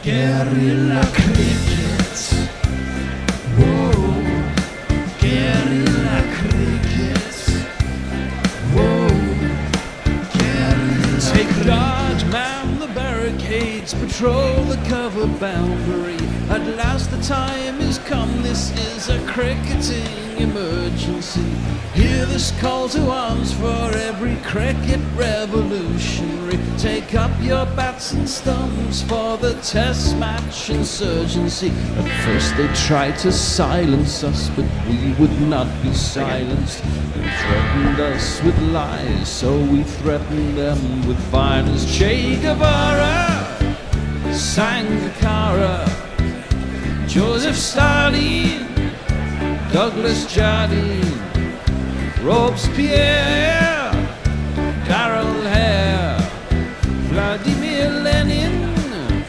Guerrilla cricket. Whoa. Guerrilla cricket. Whoa. Guerrilla. Take guard, man the barricades, patrol the cover boundary. At last the time is come, this is a cricketing emergency. Hear this call to arms for every cricket revolutionary. Take up your bats and stumps for the test match insurgency. At first they tried to silence us, but we would not be silenced. They threatened us with lies, so we threatened them with violence. Che Guevara, Sangakkara, Joseph Stalin, Douglas Jardine, Robespierre, Darrell Hare, Vladimir Lenin,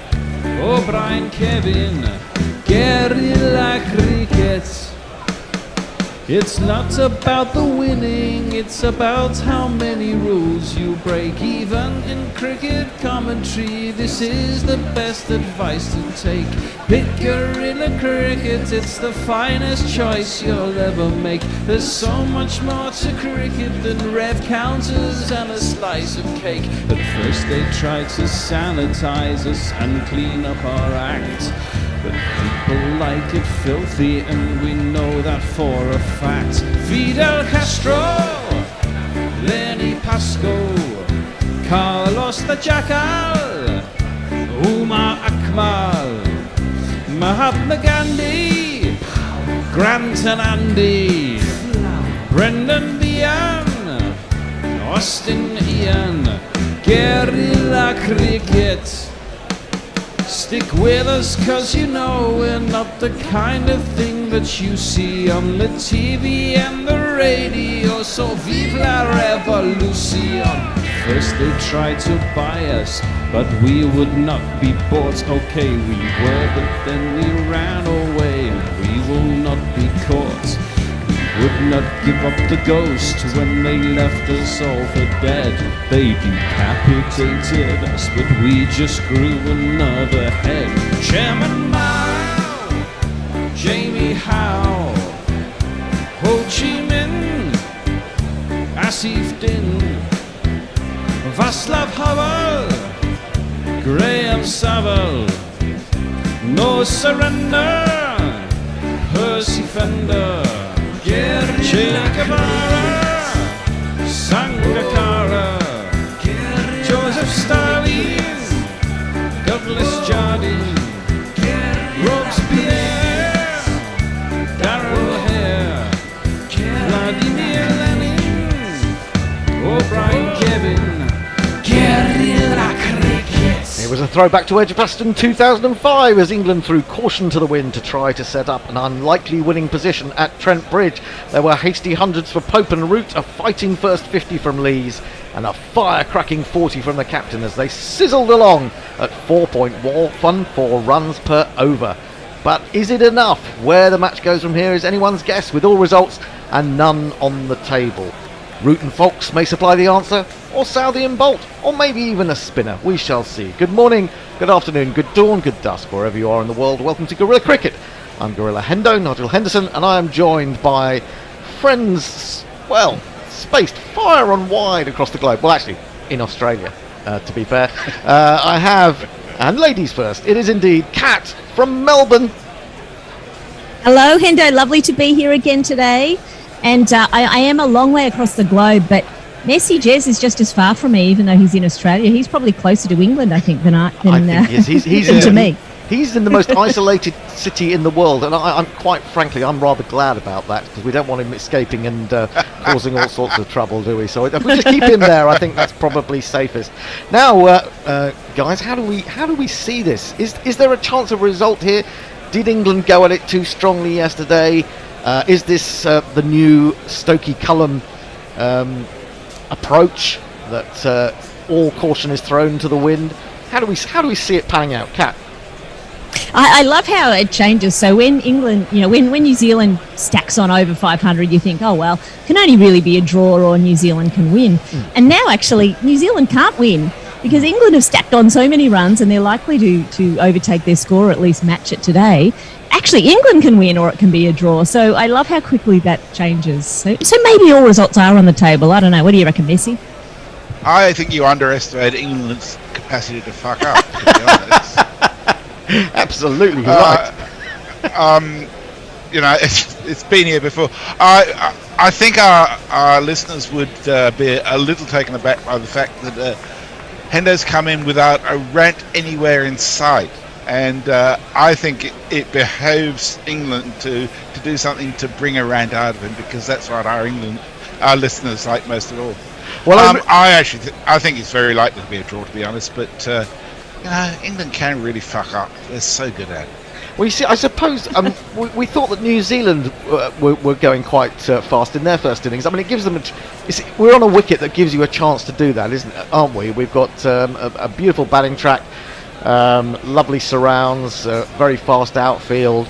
O'Brien Kevin, guerrilla cricket. It's not about the winning, it's about how many rules you break. Even in cricket commentary, this is the best advice to take. Pick guerrilla cricket, it's the finest choice you'll ever make. There's so much more to cricket than rev counters and a slice of cake. At first they tried to sanitize us and clean up our act, but people like it filthy, and we know that for a fact. Fidel Castro, Lenny Pasco, Carlos the Jackal, Umar Akmal, Mahatma Gandhi, Grant and Andy, Brendan Behan, Austin Ian, guerrilla cricket. Stick with us, cause you know we're not the kind of thing that you see on the TV and the radio. So vive la revolution. First they tried to buy us, but we would not be bought. Okay, we were, but then we ran away, and we will not be caught. Would not give up the ghost when they left us all for dead. They decapitated us, but we just grew another head. Chairman Mao, Jamie Howe, Ho Chi Minh, Asif Din, Václav Havel, Graham Saville, No Surrender, Percy Fender, Che Guevara, Sangakkara, Joseph Stalin, Douglas Jardine, Robespierre, Darrell Hare, Vladimir Lenin, O'Brien Kevin, guerrilla cricket. It was a throwback to Edgbaston 2005 as England threw caution to the wind to try to set up an unlikely winning position at Trent Bridge. There were hasty hundreds for Pope and Root, a fighting first 50 from Lees, and a fire-cracking 40 from the captain as they sizzled along at 4.14 runs per over. But is it enough? Where the match goes from here is anyone's guess, with all results and none on the table. Root and Fox may supply the answer, or Southey and Bolt, or maybe even a spinner. We shall see. Good morning, good afternoon, good dawn, good dusk, wherever you are in the world. Welcome to Guerrilla Cricket. I'm Gorilla Hendo, Nigel Henderson, and I am joined by friends, well, spaced far and wide across the globe. Well, actually, in Australia, to be fair. I have, and ladies first, it is indeed Kat from Melbourne. Hello, Hendo. Lovely to be here again today. And I am a long way across the globe, but Messi Jez is just as far from me, even though he's in Australia. He's probably closer to England, I think, than he's to me. He's in the most isolated city in the world, and I'm quite frankly, I'm rather glad about that, because we don't want him escaping and causing all sorts of trouble, do we? So if we just keep him there, I think that's probably safest. Now, guys, how do we see this? Is there a chance of a result here? Did England go at it too strongly yesterday? Is this the new Stokey Cullum approach that all caution is thrown to the wind? How do we see it panning out, Kat? I love how it changes. So when England, when New Zealand stacks on over 500, you think, oh well, can only really be a draw or New Zealand can win. And now actually New Zealand can't win. because England have stacked on so many runs and they're likely to overtake their score or at least match it today. Actually, England can win or it can be a draw. So I love how quickly that changes. So maybe all results are on the table. I don't know. What do you reckon, Messi? I think you underestimate England's capacity to fuck up, to be honest. Absolutely right. It's been here before. I think our listeners would be a little taken aback by the fact that Hendo's come in without a rant anywhere in sight. And I think it behoves England to do something to bring a rant out of him, because that's what our listeners like most of all. Well, I think it's very likely to be a draw, to be honest. But England can really fuck up. They're so good at it. Well, you see, I suppose we thought that New Zealand were going quite fast in their first innings. I mean, it gives them we're on a wicket that gives you a chance to do that, aren't we? We've got a beautiful batting track, lovely surrounds, very fast outfield,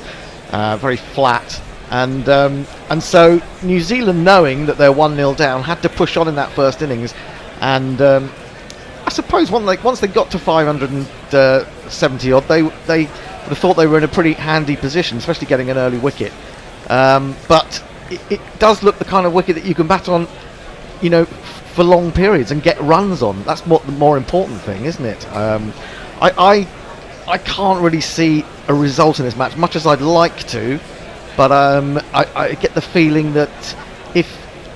very flat, and so New Zealand, knowing that they're 1-0 down, had to push on in that first innings, and I suppose once they got to 570 odd, they would have thought they were in a pretty handy position, especially getting an early wicket. But it does look the kind of wicket that you can bat on, for long periods and get runs on. That's the more important thing, isn't it? I can't really see a result in this match, much as I'd like to. But I get the feeling that if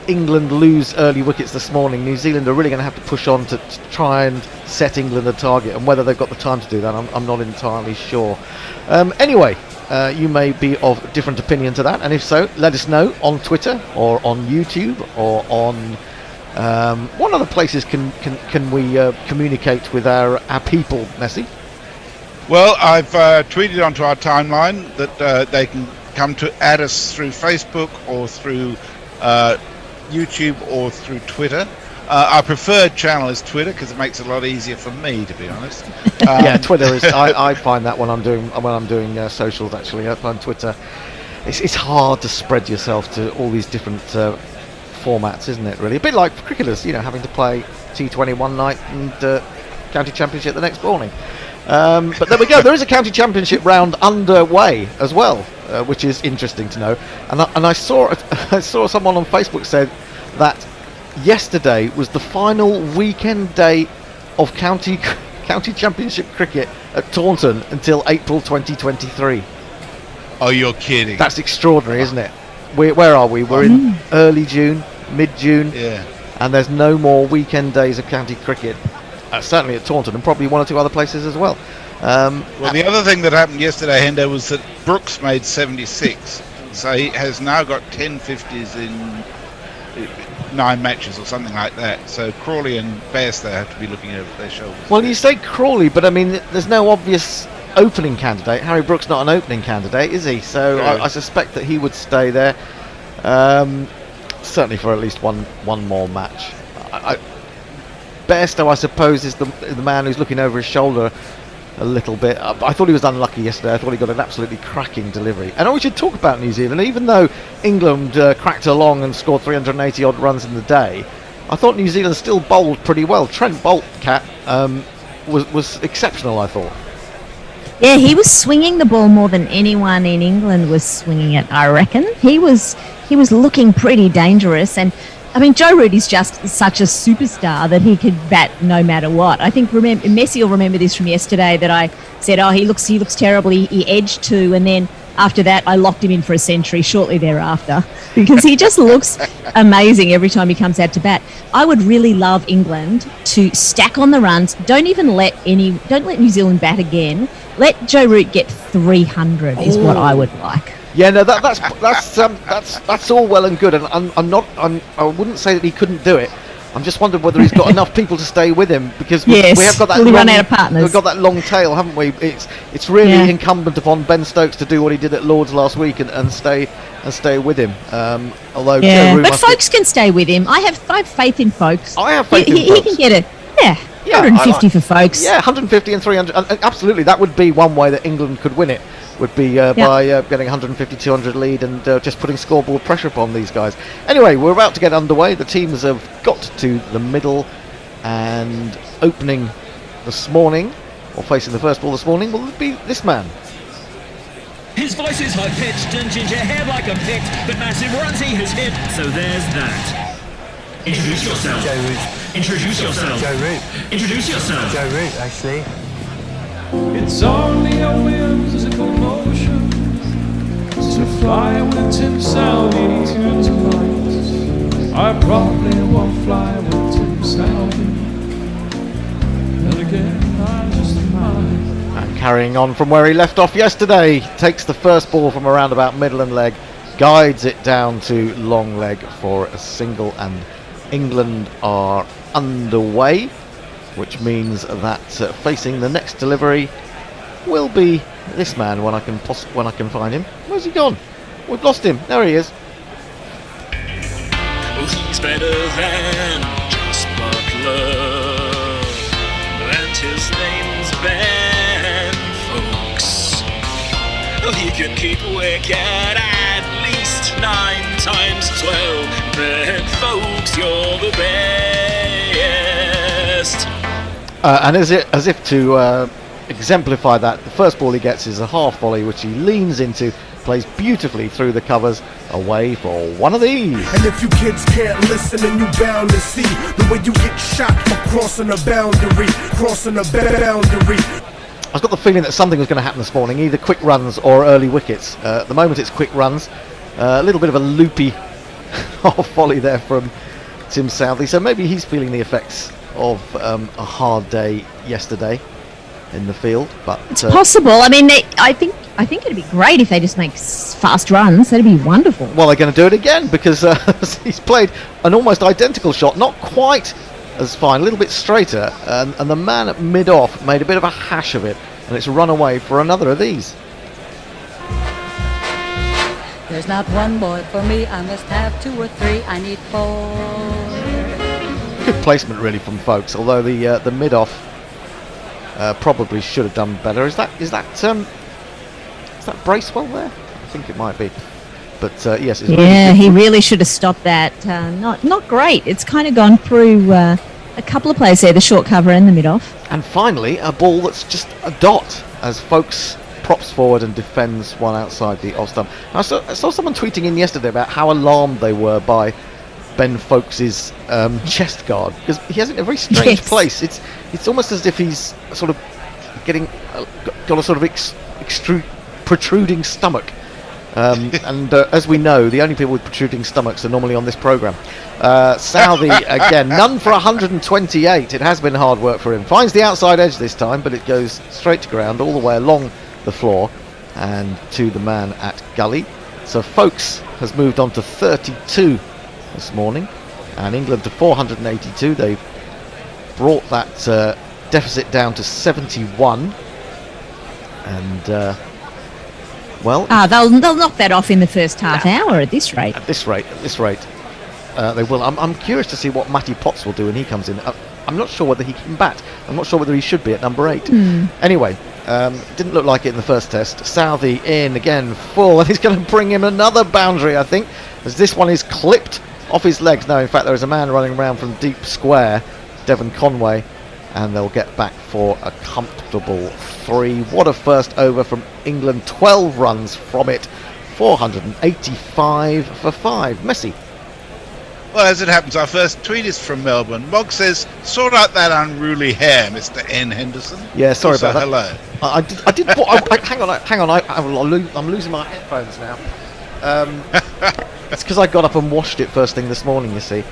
England lose early wickets this morning, New Zealand are really going to have to push on to try and set England a target, and whether they've got the time to do that, I'm not entirely sure. Anyway, you may be of a different opinion to that, and if so, let us know on Twitter or on YouTube or on what other places can we communicate with our people, Messi? Well, I've tweeted onto our timeline that they can come to add us through Facebook or through YouTube or through Twitter. Our preferred channel is Twitter, because it makes it a lot easier for me, to be honest. Yeah, Twitter is. I find that when I'm doing socials, actually, I find Twitter. It's hard to spread yourself to all these different formats, isn't it? Really, a bit like cricketers, having to play T20 one night and county championship the next morning. But there we go. There is a county championship round underway as well, which is interesting to know. And I saw someone on Facebook said that yesterday was the final weekend day of county championship cricket at Taunton until April 2023. Oh, you're kidding! That's extraordinary, isn't it? Where are we? We're in early June, mid-June, and there's no more weekend days of county cricket. Certainly at Taunton, and probably one or two other places as well. Well, the other thing that happened yesterday, Hendo, was that Brooks made 76, so he has now got 10 50s in 9 matches or something like that. So Crawley and Bairstow have to be looking over their shoulders. Well, you say Crawley, but I mean, there's no obvious opening candidate. Harry Brooks not an opening candidate, is he? So I suspect that he would stay there, certainly for at least one more match. Bairstow, I suppose, is the man who's looking over his shoulder a little bit. I thought he was unlucky yesterday. I thought he got an absolutely cracking delivery. And we should talk about New Zealand. Even though England cracked along and scored 380 odd runs in the day, I thought New Zealand still bowled pretty well. Trent Cat was exceptional, I thought. Yeah, he was swinging the ball more than anyone in England was swinging it, I reckon. He was looking pretty dangerous, and I mean, Joe Root is just such a superstar that he could bat no matter what. I think Messi will remember this from yesterday, that I said, he looks terrible. He edged 2, and then after that I locked him in for a century shortly thereafter, because he just looks amazing every time he comes out to bat. I would really love England to stack on the runs. Don't let New Zealand bat again. Let Joe Root get 300 is what I would like. Yeah, no, that's all well and good, and I wouldn't say that he couldn't do it. I'm just wondering whether he's got enough people to stay with him, because we have got that run out of partners. We've got that long tail, haven't we? It's really incumbent upon Ben Stokes to do what he did at Lord's last week and stay with him. Although but Folkes can stay with him. I have faith in Folkes. I have faith in Folkes. He can get it. Yeah, 150 for Folkes. Yeah, 150 and 300. Absolutely, that would be one way that England could win it. Would be by getting 150, 200 lead and just putting scoreboard pressure upon these guys. Anyway, we're about to get underway. The teams have got to the middle and opening this morning, or facing the first ball this morning, will be this man. His voice is high-pitched and ginger hair like a pict, but massive runs he has hit, so there's that. Introduce yourself. Joe Root. Introduce yourself. Joe Root. Introduce yourself. Joe Root, actually. It's only a whimsical motion to fly with Tim Salvi tonight. I probably won't fly with Tim Salvi. And again, I just might. And carrying on from where he left off yesterday, takes the first ball from around about middle and leg, guides it down to long leg for a single, and England are underway, which means that facing the next delivery will be this man when I can find him. Where's he gone? We've lost him. There he is. Oh, he's better than just Butler, and his name's Ben Folks. Oh, he can keep wicket at least 9 times 12. Ben Folks, you're the best. And as if to exemplify that, the first ball he gets is a half volley, which he leans into, plays beautifully through the covers, away for one of these. And if you kids can't listen, then you bound to see the way you get shot for crossing a boundary, crossing a boundary. I've got the feeling that something was going to happen this morning, either quick runs or early wickets. At the moment it's quick runs, a little bit of a loopy half volley there from Tim Southey, so maybe he's feeling the effects of a hard day yesterday in the field. But It's possible. I mean, I think it'd be great if they just make fast runs. That'd be wonderful. well, they're going to do it again because he's played an almost identical shot, not quite as fine, a little bit straighter, and the man at mid-off made a bit of a hash of it, and it's run away for another of these. There's not one boy for me, I must have 2 or 3, I need 4. Good placement really from Folks, although the mid-off probably should have done better. Is that Bracewell there? I think it might be. But yes, it's really He really should have stopped that. Not great. It's kind of gone through a couple of players there, the short cover and the mid-off. And finally, a ball that's just a dot as Folks props forward and defends one outside the off stump. I saw someone tweeting in yesterday about how alarmed they were by Ben Folks' chest guard, because he has it in a very strange place. It's almost as if he's sort of getting got a sort of protruding stomach. And as we know, the only people with protruding stomachs are normally on this programme. Southey again, none for 128. It has been hard work for him. Finds the outside edge this time, but it goes straight to ground all the way along the floor and to the man at gully. So Folks has moved on to 32 this morning, and England to 482. They've brought that deficit down to 71, and they'll knock that off in the first half hour at this rate. At this rate, they will. I'm curious to see what Matty Potts will do when he comes in. I'm not sure whether he can bat. I'm not sure whether he should be at number 8. Anyway, didn't look like it in the first test. Southey in again, full, and he's going to bring him another boundary, I think, as this one is clipped off his legs. No, in fact, there is a man running around from deep square, Devon Conway, and they'll get back for a comfortable 3. What a first over from England, 12 runs from it, 485 for 5. Messi. Well, as it happens, our first tweet is from Melbourne. Mog says, sort out that unruly hair, Mr. N. Henderson. Yeah, sorry also, about that. Hello. I did. Hang on. I'm losing my headphones now. It's because I got up and washed it first thing this morning, you see.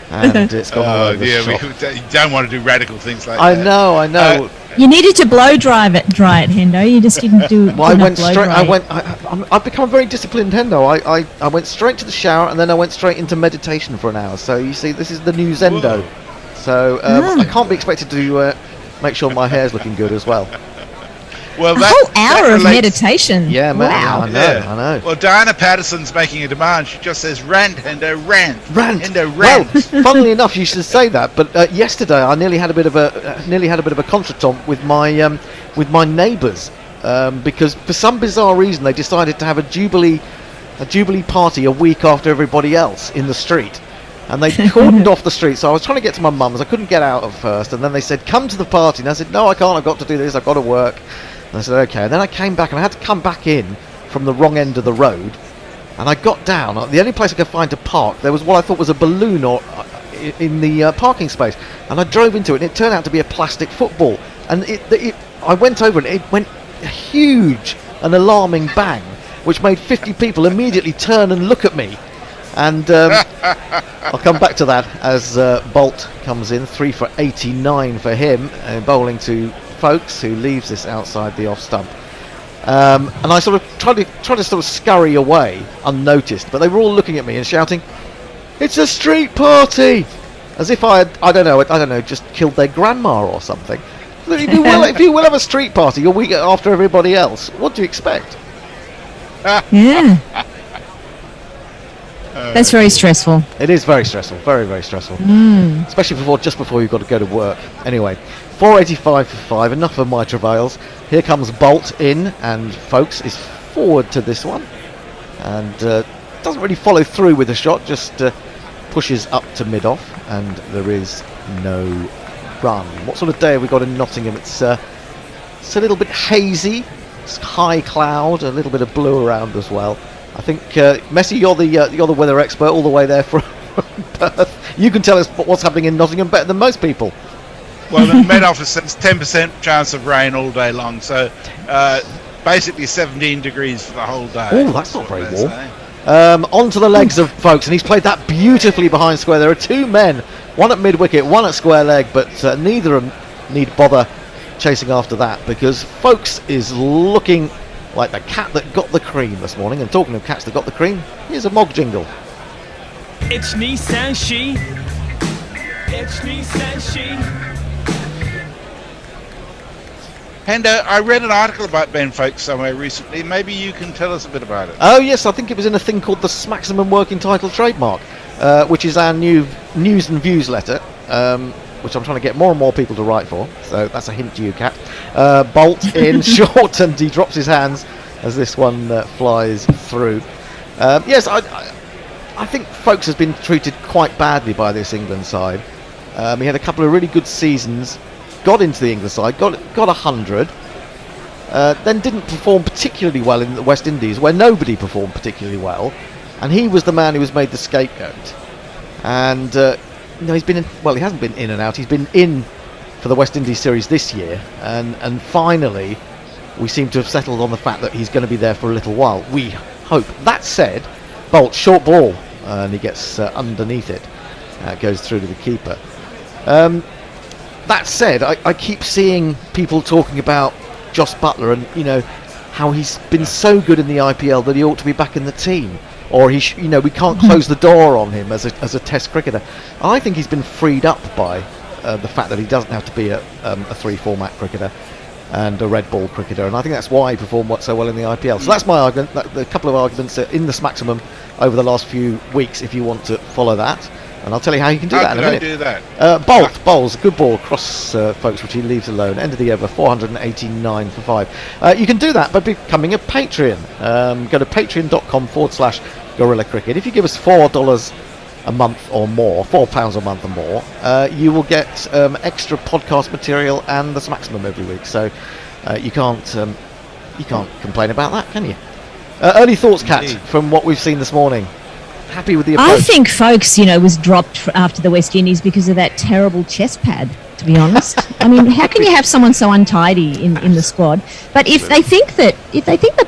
And it's gone all over the shop. You don't want to do radical things like I that. know. You needed to blow dry it, Hendo. You just didn't do. Well, I went straight. I've become a very disciplined Hendo. I went straight to the shower, and then I went straight into meditation for an hour. So you see, this is the new Zendo. Whoa. So I can't be expected to make sure my hair's looking good as well. Well, A whole hour of meditation. Yeah, wow. I know. Well, Diana Patterson's making a demand. She just says, rant, Hendo, rant. Rant. Well, funnily enough, you should say that. But yesterday, I nearly had a bit of a contretemps with my neighbours because for some bizarre reason they decided to have a jubilee party a week after everybody else in the street. And they cordoned off the street, so I was trying to get to my mum's. I couldn't get out at first, and then they said, come to the party. And I said, no, I can't, I've got to do this, I've got to work. And I said, okay. And then I came back, and I had to come back in from the wrong end of the road. And I got down. The only place I could find to park, there was what I thought was a balloon in the parking space. And I drove into it, and it turned out to be a plastic football. And I went over, and it went huge, an alarming bang, which made 50 people immediately turn and look at me. And I'll come back to that as Bolt comes in, 3 for 89 for him, bowling to Folks, who leaves this outside the off stump. And I sort of tried to sort of scurry away unnoticed, but they were all looking at me and shouting, "It's a street party!" As if I don't know, just killed their grandma or something. If you will have a street party, you'll week after everybody else. What do you expect? Yeah. That's very stressful. It is very stressful, very, very stressful. Especially just before you've got to go to work. Anyway, 485 for 5, enough of my travails. Here comes Bolt in, and Folks is forward to this one. And doesn't really follow through with the shot, just pushes up to mid-off, and there is no run. What sort of day have we got in Nottingham? It's a little bit hazy, it's high cloud, a little bit of blue around as well. I think Messi, you're the weather expert all the way there from Perth. You can tell us what's happening in Nottingham better than most people. Well, the Met Office says 10% chance of rain all day long, so basically 17 degrees for the whole day. Oh, that's not very warm. Onto the legs of Folks, and he's played that beautifully behind square. There are two men, one at mid-wicket, one at square leg, but neither of them need bother chasing after that, because Folks is looking like the cat that got the cream this morning. And talking of cats that got the cream, here's a Mog jingle. It's Nissan She. It's Nissan She. Hendo, I read an article about Ben Folks somewhere recently. Maybe you can tell us a bit about it. Oh yes, I think it was in a thing called the Smaximum Working Title Trademark, which is our new news and views letter, which I'm trying to get more and more people to write for. So that's a hint to you, Cat. Bolt in short, and he drops his hands as this one flies through. Yes, I think Folks has been treated quite badly by this England side. He had a couple of really good seasons, got into the England side, got 100, then didn't perform particularly well in the West Indies, where nobody performed particularly well, and he was the man who was made the scapegoat. And he's been he hasn't been in and out. He's been in for the West Indies series this year, and finally we seem to have settled on the fact that he's going to be there for a little while. We hope. That said, Bolt, short ball, and he gets underneath it. Goes through to the keeper. That said, I keep seeing people talking about Joss Buttler and how he's been so good in the IPL that he ought to be back in the team, or we can't close the door on him as a Test cricketer. I think he's been freed up by the fact that he doesn't have to be a 3-format cricketer and a red ball cricketer, and I think that's why he performed so well in the IPL. So that's my argument. A couple of arguments in the Smaximum over the last few weeks, if you want to follow that. And I'll tell you how you can do that in a minute. How can I do that? Bolt bowls a good ball across Folks, which he leaves alone. End of the over, 489 for 5. You can do that by becoming a Patreon. Go to patreon.com/Gorilla Cricket. If you give us $4 a month or more, £4 a month or more, you will get extra podcast material and the Smaximum every week. So you can't complain about that, can you? Early thoughts, Kat, from what we've seen this morning. Happy with the approach? I think Folks, was dropped after the West Indies because of that terrible chest pad, to be honest. I mean, how can you have someone so untidy in the squad? But if they think that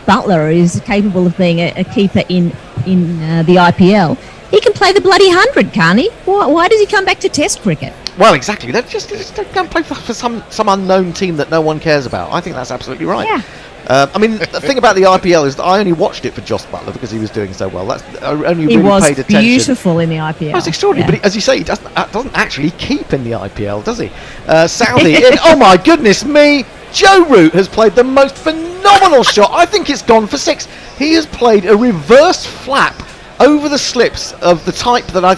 Buttler is capable of being a keeper in the IPL, he can play the bloody 100, can't he? Why does he come back to Test cricket? Well, exactly. Just go and play for some unknown team that no one cares about. I think that's absolutely right. Yeah. I mean, the thing about the IPL is that I only watched it for Joss Buttler because he was doing so well. I only He really was paid attention. beautiful in the IPL. It was extraordinary, Yeah. but as you say, he doesn't actually keep in the IPL, does he? Saudi, oh my goodness me, Joe Root has played the most phenomenal shot. I think it's gone for 6. He has played a reverse flap over the slips of the type that I'm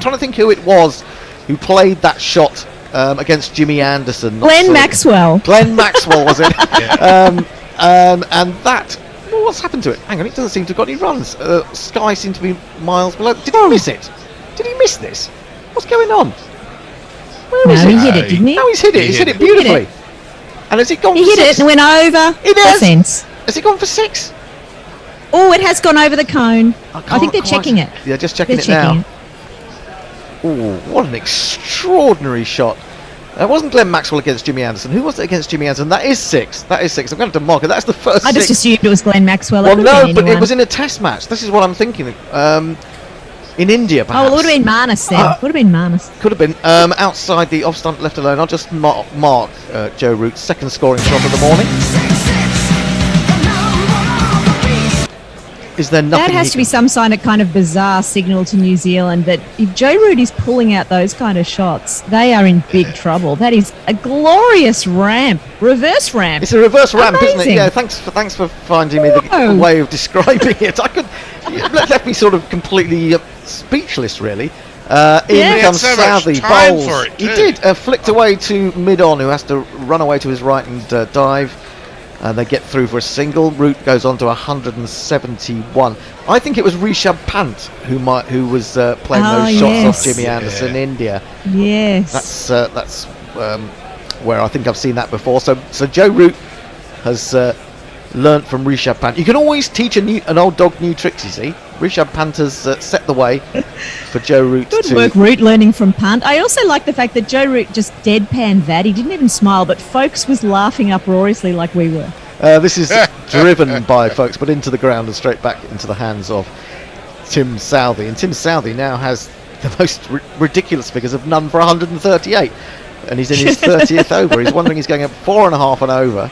trying to think who it was who played that shot against Jimmy Anderson. Glenn Maxwell. Glenn Maxwell, was it? Yeah. And that, what's happened to it? Hang on, it doesn't seem to have got any runs. Sky seemed to be miles below. Did he miss it? Did he miss this? What's going on? Where is No, he it? hit it, didn't he? No, he's hit it. He's hit it beautifully. And has it gone He for hit six? it and went over It the has. fence. Has it gone for 6? Oh, it has gone over the cone. I can't think they're quite- checking it. Yeah, just checking They're it now. checking it. Oh, what an extraordinary shot. It wasn't Glenn Maxwell against Jimmy Anderson. Who was it against Jimmy Anderson? That is 6. That is 6. I'm going to have to mark it. That's the first I just 6. assumed it was Glenn Maxwell. It Well, could have no, been but it anyone. was in a test match. This is what I'm thinking. In India, Oh, perhaps. well, it would have been Marnus then. Would have been Marnus. Could have been. Outside the off stump left alone. I'll just mark Joe Root's second scoring shot of the morning. Is there nothing That has he to be can- some kind of bizarre signal to New Zealand that if Joe Root is pulling out those kind of shots, they are in big trouble. That is a glorious ramp, reverse ramp. It's a reverse ramp, isn't it? Amazing. Yeah, thanks for finding me the Whoa. way of describing it. I could left me sort of completely speechless, really. In Yeah. He had comes so much Southey, time bowls. for it, He too. did flicked away to mid-on, who has to run away to his right and dive. And they get through for a single. Root goes on to 171. I think it was Rishabh Pant who was playing Oh, those shots yes. off Jimmy Anderson, India. Yes. That's where I think I've seen that before. So Joe Root has learnt from Rishabh Pant. You can always teach an old dog new tricks, you see. Rishabh Pant has set the way for Joe Root Good to... work, Root, learning from Punt. I also like the fact that Joe Root just deadpanned that. He didn't even smile, but folks was laughing uproariously like we were. This is driven by folks, but into the ground and straight back into the hands of Tim Southey. And Tim Southey now has the most ridiculous figures of none for 138. And he's in his 30th over. He's wondering he's going up 4.5 and over.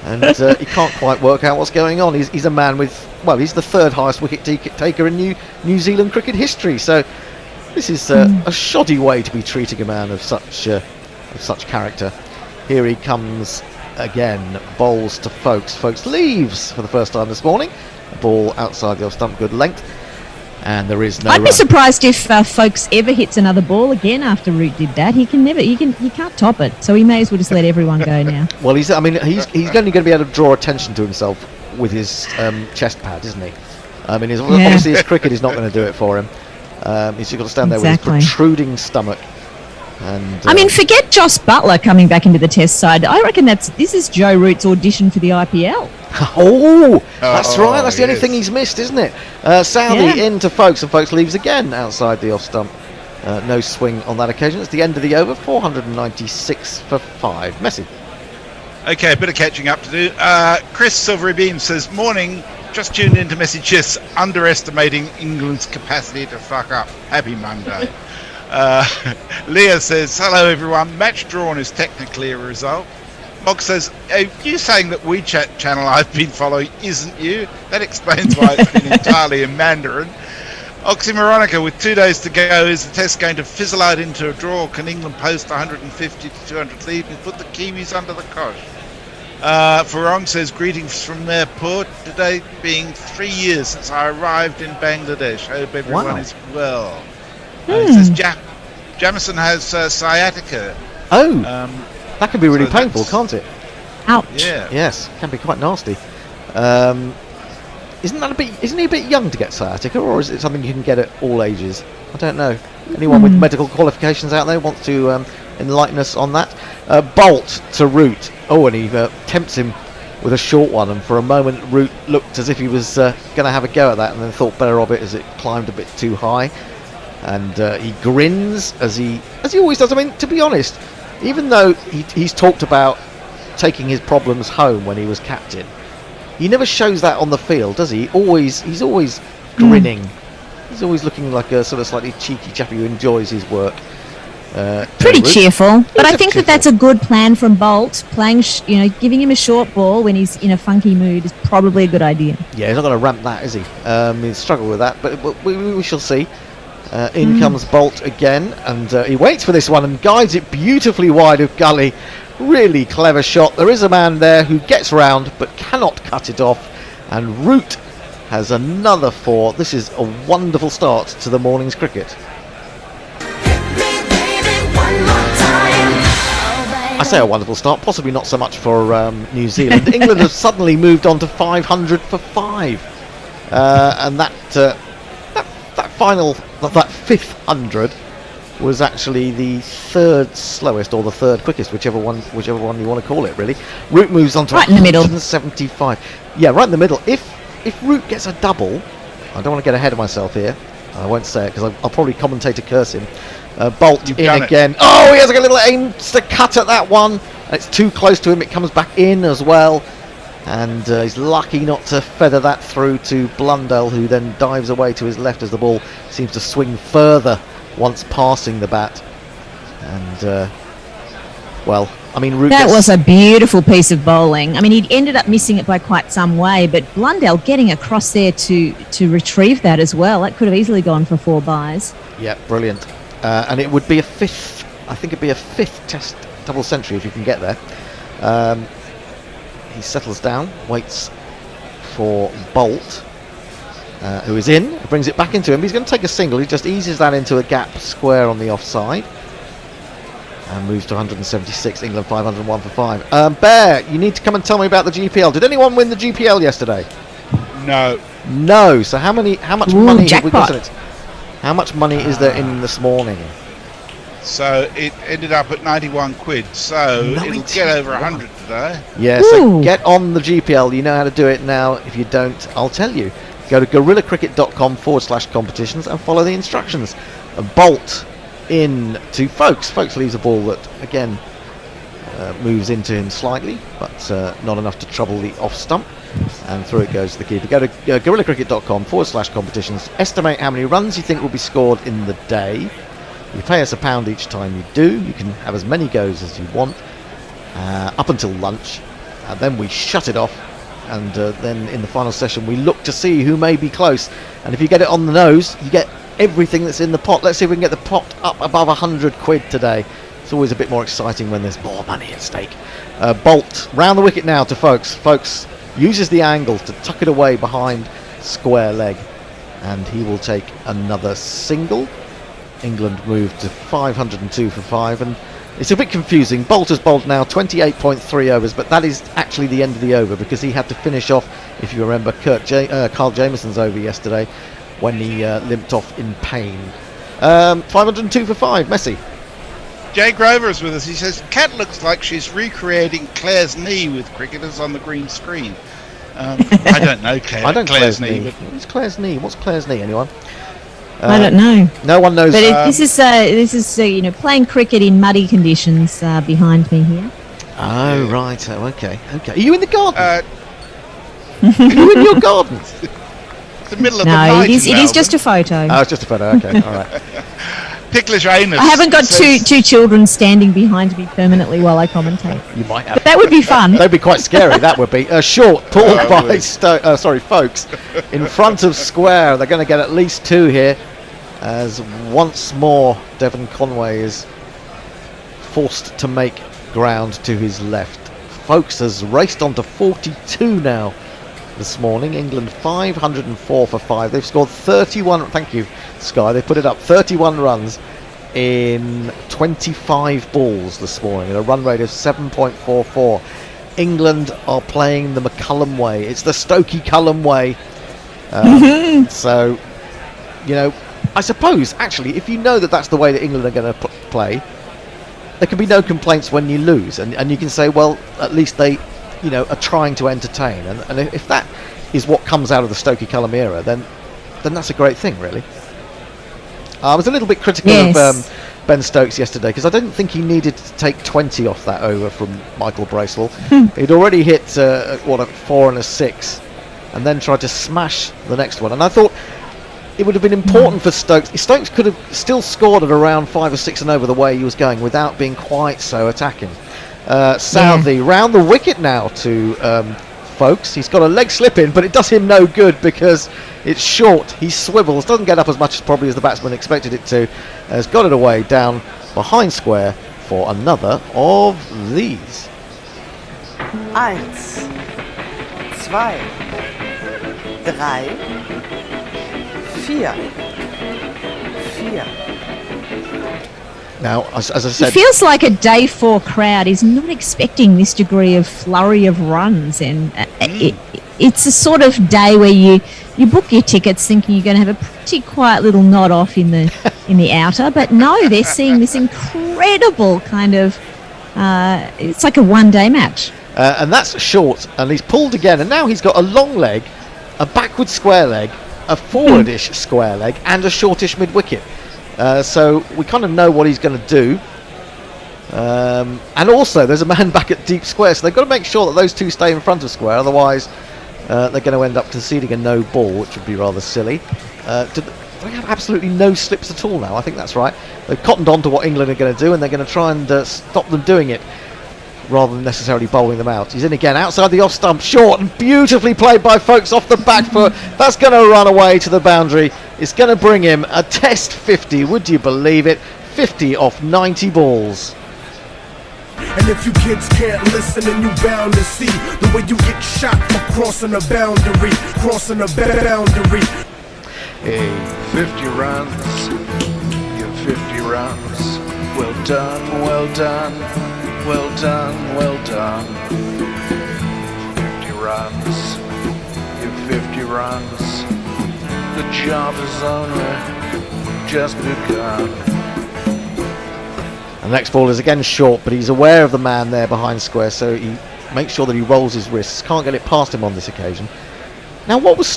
And he can't quite work out what's going on. He's a man with, well, he's the third highest wicket taker in New Zealand cricket history. So this is a shoddy way to be treating a man of such character. Here he comes again, bowls to Folkes. Folkes leaves for the first time this morning. The ball outside the off stump, good length. And there is no I'd be run. surprised if Folks ever hits another ball again after Root did that. He can't top it. So he may as well just let everyone go now. Well, he's only going to be able to draw attention to himself with his chest pad, isn't he? I mean, obviously his cricket is not going to do it for him. He's got to stand there Exactly. with his protruding stomach. And I mean, forget Joss Butler coming back into the Test side. I reckon this is Joe Root's audition for the IPL. That's right. That's the only yes. thing he's missed, isn't it? Southey into Folkes, and Folkes leaves again outside the off stump. No swing on that occasion. It's the end of the over. 496 for 5. Messi. Okay, a bit of catching up to do. Chris Silvery Beam says, morning, just tuned into messages underestimating England's capacity to fuck up. Happy Monday. Leah says, hello everyone, match drawn is technically a result. Mog says, you saying that WeChat channel I've been following isn't you? That explains why it's been entirely in Mandarin. Oxymoronica, with 2 days to go, is the test going to fizzle out into a draw? Can England post 150 to 200 lead and put the Kiwis under the cosh? Farong says, greetings from their port, today being 3 years since I arrived in Bangladesh. Hope everyone Wow. is well. It says Jamison has sciatica. That can be really so painful, that's- can't it? Ouch. Yeah. Yes, can be quite nasty. Isn't he a bit young to get sciatica, or is it something you can get at all ages? I don't know. Anyone with medical qualifications out there wants to enlighten us on that? Bolt to Root. Oh, and he tempts him with a short one, and for a moment Root looked as if he was going to have a go at that, and then thought better of it as it climbed a bit too high. And he grins as he always does. I mean, to be honest, even though he's talked about taking his problems home when he was captain, he never shows that on the field, does he? He's always grinning. He's always looking like a sort of slightly cheeky chappy who enjoys his work. Pretty Root. cheerful, but I a think cheerful. that's a good plan from Bolt. Playing, giving him a short ball when he's in a funky mood is probably a good idea. Yeah, he's not going to ramp that, is he? He'll struggle with that, but we shall see. In comes Bolt again, and he waits for this one and guides it beautifully wide of gully. Really clever shot. There is a man there who gets round but cannot cut it off, and Root has another 4. This is a wonderful start to the morning's cricket. I say a wonderful start, possibly not so much for New Zealand. England have suddenly moved on to 500 for 5, and that final that fifth 100 was actually the third slowest or the third quickest, whichever one you want to call it, really. Root moves on to Right in the middle. 175. Yeah, right in the middle. If Root gets a double, I don't want to get ahead of myself here. I won't say it because I'll probably commentate to curse him. Bolt You've in done it. again. Oh, he has a little aim to cut at that one. It's too close to him. It comes back in as well. And he's lucky not to feather that through to Blundell, who then dives away to his left as the ball seems to swing further once passing the bat. And, well, I mean, Root That gets- was a beautiful piece of bowling. I mean, he ended up missing it by quite some way, but Blundell getting across there to retrieve that as well. That could have easily gone for 4 byes. Yeah, brilliant. And it would be a fifth, I think it'd be a fifth test double century if you can get there. He settles down, waits for Bolt, who is in, brings it back into him. He's going to take a single. He just eases that into a gap square on the offside. And moves to 176, England 501 for 5. Bear, you need to come and tell me about the GPL. Did anyone win the GPL yesterday? No. No. So how much Ooh, money have we got in jackpot. it? How much money is there in this morning? So it ended up at 91 quid. So it'll get over 100 today. Yeah, so Ooh. get on the GPL. You know how to do it now. If you don't, I'll tell you. Go to gorillacricket.com/competitions and follow the instructions. A bolt in to Folks. Folks leaves a ball that, again, moves into him slightly, but not enough to trouble the off stump. And through it goes to the keeper. Go to gorillacricket.com/competitions. Estimate how many runs you think will be scored in the day. You pay us £1 each time you do. You can have as many goes as you want up until lunch. And then we shut it off. And then in the final session, we look to see who may be close. And if you get it on the nose, you get everything that's in the pot. Let's see if we can get the pot up above 100 quid today. It's always a bit more exciting when there's more money at stake. Bolt round the wicket now to Folks. Folks uses the angle to tuck it away behind square leg, and he will take another single. England move to 502 for 5, and it's a bit confusing. Bolt has bowled now 28.3 overs, but that is actually the end of the over because he had to finish off, if you remember, Carl Jamieson's over yesterday when he limped off in pain. 502 for 5, Messi. Jay Grover is with us. He says, Cat looks like she's recreating Claire's knee with cricketers on the green screen. I don't know I don't know Claire's knee. But What's Claire's knee? What's Claire's knee? Anyone? I don't know. No one knows. But this is playing cricket in muddy conditions behind me here. Oh, right. Oh, okay. Okay. Are you in the garden? uh, Are you in your garden? it's the middle of the No, night. it is in just a photo. Oh, it's just a photo. Okay. All right. Ticklish Anus. I haven't got says- two children standing behind me permanently while I commentate. You might have. But that would be fun. That'd be quite scary. That would be. Short pulled Oh, by would. Folks in front of square. They're going to get at least 2 here, as once more Devon Conway is forced to make ground to his left. Folks has raced on to 42 now this morning. England 504 for 5. They've scored 31. Thank you, Sky. They put it up 31 runs in 25 balls this morning at a run rate of 7.44. England are playing the McCullum way. It's the Stokey Cullum way. So, you know, I suppose actually, if you know that that's the way that England are going to play, there can be no complaints when you lose, and you can say, well, at least they, you know, are trying to entertain, and if that is what comes out of the Stokey Cullum era, then that's a great thing, really. I was a little bit critical Yes. of Ben Stokes yesterday because I didn't think he needed to take 20 off that over from Michael Bracewell. He'd already hit a 4 and a 6, and then tried to smash the next one, and I thought it would have been important for Stokes. Stokes could have still scored at around 5 or 6 and over the way he was going without being quite so attacking. Southey round the wicket now to Folks. He's got a leg slip in, but it does him no good because it's short. He swivels, doesn't get up as much as probably as the batsman expected it to. Has got it away down behind square for another of these. 1, 2, 3, 4, 4. Now, as I It said, feels like a day 4 crowd is not expecting this degree of flurry of runs, and it's a sort of day where you book your tickets thinking you're going to have a pretty quiet little nod off in the outer, but no, they're seeing this incredible kind of it's like a one-day match. and that's short, and he's pulled again, and now he's got a long leg, a backward square leg, a forwardish square leg, and a shortish mid-wicket. So we kind of know what he's going to do. And also, there's a man back at deep square, so they've got to make sure that those two stay in front of square, otherwise they're going to end up conceding a no ball, which would be rather silly. They have absolutely no slips at all now, I think that's right. They've cottoned on to what England are going to do, and they're going to try and stop them doing it, rather than necessarily bowling them out. He's in again, outside the off stump, short, and beautifully played by Folks off the back foot. That's going to run away to the boundary. It's going to bring him a test 50, would you believe it? 50 off 90 balls. And if you kids can't listen, then you bound to see the way you get shot for crossing a boundary, crossing a boundary. Hey, 50 runs, you're 50 runs. Well done, well done, well done, well done. 50 runs, you're 50 runs. The job is only just begun. And the next ball is again short, but he's aware of the man there behind square, so he makes sure that he rolls his wrists. Can't get it past him on this occasion. Now, what was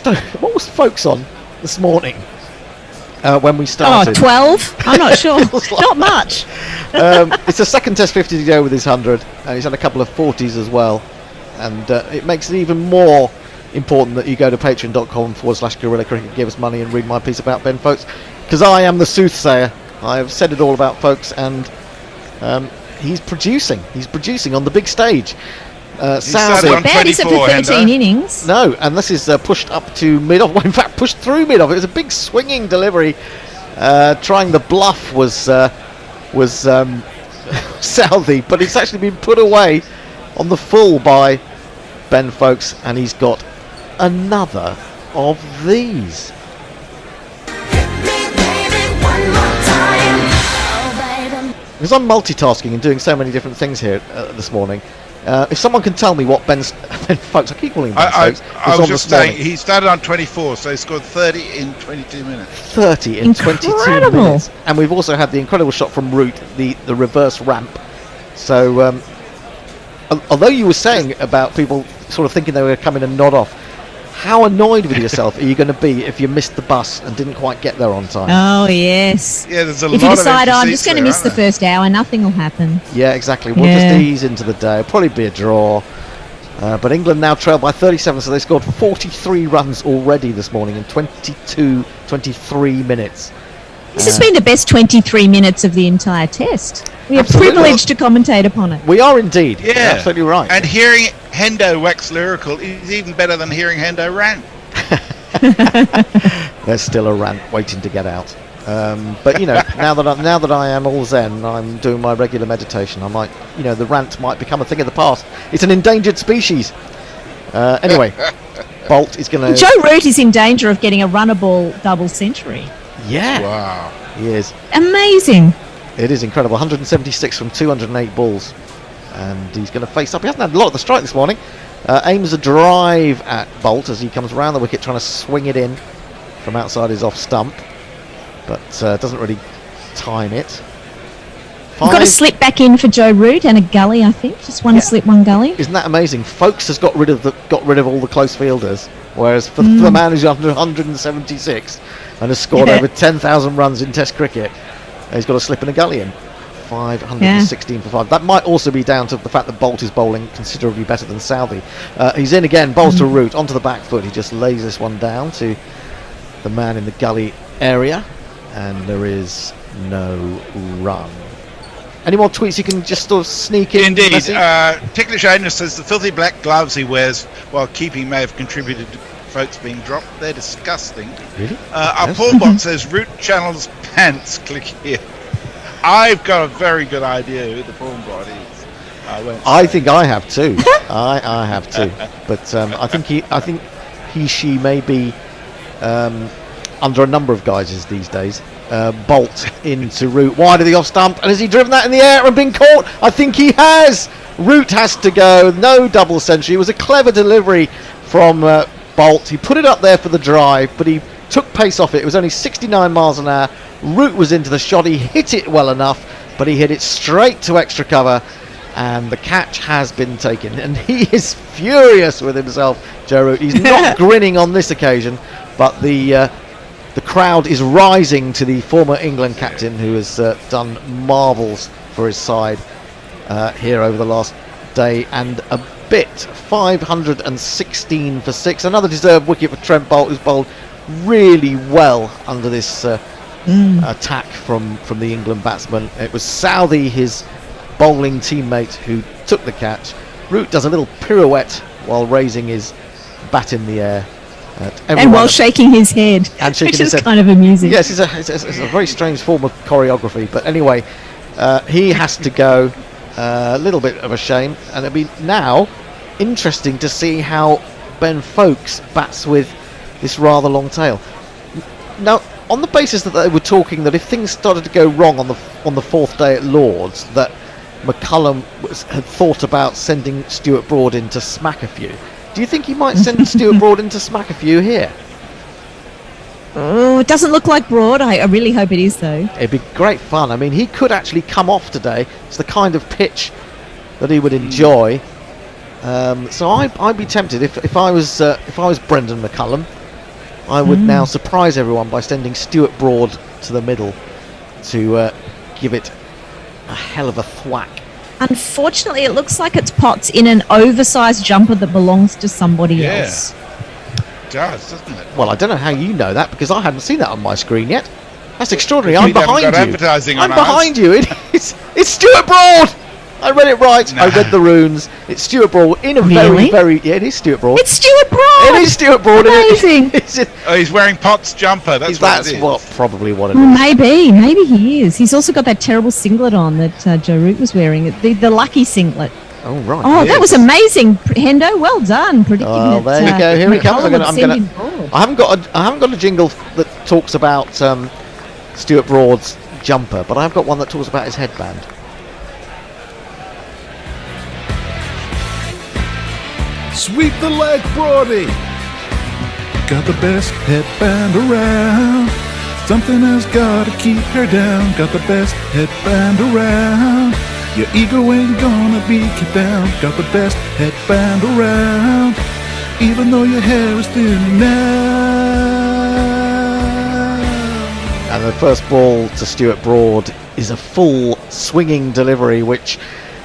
Folks on this morning when we started? 12? I'm not sure. Feels like Not much. It's a second test 50 to go with his 100, and he's had a couple of 40s as well. And it makes it even more important that you go to patreon.com/Guerrilla Cricket, give us money and read my piece about Ben Folks, because I am the soothsayer. I have said it all about Folks, and he's producing on the big stage. started on Bad is it for 24, 13 innings. No, and this is pushed up to mid-off. Well, in fact, pushed through mid-off. It was a big swinging delivery. Trying the bluff was Southey, but it's actually been put away on the full by Ben Folks, and he's got another of these. Because I'm multitasking and doing so many different things here this morning. If someone can tell me what Ben Folks, I keep calling him Ben Folks, I was just saying, he started on 24, so he scored 30 in 22 minutes. 30 in 22 minutes. And we've also had the incredible shot from Root, the reverse ramp. So, although you were saying about people sort of thinking they were coming and nod off, how annoyed with yourself are you going to be if you missed the bus and didn't quite get there on time? Oh, yes. Yeah, there's a If lot you of decide, empty I'm seats just going to there, miss the aren't there? first hour, nothing will happen. Yeah, exactly. We'll Yeah. just ease into the day. It'll probably be a draw. But England now trail by 37, so they scored 43 runs already this morning in 23 minutes. This has been the best 23 minutes of the entire test. We are Absolutely. privileged to commentate upon it. We are indeed. Yeah, You're absolutely right. And hearing Hendo wax lyrical is even better than hearing Hendo rant. There's still a rant waiting to get out. But you know, now that I am all zen, I'm doing my regular meditation. I might, the rant might become a thing of the past. It's an endangered species. Anyway, Bolt is going to. Joe Root is in danger of getting a runnable double century. Yeah, Wow. he is. Amazing. It is incredible. 176 from 208 balls, and he's going to face up. He hasn't had a lot of the strike this morning. Aims a drive at Bolt as he comes around the wicket, trying to swing it in from outside his off stump, but doesn't really time it. We've got a slip back in for Joe Root and a gully, I think. Just one slip, one gully. Isn't that amazing? Folks has got rid of all the close fielders, whereas for the man who's under 176 and has scored over 10,000 runs in Test cricket, he's got a slip and a gully in. 516 for 5. That might also be down to the fact that Bolt is bowling considerably better than Southey. He's in again, bowls to Root, onto the back foot. He just lays this one down to the man in the gully area, and there is no run. Any more tweets you can just sort of sneak in? Indeed. Messi? Ticklish Owner says the filthy black gloves he wears while keeping may have contributed to Folks being dropped. They're disgusting. Really? Our Yes. Paul bot says Root channels pants. Click here. I've got a very good idea who the porn bot is. I think I have too. I have too. But I think she may be under a number of guises these days. bolt into Root wide of the off stump, and has he driven that in the air and been caught? I think he has. Root has to go. No double century. It was a clever delivery from Bolt. He put it up there for the drive, but he took pace off it. It was only 69 miles an hour. Root was into the shot. He hit it well enough, but he hit it straight to extra cover, and the catch has been taken. And he is furious with himself, Joe Root. He's not grinning on this occasion, but the crowd is rising to the former England captain, who has done marvels for his side here over the last day and a bit. 516 for 6. Another deserved wicket for Trent Boult, who's bowled really well under this attack from the England batsman. It was Southey, his bowling teammate, who took the catch. Root does a little pirouette while raising his bat in the air. And while shaking his head, which is kind of amusing. Yes, it's a very strange form of choreography. But anyway, he has to go. A little bit of a shame. And it'll be now interesting to see how Ben Foakes bats with this rather long tail. Now, on the basis that they were talking that if things started to go wrong on the fourth day at Lords, that McCullum had thought about sending Stuart Broad in to smack a few. Do you think he might send Stuart Broad in to smack a few here? Oh, it doesn't look like Broad. I really hope it is, though. It'd be great fun. I mean, he could actually come off today. It's the kind of pitch that he would enjoy. So I'd be tempted if I was Brendan McCullum. I would now surprise everyone by sending Stuart Broad to the middle to give it a hell of a thwack. Unfortunately, it looks like it's Potts in an oversized jumper that belongs to somebody else. It does, doesn't it? Well, I don't know how you know that, because I hadn't seen that on my screen yet. That's extraordinary. I'm behind you. Advertising I'm on behind you. It's Stuart Broad. I read it right. No. I read the runes. It's Stuart Broad in a Really? very yeah. It is Stuart Broad. It's Stuart Broad. It is Stuart Broad. Amazing. Oh, he's wearing Potts' jumper. That's Probably what it Well, is. maybe he is. He's also got that terrible singlet on that Joe Root was wearing. The lucky singlet. Oh right. Oh, yes. that was amazing, Hendo. Well done, predicting Oh, that. there you go. Here he comes. McCullum I haven't got a jingle that talks about Stuart Broad's jumper, but I've got one that talks about his headband. Sweep the leg, Broady. Got the best headband around. Something has got to keep her down. Got the best headband around. Your ego ain't gonna be kept down. Got the best headband around. Even though your hair is thin now. And the first ball to Stuart Broad is a full swinging delivery, which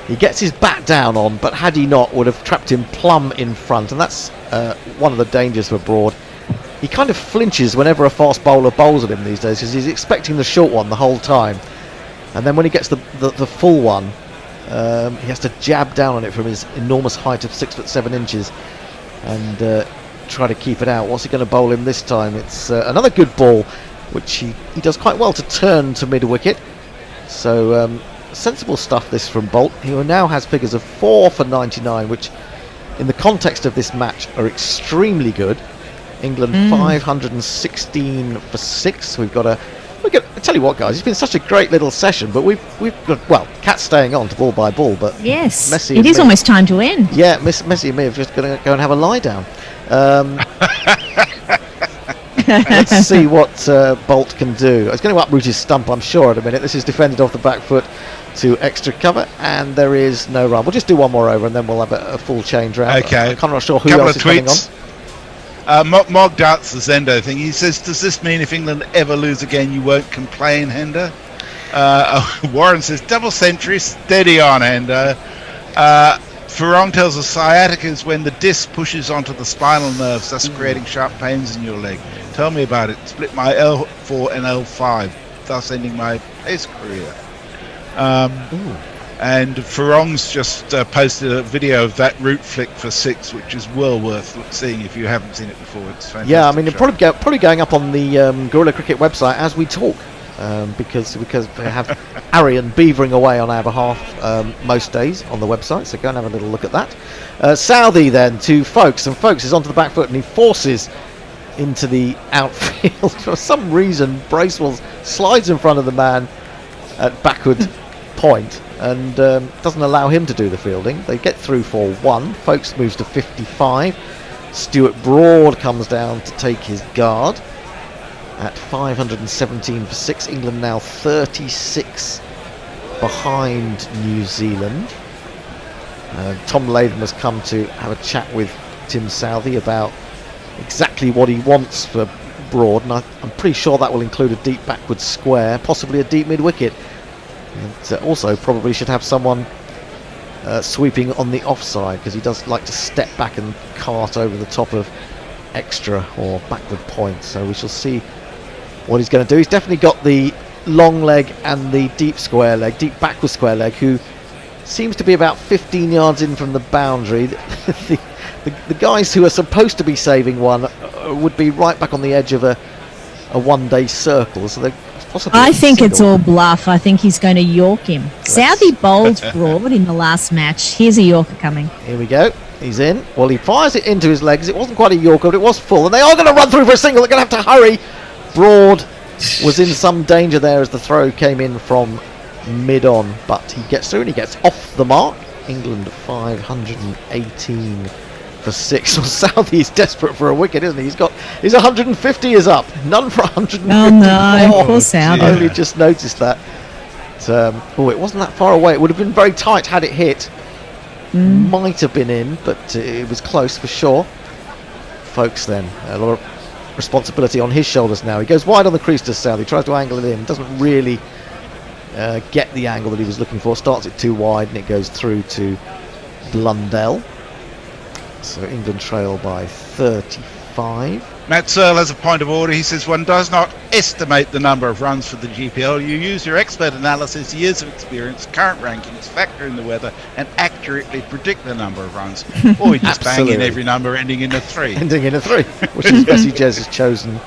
he gets his bat down on, but had he not, would have trapped him plumb in front. And that's one of the dangers for Broad. He kind of flinches whenever a fast bowler bowls at him these days, because he's expecting the short one the whole time. And then when he gets the full one, he has to jab down on it from his enormous height of 6'7" and try to keep it out. What's he going to bowl him this time? It's another good ball, which he does quite well to turn to mid-wicket. So sensible stuff this from Boult. He now has figures of 4 for 99, which in the context of this match are extremely good. England 516 for 6. I tell you what, guys, it's been such a great little session, but we've got, well, Cat's staying on to ball by ball, but yes, Messi it is almost time to end. Yeah, Messi and me are just going to go and have a lie down. Let's see what Boult can do. He's going to uproot his stump, I'm sure, in a minute. This is defended off the back foot to extra cover, and there is no run. We'll just do one more over, and then we'll have a full change round. Okay. I'm kind of not sure who Couple else of is coming on. tweets. Mog darts the Zendo thing. He says, "Does this mean if England ever lose again, you won't complain, Hendo?" Warren says, "Double century, steady on, Hendo." Farong tells us sciatica is when the disc pushes onto the spinal nerves, thus creating sharp pains in your leg. Tell me about it. Split my L4 and L5, thus ending my pace career. And Farong's just posted a video of that route flick for 6, which is well worth seeing if you haven't seen it before. It's fantastic. Yeah, I mean, it's probably going up on the Gorilla Cricket website as we talk, because they have Arian beavering away on our behalf most days on the website, so go and have a little look at that. Southey then to Foakes, and Foakes is onto the back foot, and he forces into the outfield. For some reason, Bracewell slides in front of the man at backward point and doesn't allow him to do the fielding. They get through for 1. Folkes moves to 55. Stuart Broad comes down to take his guard at 517 for 6. England now 36 behind New Zealand. Tom Latham has come to have a chat with Tim Southey about exactly what he wants for Broad, and I'm pretty sure that will include a deep backward square, possibly a deep mid-wicket. And also probably should have someone sweeping on the offside, because he does like to step back and cart over the top of extra or backward point. So we shall see what he's going to do. He's definitely got the long leg and the deep square leg, deep backward square leg, who seems to be about 15 yards in from the boundary. The guys who are supposed to be saving one would be right back on the edge of a one-day circle. So they're possibly. I think it's all bluff. I think he's going to York him. Southey bowled Broad in the last match. Here's a Yorker coming. Here we go. He's in. Well, he fires it into his legs. It wasn't quite a Yorker, but it was full. And they are going to run through for a single. They're going to have to hurry. Broad was in some danger there as the throw came in from mid-on. But he gets through and he gets off the mark. England 518 for 6. Well, Southey is desperate for a wicket, isn't he? His 150 is up. None for 150. Oh no, poor Southey. I only just noticed that. It wasn't that far away. It would have been very tight had it hit. Might have been in, but it was close for sure. Folkes then, a lot of responsibility on his shoulders now. He goes wide on the crease to Southey, tries to angle it in, doesn't really get the angle that he was looking for, starts it too wide and it goes through to Blundell. So England trail by 35. Matt Searle has a point of order. He says one does not estimate the number of runs for the GPL. You use your expert analysis, years of experience, current rankings, factor in the weather, and accurately predict the number of runs. Or you just bang in every number ending in a 3. Ending in a 3, which is Bessie Jez's chosen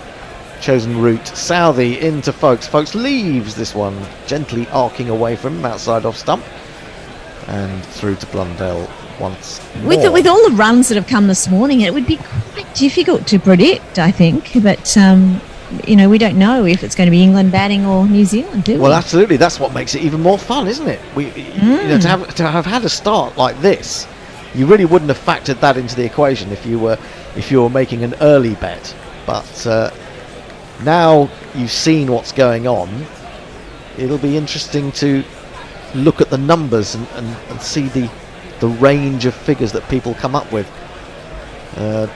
route. Southey into Folkes. Folkes leaves this one, gently arcing away from him outside off stump. And through to Blundell once more. With all the runs that have come this morning, it would be quite difficult to predict, I think. But, we don't know if it's going to be England batting or New Zealand, do we? Well, absolutely. That's what makes it even more fun, isn't it? To have had a start like this, you really wouldn't have factored that into the equation if you were making an early bet. But now you've seen what's going on, it'll be interesting to look at the numbers and see the range of figures that people come up with.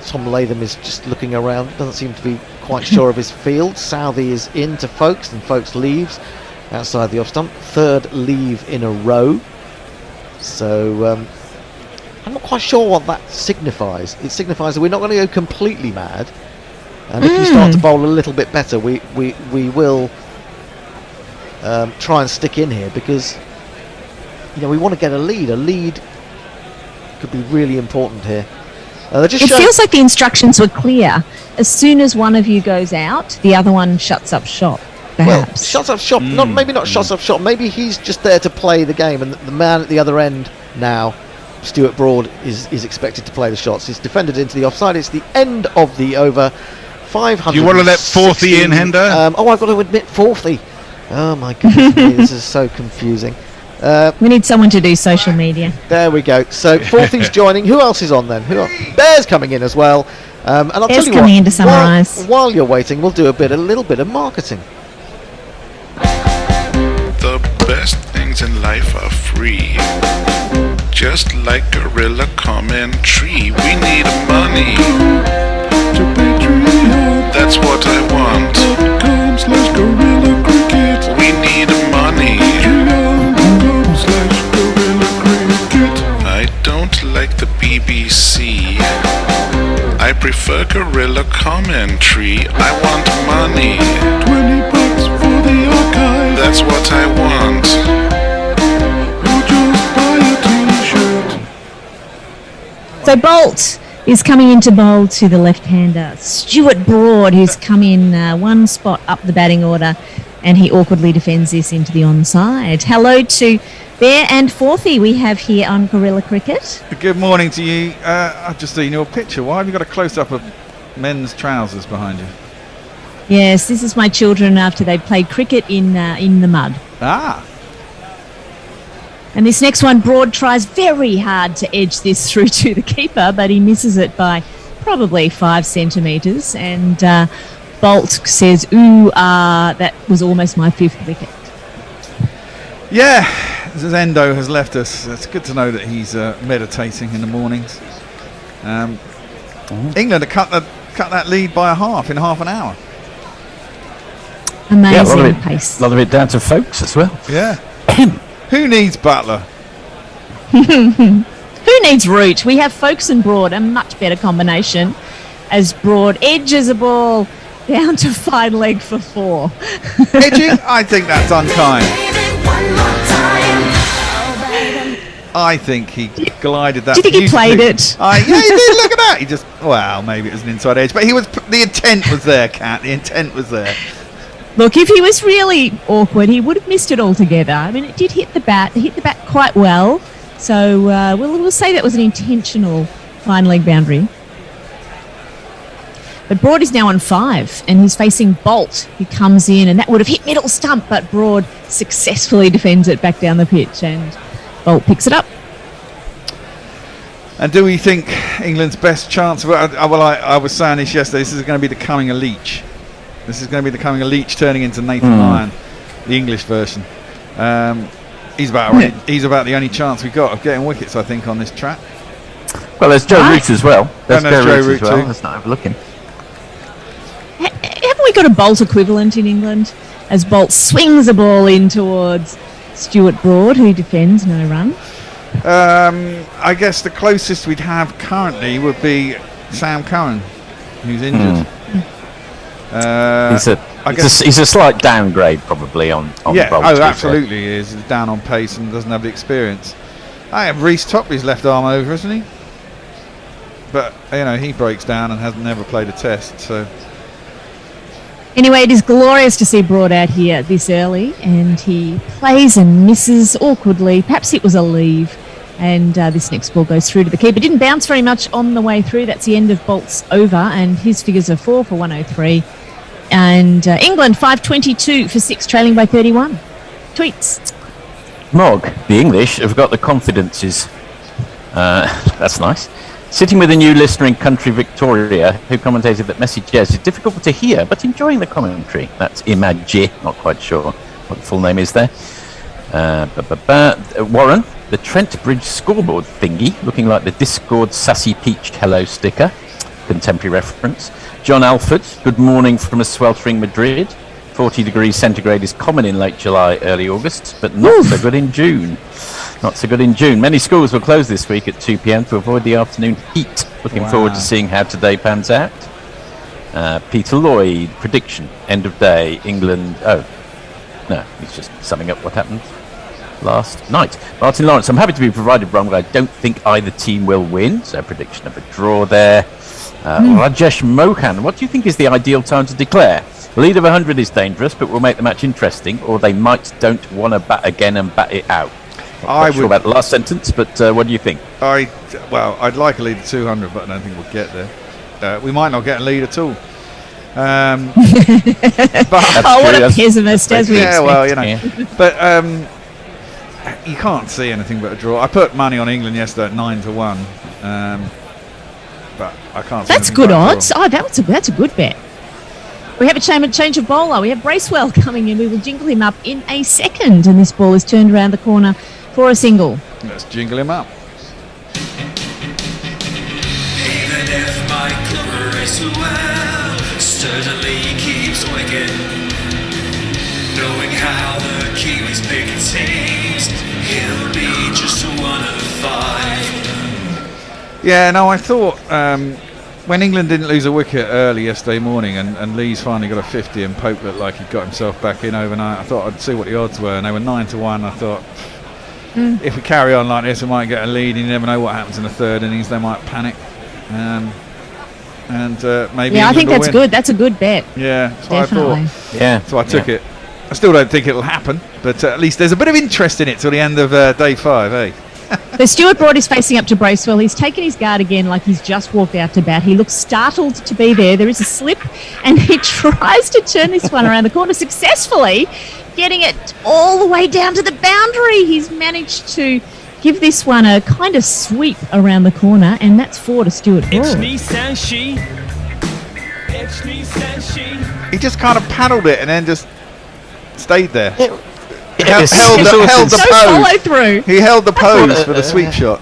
Tom Latham is just looking around, doesn't seem to be quite sure of his field. Southey is into Folkes and Folkes leaves outside the off stump. 3rd leave in a row. So I'm not quite sure what that signifies. It signifies that we're not going to go completely mad, and if you start to bowl a little bit better, we will try and stick in here, because we want to get a lead. A lead could be really important here. It feels like the instructions were clear. As soon as one of you goes out, the other one shuts up shop, perhaps. Well, shuts up shop. Maybe not shuts up shop. Maybe he's just there to play the game, and the man at the other end now, Stuart Broad, is expected to play the shots. He's defended into the offside. It's the end of the over. 500. Do you want to let Forthy in, Hendo? I've got to admit, Forthy. Oh my goodness me, this is so confusing. We need someone to do social media. There we go. So Forthy's joining. Who else is on then? Bear's coming in as well. And I'll tell you what, coming in to summarise. While you're waiting, we'll do a little bit of marketing. The best things in life are free. Just like Gorilla Commentary, we need money. That's what I want. .com/Gorilla Cricket. We need money. I don't like the BBC. I prefer Gorilla Commentary. I want money. $20 for the archive. That's what I want. Or just buy a t-shirt. So Bolt is coming into bowl to the left-hander, Stuart Broad, who's come in one spot up the batting order, and he awkwardly defends this into the onside. Hello to Bear and Forthy we have here on Gorilla Cricket. Good morning to you. I've just seen your picture. Why have you got a close-up of men's trousers behind you. Yes, this is my children after they played cricket in the mud. Ah. And this next one, Broad tries very hard to edge this through to the keeper, but he misses it by probably 5 centimetres. And Bolt says, ooh, that was almost my 5th wicket. Yeah, Zendo has left us. It's good to know that he's meditating in the mornings. England have cut that lead by a half in half an hour. Amazing pace. A lot of it down to Folks as well. Yeah. Who needs Butler? Who needs Root? We have Folks and Broad, a much better combination, as Broad edges a ball down to fine leg for 4. Edging? I think that's unkind. I think he glided that. Do you think he played it? Yeah, he did. Look at that. He just, well, maybe it was an inside edge, but the intent was there, Kat. The intent was there. Look, if he was really awkward, he would have missed it altogether. I mean, it did hit the bat. It hit the bat quite well. So we'll say that was an intentional fine leg boundary. But Broad is now on 5, and he's facing Bolt, who comes in, and that would have hit middle stump, but Broad successfully defends it back down the pitch, and Bolt picks it up. And do we think England's best chance of it? Well, I was saying this yesterday. This is going to be the coming of Leach. This is going to be the coming of Leach turning into Nathan Lyon, the English version. He's about the only chance we've got of getting wickets, I think, on this track. Well, there's Joe Root as well. There's Joe Root as well. That's not overlooking. Haven't we got a Bolt equivalent in England? As Bolt swings the ball in towards Stuart Broad, who defends, no run. I guess the closest we'd have currently would be Sam Curran, who's injured. He's a slight downgrade probably on Bolt. Absolutely he is. He's down on pace and doesn't have the experience. I have Reece Topley's left arm over, isn't he? But he breaks down and hasn't never played a test. So anyway, it is glorious to see Broad out here this early, and he plays and misses awkwardly. Perhaps it was a leave, and this next ball goes through to the keeper. Didn't bounce very much on the way through. That's the end of Bolt's over, and his figures are 4 for 103. And England 522 for 6, trailing by 31. Tweets. Mog, the English have got the confidences. That's nice. Sitting with a new listener in country Victoria who commentated that message is difficult to hear but enjoying the commentary. That's Imagine, not quite sure what the full name is there. Warren, the Trent Bridge scoreboard thingy, looking like the Discord Sassy Peach Hello sticker. Contemporary reference. John Alford, good morning from a sweltering Madrid. 40 degrees centigrade is common in late July, early August, but not so good in June. Not so good in June. Many schools will close this week at 2 p.m. to avoid the afternoon heat. Looking forward to seeing how today pans out. Peter Lloyd, prediction, end of day, England. Oh, no, he's just summing up what happened last night. Martin Lawrence, I'm happy to be provided wrong, but I don't think either team will win. So prediction of a draw there. Rajesh Mohan, what do you think is the ideal time to declare? The lead of 100 is dangerous, but will make the match interesting, or they don't want to bat again and bat it out. I'm not sure about the last sentence, but what do you think? I'd like a lead of 200, but I don't think we'll get there. We might not get a lead at all. What a pessimist, as we expect. But you can't see anything but a draw. I put money on England yesterday at 9-1. But I can't. That's good odds. Oh, that's a good bet. We have a change of bowler. We have Bracewell coming in. We will jingle him up in a second, and this ball is turned around the corner for a single. Let's jingle him up. Even if Michael Bracewell certainly keeps wicket, knowing how the Kiwis pick teams, he'll be just 1 of 5. Yeah, no, I thought when England didn't lose a wicket early yesterday morning and Lee's finally got a 50 and Pope looked like he got himself back in overnight, I thought I'd see what the odds were, and they were 9-1. I thought if we carry on like this we might get a lead, and you never know what happens in the third innings. They might panic and maybe I think that's win. good. That's a good bet. Yeah, that's definitely what I thought. Yeah, so I took it. I still don't think it'll happen, but at least there's a bit of interest in it till the end of day 5, eh? So Stuart Broad is facing up to Bracewell. He's taken his guard again like he's just walked out to bat. He looks startled to be there. There is a slip, and he tries to turn this one around the corner successfully, getting it all the way down to the boundary. He's managed to give this one a kind of sweep around the corner, and that's 4 to Stuart Broad. He just kind of paddled it and then just stayed there. Held the pose. Follow through. He held the pose for the sweep shot.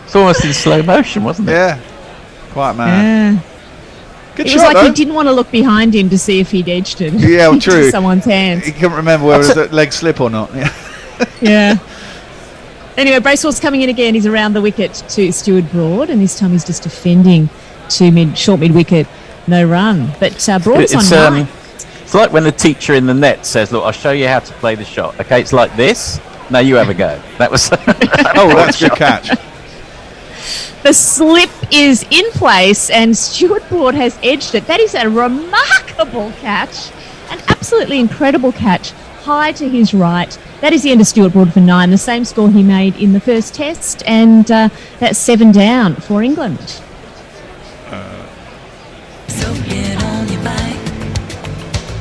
It's almost in slow motion, wasn't it? Yeah, quite mad. Good It shot, was like though. he didn't want to look behind him to see if he'd edged it. Yeah, well, into true. someone's hands. He couldn't remember whether it was a leg slip or not. Yeah. Yeah. Anyway, Bracewell's coming in again. He's around the wicket to Stuart Broad, and this time he's just defending to short mid wicket, no run. But Broad's on nine. It's like when the teacher in the net says, "Look, I'll show you how to play the shot." Okay, it's like this. Now you have a go. That was. Oh, that's a good catch. The slip is in place, and Stuart Broad has edged it. That is a remarkable catch, an absolutely incredible catch, high to his right. That is the end of Stuart Broad for 9, the same score he made in the first test, and that's 7 down for England. So get on your bike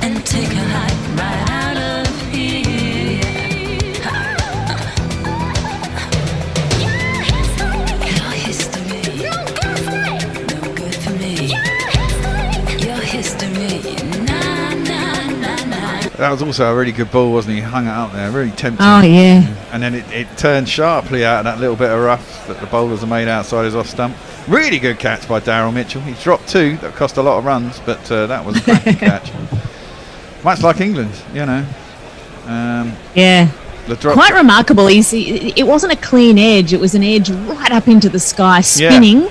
and take a hike right out of here. Your history, no good for me. Your history, nah, nah, nah, nah. That was also a really good ball, wasn't he? He hung it up there, really tempting. Oh, yeah. And then it turned sharply out of that little bit of rough that the bowlers have made outside his off stump. Really good catch by Daryl Mitchell. He dropped 2 that cost a lot of runs, but that was a cracking catch. Much like England, you know. Yeah. The drop Quite remarkable. It wasn't a clean edge. It was an edge right up into the sky, spinning.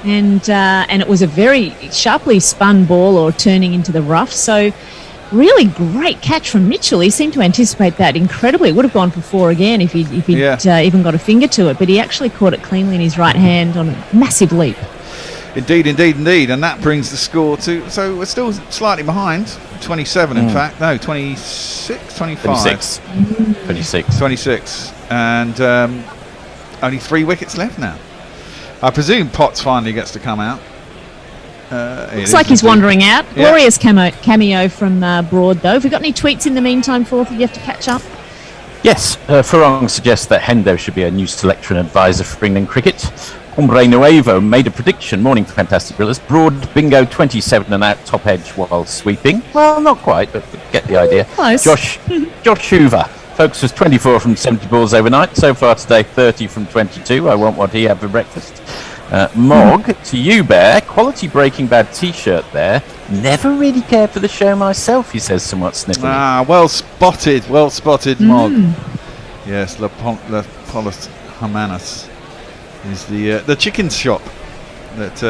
Yeah. And it was a very sharply spun ball or turning into the rough. So really great catch from Mitchell. He seemed to anticipate that incredibly. It would have gone for 4 again if he'd even got a finger to it, but he actually caught it cleanly in his right hand on a massive leap. Indeed. And that brings the score to... So we're still slightly behind. 27, in fact. No, 26, 25. 26. And only 3 wickets left now. I presume Potts finally gets to come out. Looks like he's wandering out. Yeah. Glorious cameo from Broad, though. Have we got any tweets in the meantime, Forth, you have to catch up? Yes, Farong suggests that Hendo should be a new selector and advisor for England cricket. Hombre Nuevo made a prediction. Morning, fantastic grillers. Broad bingo 27 and out top edge while sweeping. Well, not quite, but get the idea. Close. Josh Hoover. Folks was 24 from 70 balls overnight. So far today, 30 from 22. I want what he had for breakfast. Mog, to you, Bear. Quality Breaking Bad T-shirt there. Never really cared for the show myself, he says, somewhat sniffily. Well spotted, Mog. Yes, La Polis Hermanas is the chicken shop that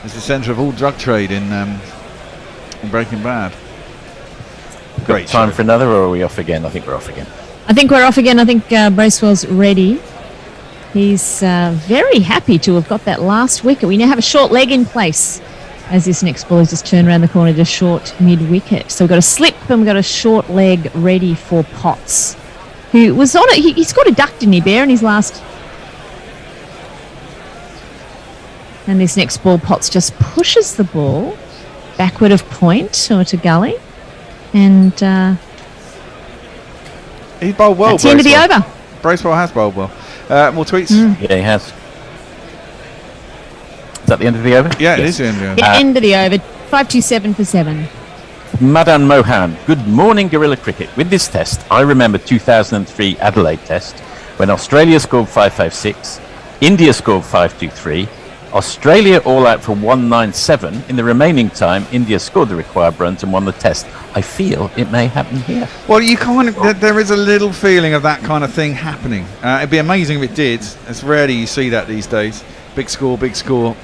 is the centre of all drug trade in Breaking Bad. Great time show. for another, or are we off again? I think we're off again. I think we're off again. I think Bracewell's ready. He's very happy to have got that last wicket. We now have a short leg in place as this next ball has just turned around the corner to short mid-wicket. So we've got a slip and we've got a short leg ready for Potts, who was on it. He scored a duck, didn't he, Bear, in his last... And this next ball, Potts just pushes the ball backward of point or to gully. And he bowled well. That's the end of the over. Bracewell has bowled well. More tweets? Yeah, he has. Is that the end of the over? Yeah, it is the end of the over. End of the over. 527 for 7. Madan Mohan. Good morning, Guerrilla Cricket. With this test, I remember 2003 Adelaide test when Australia scored 556, India scored 523, Australia all out for 197. In the remaining time, India scored the required runs and won the test. I feel it may happen here. Well, you kind of there is a little feeling of that kind of thing happening. It'd be amazing if it did. It's rarely you see that these days. Big score,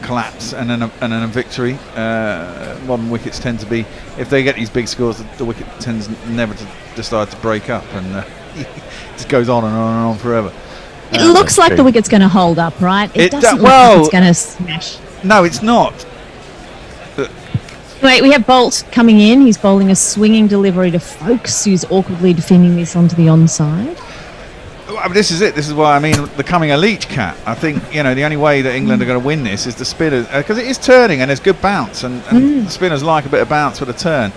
collapse, and then a victory. Modern wickets tend to be, if they get these big scores, the wicket tends never to decide to break up, and it just goes on and on and on forever. It looks like the wicket's going to hold up, right? It doesn't look like it's going to smash. No, it's not. Wait, we have Bolt coming in. He's bowling a swinging delivery to Folkes, who's awkwardly defending this onto the onside. Well, this is it. This is why I mean becoming a leech cat. I think the only way that England are going to win this is the spinners, because it is turning and there's good bounce, and the spinners like a bit of bounce with a turn.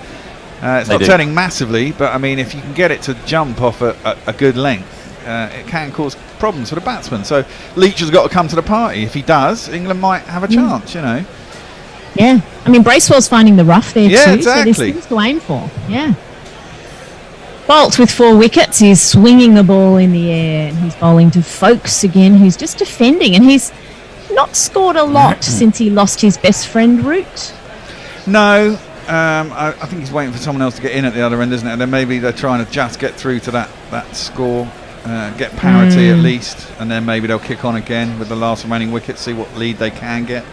It's not turning massively, but I mean if you can get it to jump off a good length, it can cause problems for the batsman. So Leach has got to come to the party. If he does, England might have a chance. Yeah, I mean Bracewell's finding the rough there too. Exactly. So there's things to aim for. Yeah. Bolt with 4 wickets is swinging the ball in the air, and he's bowling to Folkes again, who's just defending, and he's not scored a lot since he lost his best friend Root. No, I think he's waiting for someone else to get in at the other end, isn't it? And then maybe they're trying to just get through to that score, get parity at least, and then maybe they'll kick on again with the last remaining wicket, see what lead they can get.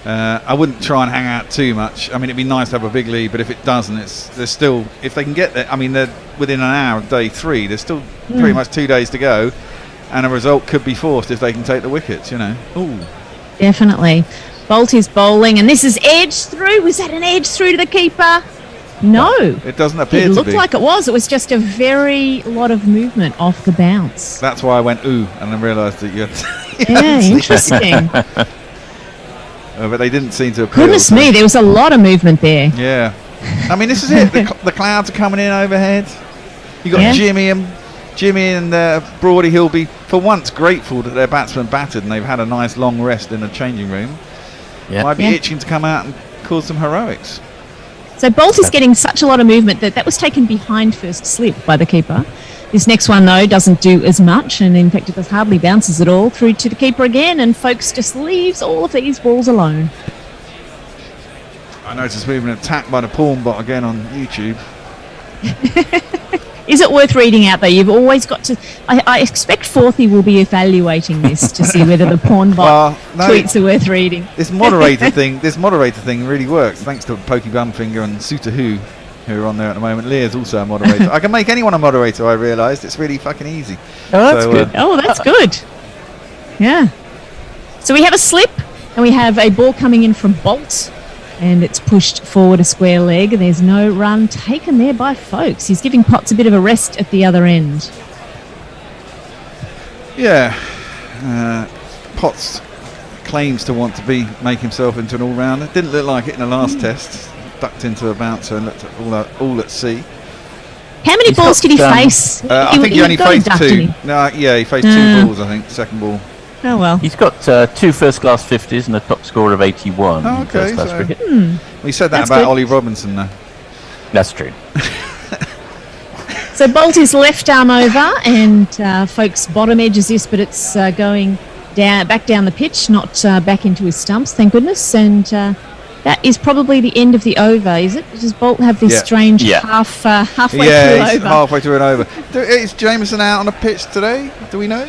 I wouldn't try and hang out too much. I mean, it'd be nice to have a big lead, but if it doesn't, there's still, if they can get there, I mean, they're within an hour of day 3. There's still pretty much 2 days to go, and a result could be forced if they can take the wickets. Ooh. Definitely. Bolt is bowling, and this is edge through. Was that an edge through to the keeper? No. It doesn't appear to be. It looked like it was. It was just a very lot of movement off the bounce. That's why I went ooh, and then realised that you had yeah, interesting. But they didn't seem to appeal. Goodness me, there was a lot of movement there. Yeah. I mean, this is it. The clouds are coming in overhead. You got Jimmy and Broady. He'll be, for once, grateful that their batsmen batted and they've had a nice long rest in the changing room. Might be itching to come out and cause some heroics. So Bolt is getting such a lot of movement that was taken behind first slip by the keeper. This next one, though, doesn't do as much, and in fact it does hardly bounces at all through to the keeper again, and Folkes just leaves all of these balls alone. I noticed we've been attacked by the porn bot again on YouTube. Is it worth reading out, though? You've always got to... I expect Forthy will be evaluating this to see whether the porn bot tweets are worth reading. This moderator thing really works, thanks to Pokey Bumfinger and Suter who are on there at the moment. Leah's also a moderator. I can make anyone a moderator, I realised. It's really fucking easy. Oh, that's good. That's good. Yeah. So we have a slip, and we have a ball coming in from Bolt, and it's pushed forward a square leg, and there's no run taken there by Folkes. He's giving Potts a bit of a rest at the other end. Yeah. Potts claims to want to make himself into an all-rounder. Didn't look like it in the last test. Ducked into a bouncer and looked at all at sea. How many balls did he face? I think he only faced 2. No, yeah, he faced 2 balls, I think, second ball. Oh, well. He's got 2 first-class 50s and a top score of 81 in first-class cricket. We said that about Ollie Robinson, though. That's true. So Bolt is left arm over, and Folkes' bottom edge is this, but it's going back down the pitch, not back into his stumps, thank goodness, and... that is probably the end of the over, is it? Does Bolt have this strange halfway through over? Yeah, he's halfway through an over. Is Jameson out on the pitch today? Do we know?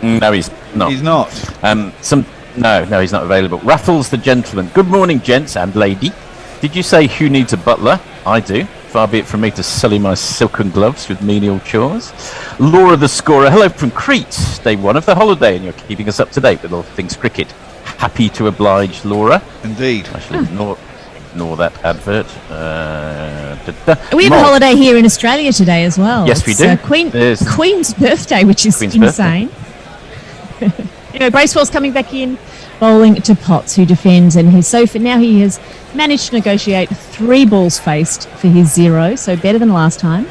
No, he's not. He's not. No, he's not available. Raffles the gentleman. Good morning, gents and lady. Did you say who needs a butler? I do. Far be it from me to sully my silken gloves with menial chores. Laura the scorer. Hello from Crete. Day 1 of the holiday, and you're keeping us up to date with all things cricket. Happy to oblige, Laura. Indeed. I shall ignore that advert. We have a holiday here in Australia today as well. Yes, we do. Queen's birthday, which is insane. Bracewell's coming back in, bowling to Potts, who defends, and now he has managed to negotiate 3 balls faced for his 0, so better than last time.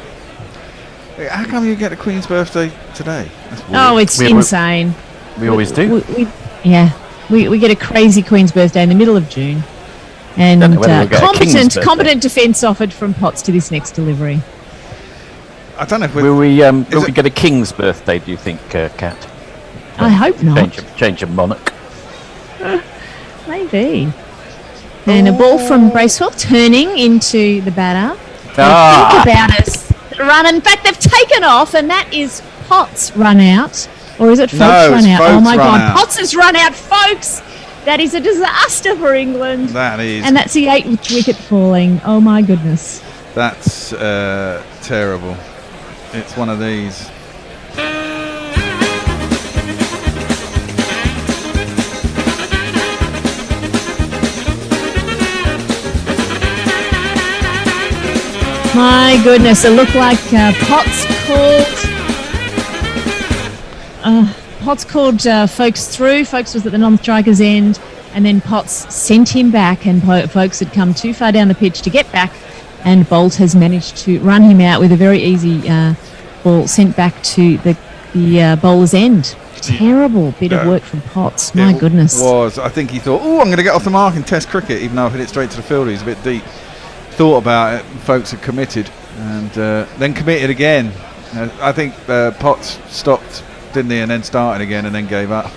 How come you get the Queen's birthday today? Oh, it's insane. We always do. We get a crazy Queen's birthday in the middle of June, and competent defence offered from Potts to this next delivery. I don't know if will we get a King's birthday, do you think, Kat? I hope not. Change of monarch. Maybe. And a ball from Bracewell turning into the batter. Think about us. Run. In fact, they've taken off, and that is Potts' run out. Or is it Folkes' run out? Oh my God, Potts has run out, folks! That is a disaster for England. That is. And that's the 8th wicket falling. Oh my goodness. That's terrible. It's one of these. My goodness, it looked like Potts called Potts called Folkes through. Folkes was at the non-striker's end, and then Potts sent him back, and Folkes had come too far down the pitch to get back, and Bolt has managed to run him out with a very easy ball sent back to the bowler's end. Terrible bit of work from Potts. My goodness. I think he thought, I'm going to get off the mark in Test cricket, even though I hit it straight to the fielder. He's a bit deep. Thought about it, and folks had committed, and then committed again. I think Potts stopped, didn't he, and then started again, and then gave up.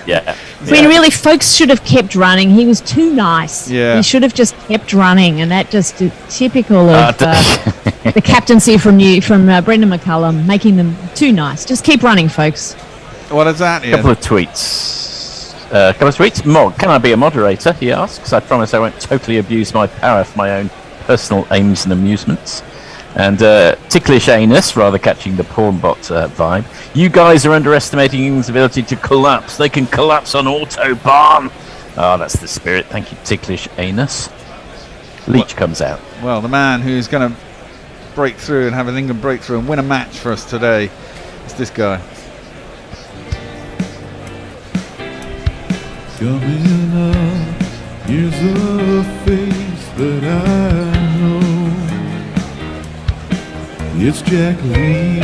Yeah. I mean, really, folks should have kept running. He was too nice. Yeah. He should have just kept running, and that just typical of the captaincy from Brendan McCullum, making them too nice. Just keep running, folks. What is that? A couple of tweets. Mog, can I be a moderator? He asks. I promise I won't totally abuse my power for my own personal aims and amusements. And ticklish anus, rather catching the pornbot vibe. You guys are underestimating England's ability to collapse. They can collapse on autobahn. Oh, that's the spirit. Thank you, ticklish anus. Leach comes out. Well, the man who's going to break through and have an England breakthrough and win a match for us today is this guy. Coming up, here's a face that I know. It's Jack Leach.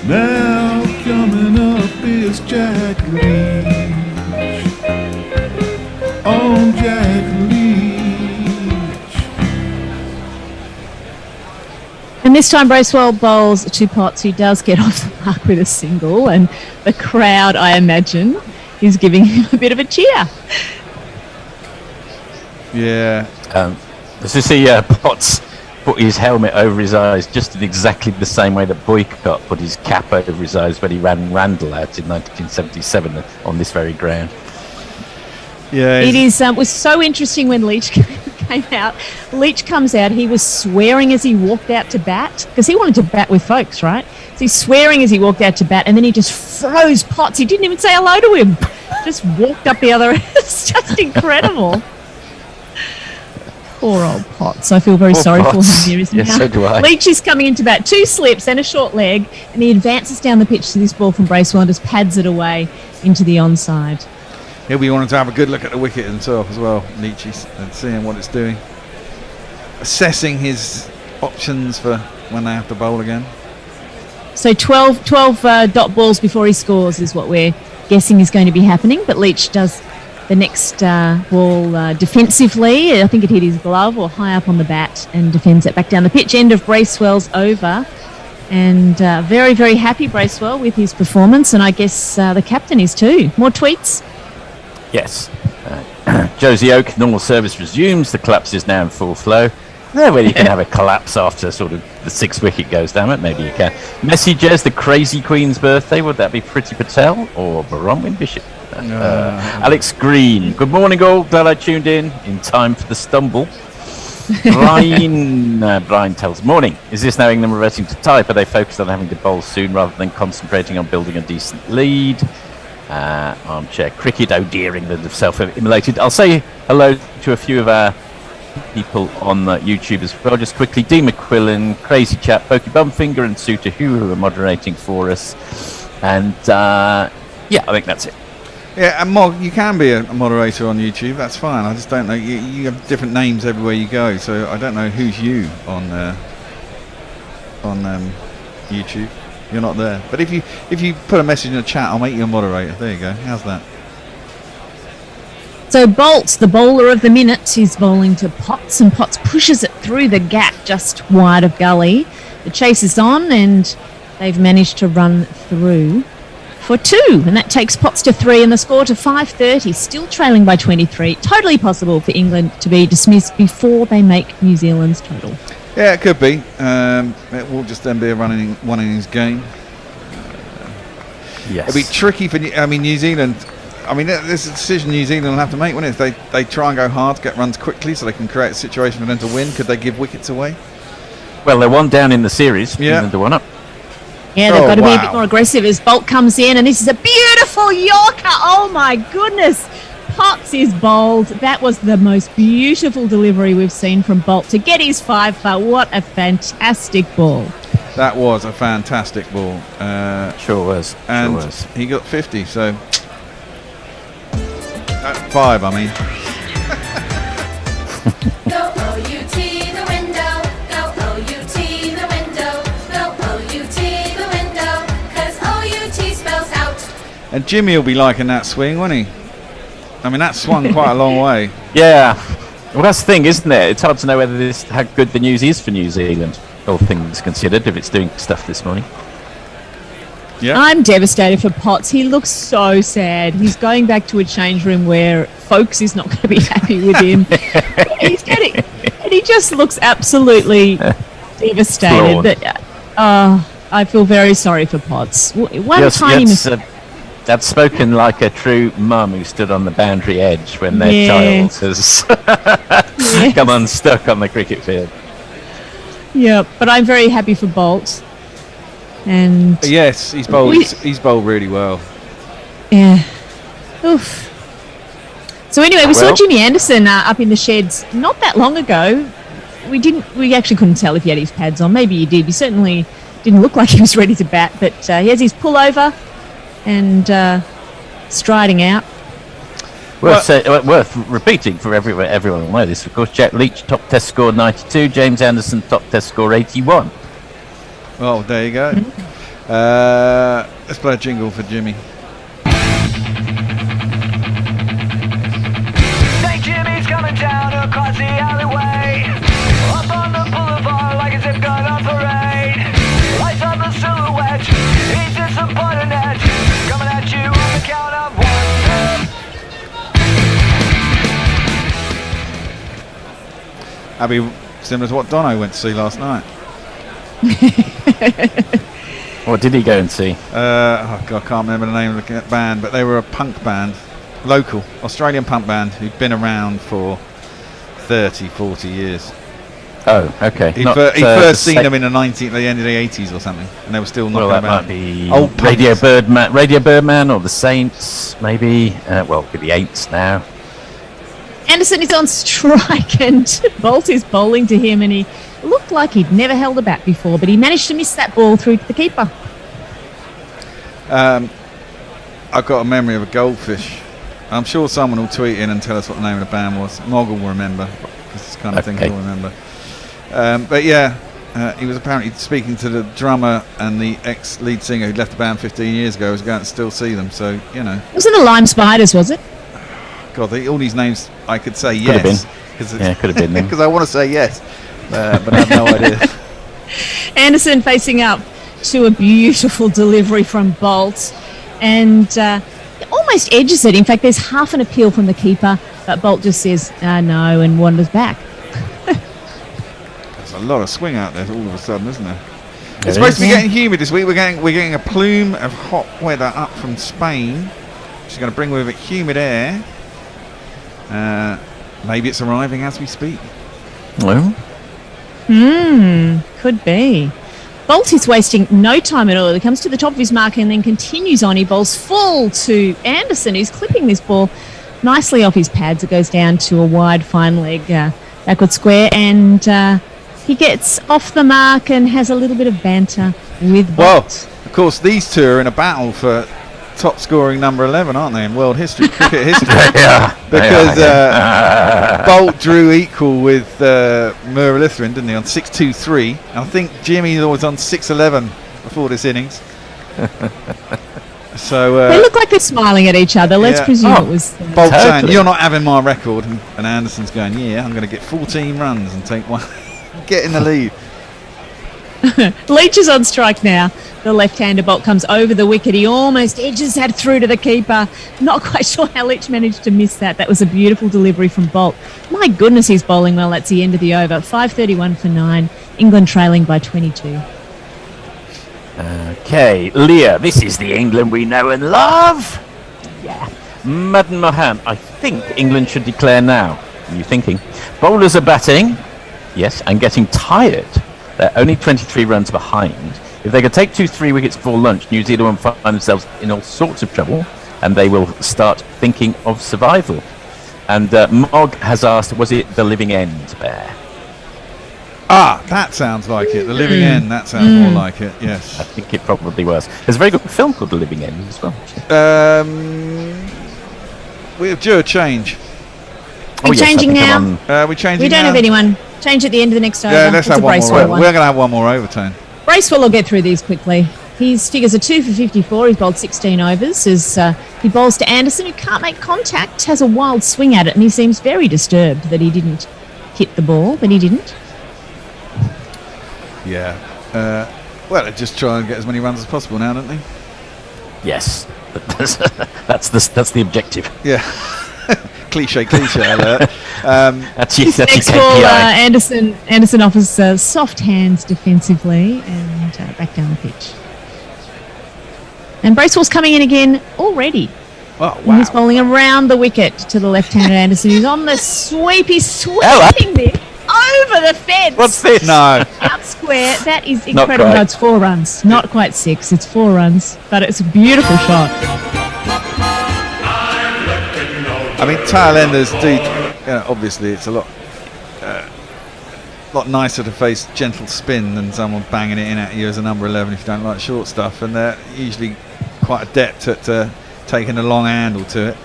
Now coming up is Jack Leach. On Jack Leach. And this time Bracewell bowls to Potts, who does get off the mark with a single, and the crowd, I imagine, is giving him a bit of a cheer. Yeah. As you see, Potts put his helmet over his eyes just in exactly the same way that Boycott put his cap over his eyes when he ran Randall out in 1977 on this very ground. Yeah, it was so interesting when Leach came out. Leach comes out, he was swearing as he walked out to bat, because he wanted to bat with folks, right? So he's swearing as he walked out to bat, and then he just froze Potts. He didn't even say hello to him. Just walked up the other end. It's just incredible. Poor old Potts. I feel very sorry for him here, isn't he? Yes, so do I. Leach is coming into bat. 2 slips and a short leg, and he advances down the pitch to this ball from Bracewell and just pads it away into the onside. He'll be wanting to have a good look at the wicket himself as well, Leach, and seeing what it's doing. Assessing his options for when they have to bowl again. So 12 dot balls before he scores is what we're guessing is going to be happening, but Leach does the next ball defensively. I think it hit his glove or high up on the bat and defends it back down the pitch. End of Bracewell's over, and very, very happy Bracewell with his performance, and I guess the captain is too. More tweets? Yes. Josie Oak, normal service resumes. The collapse is now in full flow. Whether you can have a collapse after sort of the 6th wicket goes down it, maybe you can. Messages, the crazy Queen's birthday. Would that be Priti Patel or Bronwyn Bishop? Alex Green. Good morning all. Glad I tuned in time for the stumble. Brian tells, morning. Is this now England reverting to type? Are they focused on having to bowl soon rather than concentrating on building a decent lead? Armchair cricket, oh dear, England have self-immolated. I'll say hello to a few of our people on YouTube as well, just quickly. Dean McQuillan, Crazy Chap, Pokey Bumfinger and Suter who are moderating for us, and I think that's it. Yeah, and Mog, you can be a moderator on YouTube, that's fine. I just don't know, you have different names everywhere you go, so I don't know who's you on YouTube. You're not there. But if you put a message in the chat, I'll make you a moderator. There you go. How's that? So Bolt, the bowler of the minute, is bowling to Potts, and Potts pushes it through the gap just wide of gully. The chase is on, and they've managed to run through for 2, and that takes Potts to 3 and the score to 530, still trailing by 23. Totally possible for England to be dismissed before they make New Zealand's total. Yeah, it could be. It will just then be a one innings game. Yes. It'll be tricky for New Zealand. I mean, this is a decision New Zealand will have to make, won't it? If they try and go hard, get runs quickly so they can create a situation for them to win, could they give wickets away? Well, they're 1 down in the series. Yeah. England are 1 up. Yeah, they've got to be a bit more aggressive as Bolt comes in, and this is a beautiful Yorker. Oh my goodness. Potts is bowled. That was the most beautiful delivery we've seen from Bolt to get his 5 for. What a fantastic ball. That was a fantastic ball. Sure was. And sure was. he got 50, so... 5, I mean. Go OUT the window, go OUT the window, go OUT the window, 'cause OUT spells out. And Jimmy will be liking that swing, won't he? I mean, that swung quite a long way. Yeah. Well, that's the thing, isn't it? It's hard to know whether how good the news is for New Zealand, all things considered, if it's doing stuff this morning. Yeah. I'm devastated for Potts. He looks so sad. He's going back to a change room where Folks is not going to be happy with him. And he just looks absolutely devastated. But, I feel very sorry for Potts. That's spoken like a true mum who stood on the boundary edge when their child has come unstuck on the cricket field. Yeah, but I'm very happy for Bolt. And yes, he's bowled. He's bowled really well. Yeah. Oof. So anyway, we saw Jimmy Anderson up in the sheds not that long ago. We actually couldn't tell if he had his pads on. Maybe he did. He certainly didn't look like he was ready to bat. But he has his pullover and striding out. Worth repeating for everyone will know this. Of course, Jack Leach top test score 92. James Anderson top test score 81. Oh, there you go. Let's play a jingle for Jimmy. St. Jimmy's coming down across the alleyway, up on the boulevard like a zip gun on parade. Lights up a silhouette, he's in some butter net, coming at you on the count of 1. That'd be similar to what Dono went to see last night. What did he go and see? I can't remember the name of the band, but they were a punk band, local Australian punk band who'd been around for 30, 40 years. Oh, okay. He'd first seen them in the end of the 80s or something, and they were still knocking about. Might be old Radio Birdman or the Saints, maybe. Could be Aints now. Anderson is on strike and Bolt is bowling to him, and he looked like he'd never held a bat before, but he managed to miss that ball through to the keeper. I've got a memory of a goldfish. I'm sure someone will tweet in and tell us what the name of the band was. Mogul will remember. This is the kind of thing he'll remember. But yeah, he was apparently speaking to the drummer and the ex-lead singer who'd left the band 15 years ago. Was going to still see them, so, you know. It wasn't the Lime Spiders, was it? God, all these names I could say Could yes. Could have been them. Because I want to say yes, but I have no idea. Anderson facing up to a beautiful delivery from Bolt, and almost edges it. In fact, there's half an appeal from the keeper, but Bolt just says no and wanders back. There's a lot of swing out there all of a sudden, isn't there? It's supposed to be getting humid this week. We're getting a plume of hot weather up from Spain, which is going to bring with it humid air. Maybe it's arriving as we speak. Well, could be. Bolt is wasting no time at all. He comes to the top of his mark and then continues on. He bowls full to Anderson, who's clipping this ball nicely off his pads. It goes down to a wide, fine leg backward square, and he gets off the mark and has a little bit of banter with Bolt. Well, of course, these two are in a battle for top scoring number 11, aren't they, in world history, cricket history? Because Bolt drew equal with Muralitharan, didn't he, on 6-2-3. I think Jimmy was on 6-11 before this innings. So they look like they're smiling at each other. Let's presume it was Bolt saying, "You're not having my record," and Anderson's going, "Yeah, I'm going to get 14 runs and take one, get in the lead." Leach is on strike now. The left-hander. Bolt comes over the wicket. He almost edges that through to the keeper. Not quite sure how Leach managed to miss that. That was a beautiful delivery from Bolt. My goodness, he's bowling well. That's the end of the over. 5:31 for 9. England trailing by 22. Okay, Leah, this is the England we know and love. Yeah. Madan Mohan, I think England should declare now. What are you thinking? Bowlers are batting, yes, and getting tired. They're only 23 runs behind. If they could take 2-3 wickets before lunch, New Zealand will find themselves in all sorts of trouble, and they will start thinking of survival. And Mog has asked, was it the living end, Bear? That sounds like it. The Living End, that sounds more like it, yes. I think it probably was. There's a very good film called The Living End as well. We're due a change. We're changing now. We're changing We don't now? have anyone. Change at the end of the next over. Yeah, let's It's have a one more. Bracewell one. We're going to have one more overtone. Bracewell will get through these quickly. His figures are 2 for 54. He's bowled 16 overs. As he bowls to Anderson, who can't make contact, has a wild swing at it, and he seems very disturbed that he didn't hit the ball, but he didn't. Yeah. Well, they just try and get as many runs as possible now, don't they? Yes. That's the objective. Yeah. cliche alert. That's your Next ball, Anderson offers soft hands defensively and back down the pitch. And Bracewell's coming in again already. Oh, wow. He's bowling around the wicket to the left-handed Anderson. He's on the sweep. He's sweeping this over the fence. What's this? No. Out square. That is Not incredible. quite. No, it's 4 runs. Not quite 6. It's 4 runs. But it's a beautiful shot. I mean, tail enders do. Obviously, it's a lot nicer to face gentle spin than someone banging it in at you as a number 11 if you don't like short stuff. And they're usually quite adept at taking a long handle to it.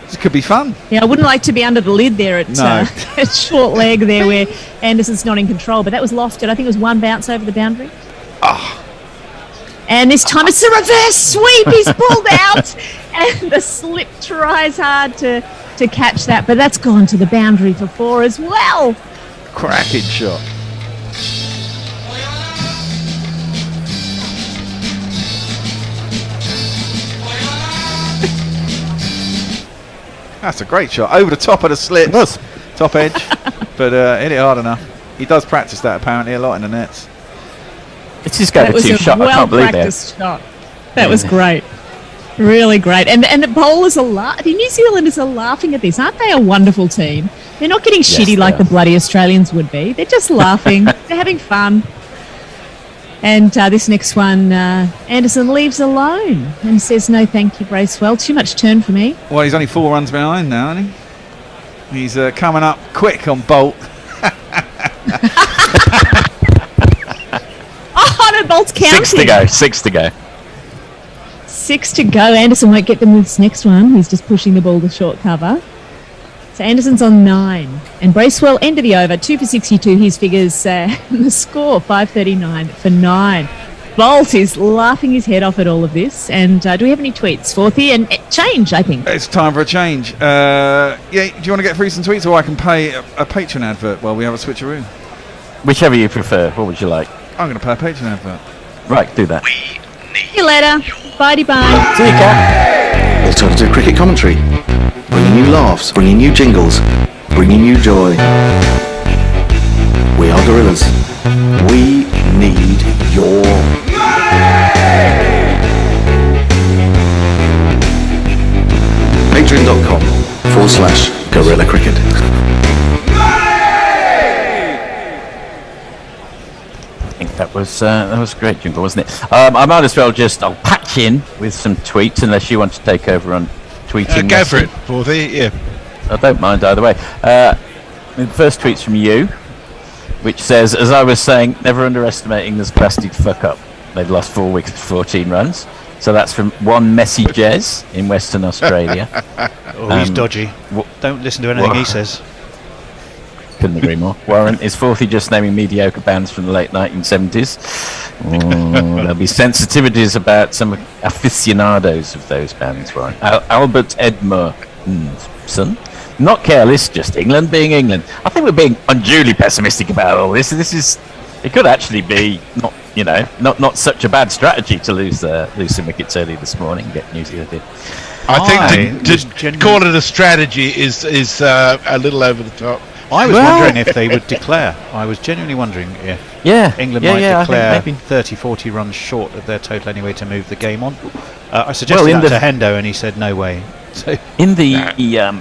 This could be fun. Yeah, I wouldn't like to be under the lid there at, at short leg there where Anderson's not in control. But that was lofted. I think it was 1 bounce over the boundary. And this time it's a reverse sweep. He's pulled out. And the slip tries hard to catch that. But that's gone to the boundary for 4 as well. Cracking shot. That's a great shot. Over the top of the slit. Top edge. But hit it hard enough. He does practice that apparently a lot in the nets. It's his go-to shot. I can't believe that. Shot. That was great. Really great. And the bowlers are the New Zealanders are laughing at this. Aren't they a wonderful team? They're not getting shitty like the bloody Australians would be. They're just laughing. They're having fun. And this next one, Anderson leaves alone and says, no, thank you, Bracewell. Too much turn for me. Well, he's only 4 runs behind now, isn't he? He's coming up quick on Bolt. Oh, no, Bolt's counting. 6 to go. 6 to go. 6 to go. Anderson won't get them with this next one. He's just pushing the ball to short cover. So Anderson's on 9. And Bracewell, end of the over, 2 for 62. His figures, the score, 539 for 9. Bolt is laughing his head off at all of this. And do we have any tweets, Forthy? And change, I think. It's time for a change. Yeah, do you want to get through some tweets, or I can pay a Patreon advert while we have a switcheroo? Whichever you prefer. What would you like? I'm going to pay a Patreon advert. Right, do that. See you later. Bye-bye. See you, Kat. Alternative cricket commentary. Bringing you laughs, bringing you jingles, bringing you joy. We are Gorillas. We need your Patreon.com/Gorilla Cricket. I think that was a great jingle, wasn't it? I might as well I'll patch in with some tweets unless you want to take over on tweeting. Go for it, Forthy. Yeah. I don't mind either way. The first tweet's from you, which says, as I was saying, never underestimating this capacity to fuck up. They've lost 4 weeks for 14 runs. So that's from one Messy Jez in Western Australia. Oh, he's dodgy. Don't listen to anything he says. Couldn't agree more. Warren, is Forthy just naming mediocre bands from the late 1970s? There'll be sensitivities about some aficionados of those bands, Warren. Albert Edmondson. Not careless, just England being England. I think we're being unduly pessimistic about all this. It could actually be not such a bad strategy to lose some wickets early this morning and get New Zealand in. I think to call it a strategy is a little over the top. I was wondering if they would declare. I was genuinely wondering if England might declare 30, 40 runs short of their total anyway to move the game on. I suggested that to Hendo and he said no way. So in the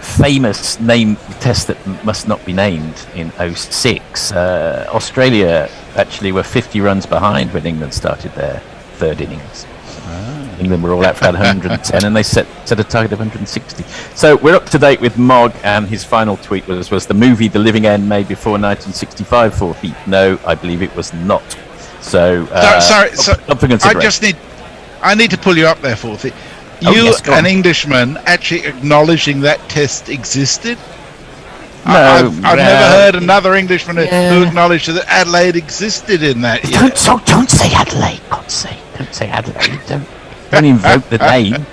famous name test that must not be named in 06, Australia actually were 50 runs behind when England started their third innings. England were all out for 110, and they set a target of 160. So we're up to date with Mog, and his final tweet was the movie The Living End made before 1965 40? No, I believe it was not. So, sorry, up for consideration. I need to pull you up there, Forthy. You, an Englishman, actually acknowledging that test existed? No, I've never heard another Englishman who acknowledged that Adelaide existed in that. Don't say Adelaide. Don't say Adelaide. Don't invoke the name.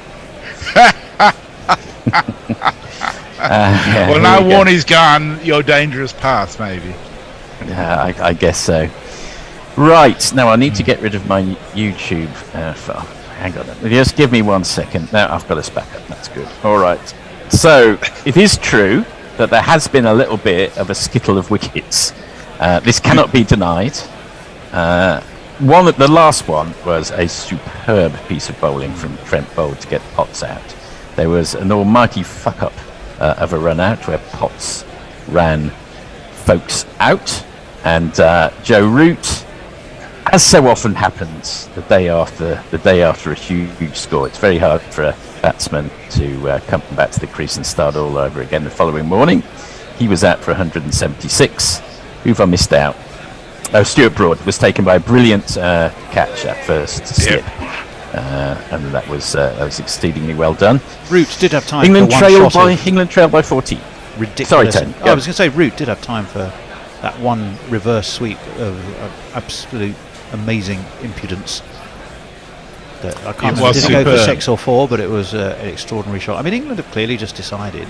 Well, now Warney's gone. Your dangerous path, maybe. Yeah, I guess so. Right, now I need to get rid of my YouTube file. Hang on, just give me 1 second. Now I've got us back up, that's good. Alright, so it is true that there has been a little bit of a skittle of wickets. This cannot be denied. The last one was a superb piece of bowling from Trent Boult to get Potts out. There was an almighty fuck-up of a run-out where Potts ran folks out, and Joe Root, as so often happens, the day after a huge score, it's very hard for a batsman to come back to the crease and start all over again the following morning. He was out for 176. Who've I missed out? Oh, Stuart Broad was taken by a brilliant catch at first slip, and that was exceedingly well done. Root did have time. England for trailed by 40. Ridiculous. Sorry, Ten. I was going to say Root did have time for that one reverse sweep of absolute amazing impudence. That I can't remember, did it go for 6 or 4, but it was an extraordinary shot. I mean, England have clearly just decided,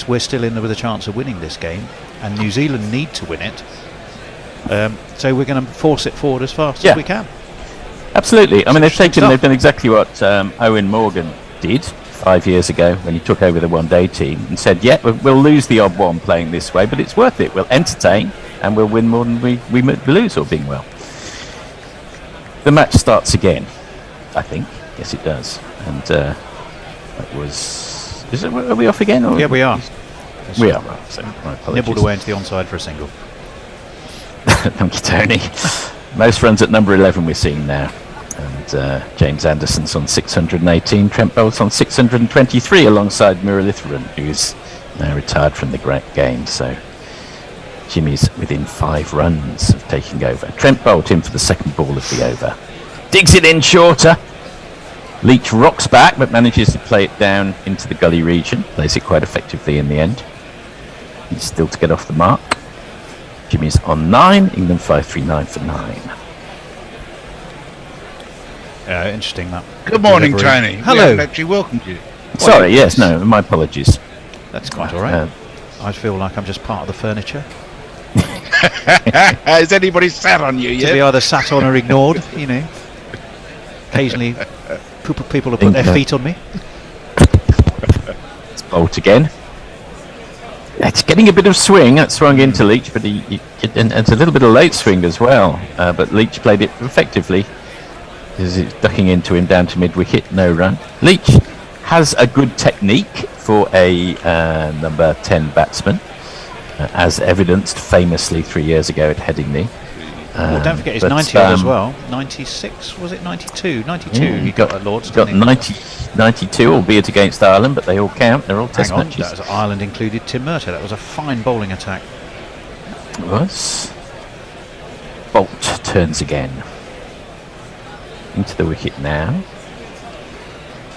we're still in there with a chance of winning this game, and New Zealand need to win it. So we're going to force it forward as fast as we can. Absolutely. I mean, they've done exactly what Owen Morgan did 5 years ago when he took over the one-day team and said, we'll lose the odd one playing this way, but it's worth it. We'll entertain and we'll win more than we lose, or being well. The match starts again, I think. Yes, it does. And are we off again? Or? Yeah, we are. We are. Right, so my apologies. Nibbled away into the onside for a single. Thank you, Tony. Most runs at number 11 we're seeing now. And James Anderson's on 618, Trent Boult's on 623 alongside Muralitharan, who's now retired from the great game. So Jimmy's within 5 runs of taking over. Trent Boult in for the second ball of the over. Digs it in shorter. Leach rocks back but manages to play it down into the gully region. Plays it quite effectively in the end. He's still to get off the mark. Jimmy's on 9, England 539 for 9. Interesting that. Good morning, delivery. Tony. Hello. We haven't actually welcomed you. Sorry, yes, no, my apologies. That's quite all right. I feel like I'm just part of the furniture. Has anybody sat on you yet? To be either sat on or ignored, Occasionally, people have put their feet on me. It's Boult again. It's getting a bit of swing. That swung into Leach, but and it's a little bit of late swing as well. But Leach played it effectively. Is it ducking into him down to mid-wicket? No run. Leach has a good technique for a number 10 batsman, as evidenced famously 3 years ago at Headingley. Don't forget his 90 as well. 96, was it 92? 92 he got at Lord's. Got 92, albeit against Ireland, but they all count. They're all test matches. That was Ireland included Tim Murtagh. That was a fine bowling attack. It was. Boult turns again. Into the wicket now.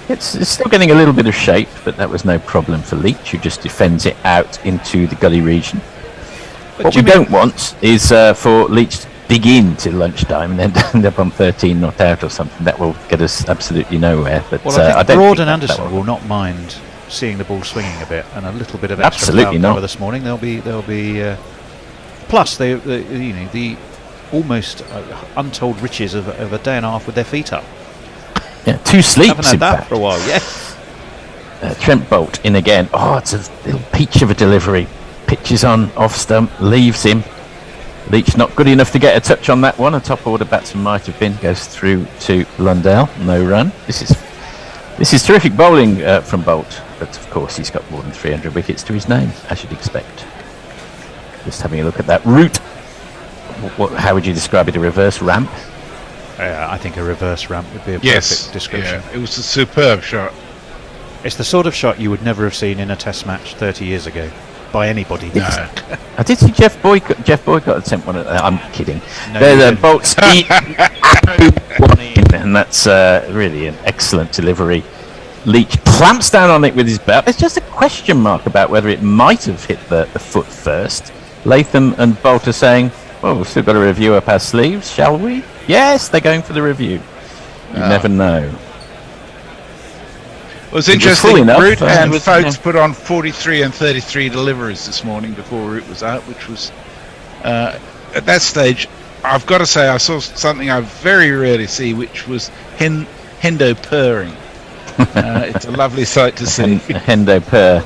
It's still getting a little bit of shape, but that was no problem for Leach, who just defends it out into the gully region. But what we don't want is for Leach to dig in till lunchtime and then end up on 13 not out or something. That will get us absolutely nowhere. But I think Broad and Anderson will not mind seeing the ball swinging a bit and a little bit of extra absolutely cover this morning. They'll be plus the almost untold riches of a day and a half with their feet up. Yeah, 2 sleeps. Haven't had that for a while. Yes. Trent Boult in again. Oh, it's a little peach of a delivery. Pitches on off stump, leaves him. Leach not good enough to get a touch on that one. A top order batsman might have been. Goes through to Lundell. No run. This is terrific bowling from Boult, but of course he's got more than 300 wickets to his name, as you'd expect. Just having a look at that route. How would you describe it? A reverse ramp? I think a reverse ramp would be a Yes, perfect description. yeah, it was a superb shot. It's the sort of shot you would never have seen in a test match 30 years ago by anybody. No. I did see Jeff Boycott attempt one. I'm kidding. No, There's you Bolt's one in, and that's really an excellent delivery. Leach clamps down on it with his belt. There's just a question mark about whether it might have hit the foot first. Latham and Bolt are saying, well, we've still got a review up our sleeves, shall we? Yes, they're going for the review. You never know. Well, it's interesting. Enough, Root and Folks put on 43 and 33 deliveries this morning before Root was out, which was at that stage. I've got to say, I saw something I very rarely see, which was Hendo purring. It's a lovely sight to see. Hendo purr.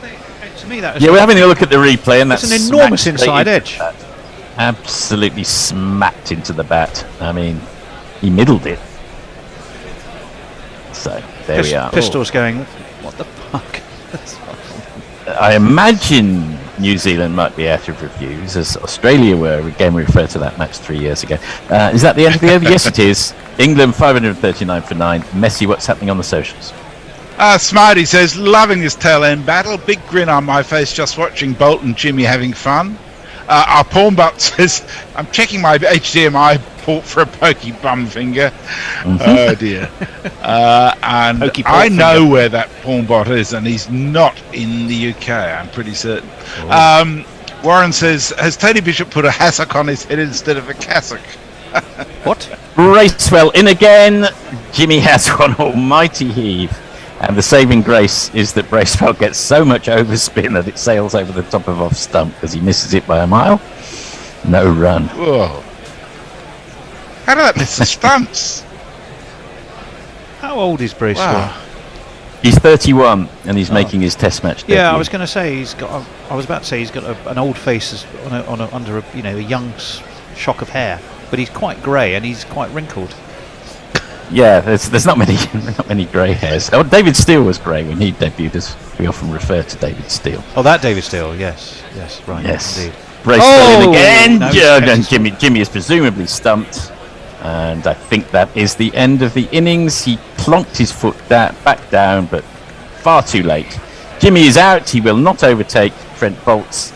To me, that we're having a look at the replay, and that's an enormous inside edge. Absolutely smacked into the bat. I mean, he middled it. So there we are. Pistol's going, what the fuck? I imagine New Zealand might be out of reviews, as Australia were. Again, we referred to that match 3 years ago. Is that the end of the over? Yes, it is. England 539 for 9. Messi, what's happening on the socials? Smarty says, loving this tail end battle. Big grin on my face just watching Bolt and Jimmy having fun. Our porn butt says, I'm checking my HDMI port for a pokey bum finger. Oh dear. And I know where that porn bot is, and he's not in the UK, I'm pretty certain. Warren says, has Tony Bishop put a hassock on his head instead of a cassock? What? Bracewell in again. Jimmy has one almighty heave. And the saving grace is that Bracewell gets so much overspin that it sails over the top of off stump as he misses it by a mile. No run. Whoa. How did that miss the stumps? How old is Bracewell? Wow. He's 31 and he's making his test match debut. Yeah, I was going to say he's got. I was about to say he's got an old face under a young shock of hair, but he's quite grey and he's quite wrinkled. Yeah, there's not many grey hairs. Oh, David Steele was grey when he debuted, as we often refer to David Steele. Oh, that David Steele, yes, right, yes, indeed. Bracewell in again. And Jimmy is presumably stumped, and I think that is the end of the innings. He plonked his foot back down, but far too late. Jimmy is out. He will not overtake Trent Bolt's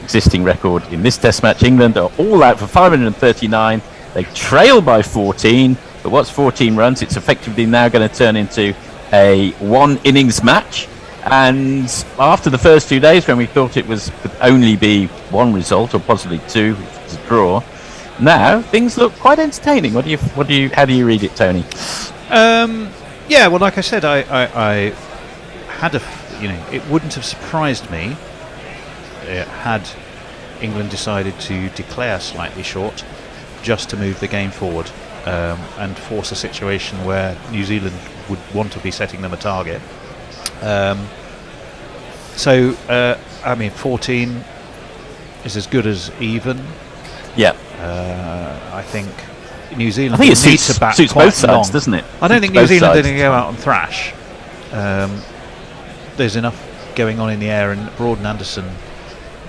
existing record in this Test match. England are all out for 539. They trail by 14, but what's 14 runs? It's effectively now going to turn into a one-innings match. And after the first 2 days, when we thought it could only be one result, or possibly two, if it's a draw, now things look quite entertaining. How do you read it, Tony? Yeah, well, like I said, I had it wouldn't have surprised me had England decided to declare slightly short, just to move the game forward and force a situation where New Zealand would want to be setting them a target. So 14 is as good as even. Yeah. I think New Zealand. I think it suits both sides, long. Doesn't it? I don't think New Zealand are going to go out and thrash. There's enough going on in the air, and Broad and Anderson,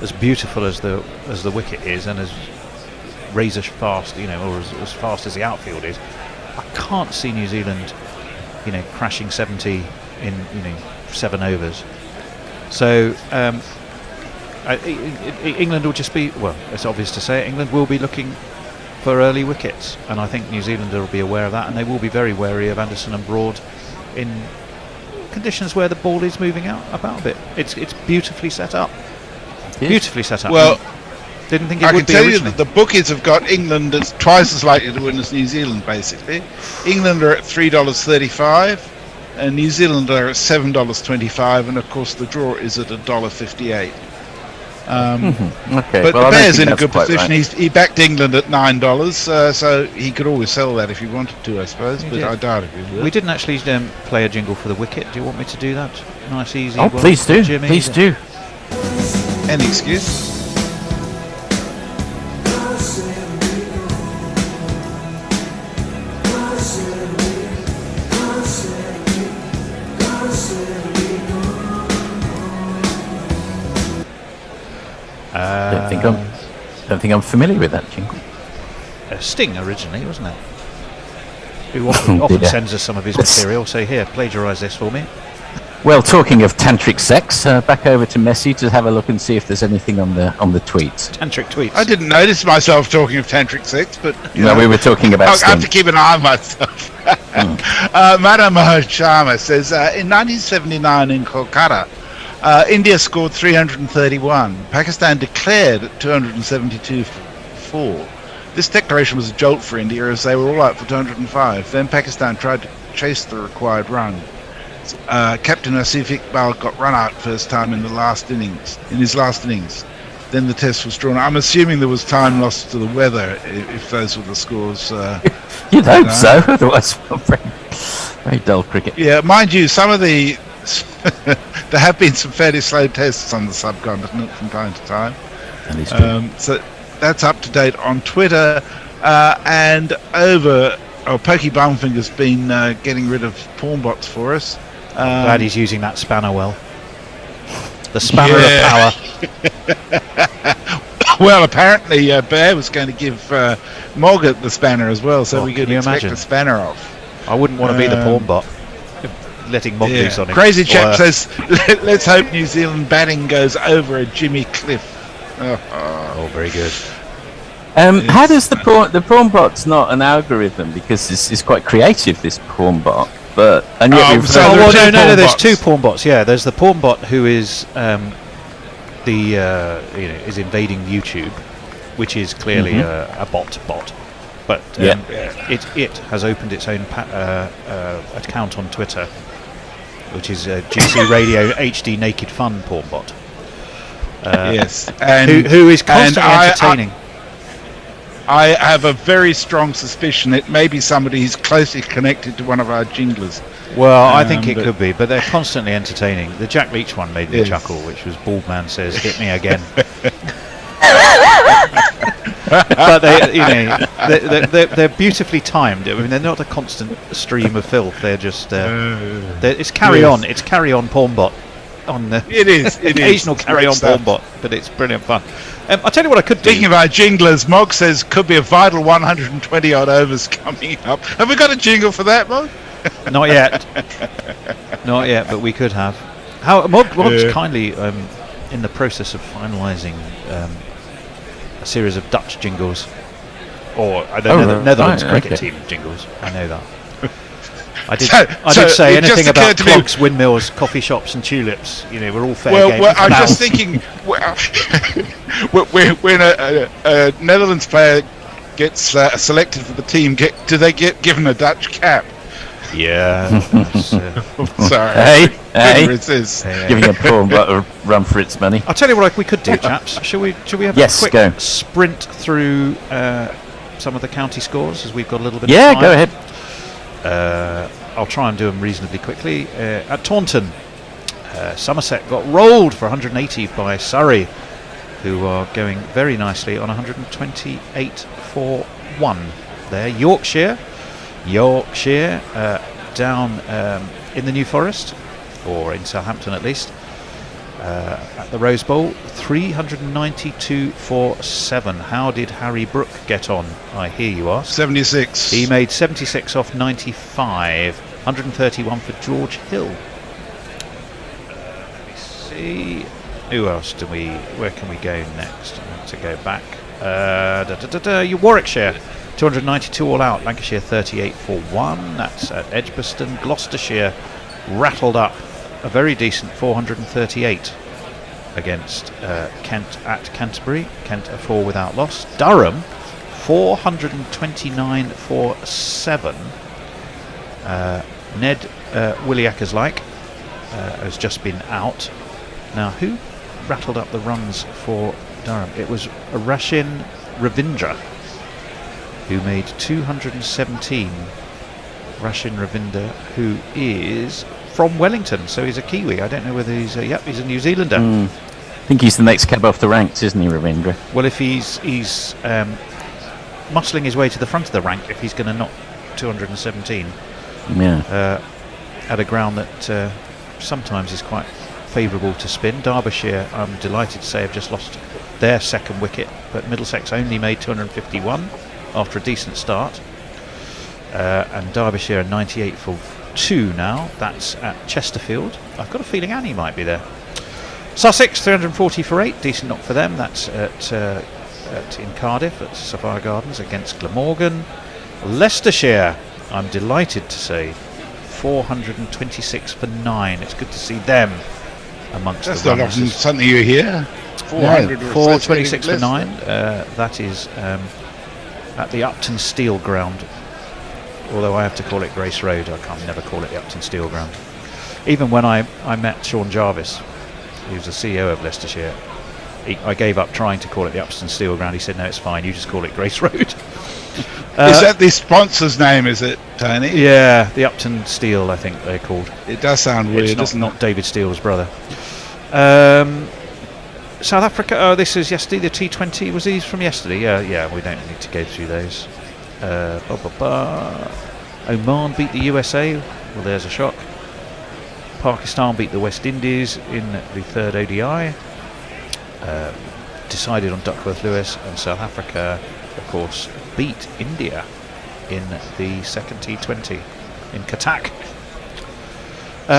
as beautiful as the wicket is, and as razor fast, or as fast as the outfield is, I can't see New Zealand, crashing 70 in 7 overs. So England will just be, well, it's obvious to say, England will be looking for early wickets, and I think New Zealand will be aware of that, and they will be very wary of Anderson and Broad in conditions where the ball is moving about a bit. It's beautifully set up. Beautifully set up. Well, didn't think it I would be can tell originally. you that the bookies have got England as twice as likely to win as New Zealand, basically. England are at $3.35 and New Zealand are at $7.25, and of course the draw is at $1.58. Okay, but well, the Bear's in a good position. Right. He backed England at $9, so he could always sell that if he wanted to, I suppose, but I doubt if he will. We didn't actually play a jingle for the wicket. Do you want me to do that? Nice, easy. Oh, please do. Jimmy, please do. Any excuse? Don't think I'm familiar with that jingle. Sting originally, wasn't it? Who often sends us some of his material. So here, plagiarise this for me. Well, talking of tantric sex, back over to Messi to have a look and see if there's anything on the tweets. Tantric tweets. I didn't notice myself talking of tantric sex, but we were talking about. I have to keep an eye on myself. Madam Sharma says in 1979 in Kolkata, India scored 331. Pakistan declared 272-4. This declaration was a jolt for India as they were all out for 205. Then Pakistan tried to chase the required run. Captain Asif Iqbal got run out first time in his last innings. Then the test was drawn. I'm assuming there was time lost to the weather if those were the scores. You'd hope so, otherwise very dull cricket. Yeah, mind you, some of the there have been some fairly slow tests on the subcontinent from time to time. That is true. So that's up to date on Twitter and over. Pokey Bumfinger's been getting rid of porn bots for us. Glad he's using that spanner well. The spanner of power. Well, apparently Bear was going to give Morgan the spanner as well, so we could expect a spanner off. I wouldn't want to be the porn bot. Letting Mog loose on him. Crazy chap says, let's hope New Zealand batting goes over a Jimmy Cliff. Oh, very good. How does the prawn bot's not an algorithm, because it's quite creative, this prawn bot, but and yet there's two prawn bots. Yeah, there's the prawn bot who is is invading YouTube, which is clearly a bot, but it has opened its own account on Twitter, which is GC Radio HD Naked Fun prawn bot. Yes, and who is constantly entertaining. I have a very strong suspicion it may be somebody who's closely connected to one of our jinglers. Well, I think it could be, but they're constantly entertaining. The Jack Leach one made me chuckle, which was Bald Man Says, "Hit me again." But they're beautifully timed. I mean, they're not a constant stream of filth. They're just it's carry on. It's carry on porn bot. On the occasional carry on porn bot, but it's brilliant fun. I'll tell you what I could do. Speaking of our jinglers, Mog says could be a vital 120 odd overs coming up. Have we got a jingle for that, Mog? Not yet. Not yet, but we could have. Mog's kindly in the process of finalising a series of Dutch jingles, or the Netherlands cricket team jingles. I know that. I did say anything about clogs, windmills, coffee shops, and tulips. We're all fair game. Well, I'm just thinking when a Netherlands player gets selected for the team, do they get given a Dutch cap? Yeah. Sorry. Hey. Giving a prawn bot a run for its money. I'll tell you what we could do, chaps. Shall we have a quick sprint through some of the county scores, as we've got a little bit of time? Yeah, go ahead. I'll try and do them reasonably quickly. At Taunton, Somerset got rolled for 180 by Surrey, who are going very nicely on 128 for 1. There, Yorkshire down in the New Forest, or in Southampton at least, at the Rose Bowl, 392 for 7. How did Harry Brook get on, I hear you ask? 76. He made 76 off 95. 131 for George Hill. Let me see. Who else where can we go next? I want to go back. Warwickshire, 292 all out. Lancashire 38 for 1. That's at Edgbaston. Gloucestershire rattled up a very decent 438 against Kent at Canterbury. Kent a 4 without loss. Durham 429 for 7. Ned Williackers has just been out. Now, who rattled up the runs for Durham? It was Rashin Ravindra, who made 217. Rashin Ravindra, who is from Wellington, so he's a Kiwi. I don't know whether he's he's a New Zealander. I think he's the next cab off the ranks, isn't he, Ravindra? Well, if he's muscling his way to the front of the rank, if he's going to knock 217 at a ground that sometimes is quite favourable to spin. Derbyshire, I'm delighted to say, have just lost their second wicket, but Middlesex only made 251. after a decent start. And Derbyshire are 98 for 2 now. That's at Chesterfield. I've got a feeling Annie might be there. Sussex 340 for 8, decent knock for them. That's in Cardiff at Sapphire Gardens against Glamorgan. Leicestershire, I'm delighted to say, 426 for 9. It's good to see them amongst That's the not runners. often something you hear. 426 for 9. That is at the Upton Steel Ground. Although I have to call it Grace Road, I can't never call it the Upton Steel Ground. Even when I met Sean Jarvis, he was the CEO of Leicestershire, I gave up trying to call it the Upton Steel Ground. He said, no, it's fine, you just call it Grace Road. Is that the sponsor's name, is it, Tony? Yeah, the Upton Steel, I think they're called. It does sound weird, It's not David Steele's brother. South Africa, this is yesterday, the T20, was these from yesterday? Yeah, we don't need to go through those. Oman beat the USA, well there's a shock. Pakistan beat the West Indies in the third ODI. Decided on Duckworth Lewis, and South Africa, of course, beat India in the second T20 in Katak.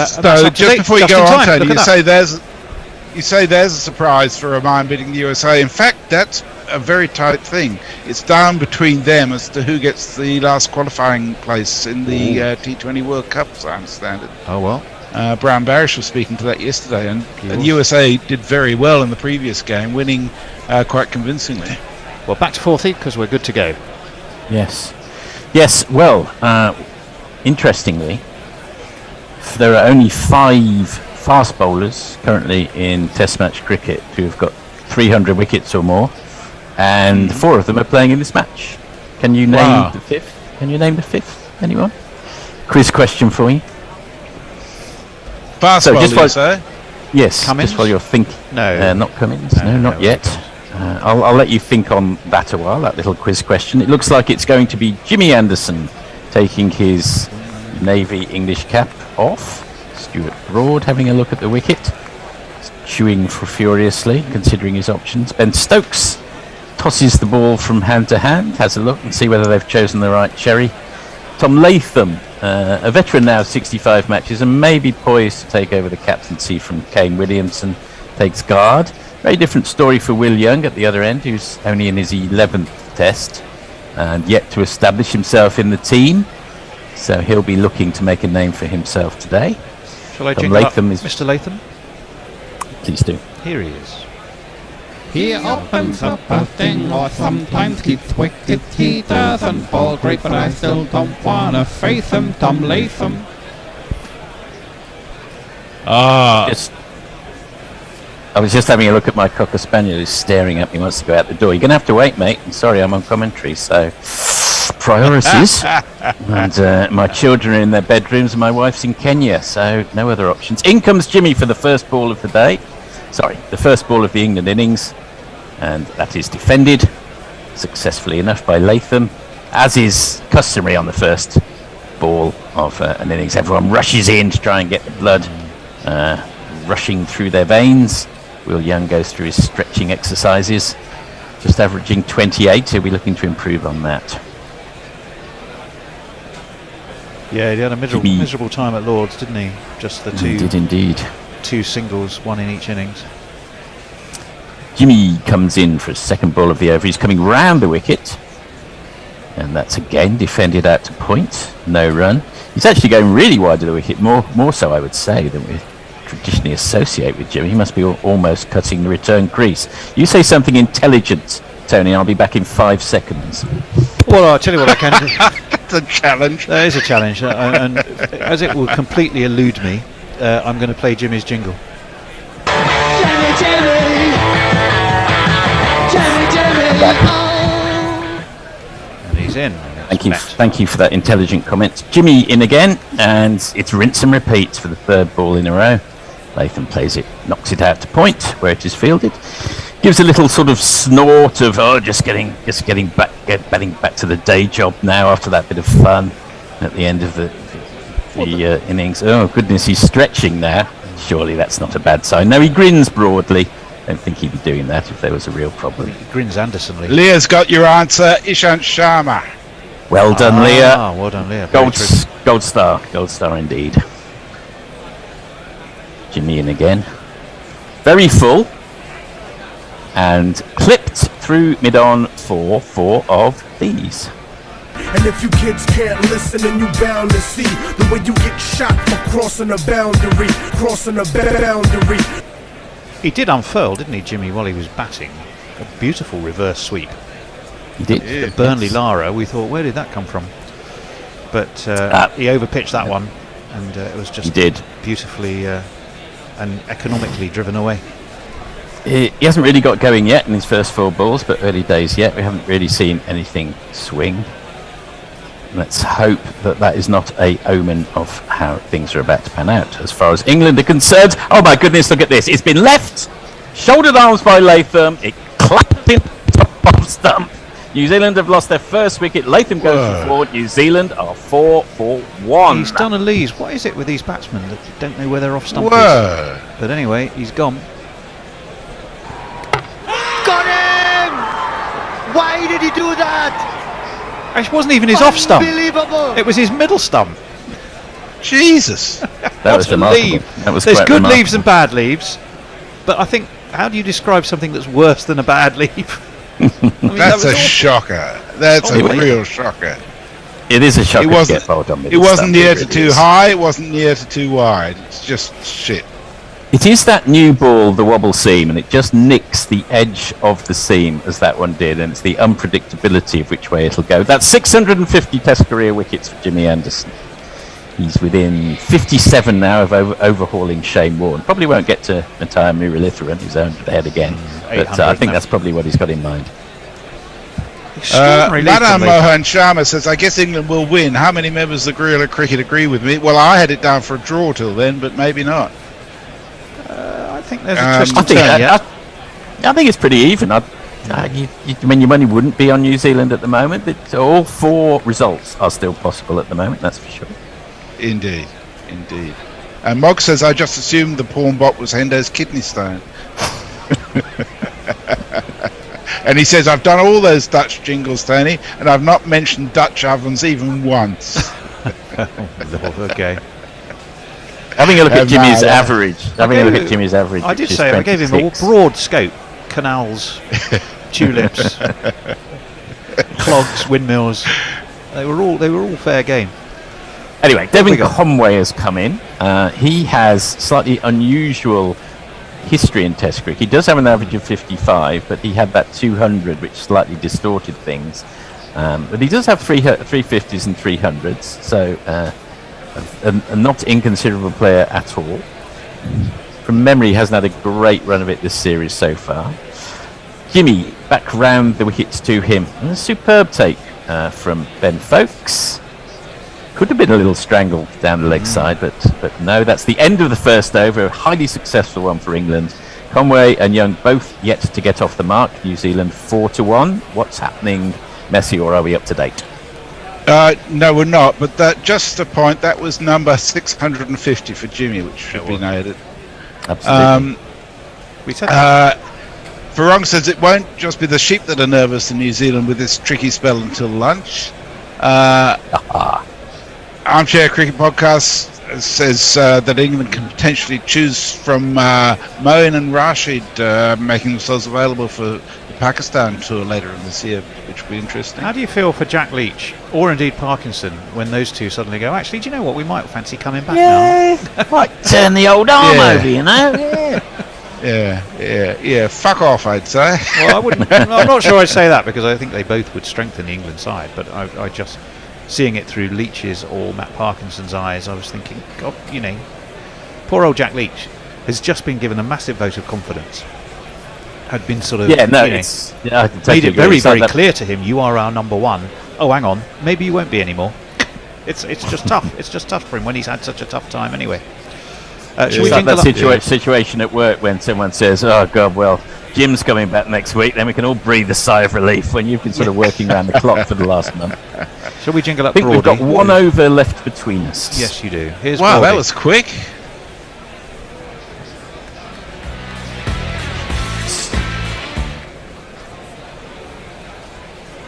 So just before you go on, Tony, you say there's a surprise for Oman beating the USA. In fact, that's a very tight thing. It's down between them as to who gets the last qualifying place in the T20 World Cup, as I understand it. Oh well. Brown Barish was speaking to that yesterday, and the USA did very well in the previous game, winning quite convincingly. Well, back to fourthie because we're good to go. Yes. Well, interestingly, there are only 5 fast bowlers currently in Test match cricket who have got 300 wickets or more, and 4 of them are playing in this match. Can you name the 5th? Can you name the 5th? Anyone? Quiz question for you. Fast bowler, yes, Cummins? just while you're thinking. No. Not Cummins. No, not yet. I'll let you think on that a while, that little quiz question. It looks like it's going to be Jimmy Anderson taking his Navy English cap off. Stuart Broad having a look at the wicket, chewing furiously, considering his options. Ben Stokes tosses the ball from hand to hand, has a look and see whether they've chosen the right cherry. Tom Latham, a veteran now, 65 matches, and maybe poised to take over the captaincy from Kane Williamson, takes guard. Very different story for Will Young at the other end, who's only in his 11th test and yet to establish himself in the team. So he'll be looking to make a name for himself today. Shall I jingle up Mr. Latham? Please do. Here he is. He opens up a thing, or sometimes gets wicked. He doesn't bowl great, but I still don't wanna face him. Tom Latham. I was just having a look at my Cocker Spaniel who's staring at me, wants to go out the door. You're going to have to wait, mate. I'm sorry, I'm on commentary, so priorities. And my children are in their bedrooms and my wife's in Kenya, so no other options. In comes Jimmy for the first ball of the day. Sorry, the first ball of the England innings. And that is defended successfully enough by Latham, as is customary on the first ball of an innings. Everyone rushes in to try and get the blood rushing through their veins. Will Young goes through his stretching exercises, just averaging 28. He'll be looking to improve on that. Yeah, he had a miserable time at Lords, didn't he? Just the two. He did indeed. 2 singles, 1 in each innings. Jimmy comes in for his second ball of the over. He's coming round the wicket, and that's again defended out to point. No run. He's actually going really wide of the wicket, more so I would say than we traditionally associate with Jimmy. He must be almost cutting the return crease. You say something intelligent, Tony. I'll be back in 5 seconds. Well, I'll tell you what I can do. That's a challenge. That is a challenge, and as it will completely elude me, I'm going to play Jimmy's jingle. And he's in. Thank you for that intelligent comment. Jimmy in again, and it's rinse and repeat for the 3rd ball in a row. Latham plays it, knocks it out to point where it is fielded. Gives a little sort of snort of just getting back to the day job now after that bit of fun at the end of the innings. Oh goodness, he's stretching now. Surely that's not a bad sign. No, he grins broadly don't think he'd be doing that if there was a real problem. He grins Anderson-ly. Leah's got your answer. Ishant Sharma. Well done, Leah. Well done, Leah. Gold star indeed. Jimmy in again. Very full. And clipped through mid-on for 4 of these. And if you kids can't listen, then you bound to see the way you get shot for crossing a boundary, He did unfurl, didn't he, Jimmy, while he was batting? A beautiful reverse sweep. He did. The Burnley Lara, we thought, where did that come from? But he overpitched that one, and it was just beautifully and economically driven away. He hasn't really got going yet in his first 4 balls, but early days yet. We haven't really seen anything swing. Let's hope that is not a omen of how things are about to pan out. As far as England are concerned, oh my goodness, look at this. It's been left, shouldered arms by Latham. It clapped in top of stump. New Zealand have lost their first wicket. Latham goes for 4. New Zealand are 4 for 1. He's done a Lees. What is it with these batsmen that don't know where they're off stump is? But anyway, he's gone. Got him! Why did he do that? It wasn't even his off stump. Unbelievable! It was his middle stump. Jesus. That was remarkable. That was There's quite good remarkable. leaves and bad leaves, but I think, how do you describe something that's worse than a bad leaf? That's a shocker. That's a real shocker. It is a shocker. It wasn't near to too high. It wasn't near to too wide. It's just shit. It is that new ball, the wobble seam, and it just nicks the edge of the seam as that one did, and it's the unpredictability of which way it'll go. That's 650 Test career wickets for Jimmy Anderson. He's within 57 now of overhauling Shane Warne. Probably won't get to Matthias Muralitharan, who's 100 ahead again, but I think that's probably what he's got in mind. Madam Mohan Sharma says, I guess England will win. How many members of the Guerrilla Cricket agree with me? Well, I had it down for a draw till then, but maybe not. I think there's a twist and turn yet. I think it's pretty even. I mean, your money wouldn't be on New Zealand at the moment, but all 4 results are still possible at the moment, that's for sure. Indeed. And Mog says, I just assumed the pawn bot was Hendo's kidney stone. And he says, I've done all those Dutch jingles, Tony, and I've not mentioned Dutch ovens even once. Okay. Having a look at Jimmy's average. I did say I gave him a broad scope. Canals, tulips, clogs, windmills. They were all fair game. Anyway, Devin Conway has come in. He has slightly unusual history in Test cricket. He does have an average of 55, but he had that 200, which slightly distorted things. But he does have 350s and 300s, so a not inconsiderable player at all. From memory, he hasn't had a great run of it this series so far. Jimmy back round the wickets to him. And a superb take from Ben Folkes. Could have been a little strangled down the leg side, but no, that's the end of the first over. A highly successful one for England. Conway and Young both yet to get off the mark. New Zealand 4 to 1. What's happening, Messi, or are we up to date? No, we're not, but that, just a point, that was number 650 for Jimmy, which should be noted. Absolutely. We said Farong says it won't just be the sheep that are nervous in New Zealand with this tricky spell until lunch. Armchair Cricket Podcast says that England can potentially choose from Moeen and Rashid making themselves available for the Pakistan tour later in this year, which will be interesting. How do you feel for Jack Leach, or indeed Parkinson, when those two suddenly go, actually, do you know what, we might fancy coming back now? Might turn the old arm over, you know? Yeah. Fuck off, I'd say. Well, I wouldn't. I'm not sure I'd say that, because I think they both would strengthen the England side. But I just, seeing it through Leach's or Matt Parkinson's eyes, I was thinking, God, you know, poor old Jack Leach has just been given a massive vote of confidence. Had been sort of, I totally made it very, very clear to him, you are our number one. Oh, hang on, maybe you won't be anymore. It's just tough. It's just tough for him when he's had such a tough time anyway. It's like that situation at work when someone says, oh God, well, Jim's coming back next week, then we can all breathe a sigh of relief when you've been sort of working around the clock for the last month. Shall we jingle up I think Broady? we've got one over left between us. Yes, you do. Here's wow, Broady. That was quick.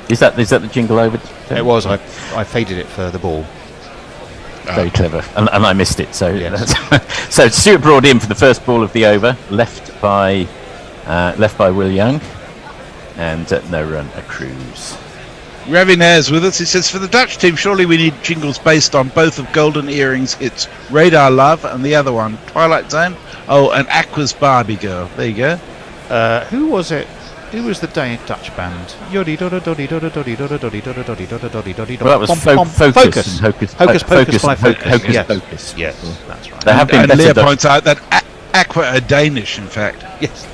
Is that the jingle over? It was. I faded it for the ball. Very clever, and I missed it. So Yes. so Stuart Broad in for the first ball of the over, left by Will Young, and no run accrues. Ravinair's with us. He says, for the Dutch team, surely we need jingles based on both of Golden Earring's hits, Radar Love, and the other one, Twilight Zone. Oh, and Aqua's Barbie Girl. There you go. Who was it? Who was the Dutch band? Well, that was Focus. Hocus Focus by Focus. Yes. Focus. Yes, that's right. There have been And better Leah Dutch- points out that Aqua are Danish, in fact. Yes.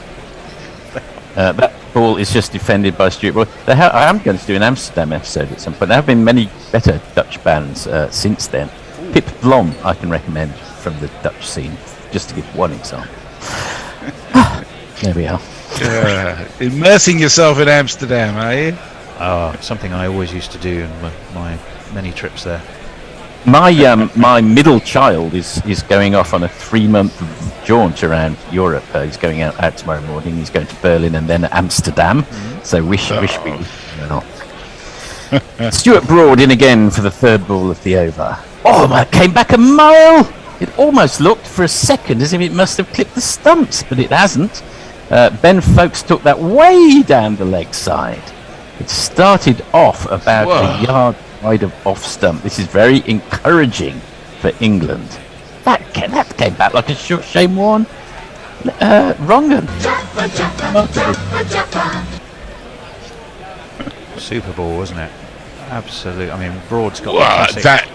that ball is just defended by Stuart Broad. I am going to do an Amsterdam episode at some point. There have been many better Dutch bands since then. Pip Blom I can recommend from the Dutch scene, just to give one example. There we are. Immersing yourself in Amsterdam, are you? Something I always used to do in my many trips there. My middle child is going off on a 3-month jaunt around Europe. He's going out tomorrow morning. He's going to Berlin and then Amsterdam. So wish we were not. Stuart Broad in again for the third ball of the over. Oh, that came back a mile. It almost looked for a second as if it must have clipped the stumps, but it hasn't. Ben Folkes took that way down the leg side. It started off about a yard wide of off stump. This is very encouraging for England. That came back like a short shame one. Wrong. Super Bowl, wasn't it? Absolutely. I mean, Broad's got that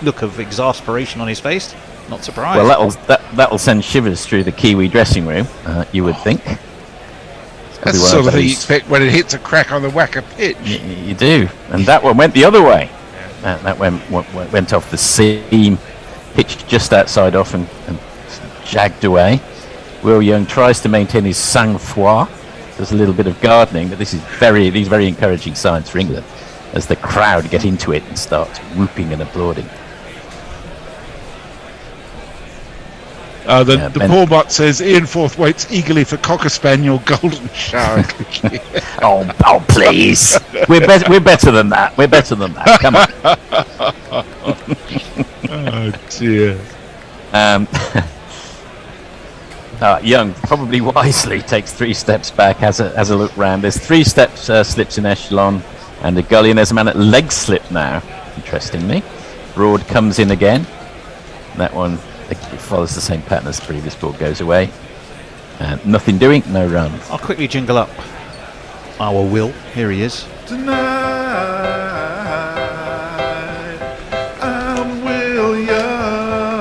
look of exasperation on his face. Not surprised. Well, that'll send shivers through the Kiwi dressing room. You would think. That's the sort of thing you expect when it hits a crack on the whacker pitch. You do, and that one went the other way. That went off the seam, pitched just outside off and jagged away. Will Young tries to maintain his sang-froid. There's a little bit of gardening, but these very encouraging signs for England as the crowd get into it and start whooping and applauding. The poor bot says Ian Forth waits eagerly for Cocker Spaniel Golden Shower. oh, please! We're better than that. We're better than that. Come on. Oh dear. Young probably wisely takes 3 steps back, has a look round. There's 3 steps slips in echelon and a gully, and there's a man at leg slip now. Interestingly, Broad comes in again. That one. It follows the same pattern as the previous ball, goes away. Nothing doing, no run. I'll quickly jingle up our Will. Here he is. Tonight, I'm Will Young.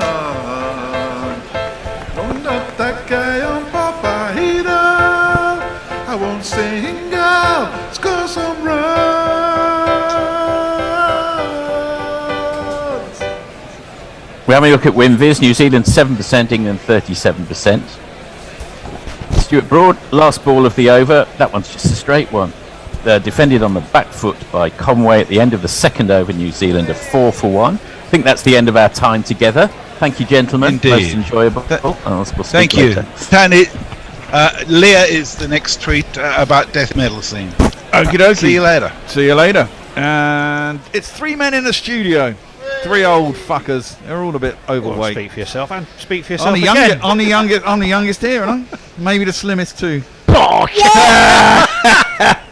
I'm not that guy on Papahito. I won't sing out, score some runs. We're having a look at win-vis. New Zealand 7%, England 37%. Stuart Broad, last ball of the over. That one's just a straight one. Defended on the back foot by Conway at the end of the second over. New Zealand are 4 for 1. I think that's the end of our time together. Thank you, gentlemen. Indeed. Most enjoyable. We'll Thank you. Leah is the next tweet about death metal scene. Okie dokie. See you later. See you later. And it's 3 men in the studio. 3 old fuckers. They're all a bit overweight. Well, speak for yourself, and speak for yourself I'm the youngest here, aren't I? Maybe the slimmest too.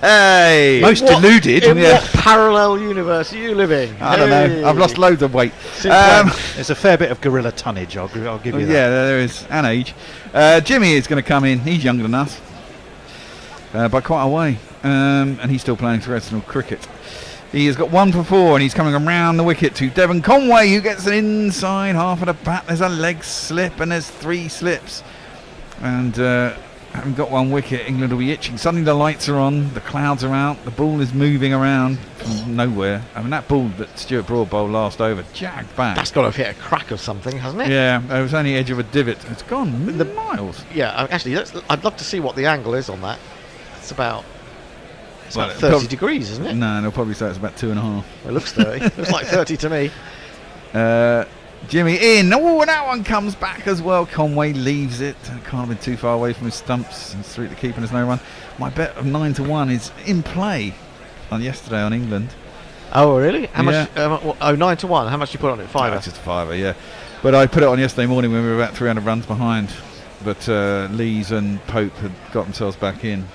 Hey! Most deluded. In what parallel universe are you living? I don't know. I've lost loads of weight. There's a fair bit of gorilla tonnage. I'll give you that. Yeah, there is. And age. Jimmy is going to come in. He's younger than us. By quite a way. And he's still playing professional cricket. He has got 1 for 4 and he's coming around the wicket to Devon Conway, who gets an inside half of the bat. There's a leg slip and there's 3 slips. And having got 1 wicket, England will be itching. Suddenly the lights are on, the clouds are out, the ball is moving around from nowhere. I mean, that ball that Stuart Broad bowled last over, jagged back. That's got to have hit a crack of something, hasn't it? Yeah, it was only edge of a divot. It's gone miles. Yeah, actually, I'd love to see what the angle is on that. It's about 30 degrees, isn't it? No, they'll probably say it's about 2.5. It looks 30. Looks like 30 to me. Jimmy in. Oh, and that one comes back as well. Conway leaves it. Can't have been too far away from his stumps. It's through the keeper and there's no run. My bet of 9 to 1 is in play. yesterday on England. Oh, really? How much? 9-1. How much did you put on it? $5. Just a $5, yeah. But I put it on yesterday morning when we were about 300 runs behind. But Lees and Pope had got themselves back in,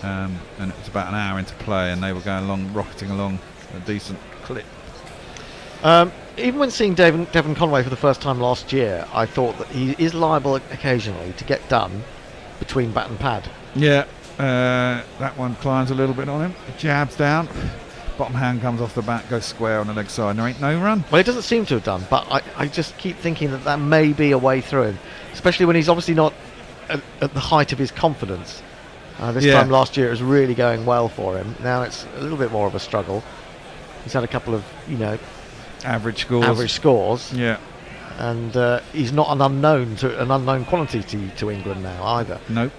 and it was about an hour into play, and they were going along, rocketing along a decent clip. Even when seeing Devon Conway for the first time last year, I thought that he is liable occasionally to get done between bat and pad. Yeah, that one climbs a little bit on him. Jabs down. Bottom hand comes off the bat, goes square on the leg side, and there ain't no run. Well, it doesn't seem to have done, but I just keep thinking that may be a way through him, especially when he's obviously not at the height of his confidence. This time last year it was really going well for him. Now it's a little bit more of a struggle. He's had a couple of, average scores. Yeah. And he's not an unknown quantity to England now either. Nope.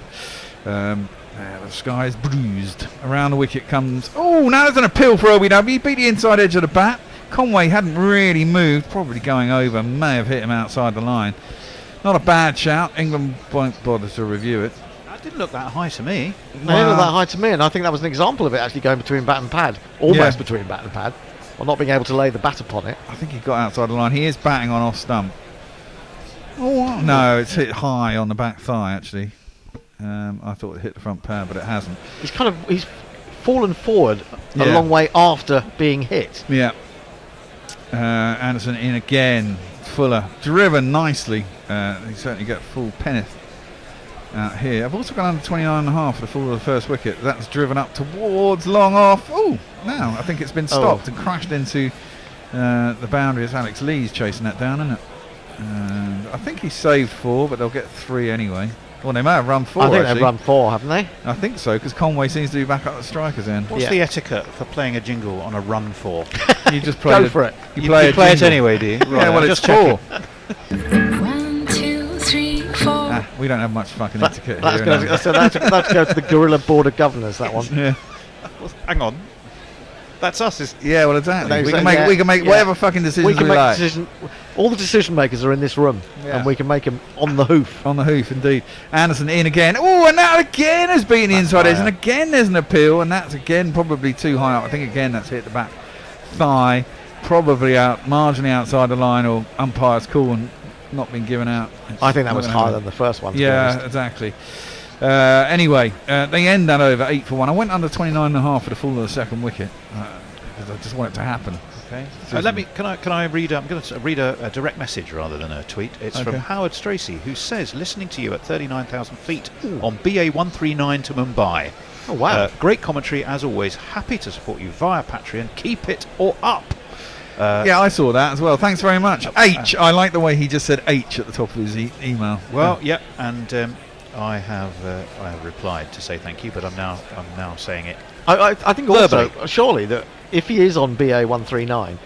The sky's bruised. Around the wicket comes... Oh, now there's an appeal for OBW. He beat the inside edge of the bat. Conway hadn't really moved. Probably going over. May have hit him outside the line. Not a bad shout. England won't bother to review it. That didn't look that high to me. It didn't look that high to me, and I think that was an example of it actually going between bat and pad. Almost between bat and pad. Or not being able to lay the bat upon it. I think he got outside the line. He is batting on off stump. Oh, no, it's hit high on the back thigh, actually. I thought it hit the front pad, but it hasn't. He's fallen forward a long way after being hit. Yeah. Anderson in again. Fuller driven nicely. He certainly got full penneth out here. I've also gone under 29.5 for the fall of the first wicket. That's driven up towards long off. Oh, now I think it's been stopped and crashed into the boundary. It's Alex Lees chasing that down, isn't it? And I think he's saved 4, but they'll get 3 anyway. Well, they may have run 4. I think they've run 4, haven't they? I think so, because Conway seems to be back up the striker's end. What's the etiquette for playing a jingle on a run 4? You just play Go for it. You play it anyway, do you? Right, yeah, well, it's 4. 1, 2, 3, 4. We don't have much fucking etiquette that's here. That's go to the Guerrilla Board of Governors, that one. Yeah. Well, hang on. That's us. Yeah, well, exactly. We can make whatever fucking decisions we like. All the decision makers are in this room, and we can make them on the hoof. On the hoof, indeed. Anderson in again. Oh, and that again has beaten the inside edge, and again there's an appeal, and that's again probably too high up. I think again that's hit the back thigh, probably out, marginally outside the line, or umpire's call and not been given out. I think that was higher than the first one. Yeah, exactly. Anyway, they end that over 8 for 1. I went under 29.5 for the fall of the second wicket because I just want it to happen. Okay. Can I read? I'm going to read a direct message rather than a tweet. It's from Howard Stracy, who says, "Listening to you at 39,000 feet on BA 139 to Mumbai. Oh wow! Great commentary as always. Happy to support you via Patreon. Keep it or up." Yeah, I saw that as well. Thanks very much. H. I like the way he just said H at the top of his email. Well, yeah, and I have replied to say thank you, but I'm now saying it. I think also surely that if he is on BA 139,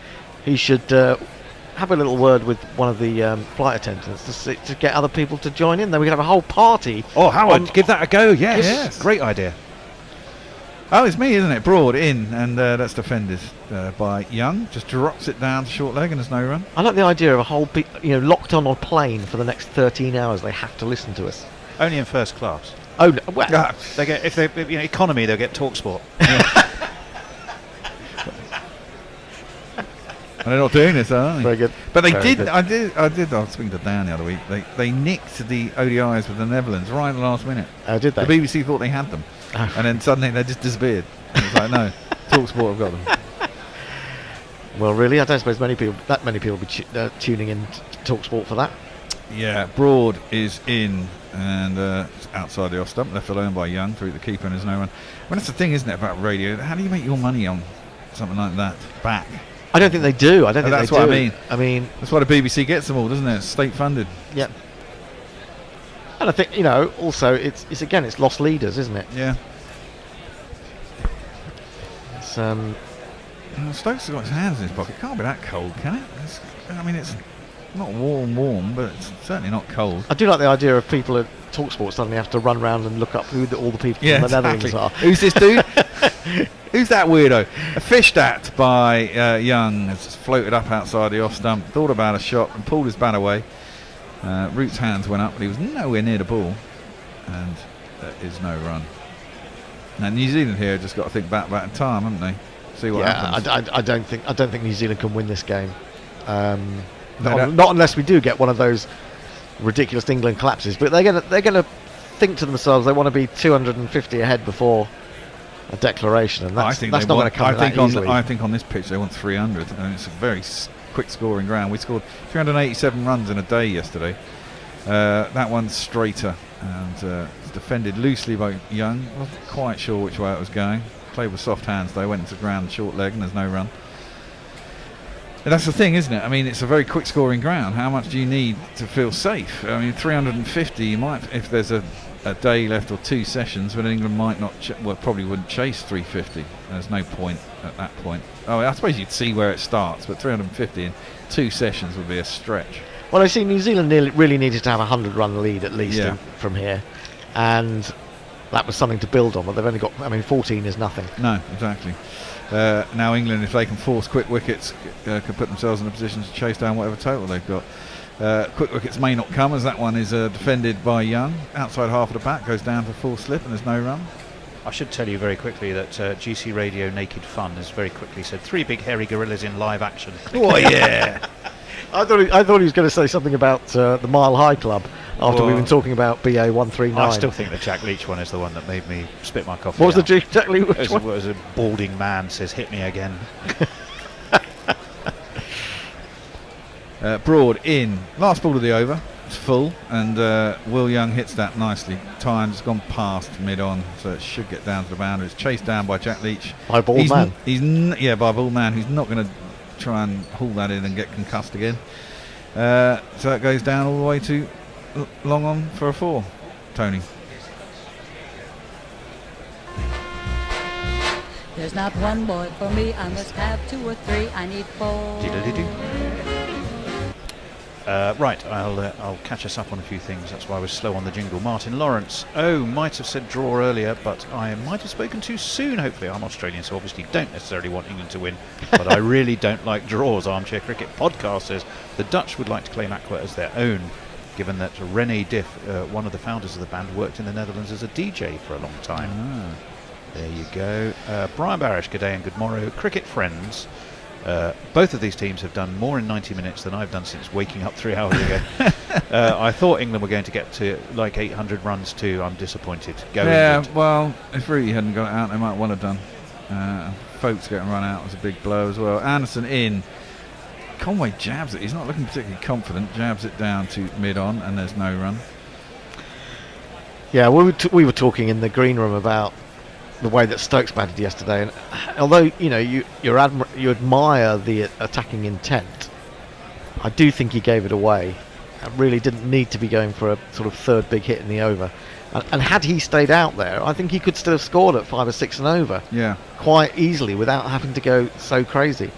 he should have a little word with one of the flight attendants to get other people to join in. Then we could have a whole party. Oh, Howard, give that a go. Yes. Great idea. Oh, it's me, isn't it? Broad in, and that's defended by Young. Just drops it down to short leg, and there's no run. I like the idea of a whole locked on a plane for the next 13 hours. They have to listen to us. Only in first class. Oh, well, they get if they economy, they'll get TalkSport. And they're not doing this, are they? Very good. But they did. I was speaking to Dan the other week. They nicked the ODIs with the Netherlands right at the last minute. Oh, did they? The BBC thought they had them, and then suddenly they just disappeared. It's like, no, TalkSport have got them. Well, really, I don't suppose that many people will be tuning in to TalkSport for that. Yeah, Broad is in and outside the off stump, left alone by Young through the keeper, and there's no one. Well, that's the thing, isn't it, about radio? How do you make your money on something like that back? I don't think they do. I don't think that's they do. What I mean. I mean, that's why the BBC gets them all, doesn't it? It's state funded. Yep. And I think also it's again it's lost leaders, isn't it? Yeah. It's Stokes has got his hands in his pocket. Can't be that cold, can it? It's not warm, but it's certainly not cold. I do like the idea of people at TalkSport suddenly have to run around and look up who all the people from the Netherlands are. Who's this dude? Who's that weirdo? Fished at by Young, has floated up outside the off stump, thought about a shot and pulled his bat away. Root's hands went up, but he was nowhere near the ball, and there is no run. Now New Zealand here just got to think back in time, haven't they? See what happens. I don't think New Zealand can win this game. Not unless we do get one of those ridiculous England collapses. But they're gonna think to themselves they want to be 250 ahead before a declaration, and that's not going to come that easily. I think on this pitch they want 300, and it's a very quick scoring ground. We scored 387 runs in a day yesterday. That one's straighter, and it's defended loosely by Young. Wasn't quite sure which way it was going. Played with soft hands though, went into the ground short leg, and there's no run. And that's the thing, isn't it? I mean, it's a very quick scoring ground. How much do you need to feel safe? I mean, 350, you might, if there's a day left or 2 sessions, when England might not, probably wouldn't chase 350. There's no point at that point. Oh, I suppose you'd see where it starts, but 350 in 2 sessions would be a stretch. Well, I see New Zealand really needed to have a 100-run lead at least from here, and that was something to build on. But they've only got, 14 is nothing. No, exactly. Now England, if they can force quick wickets, can put themselves in a position to chase down whatever total they've got. Quick wickets may not come, as that one is defended by Young. Outside half of the bat, goes down for full slip, and there's no run. I should tell you very quickly that GC Radio Naked Fun has very quickly said 3 big hairy gorillas in live action. Oh yeah! I thought he was going to say something about the Mile High Club after we've been talking about BA 139. I still think the Jack Leach one is the one that made me spit my coffee. What was the Jack Leach one? It was a balding man says, "Hit me again." Broad in. Last ball of the over. It's full, and Will Young hits that nicely. Time's gone past mid-on, so it should get down to the boundary. It's chased down by Jack Leach. By Bald Man. By Bald Man, who's not going to try and haul that in and get concussed again. So it goes down all the way to long on for a 4. Tony. There's not one boy for me, I must have 2 or 3, I need 4. Right, I'll catch us up on a few things. That's why I was slow on the jingle. Martin Lawrence. Might have said draw earlier, but I might have spoken too soon. Hopefully, I'm Australian, so obviously don't necessarily want England to win. But I really don't like draws. Armchair Cricket Podcast says the Dutch would like to claim Aqua as their own, given that René Diff, one of the founders of the band, worked in the Netherlands as a DJ for a long time. There you go. Brian Barish, good day and good morrow. Cricket friends. Both of these teams have done more in 90 minutes than I've done since waking up 3 hours ago. I thought England were going to get to like 800 runs too. I'm disappointed. Well, if really hadn't got it out, they might well have done. Folks getting run out was a big blow as well. Anderson in. Conway jabs it. He's not looking particularly confident. Jabs it down to mid-on, and there's no run. Yeah, we were talking in the green room about the way that Stokes batted yesterday, and although you admire the attacking intent, I do think he gave it away. I really didn't need to be going for a sort of 3rd big hit in the over, and had he stayed out there, I think he could still have scored at 5 or 6 and over, quite easily without having to go so crazy.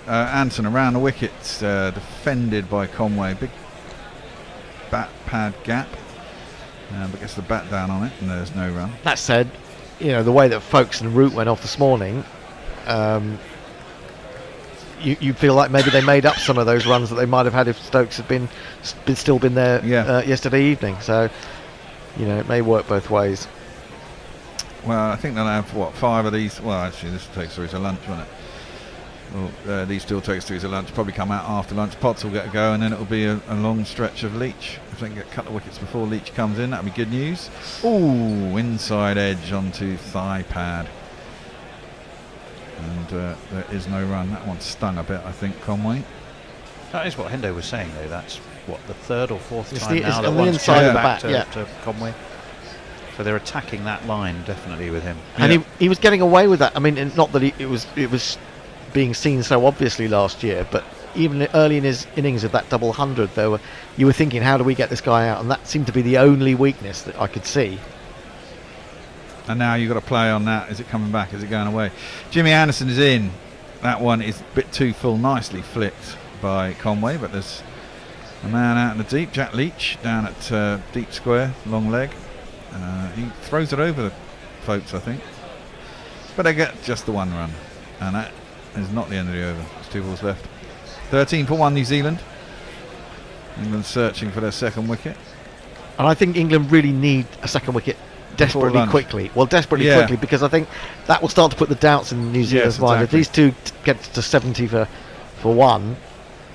Anson around the wickets, defended by Conway. Big bat pad gap, but gets the bat down on it, and there's no run. That said, the way that Folkes and Root went off this morning, you feel like maybe they made up some of those runs that they might have had if Stokes had still been there yesterday evening. So, it may work both ways. Well, I think they'll have 5 of these. Well, actually, this takes through to lunch, won't it? Well, these still takes through to lunch. Probably come out after lunch. Potts will get a go, and then it'll be a long stretch of Leach. If they can get a couple of wickets before Leach comes in, that'll be good news. Inside edge onto thigh pad, and there is no run. That one stung a bit, I think, Conway. That is what Hendo was saying, though. That's what, the 3rd or 4th time now that one's come back to Conway. So they're attacking that line definitely with him. And he was getting away with that. I mean, not that it was being seen so obviously last year, but even early in his innings of that double 100, you were thinking, how do we get this guy out? And that seemed to be the only weakness that I could see. And now you've got to play on that. Is it coming back? Is it going away? Jimmy Anderson is in. That one is a bit too full. Nicely flicked by Conway, but there's a man out in the deep. Jack Leach down at deep square, long leg. He throws it over the folks, I think. But they get just the 1 run. And that is not the end of the over. There's 2 balls left. 13 for 1 New Zealand. England searching for their 2nd wicket. And I think England really need a 2nd wicket desperately lunch. quickly. Well, desperately Yeah. quickly, because I think that will start to put the doubts in New Zealand's mind. If exactly. these two get to 70 for one,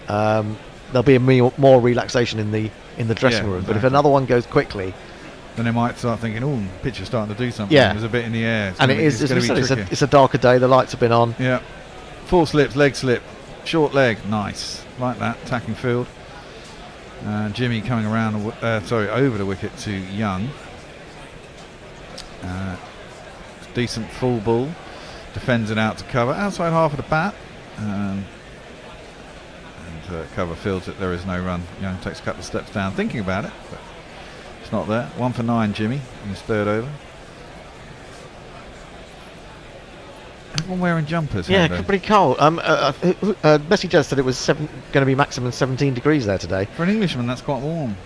there'll be more relaxation in the dressing room. But if exactly. another one goes quickly, then they might start thinking, "Oh, pitch is starting to do something." Yeah. There's a bit in the air, and it is, It's as we going to said, be tricky. it's a darker day. The lights have been on. Yeah. 4 slips, leg slip, short leg, nice, like that, attacking field. Jimmy coming around, over the wicket to Young. Decent full ball, defends it out to cover, outside half of the bat, and cover fields it. There is no run. Young takes a couple of steps down, thinking about it, but it's not there. 1 for 9, Jimmy, in his third over. Everyone wearing jumpers. Yeah, Hendo. pretty cold. Messi just said it was going to be maximum 17 degrees there today. For an Englishman, that's quite warm.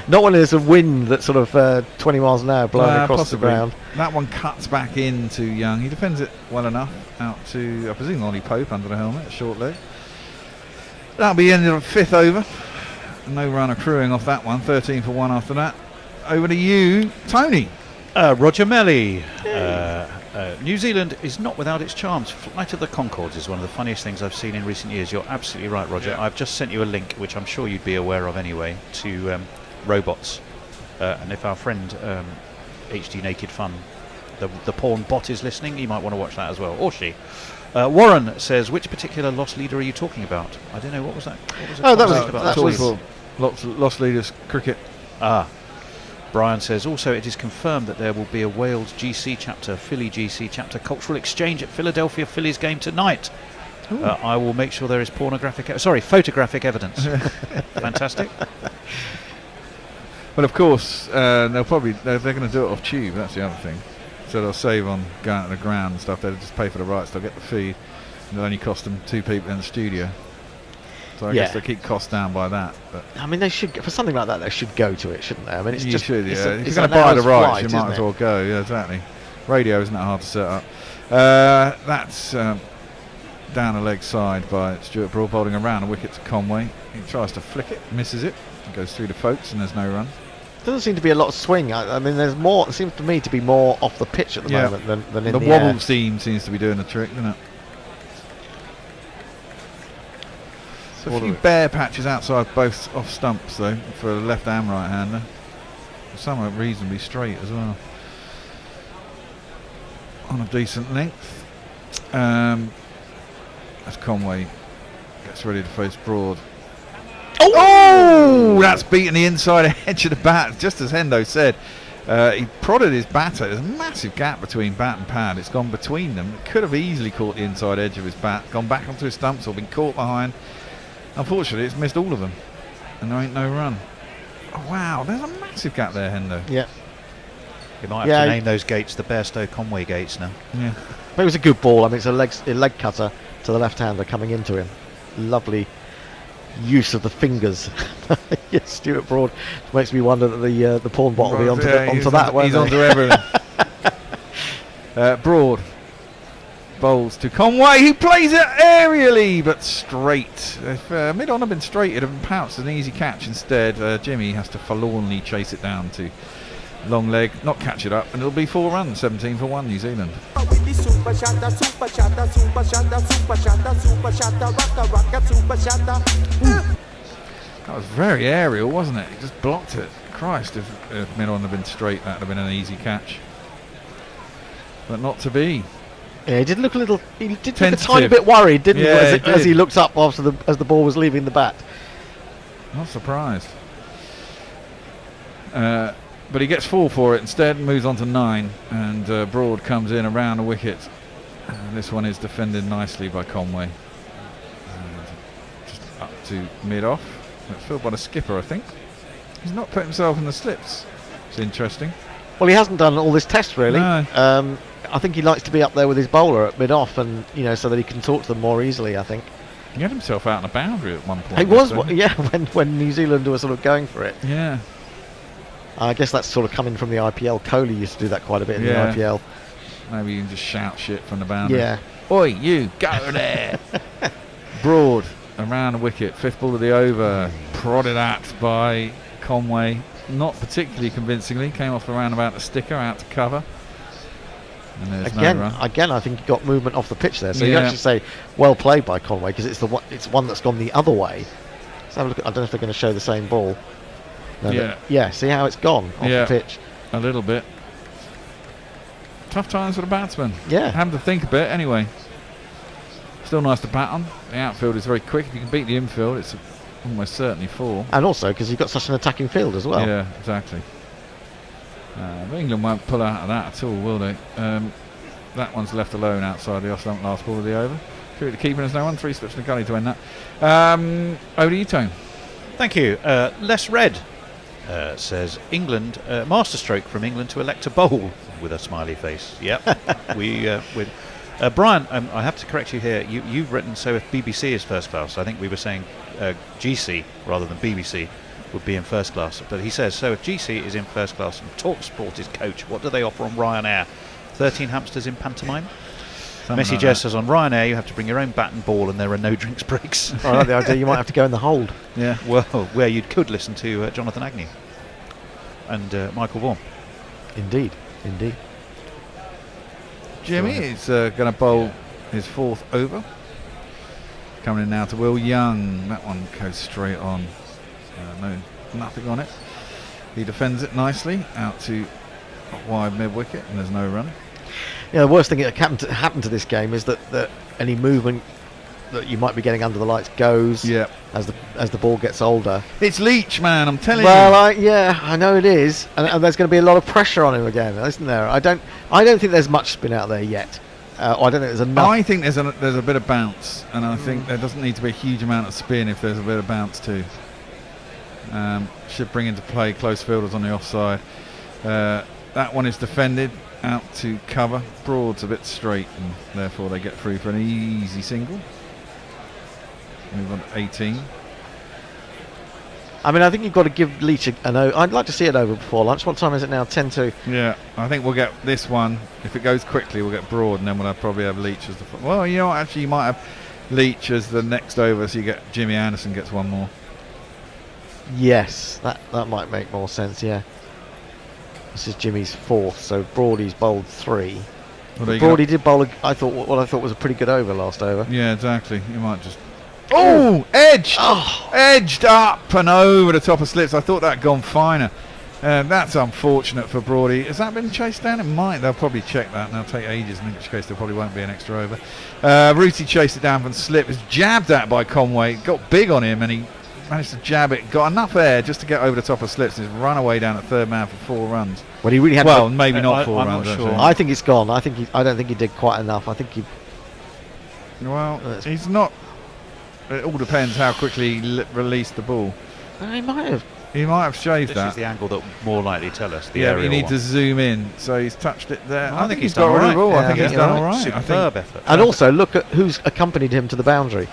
Not when there's a wind that's sort of 20 miles an hour blowing across possibly. the ground. That one cuts back into Young. He defends it well enough out to, I presume, Ollie Pope under the helmet, a short leg. That'll be the end of the 5th over. No run accruing off that one. 13 for 1 after that. Over to you, Tony. Roger Melly. New Zealand is not without its charms. Flight of the Conchords is one of the funniest things I've seen in recent years. You're absolutely right, Roger. Yeah. I've just sent you a link, which I'm sure you'd be aware of anyway, to robots. And if our friend HD Naked Fun, the porn bot, is listening, he might want to watch that as well, or she. Warren says, which particular lost leader are you talking about? I don't know, what was that? Lost leaders cricket. Brian says, also it is confirmed that there will be a Wales GC chapter, Philly GC chapter cultural exchange at Philadelphia Phillies game tonight. I will make sure there is photographic evidence. Fantastic. Well, of course, they're going to do it off tube. That's the other thing. So they'll save on going to the ground and stuff. They'll just pay for the rights. They'll get the feed. And it'll only cost them 2 people in the studio. So I guess they'll keep costs down by that. But I mean, they should, for something like that, they should go to it, shouldn't they? I mean, it's you just should, it's yeah. a- If it's you're going an to buy the hour's rights, flight, you might isn't as it? well go. Yeah, exactly. Radio isn't that hard to set up. That's down the leg side by Stuart Broad, bowling around a wicket to Conway. He tries to flick it, misses it, and goes through the folks, and there's no run. Doesn't seem to be a lot of swing. I mean, there's more. It seems to me to be more off the pitch at the moment than in the wobble air. seam seems to be doing the trick, doesn't it? So a few bare patches outside both off stumps though for a left and right hander. Some are reasonably straight as well. On a decent length. As Conway gets ready to face Broad. Oh! That's beaten the inside edge of the bat, just as Hendo said. He prodded his batter. There's a massive gap between bat and pad. It's gone between them. It could have easily caught the inside edge of his bat, gone back onto his stumps or been caught behind. Unfortunately, it's missed all of them. And there ain't no run. Oh, wow, there's a massive gap there, Hendo. Yeah. You might have to name those gates the Bairstow Conway gates now. Yeah. But it was a good ball. I mean, it's a leg cutter to the left-hander coming into him. Lovely use of the fingers. Yes, Stuart Broad makes me wonder that the porn bot will be onto that. He's onto everything. Broad bowls to Conway, who plays it aerially but straight. If mid-on had been straight, it'd have been pounced, an easy catch. Instead, Jimmy has to forlornly chase it down to long leg, not catch it up, and it'll be 4 runs, 17 for 1 New Zealand. That was very aerial, wasn't it? It just blocked it. Christ, if mid-on had been straight, that would have been an easy catch. But not to be. Yeah, he did look a little. He did look a tiny bit worried, didn't he? As he looked up as the ball was leaving the bat. Not surprised. But he gets 4 for it instead, moves on to 9, and Broad comes in around the wicket. This one is defended nicely by Conway. And just up to mid-off. It's filled by the skipper, I think. He's not put himself in the slips. It's interesting. Well, he hasn't done all this test really. No. I think he likes to be up there with his bowler at mid-off, and so that he can talk to them more easily. I think he had himself out on a boundary at one point. He was, when New Zealand were sort of going for it. Yeah. I guess that's sort of coming from the IPL. Kohli used to do that quite a bit in the IPL. Maybe you can just shout shit from the boundary. Yeah. Oi, you, go there! Broad around the wicket, 5th ball of the over, prodded at by Conway. not particularly convincingly. Came off the roundabout the sticker, out to cover. And there's Again, no run. I think he got movement off the pitch there. So you Yeah. actually say, well played by Conway, because it's one that's gone the other way. Let's have a look. I don't know if they're going to show the same ball. No, Yeah. See how it's gone off the pitch. A little bit. Tough times for the batsman. Yeah. Having to think a bit anyway. Still nice to bat on. The outfield is very quick. If you can beat the infield, it's almost certainly 4. And also because you've got such an attacking field as well. Yeah, exactly. England won't pull out of that at all, will they? That one's left alone outside the off-stump, last ball of the over. Through the keeper, there's no one. 3 slips in the gully to end that. Over to you, Tone. Thank you. Less red says England, masterstroke from England to elect a bowl with a smiley face. Yep. Brian, I have to correct you here. You've written, so if BBC is first class, I think we were saying GC rather than BBC would be in first class. But he says, so if GC is in first class and TalkSport is coach, what do they offer on Ryanair? 13 hamsters in pantomime? Messi like Jess says, on Ryanair you have to bring your own bat and ball and there are no drinks breaks. I like the idea. You might have to go in the hold. Yeah. Well, where you could listen to Jonathan Agnew and Michael Vaughan. Indeed. Jimmy is going to bowl his 4th over. Coming in now to Will Young. That one goes straight on. Nothing on it. He defends it nicely out to wide mid wicket, and there's no run. Yeah, the worst thing that happened to this game is that any movement that you might be getting under the lights goes as the ball gets older. It's Leach, man, I'm telling you. Well, I know it is, and there's going to be a lot of pressure on him again, isn't there? I don't think there's much spin out there yet. I don't think there's enough. I think there's a bit of bounce, and I think there doesn't need to be a huge amount of spin if there's a bit of bounce too. Should bring into play close fielders on the offside. That one is defended out to cover. Broad's a bit straight, and therefore they get through for an easy single. Move on to 18. I mean, I think you've got to give Leach an over. I'd like to see it over before lunch. What time is it now? 10 to. Yeah, I think we'll get this one. If it goes quickly, we'll get Broad, and then we'll probably have Leach as the. Well, you know what? Actually, you might have Leach as the next over, so you get Jimmy Anderson gets one more. Yes, that might make more sense. Yeah. This is Jimmy's 4th, so Broadie's bowled 3. Broadie did bowl. I thought what I thought was a pretty good over last over. Yeah, exactly. You might just. Oh, edged up and over the top of slips. I thought that had gone finer. That's unfortunate for Broadie. Has that been chased down? It might. They'll probably check that, and they'll take ages, in which case there probably won't be an extra over. Rooty chased it down from slip. Was jabbed at by Conway. Got big on him, and he managed to jab it. Got enough air just to get over the top of slips, and he's run away down at third man for 4 runs. Well, he really had. Well, maybe not 4 I'm runs. not sure. I think it's gone. I don't think he did quite enough. I think he. Well, he's not. It all depends how quickly he released the ball. He might have. He might have shaved This that. is the angle that more likely tell us. The Yeah, but you aerial need one. to zoom in. So he's touched it there. I think he's got done rid of all the ball. right. I think Yeah, he's done yeah. all right. Superb effort. And also look at who's accompanied him to the boundary.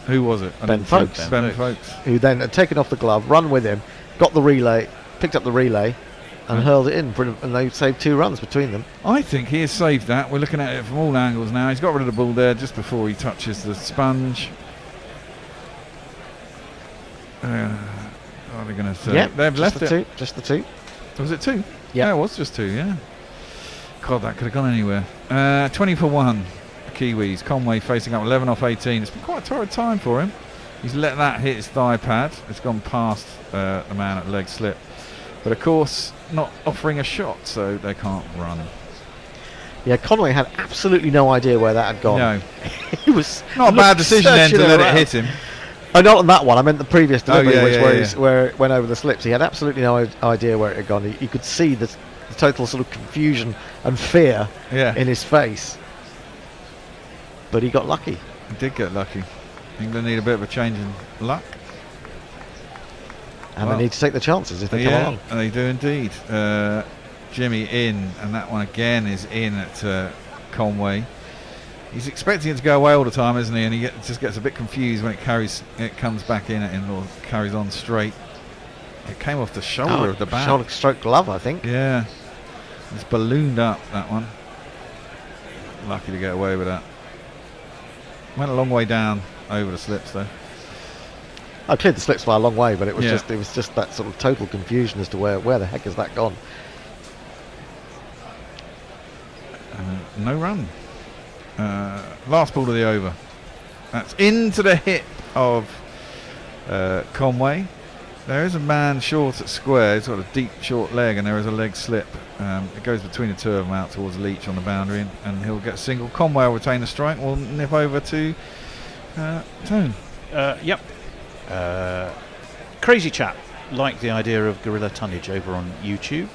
Who was it? Ben Folkes. Ben Folkes. Who then had taken off the glove, run with him, got the relay, picked up the relay, and hurled it in. And they saved 2 runs between them. I think he has saved that. We're looking at it from all angles now. He's got rid of the ball there just before he touches the sponge. What are they going to say? Yeah, They've left it. Just the 2. Was it 2? Yeah, it was just 2. Yeah. God, that could have gone anywhere. 20 for 1. Kiwis. Conway facing up 11 off 18. It's been quite a torrid time for him. He's let that hit his thigh pad. It's gone past the man at leg slip. But of course, not offering a shot, so they can't run. Yeah, Conway had absolutely no idea where that had gone. No. He was Not a bad decision then to let it hit him. Oh, not on that one. I meant the previous delivery, yeah, where it went over the slips. He had absolutely no idea where it had gone. You could see the total sort of confusion and fear in his face. But he got lucky. He did get lucky. England need a bit of a change in luck. And they need to take the chances if they come along. Yeah, they do indeed. Jimmy in, and that one again is in at Conway. He's expecting it to go away all the time, isn't he? And he just gets a bit confused when it comes back in at him or carries on straight. It came off the shoulder of the bat. Shoulder stroke glove, I think. Yeah. It's ballooned up, that one. Lucky to get away with that. Went a long way down over the slips, though. I cleared the slips by a long way, but it was just that sort of total confusion as to where the heck has that gone. No run. Last ball of the over. That's into the hip of Conway. There is a man short at square. He's got a deep short leg, and there is a leg slip. It goes between the two of them out towards Leach on the boundary, and he'll get a single. Conway will retain the strike. We'll nip over to Tone. Yep. Crazy chap. Like the idea of gorilla tonnage over on YouTube.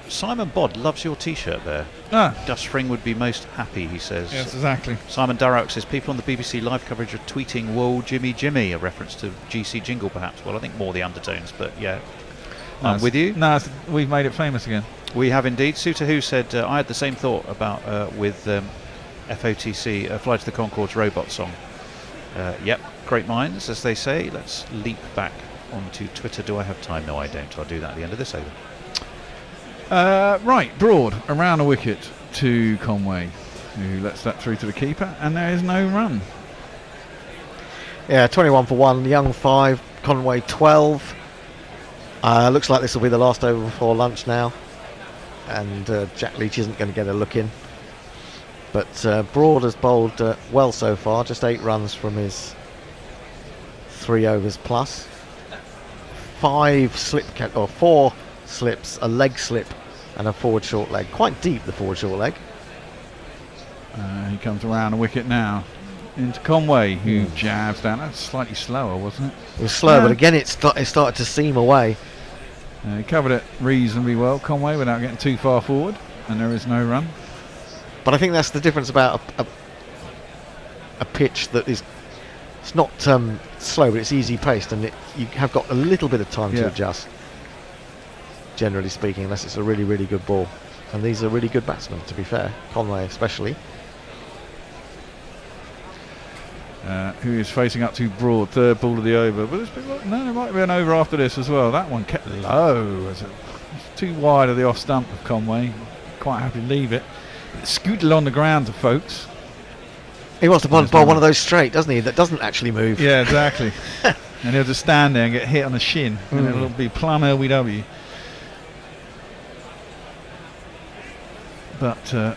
Simon Bod loves your T-shirt there. Gus Fring would be most happy, he says. Yes, exactly. Simon Darroch says people on the BBC live coverage are tweeting "Whoa, Jimmy, Jimmy," a reference to GC Jingle, perhaps. Well, I think more the undertones, but yeah. I'm with you. No, we've made it famous again. We have indeed. Suter Who said I had the same thought about with FOTC, Fly to the Concords robot song. Yep, great minds, as they say. Let's leap back onto Twitter. Do I have time? No, I don't. I'll do that at the end of this over. Right, Broad around a wicket to Conway, who lets that through to the keeper, and there is no run. Yeah, 21 for 1, Young 5, Conway 12. Looks like this will be the last over before lunch now, and Jack Leach isn't going to get a look in. But Broad has bowled well so far, just 8 runs from his 3 overs plus. 4 slips, a leg slip, and a forward short leg. Quite deep, the forward short leg. He comes around a wicket now into Conway, who jabs down. That's slightly slower, wasn't it? It was slow, but again it started to seam away. He covered it reasonably well, Conway, without getting too far forward, and there is no run. But I think that's the difference about a pitch that is, it's not slow, but it's easy paced, and you have got a little bit of time to adjust, generally speaking, unless it's a really, really good ball. And these are really good batsmen, to be fair, Conway especially. Who is facing up to Broad, third ball of the over. But there might be an over after this as well. That one kept low. It's too wide of the off stump of Conway. Quite happy to leave it. It scooted on the ground to folks. He wants to bowl one of those straight, doesn't he? That doesn't actually move. Yeah, exactly. And he'll just stand there and get hit on the shin, and it'll be plumb LBW. But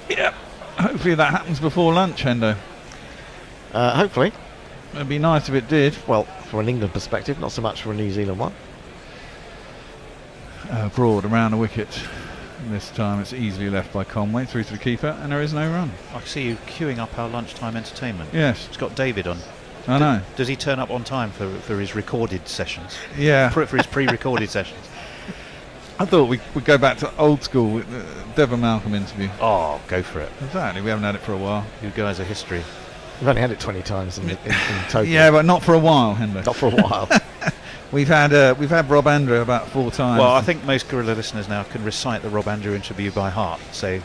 yeah, hopefully that happens before lunch, Hendo. Hopefully. It'd be nice if it did. Well, from an England perspective, not so much for a New Zealand one. Broad around the wicket. This time it's easily left by Conway through to the keeper, and there is no run. I see you queuing up our lunchtime entertainment. Yes. It's got David on. I know. Does he turn up on time for his recorded sessions? Yeah. For his pre-recorded sessions. I thought we'd go back to old school with the Devon Malcolm interview. Oh, go for it. Exactly. We haven't had it for a while. You guys are history. We've only had it 20 times in total. Yeah, but not for a while, Hendo. Not for a while. We've had Rob Andrew about 4 times. Well, I think most Gorilla listeners now can recite the Rob Andrew interview by heart. So,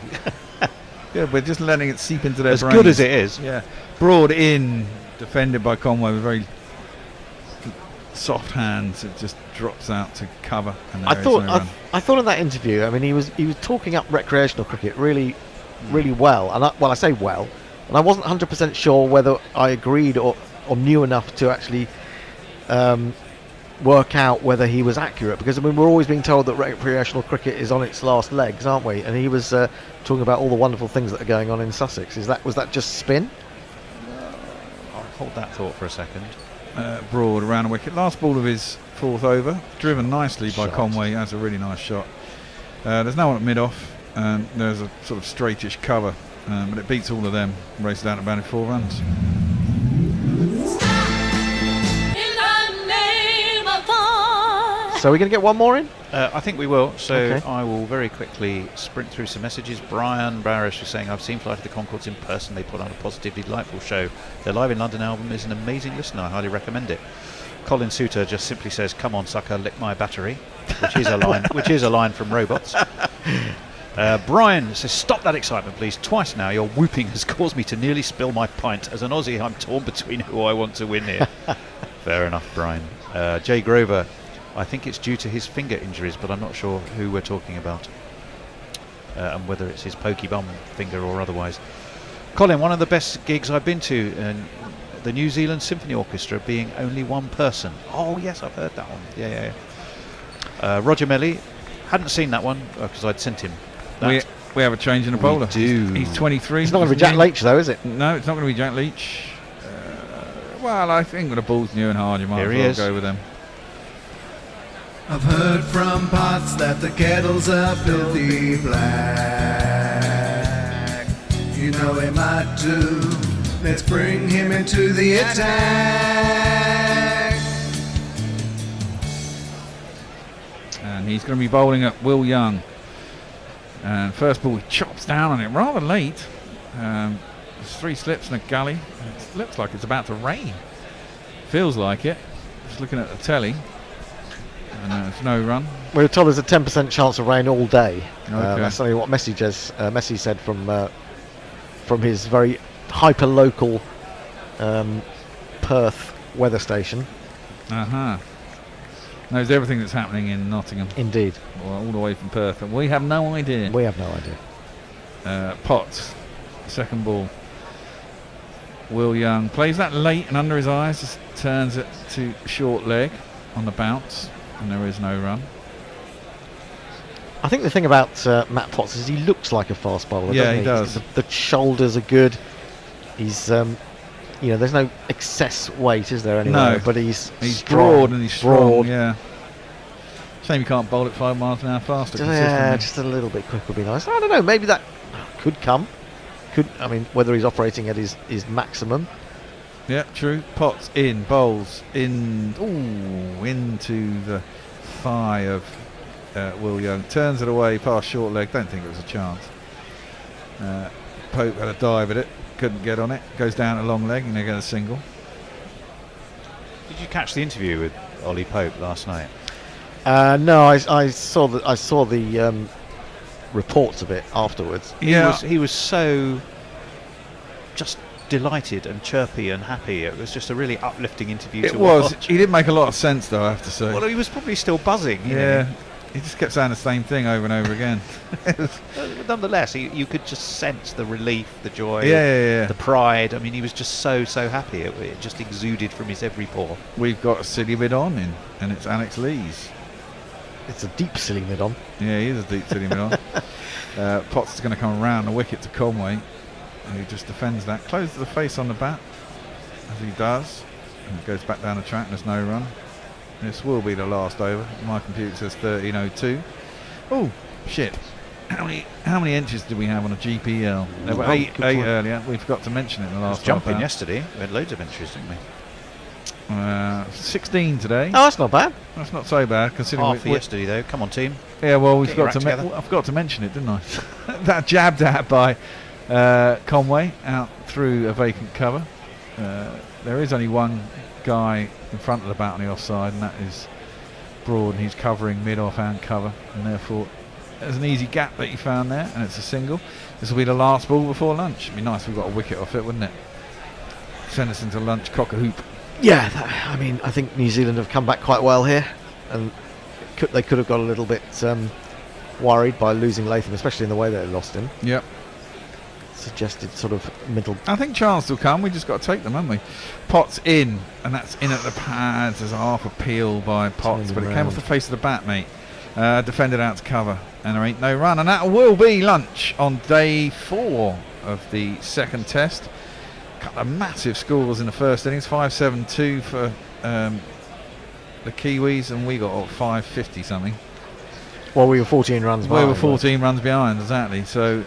yeah, we're just letting it seep into their brains. As good as it is. Yeah, Broad in, defended by Conway with very soft hands. It just drops out to cover. And I thought in that interview, I mean, he was talking up recreational cricket really, really well. And I say well, and I wasn't 100% sure whether I agreed or knew enough to actually work out whether he was accurate, because I mean we're always being told that recreational cricket is on its last legs, aren't we? And he was talking about all the wonderful things that are going on in Sussex. Was that just spin? I'll hold that thought for a second. Broad around a wicket, last ball of his 4th over, driven nicely by Conway. That's a really nice shot. There's no one at mid-off, and there's a sort of straightish cover, but it beats all of them. Races down to about 4 runs. So we're going to get one more in? I think we will. So okay. I will very quickly sprint through some messages. Brian Barish is saying, I've seen Fly to the Concords in person. They put on a positively delightful show. Their Live in London album is an amazing listen. I highly recommend it. Colin Suter just simply says, come on, sucker, lick my battery, which is a line from Robots. Brian says, stop that excitement, please. Twice now, your whooping has caused me to nearly spill my pint. As an Aussie, I'm torn between who I want to win here. Fair enough, Brian. Jay Grover, I think it's due to his finger injuries, but I'm not sure who we're talking about and whether it's his pokey bum finger or otherwise. Colin, one of the best gigs I've been to the New Zealand Symphony Orchestra being only one person. Oh yes, I've heard that one. Yeah. Roger Melly, hadn't seen that one because I'd sent him that. We have a change in the bowler. He's 23. It's not going to be Jack Leach, though, is it? No, it's not going to be Jack Leach. Well, I think when the ball's new and hard, you might as well go with them. I've heard from pots that the kettle's a filthy black. You know he might do. Let's bring him into the attack. And he's going to be bowling at Will Young. And first ball, he chops down on it rather late. There's 3 slips and a gully. It looks like it's about to rain. Feels like it. Just looking at the telly. And there's no run. We were told there's a 10% chance of rain all day. Okay. That's only what Messi said from his very hyper-local Perth weather station. Knows everything that's happening in Nottingham. Indeed. Well, all the way from Perth. And we have no idea. We have no idea. Potts, second ball. Will Young plays that late and under his eyes, just turns it to short leg on the bounce, and there is no run. I think the thing about Matt Potts is he looks like a fast bowler. Yeah, doesn't he does. The shoulders are good. He's, there's no excess weight, is there? Anyway, No, but he's strong, broad and he's strong. broad. Yeah. Shame you can't bowl at 5 miles an hour faster. Yeah, just a little bit quicker would be nice. I don't know. Maybe that could come. Whether he's operating at his maximum. Yeah, true. Potts in, bowls in, into the thigh of Will Young. Turns it away past short leg. Don't think it was a chance. Pope had a dive at it. Couldn't get on it. Goes down a long leg and they get a single. Did you catch the interview with Ollie Pope last night? No, I saw the reports of it afterwards. He was so just delighted and chirpy and happy. It was just a really uplifting interview to watch. He didn't make a lot of sense, though, I have to say. Well, he was probably still buzzing. You know. He just kept saying the same thing over and over again. Nonetheless, you could just sense the relief, the joy, the pride. I mean, he was just so happy. It just exuded from his every pore. We've got a silly mid on in, and it's Alex Lees. It's a deep silly mid on. Yeah, he is a deep silly mid on. Potts is going to come around the wicket to Conway, who just defends that. Closes the face on the bat, as he does. And it goes back down the track, and there's no run. This will be the last over. My computer says 13:02. Oh, shit. How many inches did we have on a GPL? There were eight earlier. We forgot to mention it in the last jumping yesterday. We had loads of inches, didn't we? 16 today. Oh, that's not bad. That's not so bad considering half for yesterday though. Come on, team. Yeah, well, I forgot to mention it, didn't I? That jabbed at by Conway out through a vacant cover. There is only one guy in front of the bat on the offside, and that is Broad, and he's covering mid-off and cover, and therefore there's an easy gap that he found there, and it's a single. This will be the last ball before lunch. It'd be nice if we got a wicket off it, wouldn't it? Send us into lunch, cock a hoop. Yeah, I think New Zealand have come back quite well here, and they could have got a little bit worried by losing Latham, especially in the way they lost him. Yep. Suggested sort of middle. I think chance will come. We just got to take them, haven't we? Potts in, and that's in at the pads. There's a half a peel by Potts, but it came off the face of the bat, mate. Defended out to cover, and there ain't no run, and that will be lunch on day 4 of the second test. Couple of massive scores in the first innings, 5-7-2 for the Kiwis, and we got 550 something. Well, we were 14 runs behind. We were 14 runs behind, exactly. So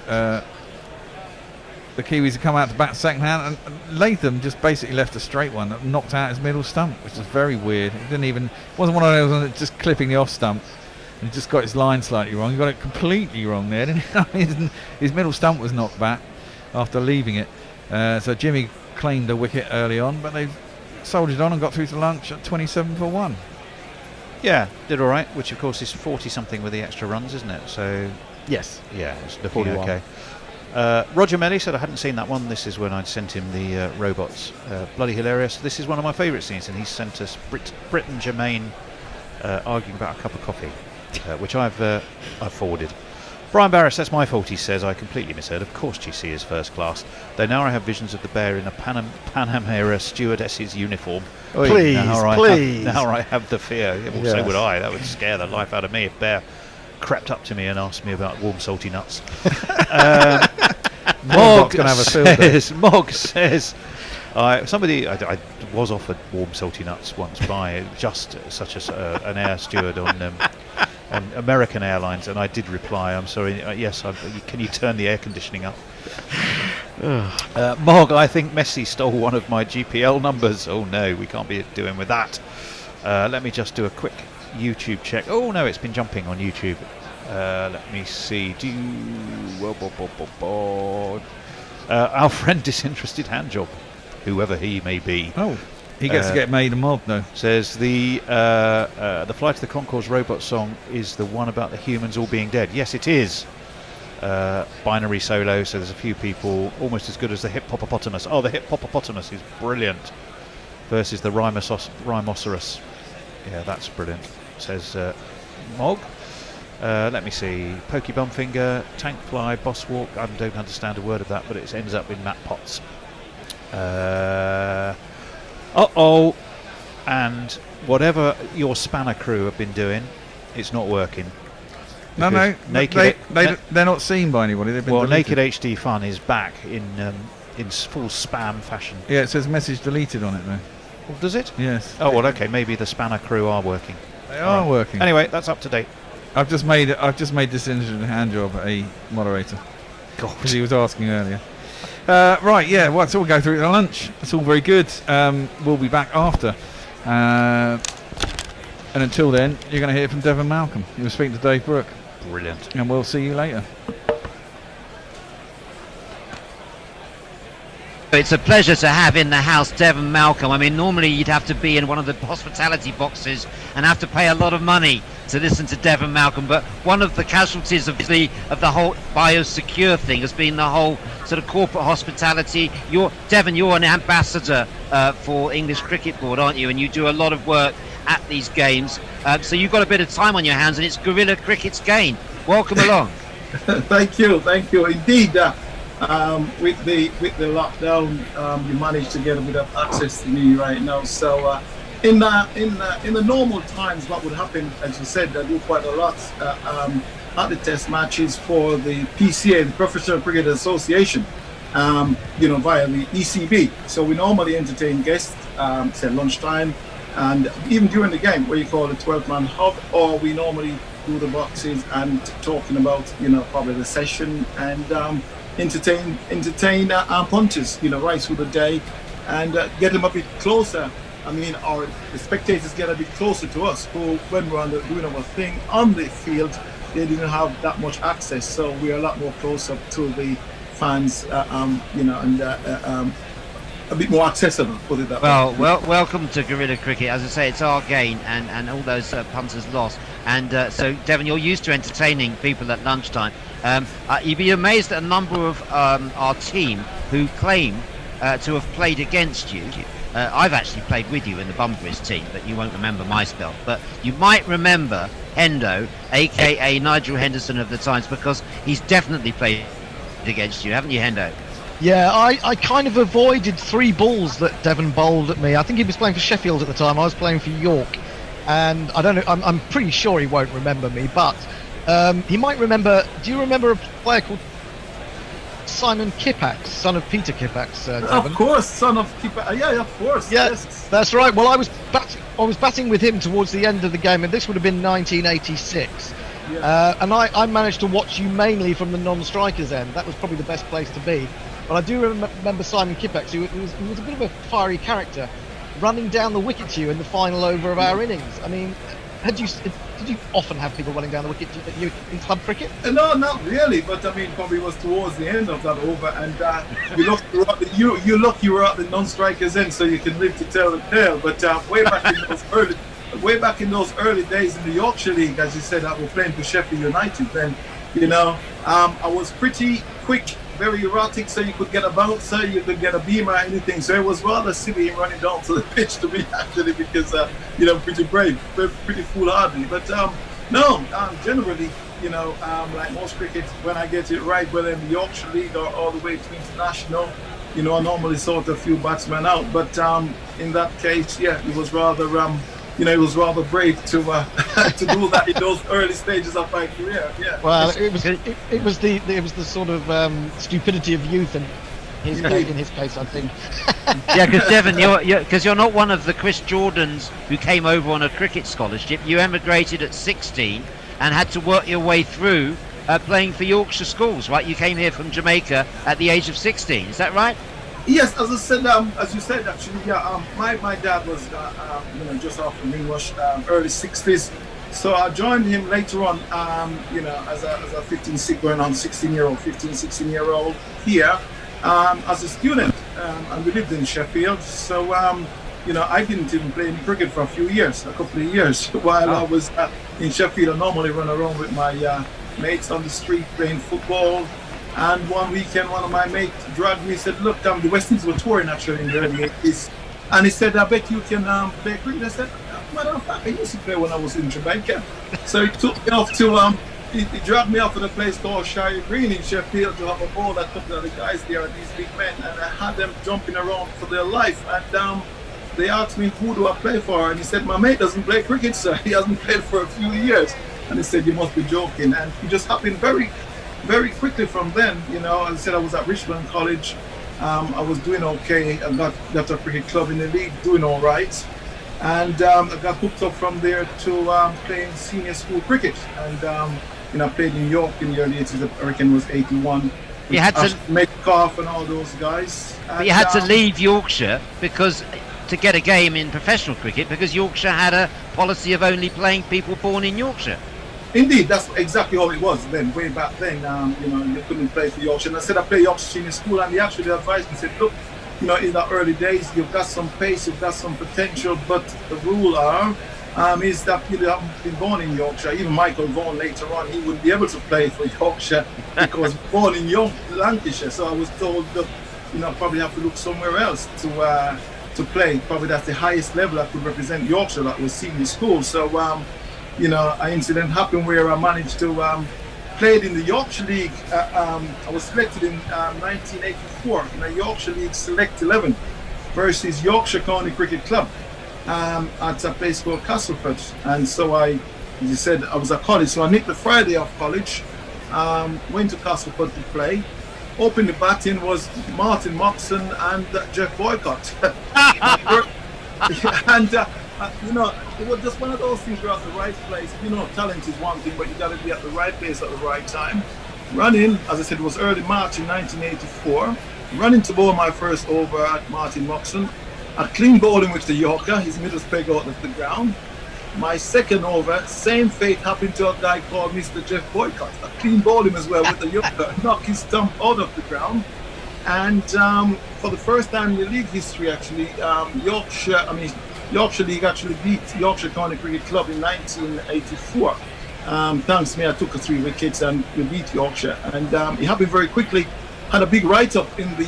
the Kiwis have come out to bat second hand, and Latham just basically left a straight one that knocked out his middle stump, which is very weird. It wasn't one of those just clipping the off stump. He just got his line slightly wrong. He got it completely wrong there, didn't he? His middle stump was knocked back after leaving it. So Jimmy claimed a wicket early on, but they soldiered on and got through to lunch at 27 for 1. Yeah, did all right, which of course is 40 something with the extra runs, isn't it? So yes, yeah, it's looking okay. Roger Melly said I hadn't seen that one. This is when I'd sent him the robots. Bloody hilarious. This is one of my favourite scenes, and he sent us Brit and Jermaine arguing about a cup of coffee, which I've forwarded. Brian Barris, that's my fault, he says. I completely misheard. Of course GC is first class. Though now I have visions of the bear in a Panamera stewardess's uniform. Please, please. Now I have the fear. Yeah, well, so would I. That would scare the life out of me if Bear crept up to me and asked me about warm salty nuts. Mog says, I was offered warm salty nuts once by just such an air steward on American Airlines, and I did reply, I'm sorry, yes, can you turn the air conditioning up? Mog, I think Messi stole one of my GPL numbers. Oh no, we can't be doing with that. Let me just do a quick YouTube check. Oh no, it's been jumping on YouTube. Let me see. Our friend Disinterested Handjob, whoever he may be. Oh, he gets to get made a mob, though. Says the Flight of the Conchords robot song is the one about the humans all being dead. Yes, it is. Binary solo, so there's a few people almost as good as the Hippopotamus. Oh, the Hippopotamus is brilliant. Versus the Rhinoceros. Yeah, that's brilliant. Says Mog. Let me see. Pokey Bumfinger, Tank Fly, Boss Walk. I don't understand a word of that, but it ends up in Matt Potts. And whatever your spanner crew have been doing, it's not working. No, they're not seen by anybody. They've been deleted. Naked HD Fun is back in full spam fashion. Yeah, it says message deleted on it though. Well, does it? Yes. Oh well, okay. Maybe the spanner crew are working. They are working. Anyway, that's up to date. I've just made Disinterested Handjob a moderator. God, because he was asking earlier. Right, yeah. Well, so we'll go through it at lunch. It's all very good. We'll be back after. And until then, you're going to hear from Devon Malcolm. You were speaking to Dave Brooke. Brilliant. And we'll see you later. It's a pleasure to have in the house Devon Malcolm. I mean, normally you'd have to be in one of the hospitality boxes and have to pay a lot of money to listen to Devon Malcolm, but one of the casualties of the whole biosecure thing has been the whole sort of corporate hospitality. Devon, you're an ambassador for English Cricket Board, aren't you? And you do a lot of work at these games. So you've got a bit of time on your hands, and it's guerrilla cricket's gain. Welcome along. Thank you indeed. With the lockdown, you managed to get a bit of access to me right now. So in the normal times, what would happen, as you said, I do quite a lot at the test matches for the PCA, the Professional Cricket Association, via the ECB. So we normally entertain guests, say lunchtime, and even during the game, where you call the 12-man hub, or we normally do the boxes and talking about, probably the session and entertain our punters, right through the day, and get them a bit closer. I mean, the spectators get a bit closer to us, who, when we're doing our thing on the field, they didn't have that much access. So we're a lot more closer to the fans, and a bit more accessible, put it that way. Well, welcome to guerrilla cricket. As I say, it's our gain, and all those punters lost. And so, Devon, you're used to entertaining people at lunchtime. You'd be amazed at a number of our team who claim to have played against you. I've actually played with you in the Bunbury's team, but you won't remember my spell. But you might remember Hendo, a.k.a. Nigel Henderson of the Times, because he's definitely played against you, haven't you, Hendo? Yeah, I kind of avoided 3 balls that Devon bowled at me. I think he was playing for Sheffield at the time. I was playing for York. And I don't know, I'm pretty sure he won't remember me, but he might remember. Do you remember a player called Simon Kippax, son of Peter Kippax? Of course, son of Kippax. Yeah, of course. Yeah, yes. That's right. Well, I was batting with him towards the end of the game, and this would have been 1986. Yeah. And I managed to watch you mainly from the non-strikers end. That was probably the best place to be. But I do remember Simon Kippax, who was a bit of a fiery character, running down the wicket to you in the final over of our innings. I mean, did you often have people running down the wicket in club cricket? No, not really. But I mean, probably was towards the end of that over, and you look, you were at the non-strikers end, so you can live to tell the tale. But way back in those early days in the Yorkshire League, as you said, I was playing for Sheffield United. Then, I was pretty quick, very erratic, so you could get a bouncer, you could get a beamer, anything. So it was rather silly running down to the pitch to me, actually, because pretty brave, pretty foolhardy. But generally, like most cricket, when I get it right, whether in the Yorkshire League or all the way to international, I normally sort a few batsmen out. But in that case, yeah, it was rather, it was rather brave to to do that in those early stages of my career. Yeah. Well, it was the sort of stupidity of youth and. In his case, I think. Yeah, because Devon, you're not one of the Chris Jordans who came over on a cricket scholarship. You emigrated at 16 and had to work your way through playing for Yorkshire schools, right? You came here from Jamaica at the age of 16. Is that right? Yes, as I said, as you said, actually, yeah. My dad was, just after me was early 60s. So I joined him later on, as a going on 16-year-old here. As a student, and we lived in Sheffield, so I didn't even play any cricket for a couple of years. While I was in Sheffield, I normally run around with my mates on the street playing football. And one weekend, one of my mates dragged me and said, "Look, the West Indies were touring actually in the early 80s," and he said, "I bet you can play cricket." I said, "Matter of fact, I used to play when I was in Jamaica." So he took me off to He dragged me off to a place called Shire Green in Sheffield to have a ball. A couple of the guys there, these big men, and I had them jumping around for their life. And they asked me, "Who do I play for?" And he said, "My mate doesn't play cricket, sir. He hasn't played for a few years." And he said, "You must be joking." And it just happened very, very quickly from then. As I said, I was at Richmond College. I was doing okay. I got a cricket club in the league, doing all right. And I got hooked up from there to playing senior school cricket. And I played in York in the early 80s. I reckon it was 81. You had to Metcalf and all those guys. But you had to leave Yorkshire to get a game in professional cricket because Yorkshire had a policy of only playing people born in Yorkshire. Indeed, that's exactly how it was then. Way back then, you couldn't play for Yorkshire. And I said I play Yorkshire Senior School, and they actually advised me, said, "Look, in the early days, you've got some pace, you've got some potential, but the rule is that you haven't been born in Yorkshire." Even Michael Vaughan later on, he wouldn't be able to play for Yorkshire because born in Lancashire. So I was told that probably have to look somewhere else to play. Probably that's the highest level I could represent Yorkshire. That was senior school. So an incident happened where I managed to played in the Yorkshire League. I was selected in 1984 in a Yorkshire League Select 11 versus Yorkshire County Cricket Club. At a place called Castleford, and so as you said, I was at college, so I nicked the Friday off college, went to Castleford to play. Opened the batting was Martin Moxon and Jeff Boycott. And it was just one of those things. You're at the right place. Talent is one thing, but you got to be at the right place at the right time. Running, as I said, it was early March in 1984. Running to bowl my first over at Martin Moxon. A clean bowling with the Yorker, his middle peg out of the ground. My second over, same fate happened to a guy called Mr. Jeff Boycott. A clean bowling as well with the Yorker, knocked his stump out of the ground. And for the first time in the league history, actually, Yorkshire League actually beat Yorkshire County Cricket Club in 1984. Thanks to me, I took 3 wickets and we beat Yorkshire. And it happened very quickly. Had a big write-up in the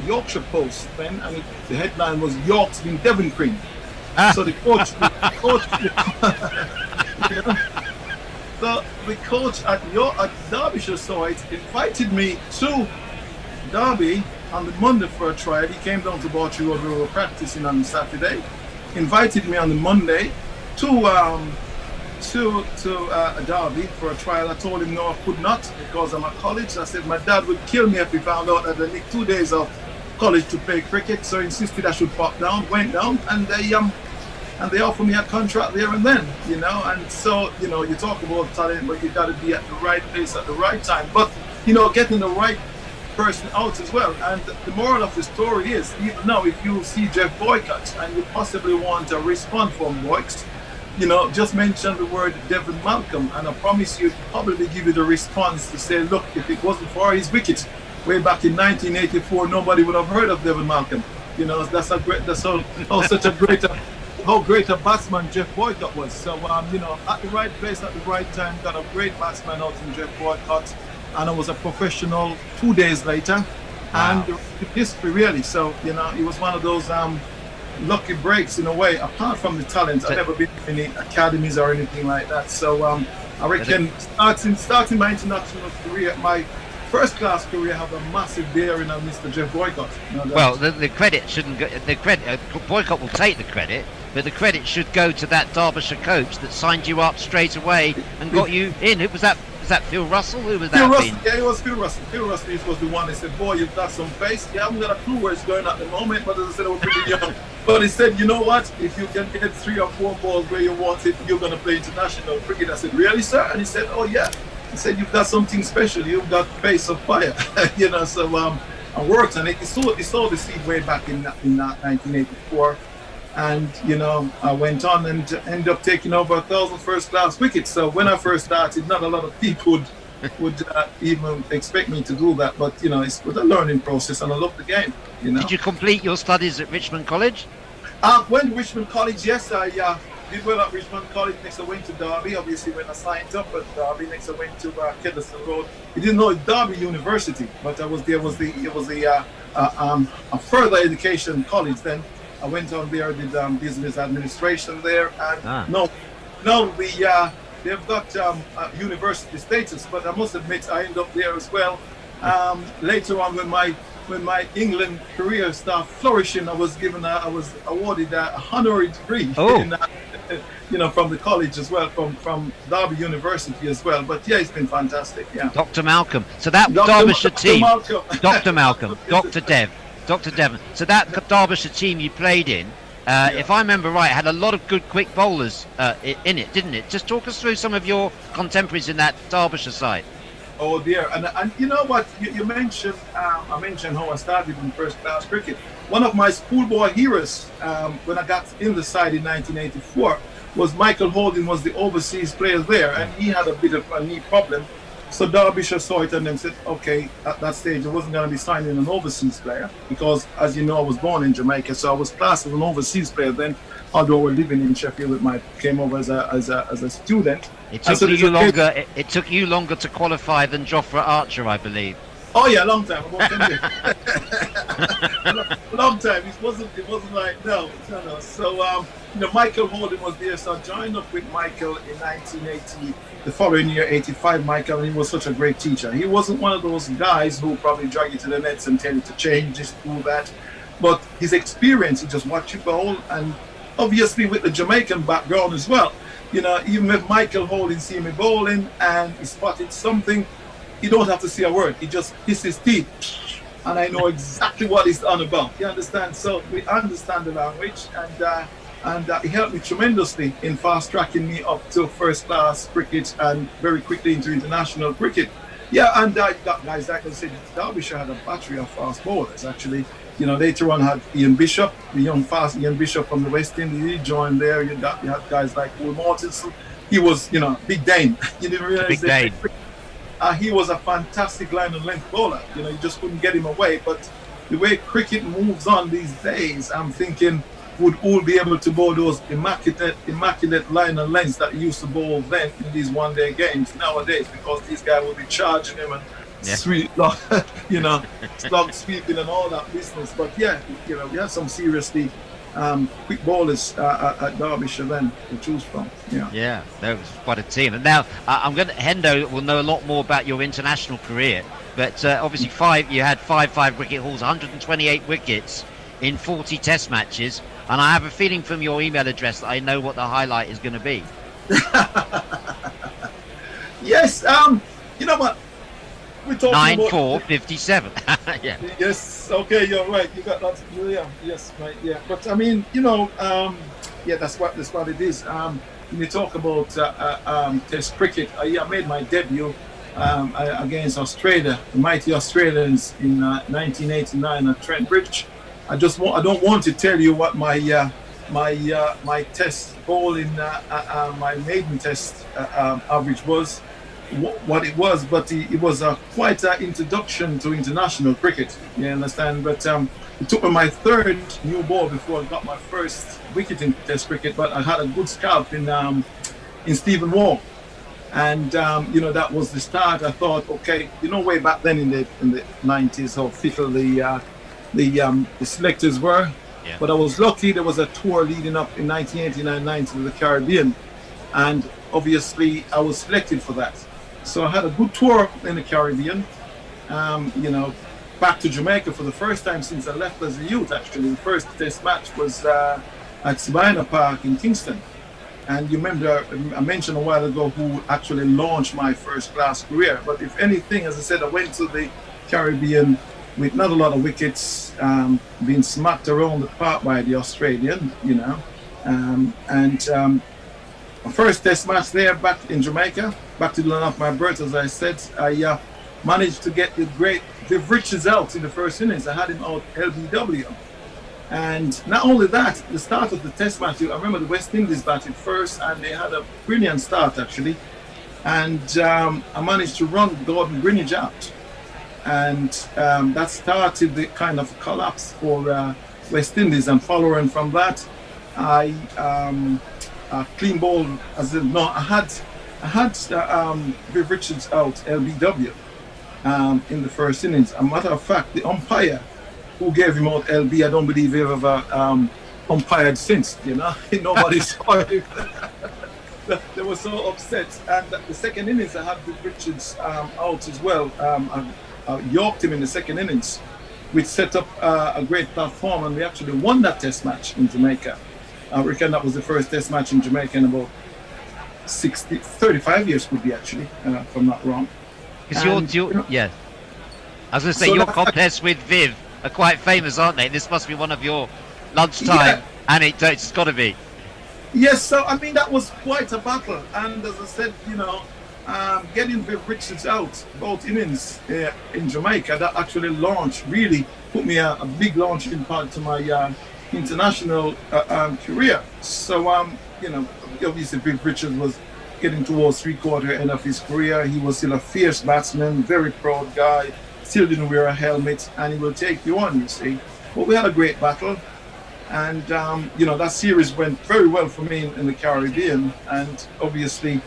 Yorkshire Post then, and the headline was "York's been Devon cream." So the coach, so the coach at Derbyshire saw it, invited me to Derby on the Monday for a trial. He came down to Bartree Road, we were practicing on Saturday. Invited me on the Monday to Derby for a trial. I told him no, I could not because I'm at college. I said my dad would kill me if he found out that I need 2 days of college to play cricket. So he insisted I should pop down. Went down, and they offered me a contract there and then. And so you talk about talent, but you got to be at the right place at the right time. But getting the right person out as well. And the moral of the story is, even now, if you see Jeff Boycott and you possibly want a response from Boycott, just mention the word Devon Malcolm, and I promise you, probably give you the response to say, look, if it wasn't for his wicket way back in 1984, nobody would have heard of Devon Malcolm. How great a batsman Jeff Boycott was. So, at the right place at the right time, got a great batsman out in Jeff Boycott, and I was a professional 2 days later, and history really. So, it was one of those lucky breaks in a way. Apart from the talent, I've never been in any academies or anything like that. So I reckon starting my international career, my first class career, have a massive bearing on Mr. Jeff Boycott. Well, the credit shouldn't go. The credit Boycott will take the credit, but the credit should go to that Derbyshire coach that signed you up straight away and got you in. Who was that? Was that Phil Russell? Who was that? Phil Russell, yeah, it was Phil Russell. Phil Russell was the one that said, boy, you've got some pace. You haven't got a clue where it's going at the moment, but as I said, I was pretty young. But he said, you know what? If you can get 3 or 4 balls where you want it, you're going to play international cricket. I said, really, sir? And he said, oh, yeah. He said, you've got something special. You've got pace of fire. So I worked on it. He saw the seed way back in 1984. And, I went on and ended up taking over 1,000 first-class wickets. So when I first started, not a lot of people would even expect me to do that. But, it was a learning process, and I loved the game, Did you complete your studies at Richmond College? Went to Richmond College, yes. I did well at Richmond College. Next I went to Derby, obviously, when I signed up at Derby. Next I went to Kedleston Road. I didn't know Derby University, but it was a further education college then. I went on there, did business administration there, and they've got university status. But I must admit, I ended up there as well. Later on, when my England career started flourishing, I was awarded a honorary degree, from the college as well, from Derby University as well. But yeah, it's been fantastic. Yeah, Dr. Malcolm. So that Derbyshire team, Dr. Malcolm, Dr. Devon. So that Derbyshire team you played in, if I remember right, had a lot of good quick bowlers in it, didn't it? Just talk us through some of your contemporaries in that Derbyshire side. Oh dear, and you know what? You mentioned, I mentioned how I started in first class cricket. One of my schoolboy heroes, when I got in the side in 1984, was Michael Holding, was the overseas player there, and he had a bit of a knee problem. So Derbyshire saw it and then said, okay, at that stage I wasn't going to be signing an overseas player because, as you know, I was born in Jamaica, so I was classed as an overseas player then, although we're living in Sheffield. Came over as a student. It took you longer to qualify than Jofra Archer, I believe. Oh yeah, long time. About 10 years. long time. It wasn't like no. So Michael Holden was there, so I joined up with Michael in 1980. The following year, 85, Michael, and he was such a great teacher. He wasn't one of those guys who probably drag you to the nets and tell you to change this, do that. But his experience, he just watched you bowl, and obviously with the Jamaican background as well. Even with Michael Holding see me bowling and he spotted something, he don't have to say a word. He just hits his teeth, and I know exactly what he's on about. You understand? So we understand the language, and he helped me tremendously in fast tracking me up to first class cricket and very quickly into international cricket. Yeah, and I got guys like I said, Derbyshire had a battery of fast bowlers actually. Later on had Ian Bishop, the young fast Ian Bishop from the West Indies. He joined there. You had guys like Will Mortensen. He was, Big Dane. You didn't realize Big Dane. He was a fantastic line and length bowler. You just couldn't get him away. But the way cricket moves on these days, I'm thinking, would all be able to bowl those immaculate line and lengths that he used to bowl then in these one-day games nowadays, because these guys will be charging him and slog sweeping and all that business. But yeah, we had some seriously quick bowlers at Derbyshire then to choose from. Yeah, that was quite a team. And now Hendo will know a lot more about your international career. But obviously you had five wicket hauls, 128 wickets in 40 Test matches. And I have a feeling from your email address that I know what the highlight is going to be. Yes, you know what? We're talking 9-4-57. Yeah. Yes. Okay, you're right. You got that. Yeah. Yes. Right. Yeah. But I mean, that's what it is. When you talk about Test cricket, I made my debut against Australia, the mighty Australians, in 1989 at Trent Bridge. I don't want to tell you what my test bowling, my maiden test average was, what it was, but it was quite an introduction to international cricket. You understand? But it took me my third new ball before I got my first wicket in Test cricket. But I had a good scalp in Stephen Wall, and that was the start. I thought, okay, way back then in the 90s, how fickle the selectors were. Yeah. But I was lucky. There was a tour leading up in 1989-90 to the Caribbean, and obviously I was selected for that. So I had a good tour in the Caribbean. Back to Jamaica for the first time since I left as a youth. Actually, the first test match was at Sabina Park in Kingston. And you remember I mentioned a while ago who actually launched my first class career. But if anything, as I said, I went to the Caribbean with not a lot of wickets, being smacked around the park by the Australian, my first test match there back in Jamaica, back to the land of my birth, as I said, I managed to get the great Viv Richards out in the first innings. I had him out LBW. And not only that, the start of the test match, I remember the West Indies batted first and they had a brilliant start actually. And I managed to run Gordon Greenidge out. And that started the kind of collapse for West Indies. And following from that, I clean ball. I had Viv Richards out LBW in the first innings. As a matter of fact, the umpire who gave him out LB, I don't believe he ever umpired since. Nobody saw it. They were so upset. And the second innings, I had Viv Richards out as well. I yorked him in the second innings, which set up a great platform, and we actually won that test match in Jamaica. I reckon that was the first test match in Jamaica in about 35 years could be actually, if I'm not wrong. Yeah. I was going to say, your contests with Viv are quite famous, aren't they? This must be one of your lunchtime anecdotes, it's got to be. Yes, so I mean, that was quite a battle. And as I said, getting Viv Richards out, both innings in Jamaica, that actually really put me a big launching pad to my international career. So, obviously Viv Richards was getting towards three-quarter end of his career. He was still a fierce batsman, very proud guy, still didn't wear a helmet, and he will take you on, you see. But we had a great battle. And, that series went very well for me in the Caribbean. And obviously,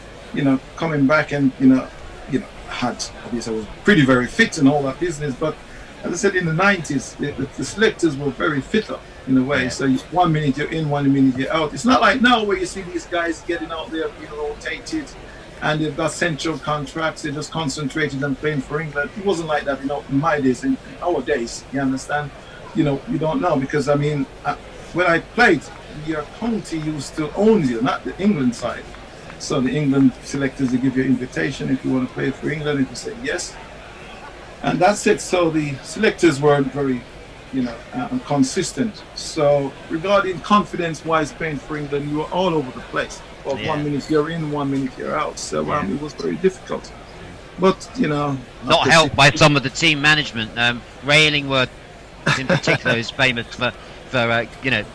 coming back and, obviously I was very fit and all that business. But as I said, in the 90s, the selectors were very fitter in a way. Yeah. So 1 minute you're in, 1 minute you're out. It's not like now where you see these guys getting out there, being rotated, and they've got central contracts. They're just concentrated on playing for England. It wasn't like that, in my days, in our days. You understand? You don't know, because I mean, when I played, your county used to own you, not the England side. So the England selectors, they give you an invitation if you want to play for England, if you say yes. And that's it. So the selectors weren't very, consistent. So regarding confidence-wise playing for England, you were all over the place. Well, 1 minute you're in, 1 minute you're out. So it was very difficult. But, not helped by some of the team management. Ray Illingworth in particular is famous for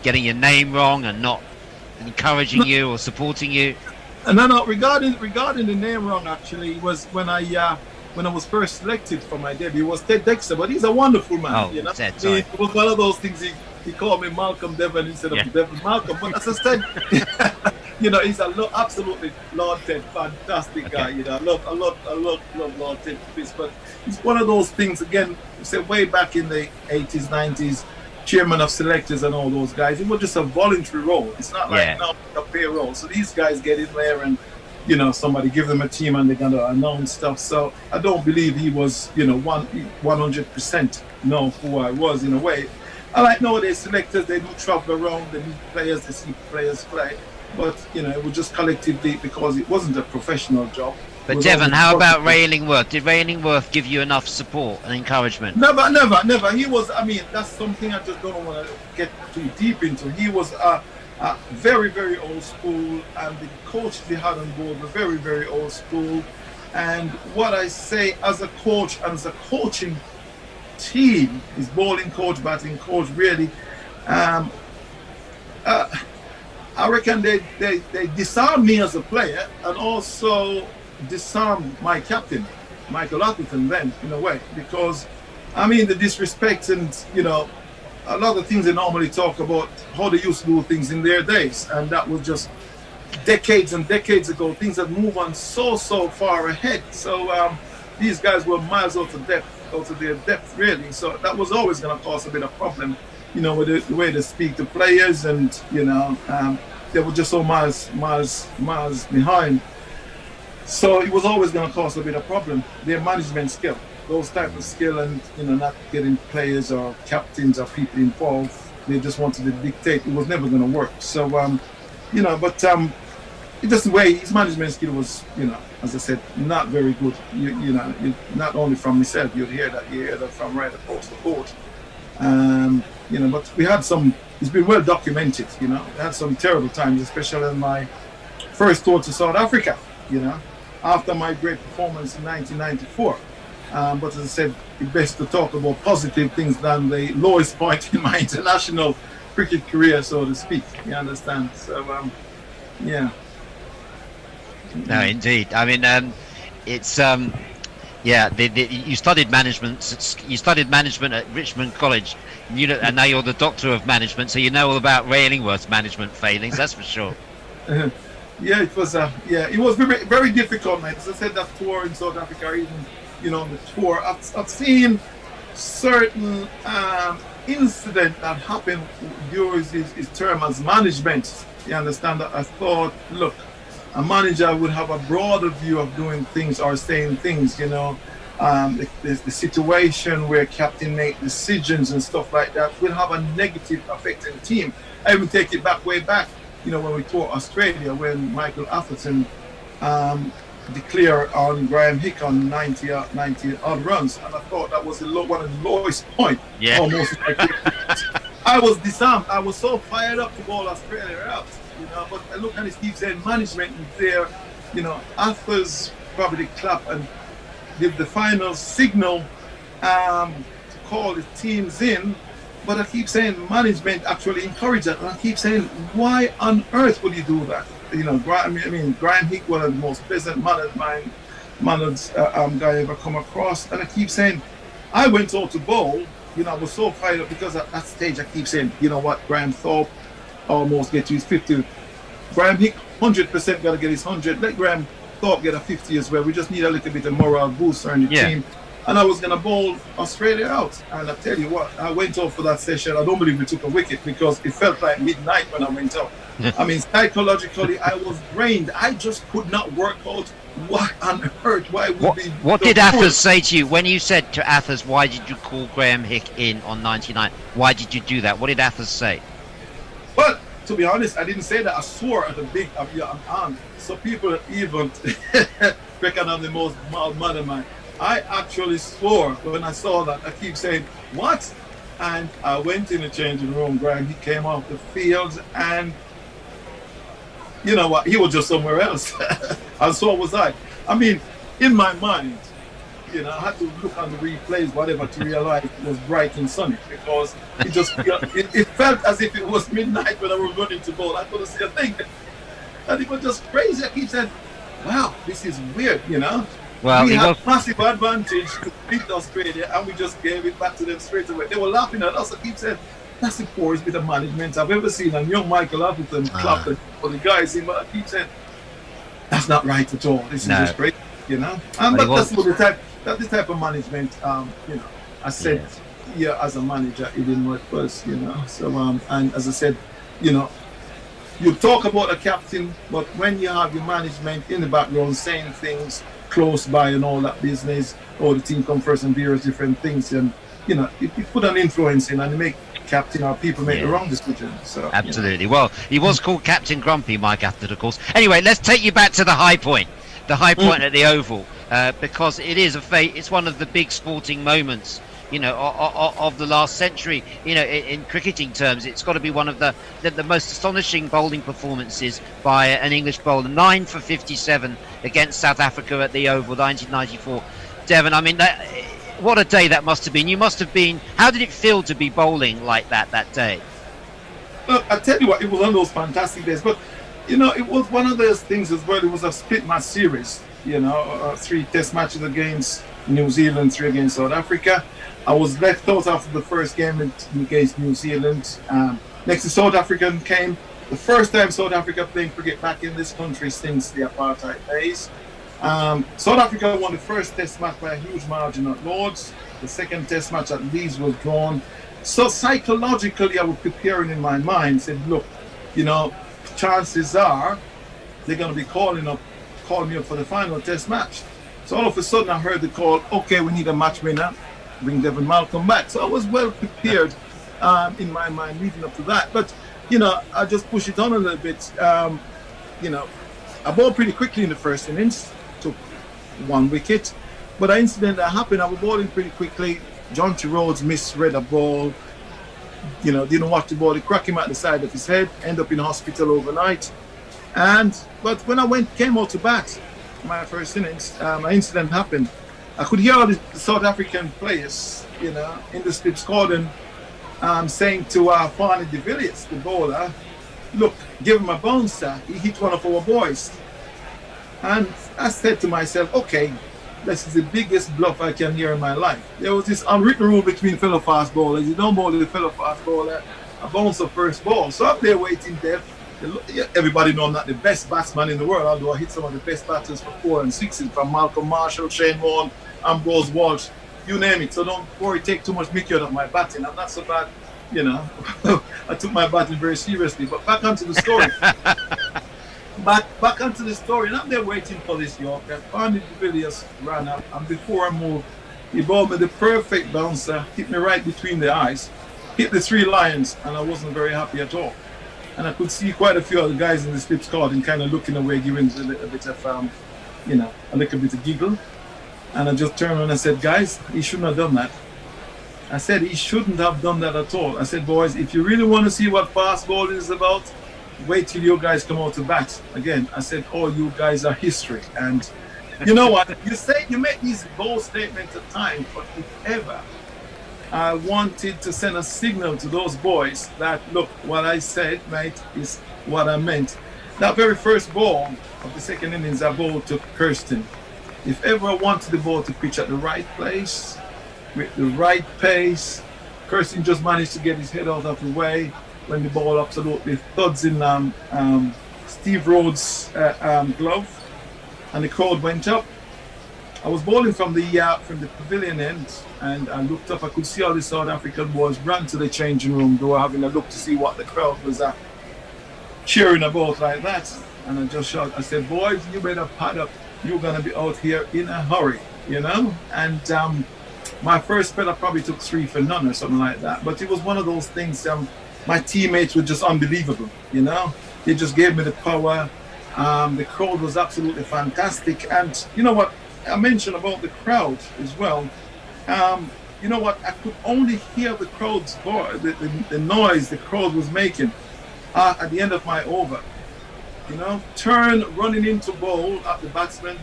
getting your name wrong and not encouraging you or supporting you. No. Regarding the name wrong, actually, was when I was first selected for my debut. It was Ted Dexter, but he's a wonderful man. Ted, sorry. It was one of those things. He called me Malcolm Devon instead of Devon Malcolm. But as I said, he's absolutely Lord Ted, fantastic guy. I love Lord Ted. But it's one of those things. Again, say way back in the 80s, 90s. Chairman of selectors and all those guys, it was just a voluntary role. It's not like now a pay role. So these guys get in there and somebody give them a team and they're gonna announce stuff. So I don't believe he was 100% know who I was in a way. I like nowadays selectors, they do travel around, they meet players, they see players play, but it was just collectively, because it wasn't a professional job. But Devon, how about Ray Illingworth? Did Ray Illingworth give you enough support and encouragement? Never. He was, that's something I just don't want to get too deep into. He was a very, very old school, and the coaches he had on board were very, very old school. And what I say as a coach and as a coaching team, his bowling coach, batting coach, really, I reckon they disarmed me as a player, and also disarmed my captain, Michael Atherton, then, in a way, because the disrespect and a lot of things they normally talk about how they used to do things in their days, and that was just decades and decades ago. Things have moved on so far ahead. So these guys were miles out of their depth, really. So that was always going to cause a bit of problem, with the way they speak to players, and they were just so miles behind. So it was always going to cause a bit of problem. Their management skill, those type of skill, and not getting players or captains or people involved. They just wanted to dictate. It was never going to work. So it just the way his management skill was, as I said, not very good. Not only from myself, you hear that from right across the board. But we had some. It's been well documented. We had some terrible times, especially in my first tour to South Africa. After my great performance in 1994. But as I said, it's best to talk about positive things than the lowest point in my international cricket career, so to speak. You understand? So, yeah. No, indeed. I mean, it's you studied management. You studied management at Richmond College, and now you're the doctor of management, so you know all about Ray Illingworth's management failings. That's for sure. Yeah, it was. It was very, very difficult, mate. As I said, that tour in South Africa, even the tour, I've seen certain incident that happened during his term as management. You understand that? I thought, look, a manager would have a broader view of doing things or saying things. The situation where captain make decisions and stuff like that will have a negative effect on the team. I even take it way back. When we toured Australia, when Michael Atherton declared on Graham Hick on 90 odd runs, and I thought that was one of the lowest points. Yeah. Almost. I was disarmed. I was so fired up to bowl Australia out. But I look at it, keep saying management is there. Arthur's probably clap and give the final signal to call the teams in. But I keep saying management actually encouraged that. And I keep saying, why on earth would you do that? Graham Hick, one of the most pleasant-mannered guy I ever come across. And I keep saying, I went out to bowl. I was so fired up because at that stage I keep saying, Graham Thorpe almost get to his 50. Graham Hick, 100% got to get his 100. Let Graham Thorpe get a 50 as well. We just need a little bit of morale booster in the team. And I was going to bowl Australia out. And I tell you what, I went out for that session. I don't believe we took a wicket because it felt like midnight when I went out. Psychologically, I was drained. I just could not work out what on earth, why would be... What did Athers say to you? When you said to Athers, why did you call Graham Hick in on 99? Why did you do that? What did Athers say? Well, to be honest, I didn't say that. I swore at the big arm. So people even reckon I'm the most mild-mannered man. I actually swore when I saw that. I keep saying, what? And I went in the changing room, Graham. He came off the field and you know what? He was just somewhere else. And so was I. In my mind, I had to look on the replays, whatever, to realize it was bright and sunny because it felt as if it was midnight when I was running to bowl. I couldn't see a thing. And it was just crazy. I keep saying, wow, this is weird, Well, we had massive advantage to beat Australia and we just gave it back to them straight away. They were laughing at us. I keep saying, that's the poorest bit of management I've ever seen. And young Michael Atherton clapped for the guys in, but I keep saying, that's not right at all. This is just great, And that's the type of management, I said, as a manager, it didn't work first, So, and as I said, you talk about a captain, but when you have your management in the background saying things close by and all that business, or the team come first and various different things, and you put an influence in and make captain or people make the wrong decision. So absolutely. Well, he was called Captain Grumpy, Mike Atherton, of course. Anyway, let's take you back to the high point. The high point at the Oval, because it is it's one of the big sporting moments, of the last century. In cricketing terms, it's got to be one of the most astonishing bowling performances by an English bowler. 9 for 57 against South Africa at the Oval, 1994. Devon, what a day that must have been. You must have been. How did it feel to be bowling like that day? Look, I tell you what, it was one of those fantastic days. But it was one of those things as well. It was a split match series. 3 test matches against New Zealand, 3 against South Africa. I was left out after the first game against New Zealand. Next, the South African came. The first time South Africa playing cricket back in this country since the apartheid days. South Africa won the first test match by a huge margin at Lords. The second test match at Leeds was drawn. So psychologically, I was preparing in my mind, said, look, chances are they're going to be calling up called me up for the final test match. So all of a sudden I heard the call, okay, we need a match winner, bring Devon Malcolm back. So I was well prepared in my mind leading up to that. But, you know, I just pushed it on a little bit. You know, I bowled pretty quickly in the first innings, took 1 wicket. But an incident that happened, I was bowling pretty quickly. John T. Rhodes misread a ball, you know, didn't watch the ball, it cracked him at the side of his head, ended up in hospital overnight. But when I came out to bat, my first innings, an incident happened. I could hear all the South African players, you know, in the slips cordon saying to Farney de Villiers, the bowler, look, give him a bouncer, he hit one of our boys. And I said to myself, okay, this is the biggest bluff I can hear in my life. There was this unwritten rule between fellow fast bowlers, you don't bowl the fellow fast bowler, a bouncer first ball. So up there waiting there, everybody know I'm not the best batsman in the world, although I hit some of the best batters for 4 and 6s, from Malcolm Marshall, Shane Warne, Ambrose Walsh, you name it. So don't worry, take too much mickey out of my batting. I'm not so bad, you know. I took my batting very seriously. But back onto the story. back onto the story. And I'm there waiting for this Yorker. Farney de Villiers ran up, and before I moved, he bowled me the perfect bouncer, hit me right between the eyes, hit the 3 lions, and I wasn't very happy at all. And I could see quite a few of the guys in the slips card and kind of looking away, giving a little bit of, you know, a little bit of giggle. And I just turned around and said, guys, he shouldn't have done that. I said, he shouldn't have done that at all. I said, boys, if you really want to see what fast bowling is about, wait till you guys come out to bat. Again, I said, oh, you guys are history. And you know what? You make these bold statements at times, but if ever I wanted to send a signal to those boys that, look, what I said, mate, is what I meant. That very first ball of the second innings, I bowled to Kirsten. If ever I wanted the ball to pitch at the right place, with the right pace, Kirsten just managed to get his head out of the way when the ball absolutely thuds in Steve Rhodes' glove, and the crowd went up. I was bowling from the pavilion end, and I looked up. I could see all the South African boys run to the changing room door, having a look to see what the crowd was cheering about like that. And I just shouted, I said, boys, you better pad up. You're going to be out here in a hurry, you know? And my first spell, I probably took 3 for none or something like that. But it was one of those things, my teammates were just unbelievable, you know? They just gave me the power. The crowd was absolutely fantastic. And you know what? I mentioned about the crowd as well. You know what? I could only hear the crowd's voice, the noise the crowd was making at the end of my over. You know, turn running into bowl at the batsman,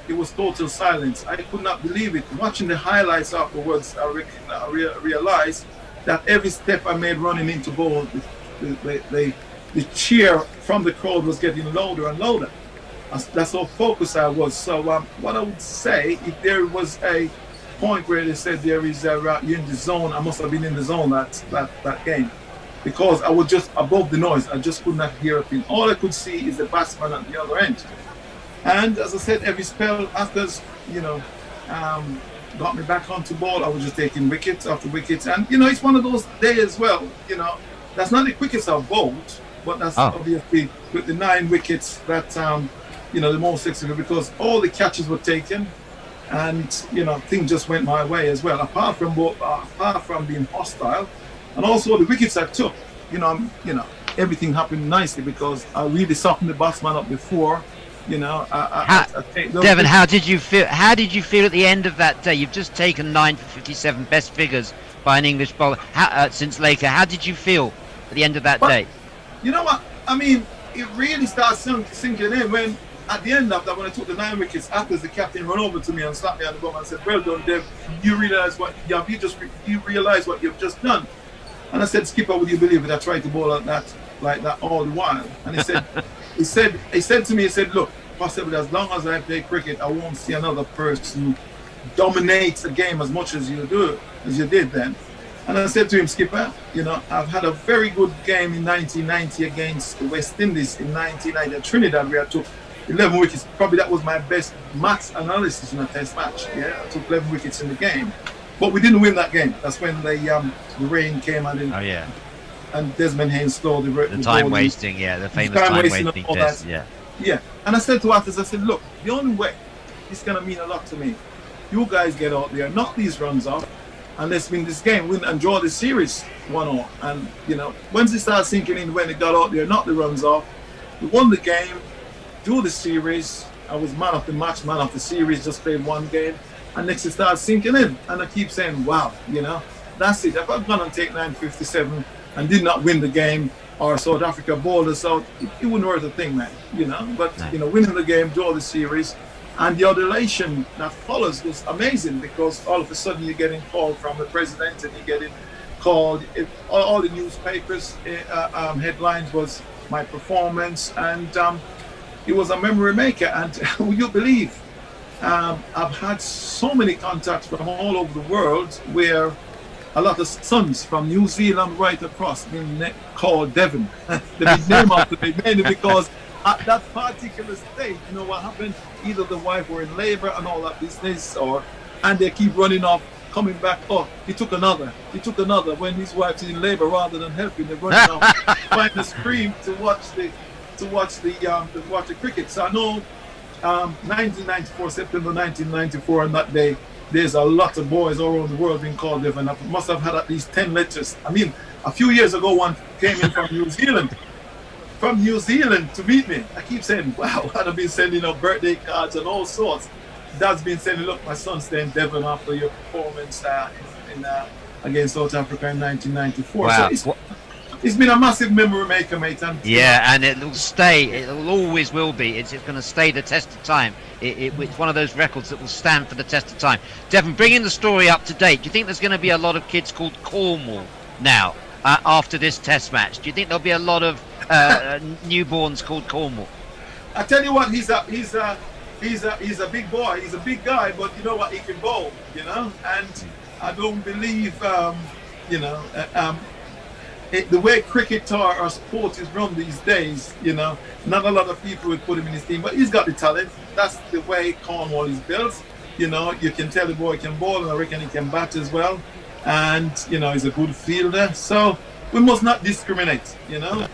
it was total silence. I could not believe it. Watching the highlights afterwards, I realized that every step I made running into bowl, the cheer from the crowd was getting louder and louder. That's how focused I was. So what I would say, if there was a point where they said there is you're in the zone, I must have been in the zone that game, because I was just above the noise. I just could not hear a thing. All I could see is the batsman at the other end. And as I said, every spell after, you know, got me back onto ball, I was just taking wickets after wickets. And you know, it's one of those days as well. You know, that's not the quickest I've bowled, but that's obviously with the 9 wickets that you know, the most exciting, because all the catches were taken, and you know, things just went my way as well. Apart from being hostile, and also the wickets I took, you know, everything happened nicely because I really softened the batsman up before. You know, Devon, how did you feel? How did you feel at the end of that day? You've just taken 9 for 57, best figures by an English bowler since Laker. How did you feel at the end of that day? You know what? I mean, it really starts sinking in when, at the end of that, when I took the 9 wickets, after the captain ran over to me and slapped me on the bum and said, "Well done, Dev. You realize what you realize what you've just done." And I said, "Skipper, would you believe it? I tried to bowl like that all the while." And he said, he said to me, he said, "Look, possibly as long as I play cricket, I won't see another person dominate the game as much as you did then." And I said to him, "Skipper, you know, I've had a very good game in 1990 against the West Indies in 1990 at Trinidad, where I took 11 wickets. Probably that was my best maths analysis in a test match. Yeah, I took 11 wickets in the game. But we didn't win that game. That's when the rain came and and Desmond Haynes scored the time wasting, the famous time wasting test, yeah. And I said to artists, I said, look, the only way it's going to mean a lot to me, you guys get out there, knock these runs off, and let's win this game, win and draw the series 1-0. And, you know, once it started sinking in, when they got out there, knocked the runs off, we won the game, drew the series. I was man of the match, man of the series, just played one game. And next it started sinking in. And I keep saying, wow, you know, that's it. If I'd gone and take 957 and did not win the game, or South Africa bowled us out, it wouldn't worth a thing, man, you know. But, you know, winning the game, draw the series, and the adulation that follows was amazing, because all of a sudden you're getting called from the president, and you're getting called, all the newspapers headlines was my performance, and it was a memory maker. And will you believe, I've had so many contacts from all over the world, where a lot of sons from New Zealand right across been called Devon. They been named after me, mainly because at that particular stage, you know what happened? Either the wife were in labor and all that business, and they keep running off, coming back. Oh, he took another. When his wife's in labor, rather than helping, they're running off, trying to scream to watch the cricket. So I know, 1994, September 1994, on that day, there's a lot of boys all around the world being called Devon. I must have had at least 10 letters. I mean, a few years ago, one came in from New Zealand. From New Zealand to meet me. I keep saying, wow, I've been sending out birthday cards and all sorts. Dad's been saying, look, my son's staying Devon after your performance against South Africa in 1994. Wow. So it's been a massive memory maker, mate. And it'll stay. It'll always will be. It's going to stay the test of time. It's one of those records that will stand for the test of time. Devon, bringing the story up to date, do you think there's going to be a lot of kids called Cornwall now after this test match? Do you think there'll be a lot of newborns called Cornwall? I tell you what, he's a big boy. He's a big guy, but you know what? He can bowl, you know. And I don't believe, the way cricket or sport is run these days, you know, not a lot of people would put him in his team, but he's got the talent. That's the way Cornwall is built. You know, you can tell the boy can bowl, and I reckon he can bat as well. And, you know, he's a good fielder. So we must not discriminate, you know.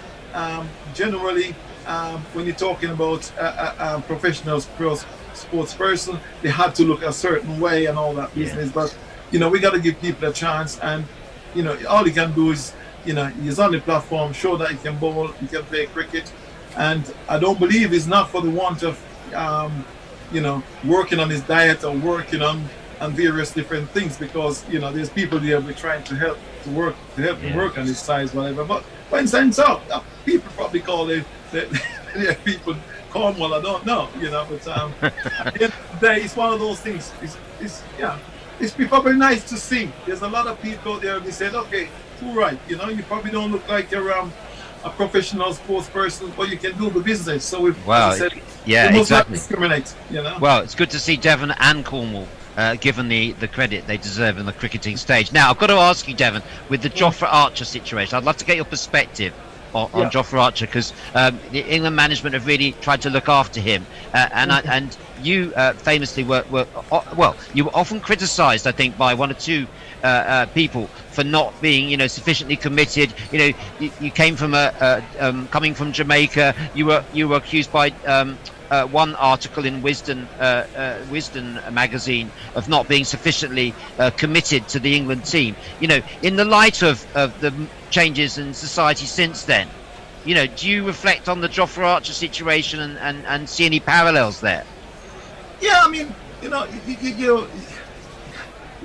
Generally, when you're talking about a professional sports person, they have to look a certain way and all that business. Yeah. But, you know, we got to give people a chance. And, you know, all he can do is, you know, he's on the platform, show that he can bowl, he can play cricket. And I don't believe it's not for the want of, you know, working on his diet or working on various different things, because, you know, there's people there we're trying to help him work on his size, whatever. But when sense out, people probably call the people Cornwall, I don't know, you know. But at the end of the day, it's one of those things. It's probably nice to see. There's a lot of people there who said, okay, all right, you know, you probably don't look like you're a professional sports person, but you can do the business. So we must not discriminate, you know. Well, it's good to see Devon and Cornwall given the credit they deserve in the cricketing stage. Now, I've got to ask you, Devon, with the Jofra Archer situation, I'd love to get your perspective on Jofra Archer, because the England management have really tried to look after him, and you famously were you were often criticised, I think, by one or two people for not being, you know, sufficiently committed. You know, you came from coming from Jamaica. You were accused by one article in Wisden magazine of not being sufficiently committed to the England team. You know, in the light of the changes in society since then, you know, do you reflect on the Jofra Archer situation and see any parallels there? Yeah, I mean, you know,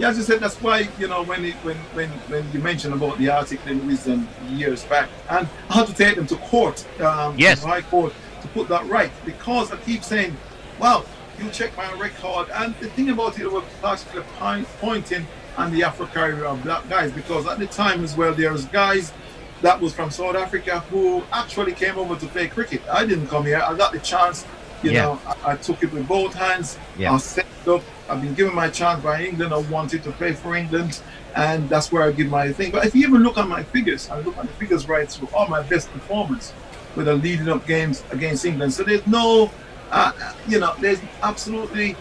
as you said, that's why, you know, when you mentioned about the article in Wisden years back, and I had to take them to court, High Court, to put that right, because I keep saying, wow, you check my record, and the thing about it was particularly pointing on the Afro-Caribbean black guys, because at the time as well, there was guys that was from South Africa who actually came over to play cricket. I didn't come here. I got the chance, you know, I took it with both hands. I set it up. I've been given my chance by England. I wanted to play for England, and that's where I give my thing. But if you even look at my figures, I look at the figures right through, all my best performance with the leading up games against England. So there's no, you know, there's absolutely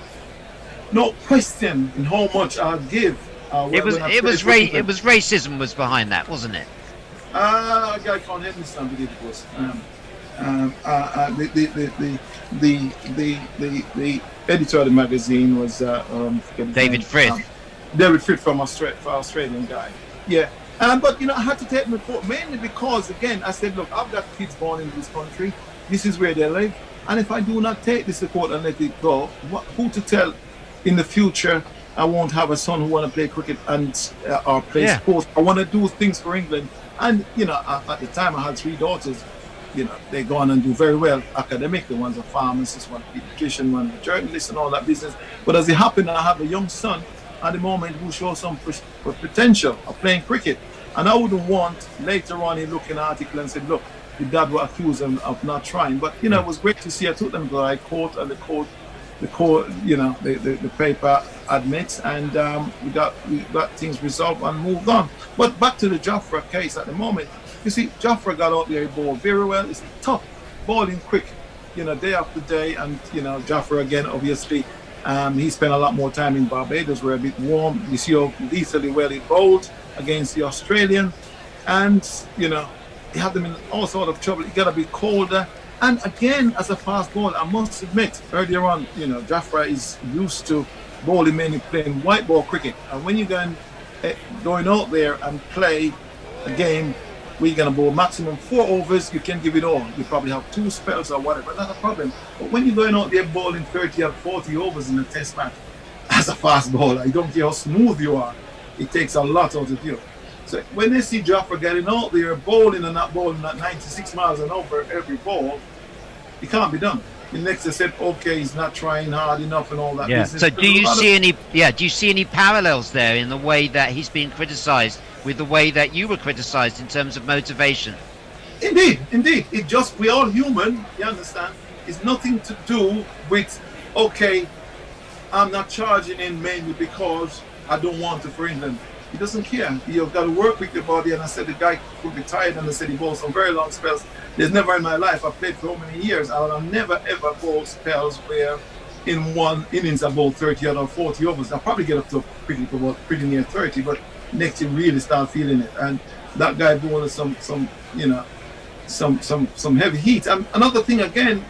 no question in how much I'll give. It was racism was behind that, wasn't it? I can't understand what it was. The editor of the magazine was David Frith. David Frith from Australian guy. Yeah. But I had to take the report mainly because, again, I said, look, I've got kids born in this country. This is where they live. And if I do not take this report and let it go, who to tell in the future I won't have a son who want to play cricket and or play sports. I want to do things for England. And, at the time I had 3 daughters. They go on and do very well academically. One's a pharmacist, one's a pediatrician, one's a journalist and all that business. But as it happened, I have a young son at the moment who shows some potential of playing cricket. And I wouldn't want later on he look in an article and said, look, the dad will accuse him of not trying. But, it was great to see. I took them to the court, and the court, the paper admits, and we got things resolved and moved on. But back to the Jafra case at the moment. You see, Jafra got out there, he bowled very well. It's tough, bowling quick, day after day. And, Jafra again, obviously, he spent a lot more time in Barbados, where a bit warm. You see how lethally well he bowled against the Australian. And, he had them in all sort of trouble. He got a bit colder. And again, as a fast bowler, I must admit, earlier on, Jafra is used to bowling, mainly playing white ball cricket. And when you're going out there and play a game, where you're going to bowl maximum 4 overs, you can give it all. You probably have 2 spells or whatever, not a problem. But when you're going out there bowling 30 or 40 overs in a test match, as a fast bowler, I don't care how smooth you are, it takes a lot out of you. So when they see Jafra getting out there, bowling and not bowling at 96 miles an hour every ball, it can't be done. The next they said, okay, he's not trying hard enough and all that business. So do you see any parallels there in the way that he's being criticised with the way that you were criticised in terms of motivation? Indeed. We're all human, you understand? It's nothing to do with, okay, I'm not charging in mainly because I don't want to for England. He doesn't care. You've got to work with your body. And I said the guy could be tired, and I said he bowled some very long spells. There's never in my life, I've played for how many years, I will never ever bowl spells where in one innings I bowl 30 or 40 overs. I'll probably get up to pretty near 30, but next you really start feeling it. And that guy bowled some heavy heat. And another thing again,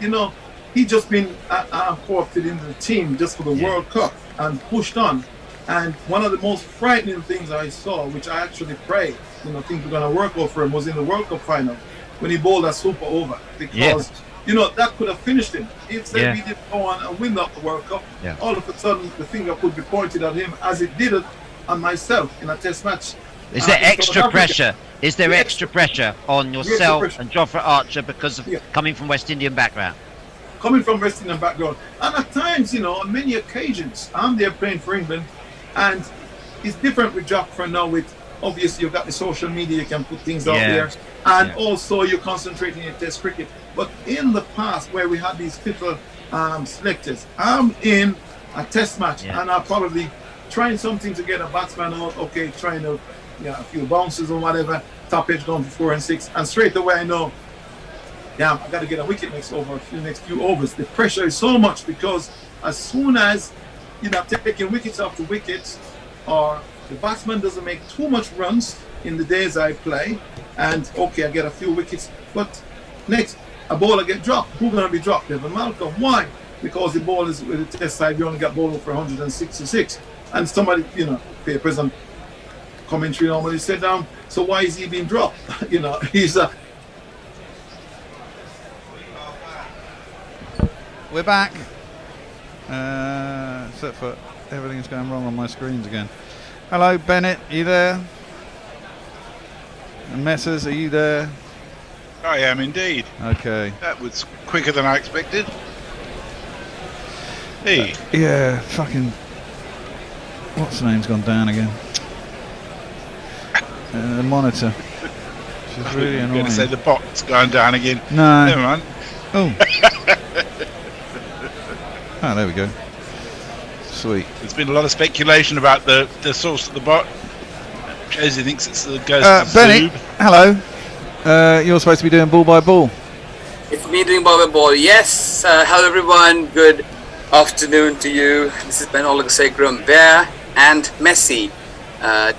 he just been co-opted into the team just for the World Cup and pushed on. And one of the most frightening things I saw, which I actually prayed, things were going to work out for him, was in the World Cup final when he bowled a super over. Because, that could have finished him. If we didn't go on and win the World Cup, all of a sudden the finger could be pointed at him, as it did on myself in a test match. Is there extra pressure? Is there extra pressure on yourself and Jofra Archer because of coming from West Indian background? Coming from West Indian background. And at times, on many occasions, I'm there playing for England. And it's different with Jafra now. With obviously you've got the social media, you can put things out there, and also you're concentrating in test cricket. But in the past, where we had these fickle selectors, I'm in a test match and I'm probably trying something to get a batsman out. Okay, trying to a few bounces or whatever, top edge down to 4 and 6, and straight away I know, I got to get a wicket next few overs. The pressure is so much because as soon as taking wickets after wickets, or the batsman doesn't make too much runs in the days I play, and okay, I get a few wickets, but next a bowler get dropped. Who's going to be dropped? Devon Malcolm. Why? Because the ball is with the test side, you only got bowled for 166, and somebody, papers and commentary normally said, so why is he being dropped? He's We're back. Except for everything's going wrong on my screens again. Hello, Bennett, are you there? And Messers, are you there? I am indeed. Okay. That was quicker than I expected. Hey. Yeah, fucking. What's the name's gone down again? The monitor. She's really annoying. I'm going to say the bot's going down again. No. Never mind. Oh. Ah, there we go. Sweet. There's been a lot of speculation about the source of the bot. Josie thinks it's the ghost of Benny, hello. You're supposed to be doing ball by ball. It's me doing ball by ball. Yes. Hello everyone. Good afternoon to you. This is Ben Olagusegram Bear and Messi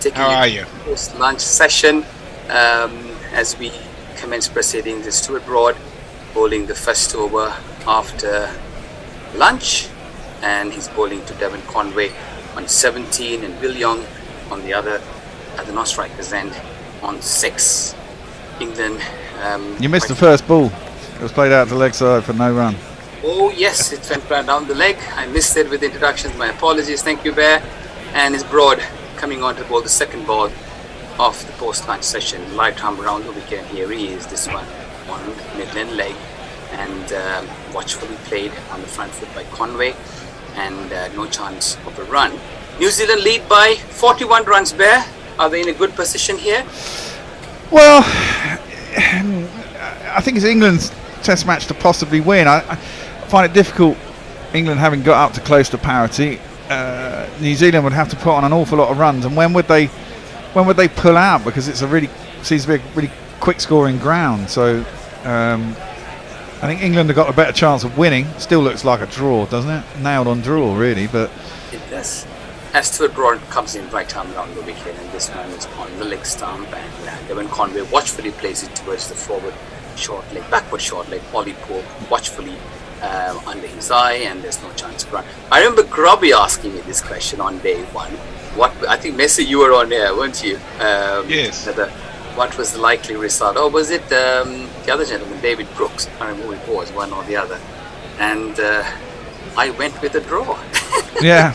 taking post-lunch session as we commence proceedings to abroad. bowling the first over after lunch, and he's bowling to Devon Conway on 17 and Will Young on the other at the non-strikers end on 6. England. You missed the first ball. It was played out to leg side for no run. Oh yes, it went right down the leg. I missed it with the introductions. My apologies. Thank you, Bear. And it's Broad coming on to bowl the second ball of the post-lunch session. Light arm around the wicket. Here he is. This one on midland leg, and watchfully played on the front foot by Conway, and no chance of a run. New Zealand lead by 41 runs. Bear, are they in a good position here? Well, I think it's England's test match to possibly win. I find it difficult, England having got up to close to parity. New Zealand would have to put on an awful lot of runs, and when would they pull out? Because it's seems to be a really quick scoring ground. So I think England have got a better chance of winning. Still looks like a draw, doesn't it? Nailed on draw, really. But it does. As Stuart Broad comes in right arm around the wicket, and this one is on the leg stump, and Devon Conway watchfully plays it towards the forward short leg, backward short leg. Ollie Pope watchfully under his eye, and there's no chance of run. I remember Grubby asking me this question on day one. I think Messi, you were on air, weren't you? Yes. What was the likely result? Or was it the other gentleman, David Brooks? I don't know who it was, one or the other. And I went with a draw. Yeah.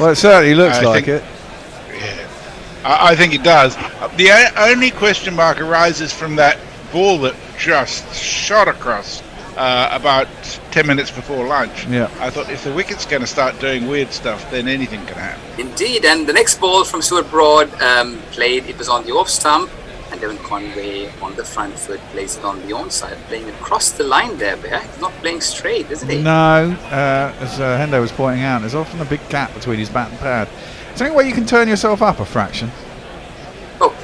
Well, it certainly looks like it. Yeah, I think it does. The only question mark arises from that ball that just shot across about 10 minutes before lunch. Yeah. I thought if the wicket's going to start doing weird stuff, then anything can happen. Indeed, and the next ball from Stuart Broad played, it was on the off stump, and Devon Conway on the front foot plays it on the onside, playing across the line there, Bear. He's not playing straight, isn't he? No, as Hendo was pointing out, there's often a big gap between his bat and pad. Is there any way you can turn yourself up a fraction? Oh,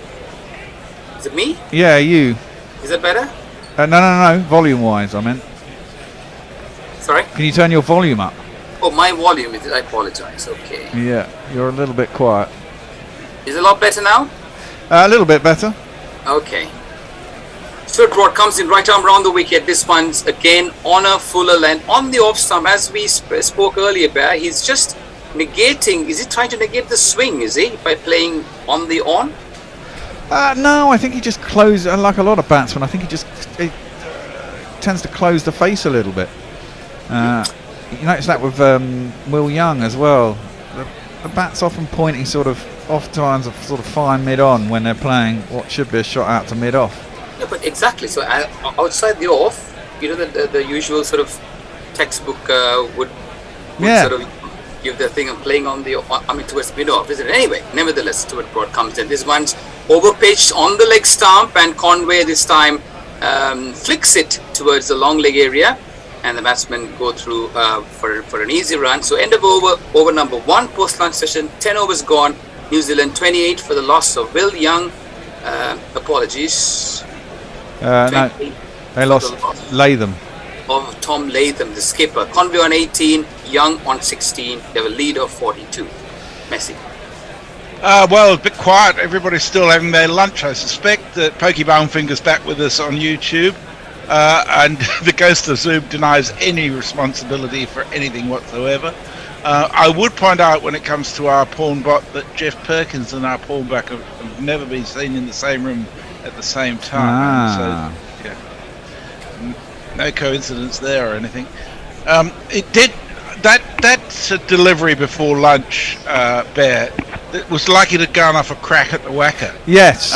is it me? Yeah, you. Is it better? No, volume-wise, I meant. Sorry? Can you turn your volume up? Oh, my volume, I apologize, okay. Yeah, you're a little bit quiet. Is it a lot better now? A little bit better. Okay. Stuart Broad comes in right arm round the wicket. This one's again on a fuller length on the off stump. As we spoke earlier, Bear, he's just negating. Is he trying to negate the swing? Is he by playing on the on? No, I think he just closes. Like a lot of batsmen, I think he just tends to close the face a little bit. You notice that with Will Young as well. The bat's often pointing sort of off times of sort of fine mid-on when they're playing what should be a shot out to mid-off. Yeah, but exactly. So outside the off, you know, the usual sort of textbook would sort of give the thing of playing on the, towards mid-off, isn't it? Anyway, nevertheless, Stuart Broad comes in. This one's over-pitched on the leg stump, and Conway this time flicks it towards the long leg area, and the batsmen go through for an easy run. So end of over number 1 post-lunch session, 10 overs gone. New Zealand 28 for the loss of Will Young. Apologies. No, they lost Latham. Of Tom Latham, the skipper. Conway on 18, Young on 16. They have a lead of 42. Messi. Well, a bit quiet. Everybody's still having their lunch, I suspect. Pokey Bonefinger's back with us on YouTube. And the ghost of Zoom denies any responsibility for anything whatsoever. I would point out when it comes to our pawn bot that Jeff Perkins and our pawn back have never been seen in the same room at the same time. So, yeah, no coincidence there or anything. It did that delivery before lunch, Bear. It was like it had gone off a crack at the whacker. Yes,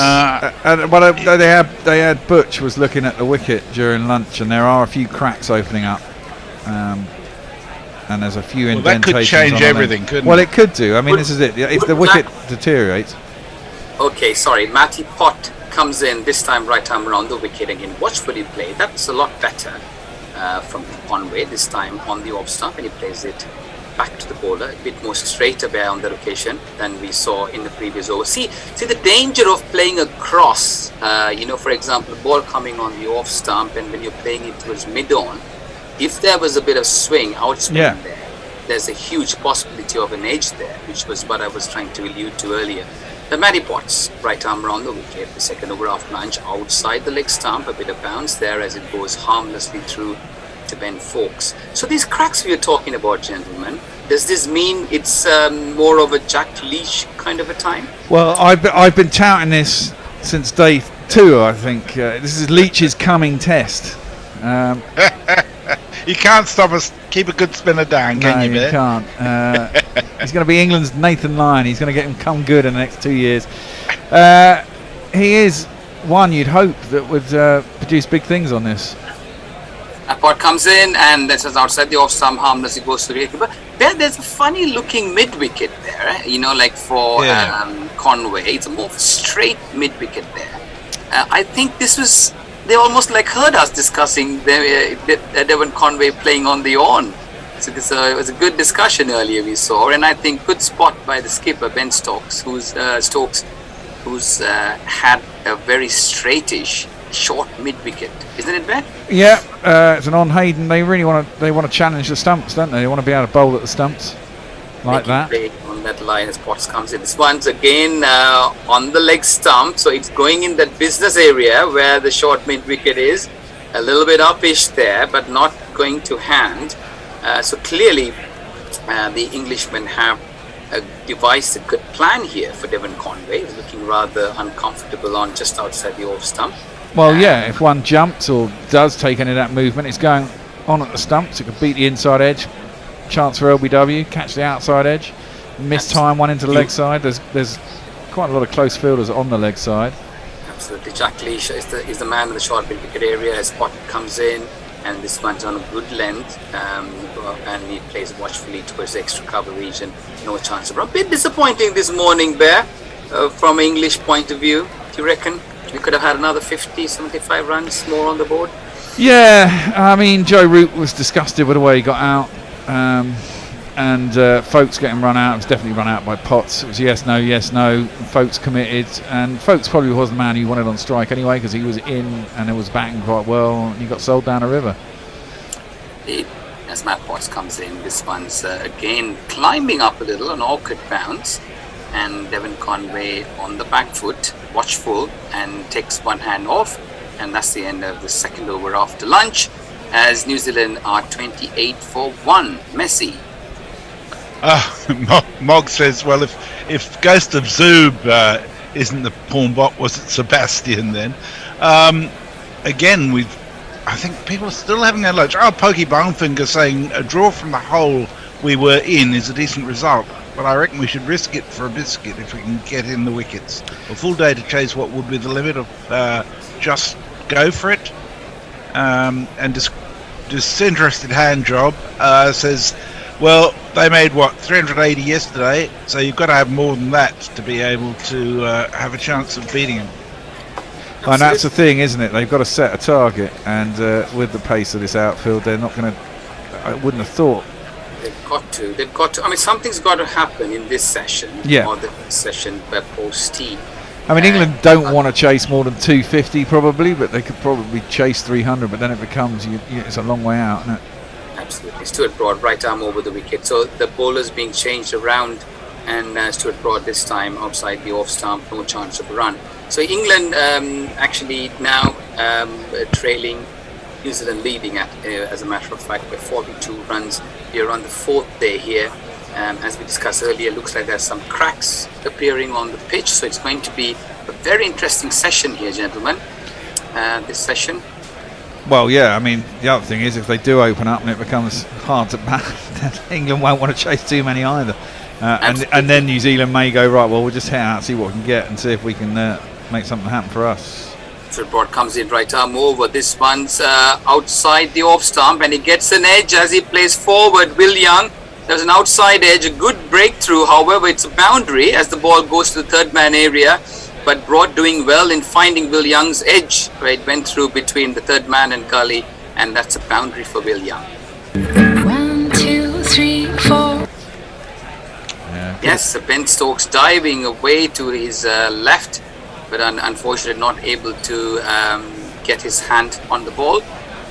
they had Butch was looking at the wicket during lunch, and there are a few cracks opening up. And there's a few indentations. That could change everything, couldn't it? Well, it could do. I mean, this is it. If the wicket deteriorates. Okay, sorry. Matty Pott comes in this time right arm around the wicket again. Watchfully played. That's a lot better from Conway this time on the off stump, and he plays it back to the bowler. A bit more straighter Bear on that occasion than we saw in the previous over. See the danger of playing across. For example, the ball coming on the off stump, and when you're playing it towards mid-on, if there was a bit of swing, outswing there's a huge possibility of an edge there, which was what I was trying to allude to earlier. The Matty Potts, right arm round the wicket, the second over off lunge, outside the leg stump, a bit of bounce there as it goes harmlessly through to Ben Fawkes. So these cracks we are talking about, gentlemen, does this mean it's more of a Jack Leach kind of a time? Well, I've been touting this since day 2, I think. This is Leach's coming test. You can't stop us. Keep a good spinner down, can you? No, you can't. He's going to be England's Nathan Lyon. He's going to get him come good in the next 2 years. He is one you'd hope that would produce big things on this. That pot comes in, and this is outside the off stump, harmless. He goes to the wicket. But there's a funny looking mid wicket there, like for Conway. It's a more straight mid wicket there. I think this was. They almost like heard us discussing Devon Conway playing on the on. So it was a good discussion earlier we saw, and I think good spot by the skipper Ben Stokes, who's had a very straightish short mid wicket, isn't it, Ben? Yeah, it's an on Hayden. They really want to challenge the stumps, don't they? They want to be able to bowl at the stumps like that. On that line as Potts comes in. This one's again on the leg stump, so it's going in that business area where the short mid wicket is. A little bit upish there, but not going to hand. So clearly, the Englishmen have devised a good plan here for Devon Conway. He's looking rather uncomfortable on just outside the off stump. Well, yeah, if one jumps or does take any of that movement, it's going on at the stumps. It could beat the inside edge. Chance for LBW, catch the outside edge, miss time one into the leg side. There's quite a lot of close fielders on the leg side. Absolutely, Jack Leach is the man in the short mid wicket area. His spot comes in, and this one's on a good length, and he plays watchfully towards the extra cover region. No chance of run. A bit disappointing this morning, Bear, from English point of view. Do you reckon we could have had another 50, 75 runs more on the board? Yeah, I mean, Joe Root was disgusted with the way he got out. And Folks getting run out. It was definitely run out by Potts. It was yes, no. Folks committed, and Folks probably was the man he wanted on strike anyway, because he was in and it was batting quite well, and he got sold down a river. As Matt Potts comes in, this one's again climbing up a little, an awkward bounce, and Devon Conway on the back foot, watchful, and takes one hand off, and that's the end of the second over after lunch, as New Zealand are 28 for 1. Messi. Mog says, well, if Ghost of Zoob isn't the pawn bot, was it Sebastian then? Again, I think people are still having a lunch. Pokey Bonefinger saying a draw from the hole we were in is a decent result, but I reckon we should risk it for a biscuit if we can get in the wickets. A full day to chase what would be the limit of just go for it. And disinterested hand job says, well, they made 380 yesterday, so you've got to have more than that to be able to have a chance of beating them. And that's the thing, isn't it? They've got to set a target, and with the pace of this outfield, they're not going to. I wouldn't have thought. They've got to. I mean, something's got to happen in this session. Yeah. Or the session post-tea. I mean, England don't want to chase more than 250 probably, but they could probably chase 300. But then it becomes it's a long way out, isn't it? Absolutely. Stuart Broad, right arm over the wicket. So the bowlers being changed around, and Stuart Broad this time outside the off stump, no chance of a run. So England actually now trailing, New Zealand leading as a matter of fact by 42 runs. We are on the 4th day here. As we discussed earlier, looks like there's some cracks appearing on the pitch, so it's going to be a very interesting session here, gentlemen. This session. Well, yeah, I mean, the other thing is if they do open up and it becomes hard to bat, then England won't want to chase too many either. And then New Zealand may go, right, well, we'll just head out, see what we can get, and see if we can make something happen for us. Broad comes in right arm over. This one's outside the off stump, and he gets an edge as he plays forward. Will Young. There's an outside edge, a good breakthrough. However, it's a boundary as the ball goes to the third man area. But Broad doing well in finding Will Young's edge, where it went through between the third man and gully, and that's a boundary for Will Young. 1, 2, 3, 4. Yes, Ben Stokes diving away to his left, but unfortunately not able to get his hand on the ball.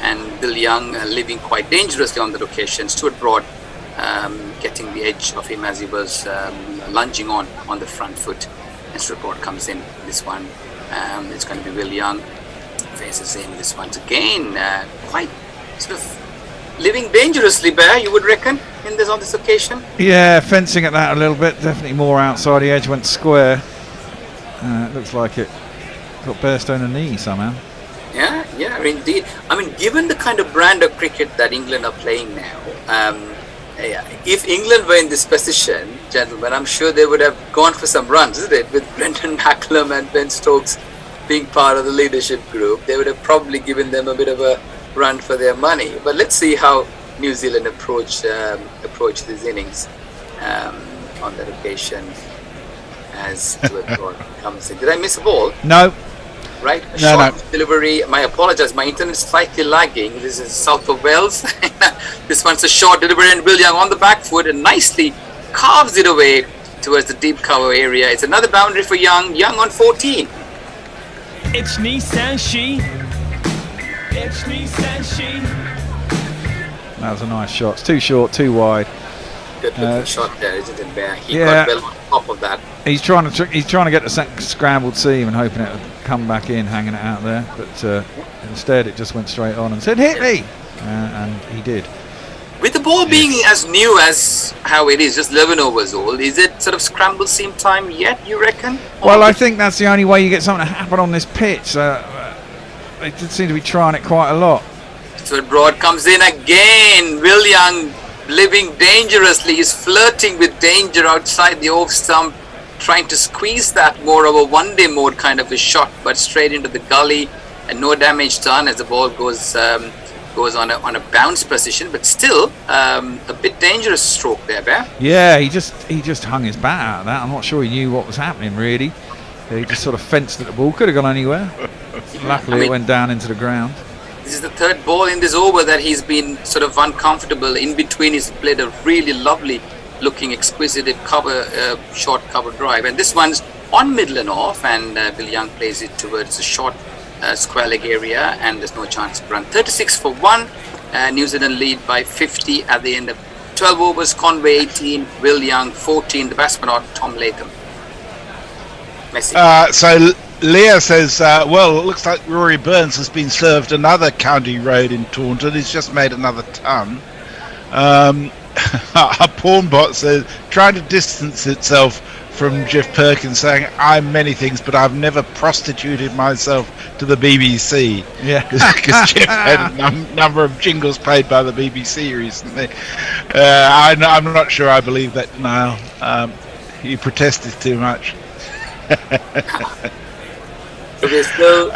And Will Young living quite dangerously on the location. Stuart Broad getting the edge of him as he was lunging on the front foot. Next report comes in. This one, it's going to be Will Young. Faces in this once again. Quite sort of living dangerously, Bear, you would reckon, on this occasion? Yeah, fencing at that a little bit. Definitely more outside the edge. Went square. It looks like it got Bairstow a knee somehow. Yeah, indeed. I mean, given the kind of brand of cricket that England are playing now, if England were in this position, gentlemen, I'm sure they would have gone for some runs, isn't it? With Brendan Macklem and Ben Stokes being part of the leadership group, they would have probably given them a bit of a run for their money. But let's see how New Zealand approach these innings on that occasion as Stuart Broad comes in. Did I miss a ball? No. Right? Short delivery. I apologize. My internet is slightly lagging. This is south of Wales. This one's a short delivery, and Will Young on the back foot and nicely carves it away towards the deep cover area. It's another boundary for Young. Young on 14. It's Nissan She. It's Nissan She. That was a nice shot. It's too short, too wide. Good looking shot there, isn't it, Bear? He got well on top of that. He's trying to get the scrambled seam and hoping it would come back in, hanging it out there. But instead, it just went straight on and said, "Hit me!" And he did. With the ball being as new as how it is, just 11 overs old, is it sort of scramble seam time yet, you reckon? Well, I think that's the only way you get something to happen on this pitch. They did seem to be trying it quite a lot. So Broad comes in again. Will Young living dangerously. He's flirting with danger outside the off stump, trying to squeeze that more of a one-day mode kind of a shot, but straight into the gully and no damage done as the ball goes on a bounce position, but still a bit dangerous stroke there, Bear. Yeah, he just hung his bat out of that. I'm not sure he knew what was happening really. He just sort of fenced at the ball. Could have gone anywhere. Luckily, it went down into the ground. This is the third ball in this over that he's been sort of uncomfortable. In between, he's played a really lovely looking, exquisite short cover drive. And this one's on middle and off, and Will Young plays it towards a short square leg area, and there's no chance to run. 36 for 1. New Zealand lead by 50 at the end of 12 overs. Conway 18, Will Young 14. The batsman on Tom Latham. Messi. So Leah says, well, it looks like Rory Burns has been served another county road in Taunton. He's just made another ton. A porn bot says, trying to distance itself from Jeff Perkins, saying, I'm many things, but I've never prostituted myself to the BBC. Yeah. Because Jeff had a number of jingles played by the BBC recently. I'm not sure I believe that now. He protested too much. So we're still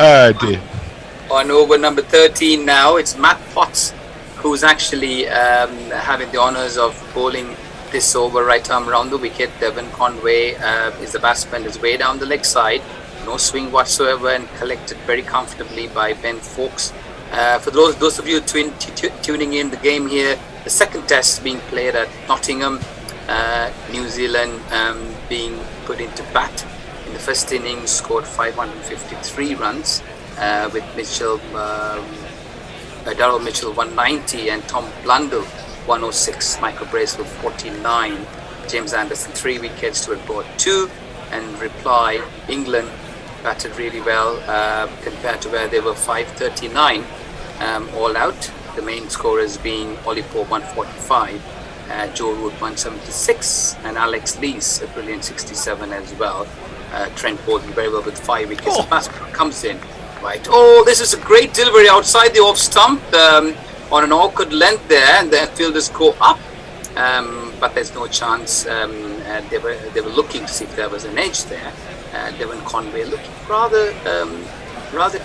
on over number 13 now. It's Matt Potts who's actually having the honours of bowling this over, right arm around the wicket. Devon Conway is the batsman, is way down the leg side. No swing whatsoever and collected very comfortably by Ben Fawkes. For those of you tuning in the game here, the second test being played at Nottingham, New Zealand being put into bat. In the first innings, scored 553 runs with Darryl Mitchell 190 and Tom Blundell 106, Michael Bracewell 49, James Anderson 3 wickets, Stuart Broad 2, and reply England batted really well compared to where they were 539 all out. The main scorers being Ollie Pope 145, Joe Root 176, and Alex Lees a brilliant 67 as well. Trent bowling very well with 5 wickets. Batsman comes in. Right. Oh, this is a great delivery outside the off stump on an awkward length there, and the fielders go up, but there's no chance. They were looking to see if there was an edge there. Devon Conway looking rather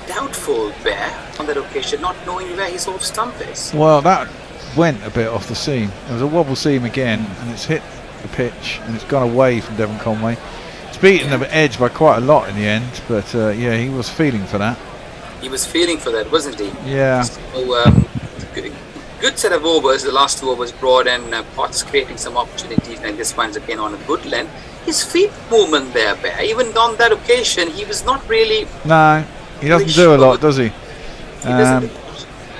doubtful there on that occasion, not knowing where his off stump is. Well, that went a bit off the seam. There was a wobble seam again, and it's hit the pitch, and it's gone away from Devon Conway. It's beaten the edge by quite a lot in the end, but yeah, he was feeling for that. He was feeling for that, wasn't he? Yeah. So, good set of overs. The last 2 overs, Broad and Potts creating some opportunities, and this one's again on a good length. His feet movement there, Bear. Even on that occasion, he was not really. No, he doesn't do a lot, does he?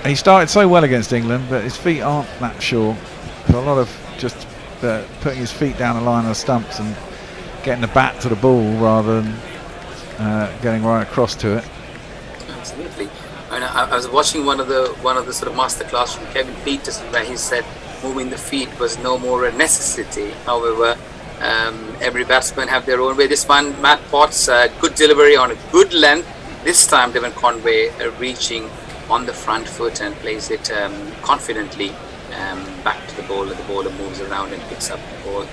He started so well against England, but his feet aren't that sure. So a lot of just putting his feet down the line of the stumps and getting the bat to the ball rather than getting right across to it. Absolutely. I was watching one of the sort of masterclass from Kevin Peterson where he said moving the feet was no more a necessity. However, every batsman have their own way. This one, Matt Potts, good delivery on a good length. This time, Devon Conway reaching on the front foot and plays it confidently back to the bowler. The bowler moves around and picks up the ball.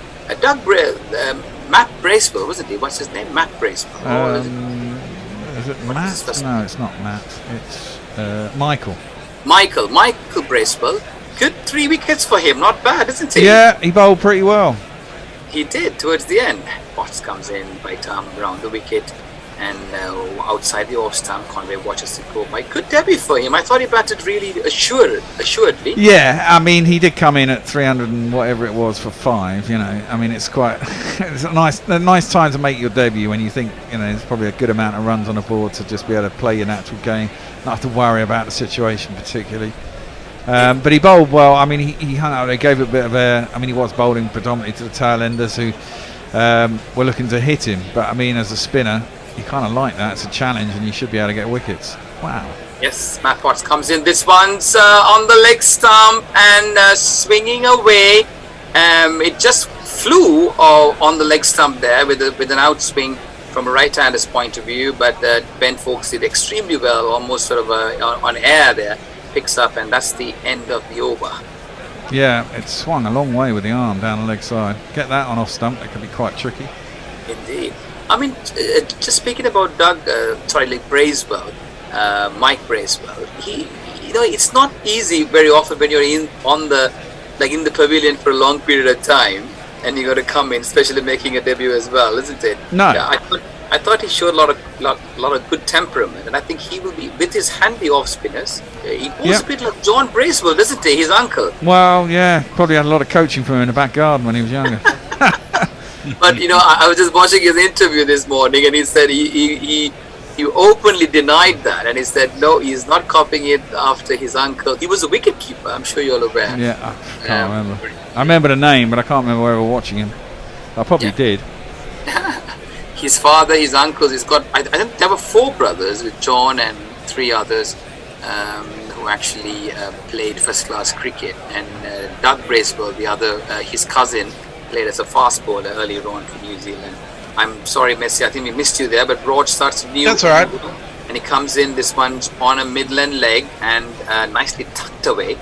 Matt Bracewell, wasn't he? What's his name? Matt Bracewell. Is it Matt? No, it's not Matt. It's Michael. Michael Bracewell. Good 3 wickets for him. Not bad, isn't he? Yeah, he bowled pretty well. He did towards the end. Potts comes in by arm around the wicket, and outside the off stump, Conway watches it go by. Good debut for him. I thought he batted really assuredly. Yeah, I mean, he did come in at 300 and whatever it was for 5. You know, I mean, it's quite it's a nice time to make your debut when you think there's probably a good amount of runs on the board to just be able to play your natural game, not have to worry about the situation particularly. But he bowled well. I mean, he hung out. They gave it a bit of air. I mean, he was bowling predominantly to the tail enders who were looking to hit him. But I mean, as a spinner, you kind of like that. It's a challenge, and you should be able to get wickets. Wow. Yes, Matt Potts comes in. This one's on the leg stump and swinging away. It just flew on the leg stump there with an outswing from a right-hander's point of view. But Ben Foakes did extremely well, almost sort of on air there. Picks up, and that's the end of the over. Yeah, it swung a long way with the arm down the leg side. Get that on off stump, it can be quite tricky. Indeed. I mean, just speaking about Bracewell, Mike Bracewell. It's not easy very often when you're in the pavilion for a long period of time, and you got to come in, especially making a debut as well, isn't it? No. Yeah, I thought he showed a lot of good temperament, and I think he will be with his handy off spinners. He was a bit like John Bracewell, doesn't he? His uncle. Well, yeah, probably had a lot of coaching from him in the back garden when he was younger. But I was just watching his interview this morning, and he said he openly denied that, and he said no, he's not copying it after his uncle. He was a wicket keeper. I'm sure you're all aware. Yeah, I can't remember. I remember the name, but I can't remember where we were watching him. I probably did. His father, his uncles, he's got. I think there were 4 brothers with John and 3 others who actually played first-class cricket. And Doug Bracewell, the other, his cousin, played as a fast bowler earlier on for New Zealand. I'm sorry, Messi, I think we missed you there, but Rog starts new. That's all right. And he comes in. This one's on a midland leg and nicely tucked away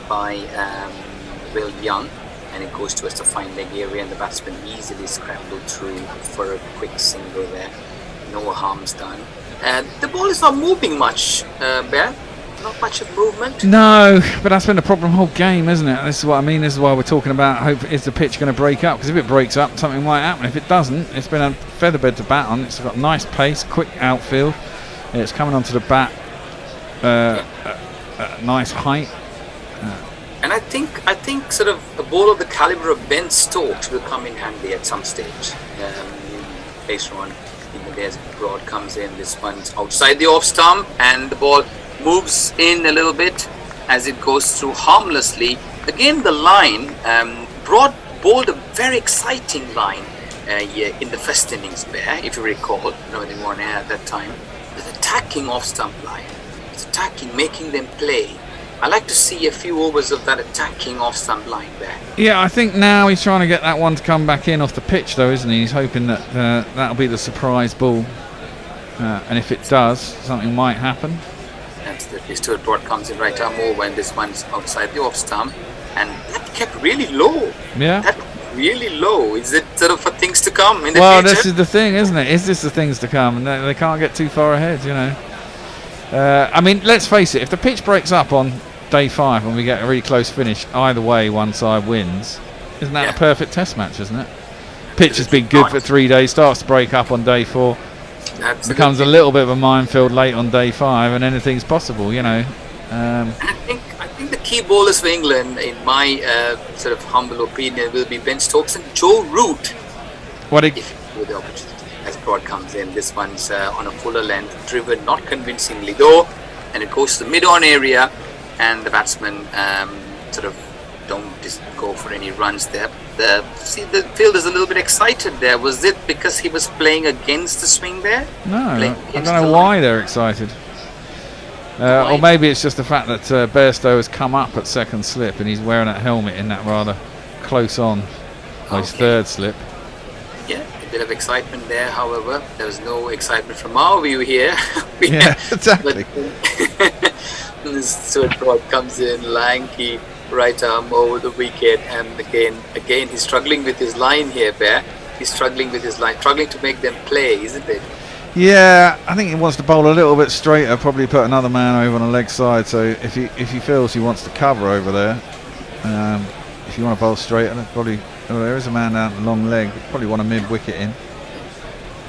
by Will Young. And it goes towards the fine leg area, and the batsman easily scrambled through for a quick single there. No harm's done. The ball is not moving much, Bear. Not much of movement. No, but that's been the problem whole game, isn't it? This is what I mean. This is why we're talking about. Is the pitch going to break up? Because if it breaks up, something might happen. If it doesn't, it's been a featherbed to bat on. It's got nice pace, quick outfield. It's coming onto the bat at a nice height. And I think sort of a ball of the caliber of Ben Stokes will come in handy at some stage. Later on, there's Broad comes in. This one's outside the off stump, and the ball moves in a little bit as it goes through harmlessly. Again, the line, Broad bowled a very exciting line in the first innings there, if you recall. They weren't air at that time. The attacking off stump line. It's attacking, making them play. I like to see a few overs of that attacking off stump line there. Yeah, I think now he's trying to get that one to come back in off the pitch, though, isn't he? He's hoping that that'll be the surprise ball. And if it does, something might happen. Absolutely. Stuart Broad comes in right arm over, and this one's outside the off stump. And that kept really low. Yeah. That really low. Is it sort of for things to come in the future? Well, this is the thing, isn't it? Is this the things to come? And they can't get too far ahead, I mean, let's face it, if the pitch breaks up on day 5 and we get a really close finish, either way one side wins, isn't that a perfect test match, isn't it? Pitch has been good for 3 days, starts to break up on day 4, becomes a little bit of a minefield late on day 5, and anything's possible, I think the key bowlers for England, in my sort of humble opinion, will be Ben Stokes and Joe Root. With the opportunity. As Broad comes in, this one's on a fuller length, driven not convincingly though, and it goes to the mid-on area, and the batsmen sort of don't go for any runs there. the field is a little bit excited there. Was it because he was playing against the swing there? No, I don't know why they're excited. Or maybe it's just the fact that Bairstow has come up at second slip and he's wearing that helmet in that rather close on his third slip. Yeah, a bit of excitement there. However, there was no excitement from our view here. Yeah, exactly. Stuart Broad comes in, lanky, right arm over the wicket, and again he's struggling with his line here, Bear. He's struggling with his line, struggling to make them play, isn't it? Yeah, I think he wants to bowl a little bit straighter, probably put another man over on the leg side, so if he feels he wants to cover over there, if you want to bowl straighter, probably, there is a man down the long leg, probably want a mid-wicket in.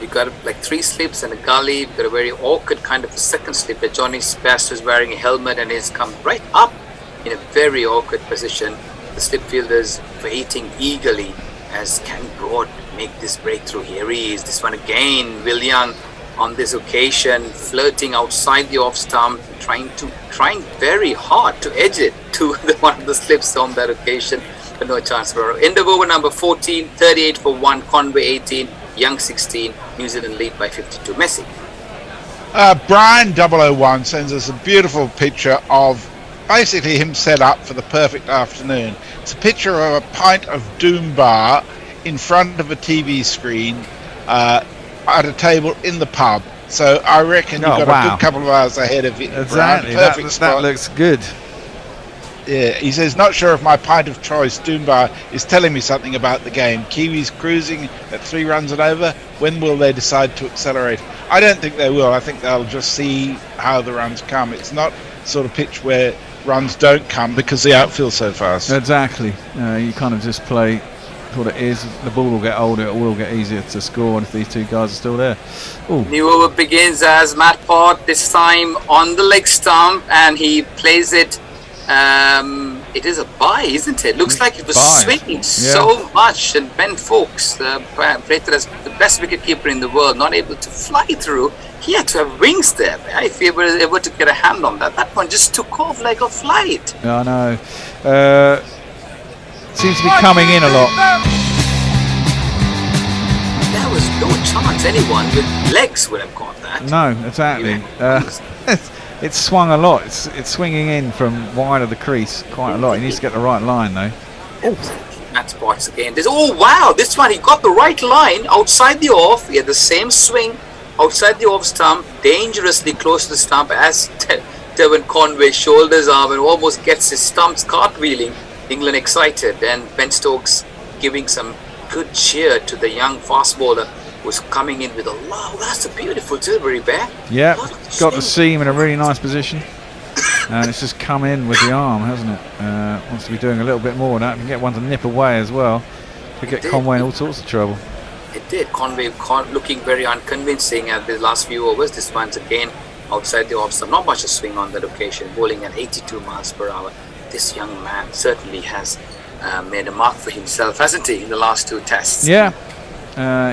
You got like 3 slips and a gully. You've got a very awkward kind of a second slip where Johnny Bairstow is wearing a helmet and he's come right up in a very awkward position. The slip fielders waiting eagerly as can Broad make this breakthrough. Here he is. This one again. Will Young on this occasion flirting outside the off stump, trying very hard to edge it to one of the slips on that occasion, but no chance for end of over number 14, 38 for 1, Conway 18, Young 16, New Zealand lead by 52. Messi. Brian 001 sends us a beautiful picture of basically him set up for the perfect afternoon. It's a picture of a pint of Doom Bar in front of a TV screen at a table in the pub. So I reckon you've got a good couple of hours ahead of it. Exactly, that looks good. Yeah, he says, not sure if my pint of choice, Doombar, is telling me something about the game. Kiwis cruising at 3 runs and over. When will they decide to accelerate? I don't think they will. I think they'll just see how the runs come. It's not sort of pitch where runs don't come because the outfield's so fast. Exactly. You kind of just play what it is. The ball will get older. It will get easier to score if these 2 guys are still there. Ooh. New over begins as Matt Pott, this time on the leg stump, and he plays it. It is a bye, isn't it? Looks like it was swinging so much, and Ben Foakes, rated as the best wicketkeeper in the world, not able to fly through. He had to have wings there. If he were able to get a hand on that one just took off like a flight. I know. Seems to be coming in a lot. There was no chance anyone with legs would have caught that. No, exactly. It's swung a lot. It's swinging in from wide of the crease quite a lot. He needs to get the right line though. Matt spots again. Wow, this one he got the right line outside the off. He had the same swing outside the off stump, dangerously close to the stump as Devon Conway shoulders arm and almost gets his stumps cartwheeling. England excited, and Ben Stokes giving some good cheer to the young fast bowler who's coming in with a lot. That's a beautiful delivery, Bear. Yeah, got the seam in a really nice position. And it's just come in with the arm, hasn't it? Wants to be doing a little bit more of that. We can get one to nip away as well. To get Conway in all sorts of trouble. It did. Conway looking very unconvincing at the last few overs. This one's again outside the off stump. Not much of swing on that occasion, bowling at 82 miles per hour. This young man certainly has made a mark for himself, hasn't he, in the last 2 tests? Yeah.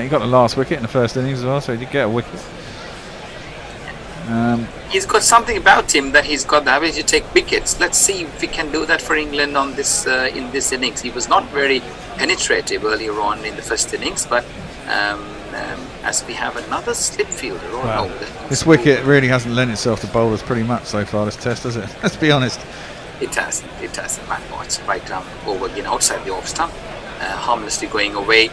He got the last wicket in the first innings as well, so he did get a wicket. He's got something about him that he's got the ability to take wickets. Let's see if we can do that for England on this in this innings. He was not very penetrative earlier on in the first innings, but as we have another slip fielder. This wicket really hasn't lent itself to bowlers pretty much so far this test, has it? Let's be honest. It has. Matt Watts right down over again outside the off stump, harmlessly going away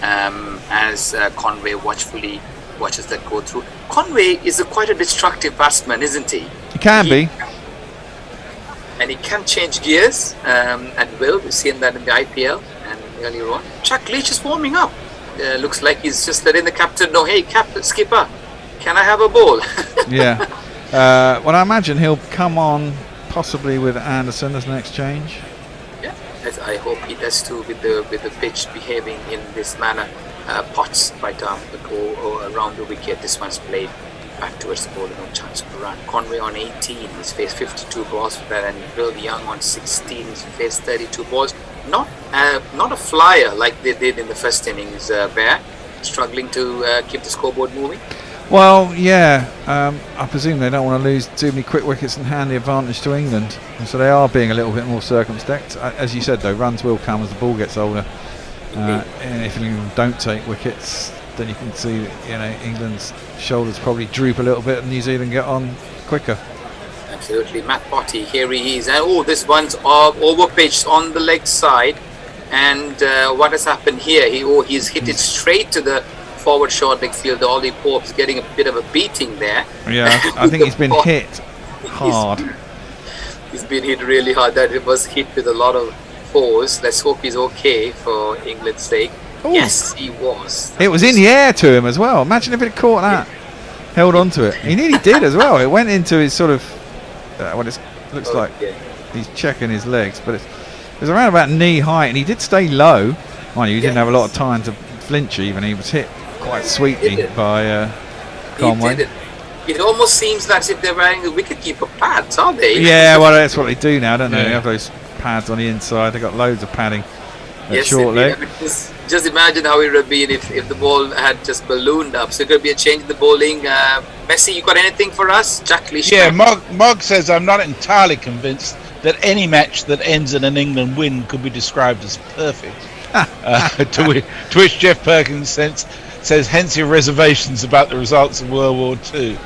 as Conway watchfully watches that go through. Conway is quite a destructive batsman, isn't he? He can be. And he can change gears at will. We've seen that in the IPL and earlier on. Chuck Leach is warming up. Looks like he's just letting the captain know, hey, skipper, can I have a ball? Yeah. Well, I imagine he'll come on possibly with Anderson as next change. Yeah, I hope he does too with the pitch behaving in this manner. Potts right arm go around the wicket. This one's played back towards the bowler, no chance of a run. Conway on 18, he's faced 52 balls for that, and Will Young on 16, he's faced 32 balls. Not a flyer like they did in the first innings. Bear struggling to keep the scoreboard moving. Well, yeah, I presume they don't want to lose too many quick wickets and hand the advantage to England, and so they are being a little bit more circumspect. As you said though, runs will come as the ball gets older. And if England don't take wickets, then you can see that, England's shoulders probably droop a little bit and New Zealand get on quicker. Absolutely. Matt Potty, here he is. And this one's over-pitched on the leg side. And what has happened here? He's hit it straight to the forward short leg fielder. Ollie Pope's getting a bit of a beating there. Yeah, I think he's been hit hard. He's been hit really hard. That it was hit with a lot of force. Let's hope he's okay for England's sake. Ooh. Yes, he was. It was in the air to him as well. Imagine if it had caught that. Held on to it. He nearly did as well. It went into his sort of what it looks like. He's checking his legs, but it was around about knee height, and he did stay low. Mind you, he didn't have a lot of time to flinch even. He was hit quite sweetly by Conway. It almost seems like as if they're wearing the wicketkeeper pads, aren't they? Yeah, well, that's what they do now, don't they? They have those pads on the inside. They've got loads of padding at short leg. I mean, just imagine how it would have been if the ball had just ballooned up. So it could be a change in the bowling. Messi, you got anything for us? Jack Leach? Yeah, Mog says, I'm not entirely convinced that any match that ends in an England win could be described as perfect. To which Jeff Perkins says, hence your reservations about the results of World War II.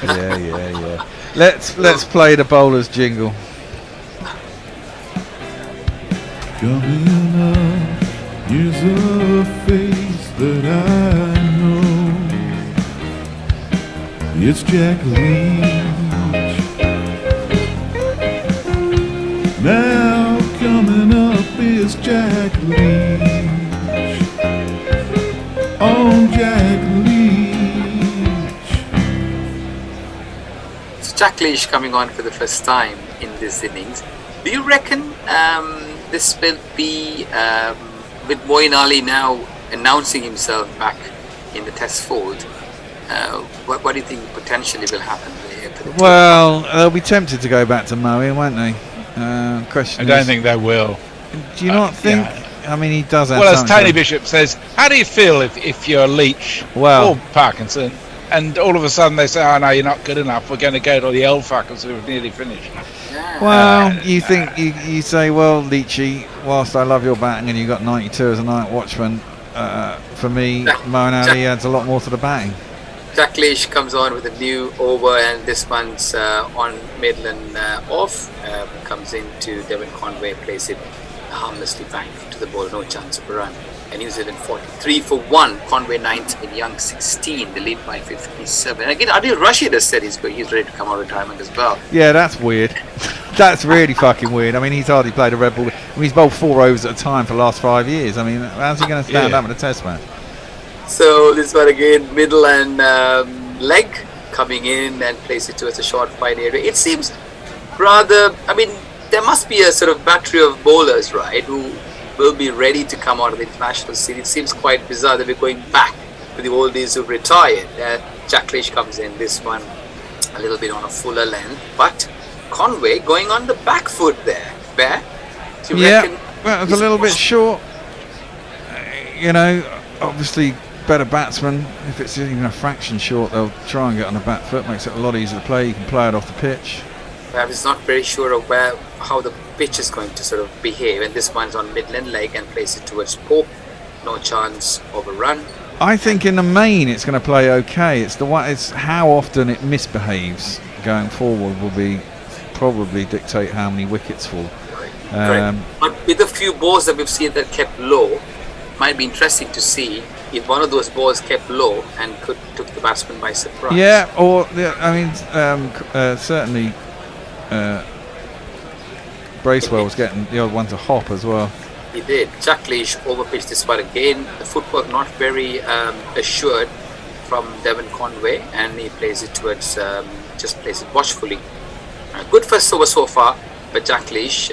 Yeah. Let's play the bowler's jingle. Coming up, here's a face that I know. It's Jack Leach. Now coming up is Jack Leach. Oh, Jack Leach. So Jack Leach coming on for the first time in this innings. Do you reckon this will be with Moeen Ali now announcing himself back in the Test fold? What do you think potentially will happen there? Well, they'll be tempted to go back to Moeen, won't they? Question. I don't think they will. Do you not think? I mean, he does have. Well, as Tony Bishop says, how do you feel if you're Leach or Parkinson, and all of a sudden they say, "Oh no, you're not good enough. We're going to go to the old fuckers who have nearly finished." Well, you think you say, well, Leachy, whilst I love your batting and you got 92 as a night watchman, for me, Moeen Ali adds a lot more to the batting. Jack Leach comes on with a new over, and this one's on middle off. Comes into Devon Conway, plays it harmlessly back to the ball, no chance of a run. And New Zealand 43 for 1, Conway 19, Young 16, the lead by 57. And again, Adil Rashid has said he's ready to come out of retirement as well. Yeah, that's weird. That's really fucking weird. I mean, he's hardly played a red ball. I mean, he's bowled 4 overs at a time for the last 5 years. I mean, how's he going to stand up in a Test match? So this one again, middle and leg coming in and plays it towards a short fine area. It seems rather, I mean, there must be a sort of battery of bowlers, right, who will be ready to come out of the international scene. It seems quite bizarre that we're going back to the old days who've retired. Jack Leach comes in, this one a little bit on a fuller length, but Conway going on the back foot there. Bear? Well, it's a little bit short. Obviously better batsman. If it's even a fraction short, they'll try and get on the back foot. Makes it a lot easier to play. You can play it off the pitch. I was not very sure of how the pitch is going to sort of behave, and this one's on midland leg and plays it towards Pope. No chance of a run. I think in the main it's going to play okay. It's how often it misbehaves going forward will be probably dictate how many wickets fall. But with a few balls that we've seen that kept low, might be interesting to see if one of those balls kept low and took the batsman by surprise. Yeah, or certainly Bracewell was getting the odd one to hop as well. He did. Jack Leach overpitched this one again. The footwork not very assured from Devon Conway, and he plays it towards just plays it watchfully. Good first over so far, but Jack Leach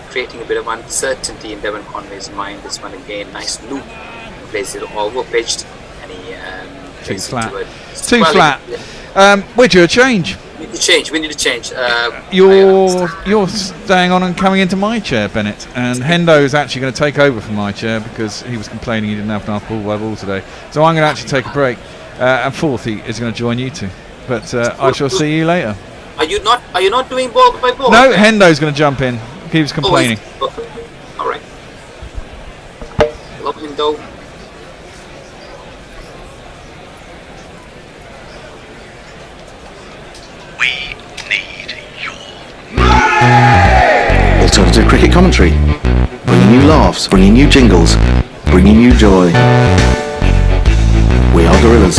creating a bit of uncertainty in Devon Conway's mind. This one again, nice loop. He plays it overpitched, and he too flat. Too flat. We're due a change. We need to change. You're staying on and coming into my chair, Bennett, and Hendo is actually going to take over from my chair because he was complaining he didn't have enough ball by ball today. So I'm going to actually take a break, and Fourthy is going to join you two. But I shall see you later. Are you not doing ball by ball? No, Hendo's going to jump in. He was complaining. All right. Hello, Hindo. We need your alternative cricket commentary, bringing you laughs, bringing you jingles, bringing you joy. We are Gorillas.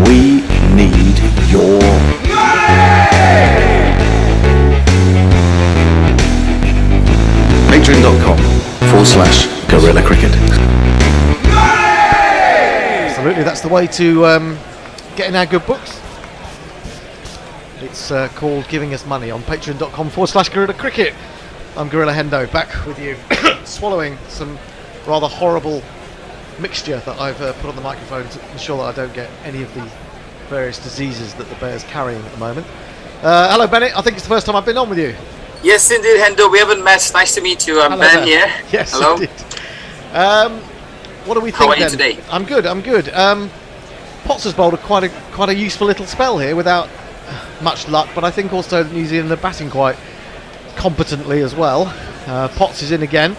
We need your patreon.com/Gorilla Cricket. Absolutely, that's the way to get in our good books. It's called Giving Us Money on patreon.com/Gorilla Cricket. I'm Gorilla Hendo, back with you, swallowing some rather horrible mixture that I've put on the microphone to ensure that I don't get any of the various diseases that the bear's carrying at the moment. Hello, Bennett. I think it's the first time I've been on with you. Yes, indeed, Hendo. We haven't met. Nice to meet you. I'm Hello Ben there. here. Yes, Hello. indeed. What do we think? How are you then? today? I'm good. Potts has bowled quite a useful little spell here without much luck, but I think also New Zealand are batting quite competently as well. Potts is in again,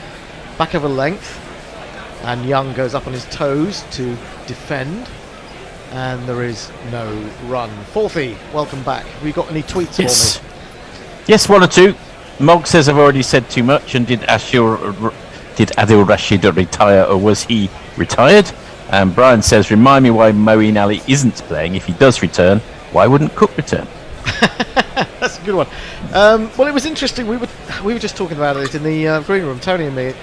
back of a length, and Young goes up on his toes to defend, and there is no run. Fourthie, welcome back. Have you got any tweets for me? Yes, one or two. Mog says I've already said too much, and did Adil Rashid retire, or was he retired? And Brian says, remind me why Moeen Ali isn't playing. If he does return, why wouldn't Cook return? That's a good one. Well, it was interesting. We were just talking about it in the green room, Tony and me.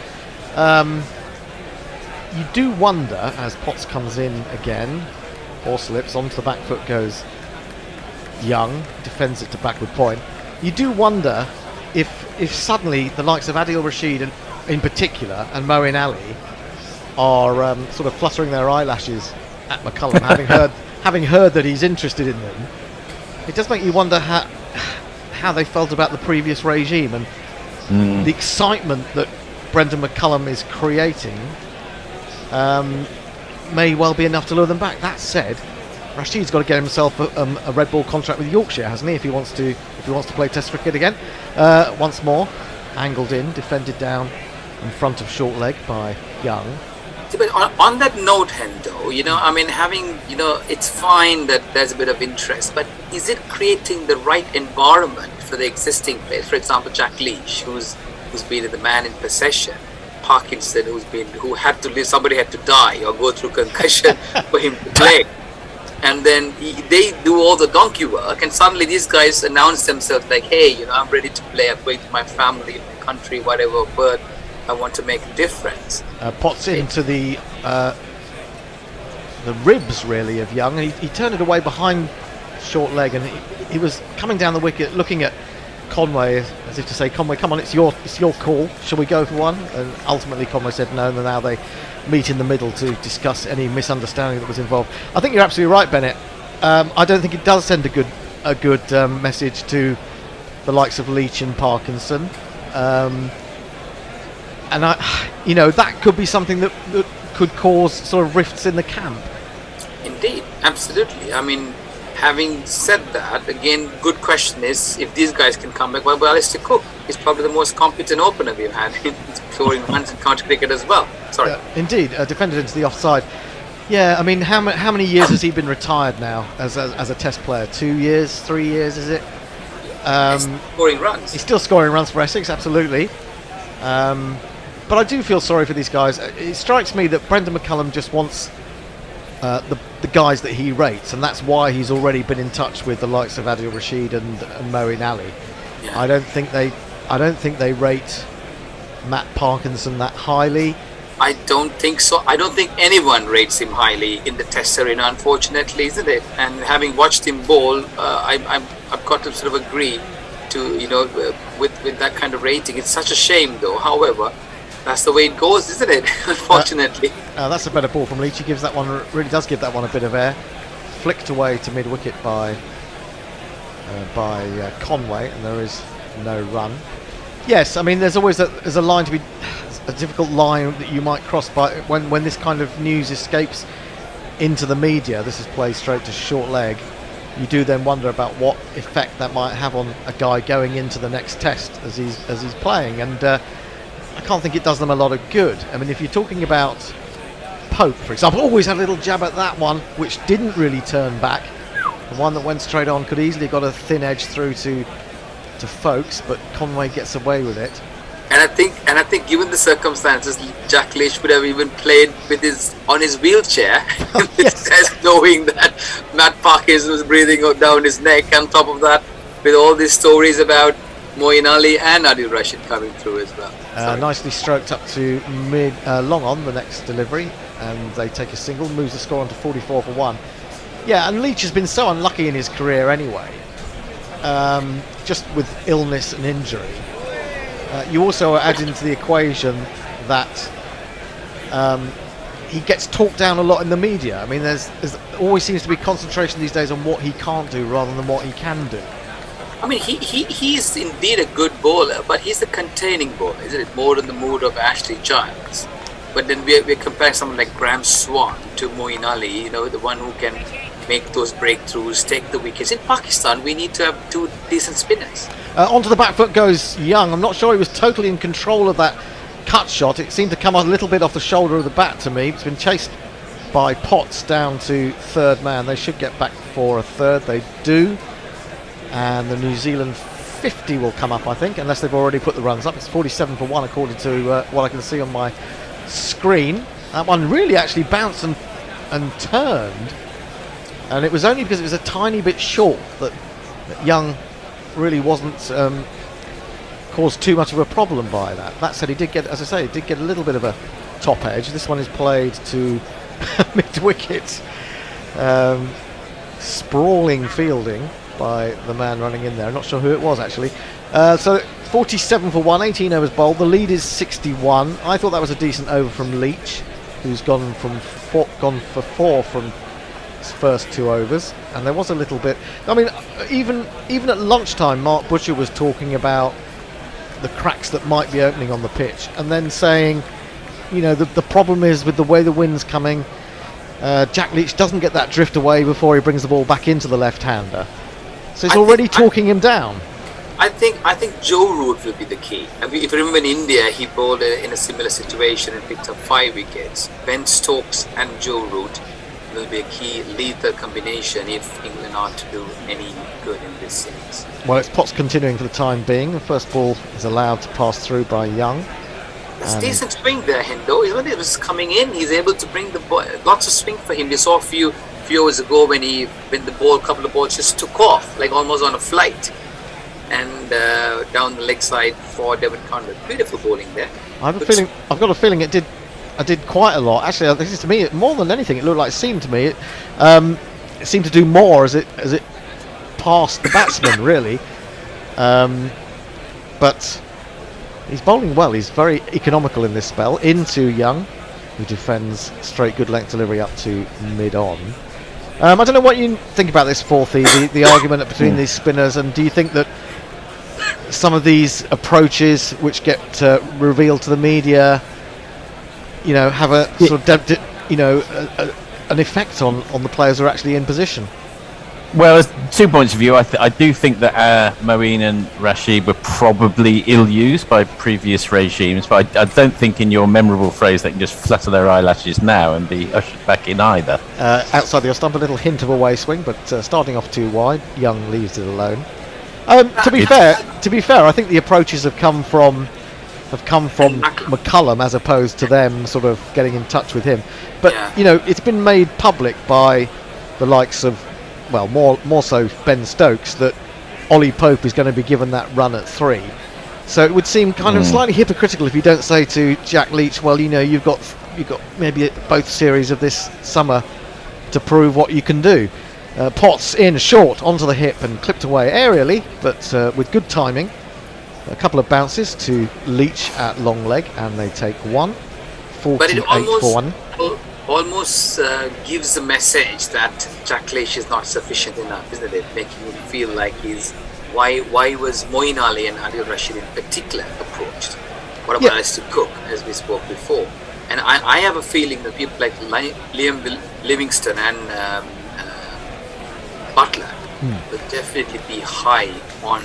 You do wonder, as Potts comes in again, or slips onto the back foot goes Young, defends it to backward point. You do wonder if suddenly the likes of Adil Rashid in particular and Moeen Ali are sort of fluttering their eyelashes at McCullum, having heard that he's interested in them. It does make you wonder how they felt about the previous regime and the excitement that Brendan McCullum is creating may well be enough to lure them back. That said, Rashid's got to get himself a red ball contract with Yorkshire, hasn't he? If he wants to play Test cricket again. Once more, angled in, defended down in front of short leg by Young. But on that note, Hendo, it's fine that there's a bit of interest, but is it creating the right environment for the existing players? For example, Jack Leach, who's been the man in possession, Parkinson, who had to live, somebody had to die or go through concussion for him to play, and then they do all the donkey work, and suddenly these guys announce themselves like, hey, I'm ready to play. I'm going to my family, my country, whatever, but I want to make a difference. Potts into the ribs really of Young, and he turned it away behind short leg, and he was coming down the wicket looking at Conway as if to say, Conway, come on, it's your call, shall we go for one? And ultimately Conway said no, and now they meet in the middle to discuss any misunderstanding that was involved. I think you're absolutely right, Bennett. I don't think it does send a good message to the likes of Leach and Parkinson. And that could be something that could cause sort of rifts in the camp. Indeed, absolutely. Having said that, again, good question is if these guys can come back. Well, Alistair Cook is probably the most competent opener we've had in scoring runs in county cricket as well. Sorry. Indeed, defended into the offside. Yeah, how many years has he been retired now as a Test player? 2 years, 3 years, is it? He's scoring runs. He's still scoring runs for Essex, absolutely. But I do feel sorry for these guys. It strikes me that Brendan McCullum just wants the guys that he rates, and that's why he's already been in touch with the likes of Adil Rashid and Moeen Ali. Yeah. I don't think they rate Matt Parkinson that highly. I don't think so. I don't think anyone rates him highly in the Test arena, unfortunately, isn't it? And having watched him bowl, I've got to sort of agree to with that kind of rating. It's such a shame, though. However, that's the way it goes, isn't it? Unfortunately. That's a better ball from Leach. He gives that one, really does give that one a bit of air. Flicked away to mid-wicket by Conway, and there is no run. Yes, there's always a line to be, a difficult line that you might cross by when this kind of news escapes into the media. This is played straight to short leg. You do then wonder about what effect that might have on a guy going into the next Test as he's playing, and I can't think it does them a lot of good. I mean, if you're talking about Pope, for example, always had a little jab at that one, which didn't really turn back. The one that went straight on could easily have got a thin edge through to Folkes, but Conway gets away with it. And I think, given the circumstances, Jack Leach would have even played with on his wheelchair, knowing that Matt Parkinson was breathing down his neck. On top of that, with all these stories about Moeen Ali and Adil Rashid coming through as well. Nicely stroked up to mid long on the next delivery, and they take a single, moves the score on to 44 for 1. Yeah, and Leach has been so unlucky in his career anyway, just with illness and injury. You also add into the equation that he gets talked down a lot in the media. I mean, there's always seems to be concentration these days on what he can't do rather than what he can do. I mean, he is indeed a good bowler, but he's a containing bowler, isn't it? More in the mood of Ashley Giles. But then we're comparing someone like Graham Swan to Moeen Ali, you know, the one who can make those breakthroughs, take the wickets. In Pakistan, we need to have 2 decent spinners. Onto the back foot goes Young. I'm not sure he was totally in control of that cut shot. It seemed to come a little bit off the shoulder of the bat to me. It's been chased by Potts down to third man. They should get back for a third. They do. And the New Zealand 50 will come up, I think, unless they've already put the runs up. It's 47 for 1 according to what I can see on my screen. That one really actually bounced and turned. And it was only because it was a tiny bit short that Young really wasn't caused too much of a problem by that. That said, he did get, as I say, he did get a little bit of a top edge. This one is played to mid-wicket. Sprawling fielding by the man running in there. I'm not sure who it was, actually. So 47 for 1, 18 overs bowled. The lead is 61. I thought that was a decent over from Leach, who's gone for 4 from his first 2 overs. And there was a little bit... I mean, even at lunchtime, Mark Butcher was talking about the cracks that might be opening on the pitch, and then saying, you know, the problem is with the way the wind's coming, Jack Leach doesn't get that drift away before he brings the ball back into the left-hander. So he's already talking him down. I think Joe Root will be the key. I mean, if you remember in India, he bowled in a similar situation and picked up 5 wickets. Ben Stokes and Joe Root will be a key lethal combination if England are to do any good in this series. Well, it's Potts continuing for the time being. The first ball is allowed to pass through by Young. It's decent swing there, Hendo. Even it was coming in, he's able to bring the ball. Lots of swing for him. We saw a few hours ago when the couple of balls just took off, like almost on a flight, and down the leg side for Devon Conway. Beautiful bowling there. I've got a feeling it did quite a lot. Actually, this is, to me, more than anything, it seemed to me it seemed to do more as it passed the batsman, really. But he's bowling well. He's very economical in this spell. Into Young, who defends straight good length delivery up to mid-on. I don't know what you think about this, Forthy, the argument between these spinners, and do you think that some of these approaches which get revealed to the media, you know, have a sort of an effect on the players who are actually in position? Well, there's 2 points of view. I do think that Moeen and Rashid were probably ill-used by previous regimes, but I don't think in your memorable phrase they can just flutter their eyelashes now and be ushered back in either. Outside the stump, a little hint of away swing, but starting off too wide, Young leaves it alone. To be fair, I think the approaches have come from McCullum as opposed to them sort of getting in touch with him. But you know, it's been made public by the likes of, well, more so Ben Stokes, that Ollie Pope is going to be given that run at 3. So it would seem kind of slightly hypocritical if you don't say to Jack Leach, well, you know, you've got maybe both series of this summer to prove what you can do. Potts in short onto the hip and clipped away aerially, but with good timing. A couple of bounces to Leach at long leg, and they take 1. 48 for 1. Almost gives the message that Jack Leach is not sufficient enough, isn't it? Making him feel like why was Moeen Ali and Adil Rashid in particular approached? What about Alistair Cook, as we spoke before? And I have a feeling that people like Liam Livingston and Butler will definitely be high on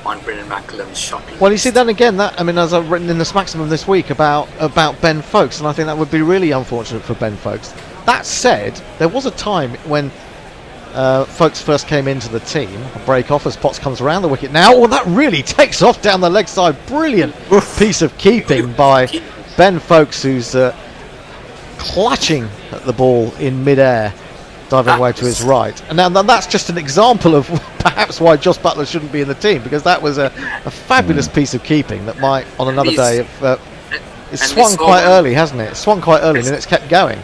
on Brendan McCullum's shot. Well, you see, then again, as I've written in the Smacksmon this week about Ben Folkes, and I think that would be really unfortunate for Ben Folkes. That said, there was a time when Folkes first came into the team, a break off as Potts comes around the wicket now. Well, that really takes off down the leg side. Brilliant piece of keeping by Ben Folkes, who's clutching at the ball in mid-air, diving away to his right. And now that's just an example of perhaps why Joss Buttler shouldn't be in the team, because that was a fabulous piece of keeping that might, on another day, it's swung quite early, hasn't it? It's swung quite early, and then it's kept going.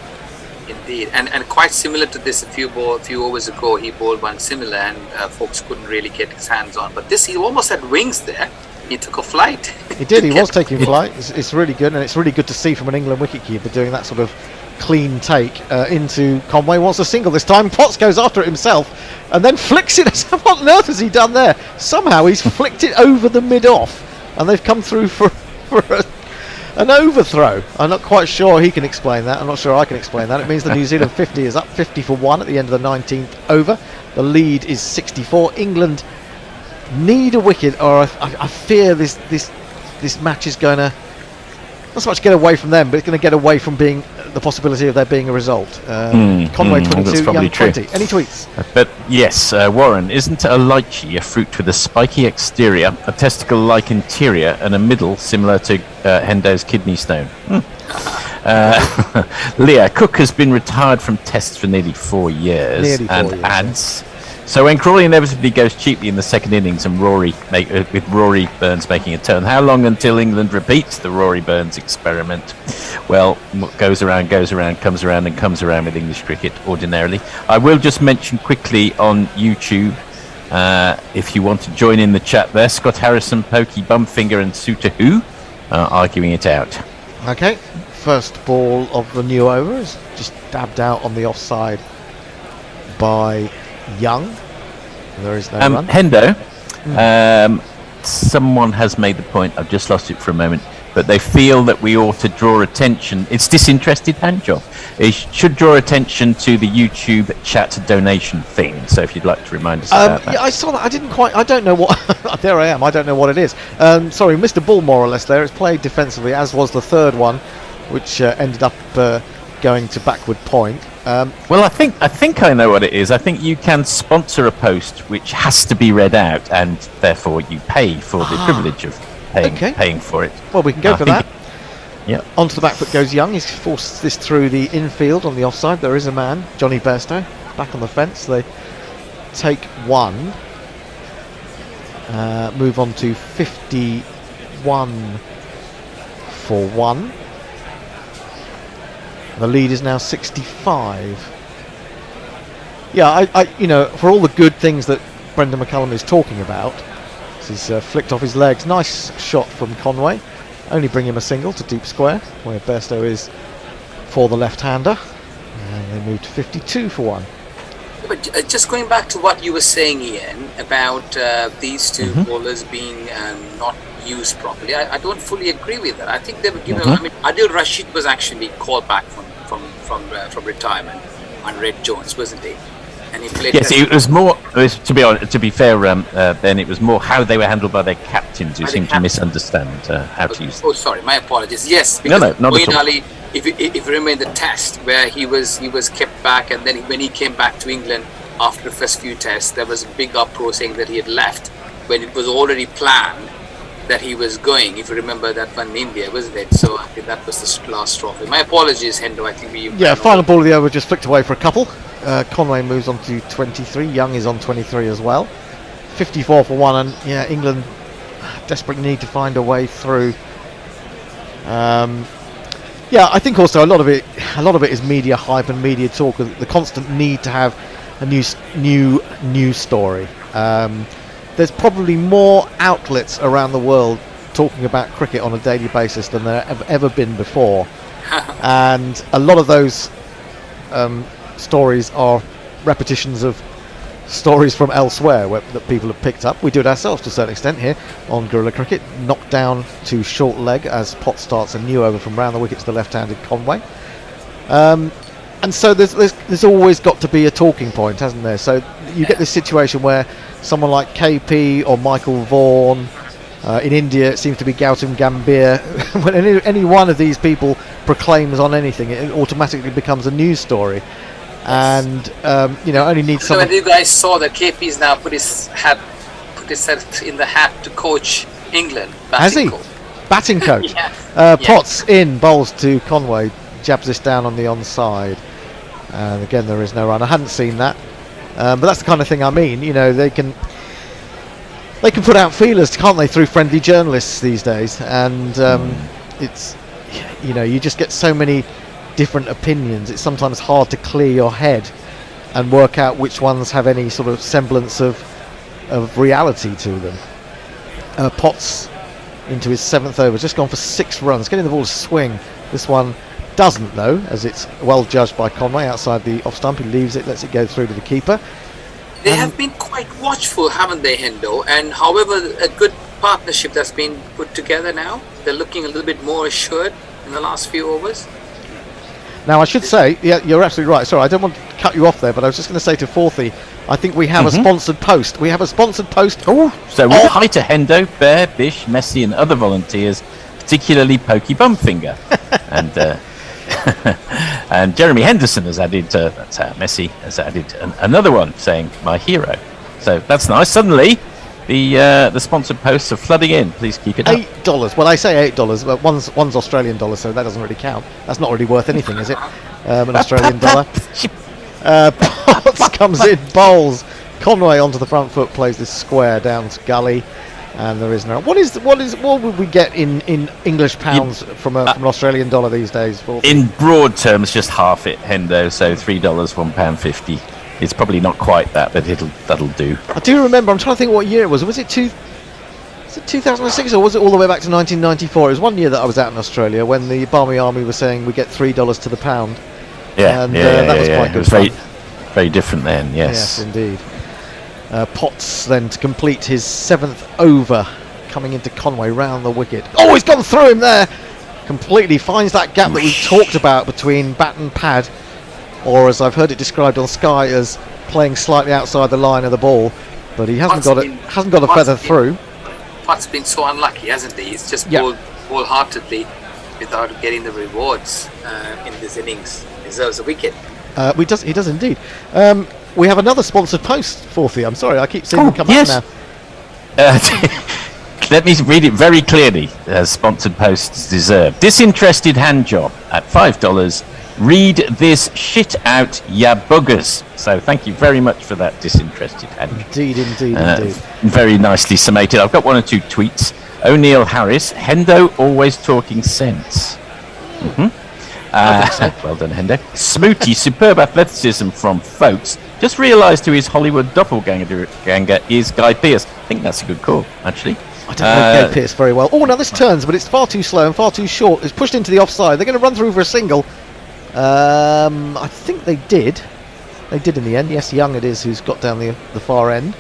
Indeed, and quite similar to this, a few overs ago, he bowled one similar, and folks couldn't really get his hands on. But this, he almost had wings there. He took a flight. He did. He was taking flight. It's really good, and it's really good to see from an England wicketkeeper doing that sort of clean take into Conway. Wants a single this time. Potts goes after it himself, and then flicks it. What on earth has he done there? Somehow he's flicked it over the mid-off, and they've come through for an overthrow. I'm not quite sure he can explain that. I'm not sure I can explain that. It means the New Zealand 50 is up 50 for 1 at the end of the 19th over. The lead is 64. England need a wicket, or I fear this match is going to not so much get away from them, but it's going to get away from being the possibility of there being a result. Conway 22, Young 20. Any tweets? But yes, Warren, isn't a lychee a fruit with a spiky exterior, a testicle-like interior, and a middle similar to Hendo's kidney stone? Leah, Cook has been retired from tests for nearly 4 years, adds. So when Crawley inevitably goes cheaply in the second innings and with Rory Burns making a turn, how long until England repeats the Rory Burns experiment? Well, what goes around, comes around and comes around with English cricket ordinarily. I will just mention quickly on YouTube, if you want to join in the chat there, Scott Harrison, Pokey, Bumfinger and Suter arguing it out. Okay, first ball of the new over is just dabbed out on the offside by Young. There is no run. Hendo, someone has made the point, I've just lost it for a moment, but they feel that we ought to draw attention, it's disinterested hand job, it should draw attention to the YouTube chat donation thing, so if you'd like to remind us about that. Yeah, I saw that. I don't know what there I am, I don't know what it is. Sorry, Mr. Bull more or less there. It's played defensively, as was the third one, which ended up going to backward point. Well, I think I know what it is. I think you can sponsor a post which has to be read out, and therefore you pay for the privilege of paying for it. Well, we can go for that. Yeah. Onto the back foot goes Young. He's forced this through the infield on the offside. There is a man, Johnny Bairstow, back on the fence. They take one. Move on to 51 for 1. The lead is now 65. Yeah, I for all the good things that Brendan McCullum is talking about, he's flicked off his legs. Nice shot from Conway. Only bring him a single to deep square, where Bairstow is for the left-hander. And they move to 52 for 1. But just going back to what you were saying, Ian, about these two bowlers being not used properly, I don't fully agree with that. I think they were given. I mean, Adil Rashid was actually called back from retirement on Red Jones, wasn't he? And he played. Yes, it was more. To be fair, Ben, it was more how they were handled by their captains, who seemed to misunderstand how to use them. Oh, sorry, my apologies. Yes, because not Moeen at all. Ali, if you remember in the test where he was kept back, and then when he came back to England after the first few tests, there was a big uproar saying that he had left when it was already planned that he was going. If you remember that one in India, wasn't it? So I think that was the last straw. My apologies, Hendo. I think we. Yeah, final ball of the over just flicked away for a couple. Conway moves on to 23. Young is on 23 as well. 54 for 1, and yeah, England desperately need to find a way through. Yeah, I think also a lot of it is media hype and media talk. The constant need to have a new story. There's probably more outlets around the world talking about cricket on a daily basis than there have ever been before, and a lot of those stories are repetitions of stories from elsewhere that people have picked up. We do it ourselves to a certain extent here on Guerrilla Cricket. Knocked down to short leg as Potts starts a new over from round the wicket to the left-handed Conway. And so there's always got to be a talking point, hasn't there? So you get this situation where someone like KP or Michael Vaughan. In India, it seems to be Gautam Gambhir. When any one of these people proclaims on anything, it automatically becomes a news story. And only needs So someone. when you guys saw that KP's now put his head in the hat to coach England. Has he? Batting coach. Potts in, bowls to Conway, jabs this down on the onside. And again, there is no run. I hadn't seen that. But that's the kind of thing I mean. They can put out feelers, can't they, through friendly journalists these days? And it's, you just get so many different opinions. It's sometimes hard to clear your head and work out which ones have any sort of semblance of reality to them. Potts into his 7th over, just gone for 6 runs, getting the ball to swing. This one doesn't, though, as it's well judged by Conway outside the off stump. He leaves it, lets it go through to the keeper. They have been quite watchful, haven't they, Hendo? And however, a good partnership that's been put together now. They're looking a little bit more assured in the last few overs. Now, I should say, yeah, you're absolutely right. Sorry, I don't want to cut you off there, but I was just going to say to Forthy, I think we have a sponsored post. We have a sponsored post. So hi to Hendo, Bear, Bish, Messi and other volunteers, particularly Pokey Bumfinger. And and Jeremy Henderson has added, that's how Messi has added another one saying, my hero. So that's nice. Suddenly, the sponsored posts are flooding in. Please keep it up. $8. Well, I say $8, but one's Australian dollar, so that doesn't really count. That's not really worth anything, is it? An Australian dollar. Potts comes in, bowls. Conway onto the front foot, plays this square down to gully, and there is no. What would we get in English pounds from an Australian dollar these days? In broad terms, just half it, Hendo. So $3, £1.50. It's probably not quite that, but that'll do. I do remember. I'm trying to think what year it was. Was it 2006 or was it all the way back to 1994? It was one year that I was out in Australia when the Barmy Army was saying we get $3 to the pound. Yeah, that was quite good. It was very different then. Yes, indeed. Potts then to complete his 7th over, coming into Conway round the wicket. Oh, he's gone through him there. Completely finds that gap that we talked about between bat and pad, or as I've heard it described on Sky as playing slightly outside the line of the ball, but he hasn't got a feather through. Potts been so unlucky, hasn't he? He's just bowled wholeheartedly without getting the rewards in this innings. Deserves a wicket. He does indeed. We have another sponsored post, Forthy. I'm sorry, I keep seeing them come up now. Let me read it very clearly, as sponsored posts deserve. Disinterested hand job at $5. Read this shit out, ya buggers. So thank you very much for that disinterested hand. Indeed. Very nicely summated. I've got 1 or 2 tweets. O'Neill Harris, Hendo always talking sense. Well done, Hendo. Smooty, superb athleticism from Folks. Just realised who his Hollywood doppelganger is Guy Pearce. I think that's a good call, actually. I don't know Guy Pearce very well. Oh, now this turns, but it's far too slow and far too short. It's pushed into the offside. They're going to run through for a single. I think they did. They did in the end. Yes, Young it is who's got down the far end.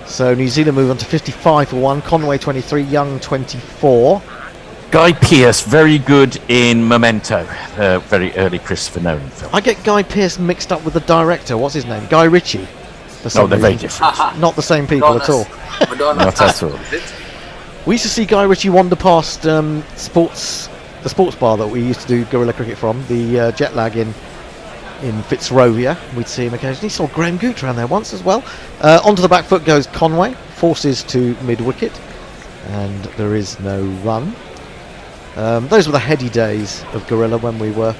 So New Zealand move on to 55 for 1. Conway 23, Young 24. Guy Pearce, very good in Memento, very early Christopher Nolan film. I get Guy Pearce mixed up with the director. What's his name? Guy Ritchie. No, they're very different. Not the same people at all. Not at all. We used to see Guy Ritchie wander past the sports bar that we used to do guerrilla cricket from, the Jet Lag in Fitzrovia. We'd see him occasionally. Saw Graham Gooch around there once as well. Onto the back foot goes Conway, forces to mid-wicket, and there is no run. Those were the heady days of guerrilla when we were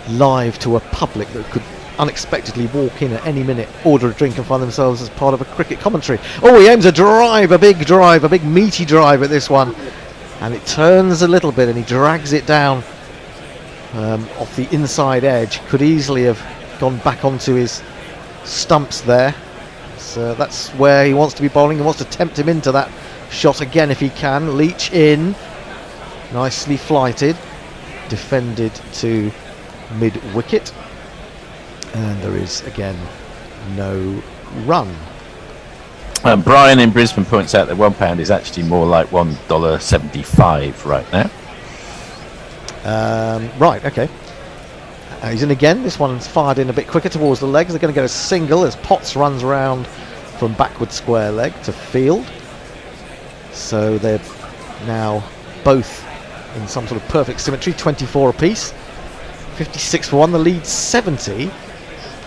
live to a public that could unexpectedly walk in at any minute, order a drink and find themselves as part of a cricket commentary. Oh, he aims a big meaty drive at this one, and it turns a little bit and he drags it down off the inside edge. Could easily have gone back onto his stumps there. So that's where he wants to be bowling. He wants to tempt him into that shot again if he can. Leach in, nicely flighted, defended to mid-wicket, and there is again no run. Brian in Brisbane points out that £1 is actually more like $1.75 right now. Right, okay. He's in again. This one's fired in a bit quicker towards the legs. They're going to get a single as Potts runs around from backward square leg to field. So they're now both in some sort of perfect symmetry, 24 apiece. 56 for one, the lead's 70.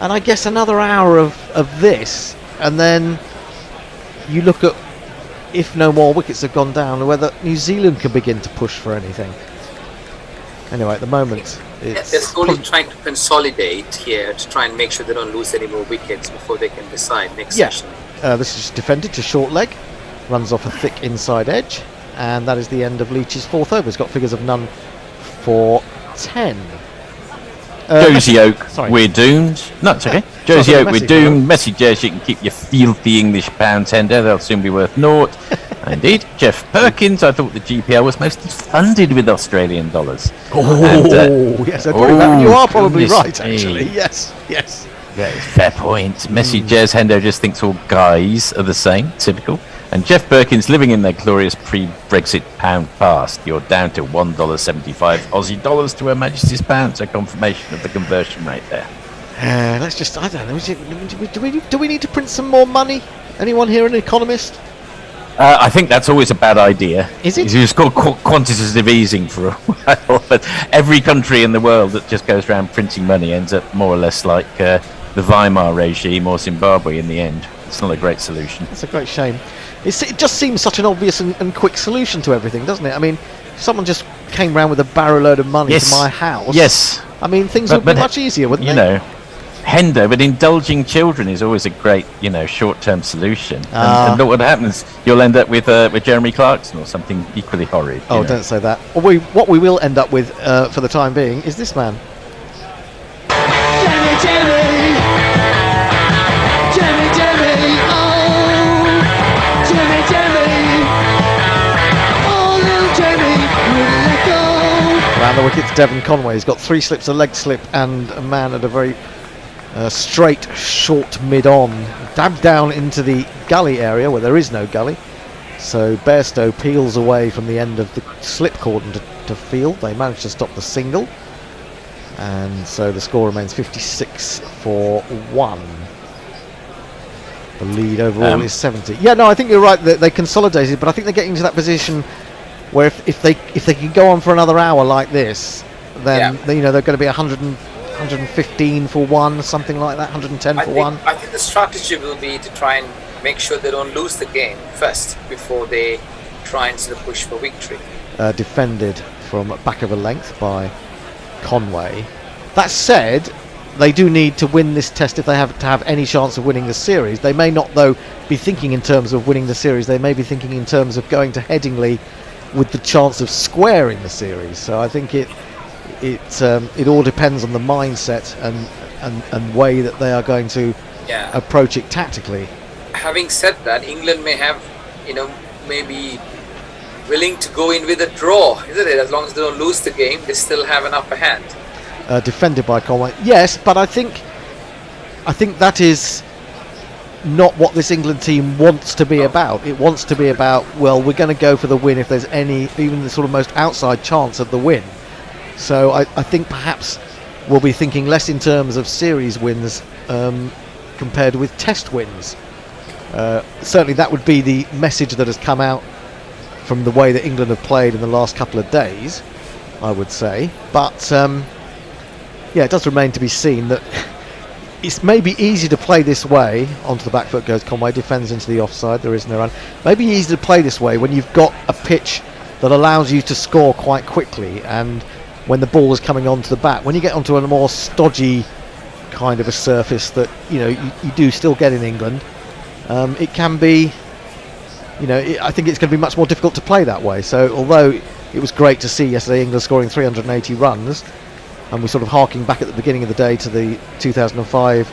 And I guess another hour of this, and then you look at, if no more wickets have gone down, whether New Zealand can begin to push for anything. Anyway, at the moment, they're slowly trying to consolidate here to try and make sure they don't lose any more wickets before they can decide next session. This is defended to short leg, runs off a thick inside edge, and that is the end of Leach's fourth over. He's got figures of none for 10. Josie Oak, we're doomed. No, it's okay. Josie Oak, we're doomed. Messages, you can keep your filthy English pound tender. They'll soon be worth naught. Indeed. Jeff Perkins, I thought the GPL was mostly funded with Australian dollars. Yes, you are probably right, actually. Yes. Yeah, fair point. Messages, Hendo just thinks all guys are the same. Typical. And Jeff Perkins, living in their glorious pre-Brexit pound past. You're down to $1.75 Aussie dollars to Her Majesty's pound. So confirmation of the conversion rate there. Let's just, I don't know, do we need to print some more money? Anyone here an economist? I think that's always a bad idea. Is it? It's called quantitative easing for a while. But every country in the world that just goes around printing money ends up more or less like the Weimar regime or Zimbabwe in the end. It's not a great solution. It's a great shame. It just seems such an obvious and quick solution to everything, doesn't it? I mean, if someone just came round with a barrow load of money to my house. Yes. I mean, things would be much easier, wouldn't they? You know, Hendo, but indulging children is always a great, short-term solution. And look what happens. You'll end up with Jeremy Clarkson or something equally horrid. Oh, don't say that. What we will end up with, for the time being, is this man. Around the wickets, Devon Conway. He's got 3 slips, a leg slip, and a man at a very straight, short mid-on. Dabbed down into the gully area where there is no gully. So Bairstow peels away from the end of the slip cordon to field. They managed to stop the single. And so the score remains 56 for 1. The lead overall is 70. Yeah, no, I think you're right that they consolidated, but I think they're getting to that position where if they can go on for another hour like this, then they're going to be 115 for 1, something like that, 110 for 1. I think the strategy will be to try and make sure they don't lose the game first before they try and sort of push for victory. Defended from back of a length by Conway. That said, they do need to win this test if they have to have any chance of winning the series. They may not, though, be thinking in terms of winning the series. They may be thinking in terms of going to Headingley with the chance of squaring the series. So I think it all depends on the mindset and way that they are going to approach it tactically. Having said that, England may have, maybe willing to go in with a draw, isn't it? As long as they don't lose the game, they still have an upper hand. Defended by Conway, yes, but I think that is not what this England team wants to be about. It wants to be about, well, we're going to go for the win if there's even the sort of most outside chance of the win. So I think perhaps we'll be thinking less in terms of series wins compared with test wins. Certainly that would be the message that has come out from the way that England have played in the last couple of days, I would say. But it does remain to be seen that it's maybe easy to play this way. Onto the back foot goes Conway, defends into the offside, there is no run. Maybe easy to play this way when you've got a pitch that allows you to score quite quickly, and when the ball is coming onto the bat. When you get onto a more stodgy kind of a surface that you do still get in England, it can be, I think it's going to be much more difficult to play that way. So although it was great to see yesterday England scoring 380 runs, and we're sort of harking back at the beginning of the day to the 2005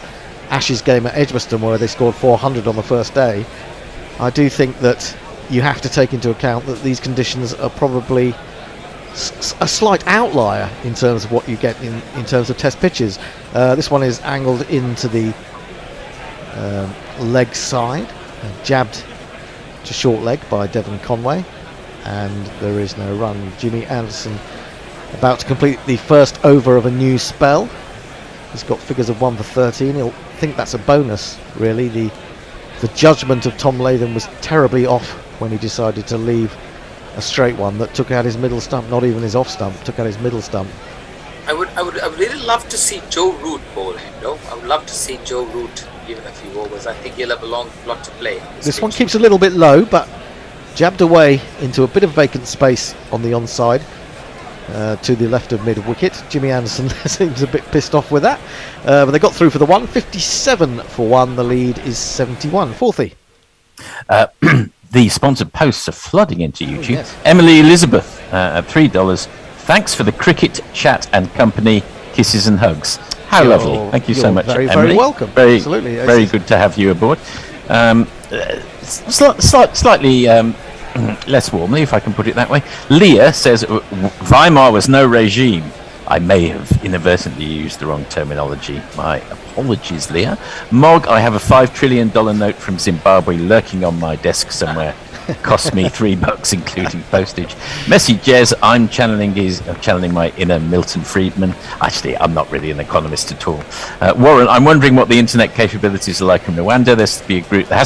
Ashes game at Edgbaston where they scored 400 on the first day, I do think that you have to take into account that these conditions are probably a slight outlier in terms of what you get in terms of test pitches. This one is angled into the leg side, jabbed to short leg by Devon Conway, and there is no run. Jimmy Anderson about to complete the first over of a new spell. He's got figures of 1 for 13. He'll think that's a bonus, really, the the judgment of Tom Latham was terribly off when he decided to leave a straight one that took out his middle stump, not even his off stump, took out his middle stump. I would really love to see Joe Root bowl him, though. I would love to see Joe Root give him a few overs. I think he'll have a lot to play. This one keeps a little bit low, but jabbed away into a bit of vacant space on the onside. To the left of mid wicket. Jimmy Anderson seems a bit pissed off with that, but they got through for the one. 57 for one. The lead is 71. Fourthie. The sponsored posts are flooding into YouTube. Yes. Emily Elizabeth at $3. Thanks for the cricket, chat and company. Kisses and hugs. How lovely. Thank you so much, very, Emily. very welcome. Absolutely. Very good to have you aboard. Slightly less warmly, if I can put it that way. Leah says, Weimar was no regime. I may have inadvertently used the wrong terminology. My apologies, Leah. Mog, I have a $5 trillion note from Zimbabwe lurking on my desk somewhere. Cost me $3, including postage. Messy Jez, I'm channeling my inner Milton Friedman. Actually, I'm not really an economist at all. Warren, I'm wondering what the internet capabilities are like in Rwanda. There has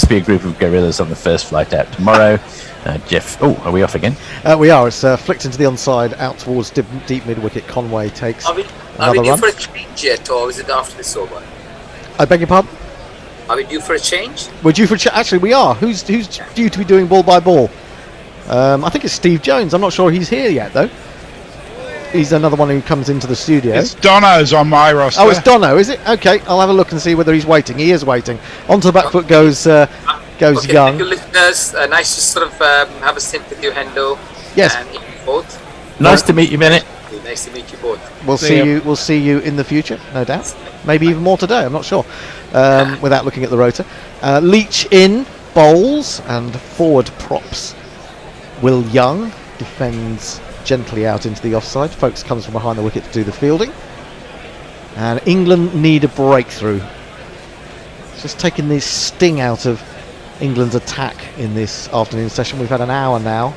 to be a group of guerrillas on the first flight out tomorrow. Jeff, are we off again? We are. It's flicked into the onside, out towards deep mid-wicket. Conway takes Are we due for a change yet, or is it after this over? I beg your pardon? Are we due for a change? We're due for a change. Actually, we are. Who's due to be doing ball by ball? I think it's Steve Jones. I'm not sure he's here yet, though. He's another one who comes into the studio. It's Dono's on my roster. Oh, it's Dono, is it? Okay, I'll have a look and see whether he's waiting. He is waiting. Onto the back foot goes Okay, Young. thank you, listeners. Nice to sort of have a sip with you, Hendo. Yes. And you both. Nice to meet you, Bennett. Nice to meet you both. We'll see you in the future, no doubt. Maybe even more today. I'm not sure. Without looking at the rotor, Leach in bowls and forward props. Will Young defends gently out into the offside. Folks comes from behind the wicket to do the fielding. And England need a breakthrough. It's just taking the sting out of England's attack in this afternoon session. We've had an hour now,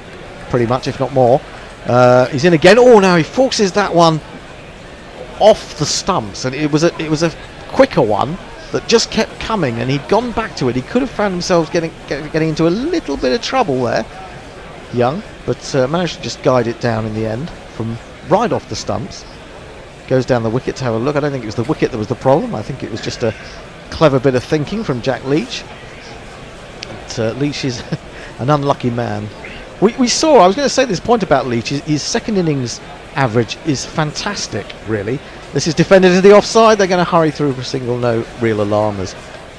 pretty much, if not more. He's in again. Oh, now he forces that one off the stumps, and it was a quicker one that just kept coming, and he'd gone back to it. He could have found himself getting into a little bit of trouble there, Young, but managed to just guide it down in the end from right off the stumps. Goes down the wicket to have a look. I don't think it was the wicket that was the problem. I think it was just a clever bit of thinking from Jack Leach. But Leach is an unlucky man. We saw, I was going to say this point about Leach, his second innings average is fantastic, really. This is defended to the offside. They're going to hurry through for a single, no real alarm as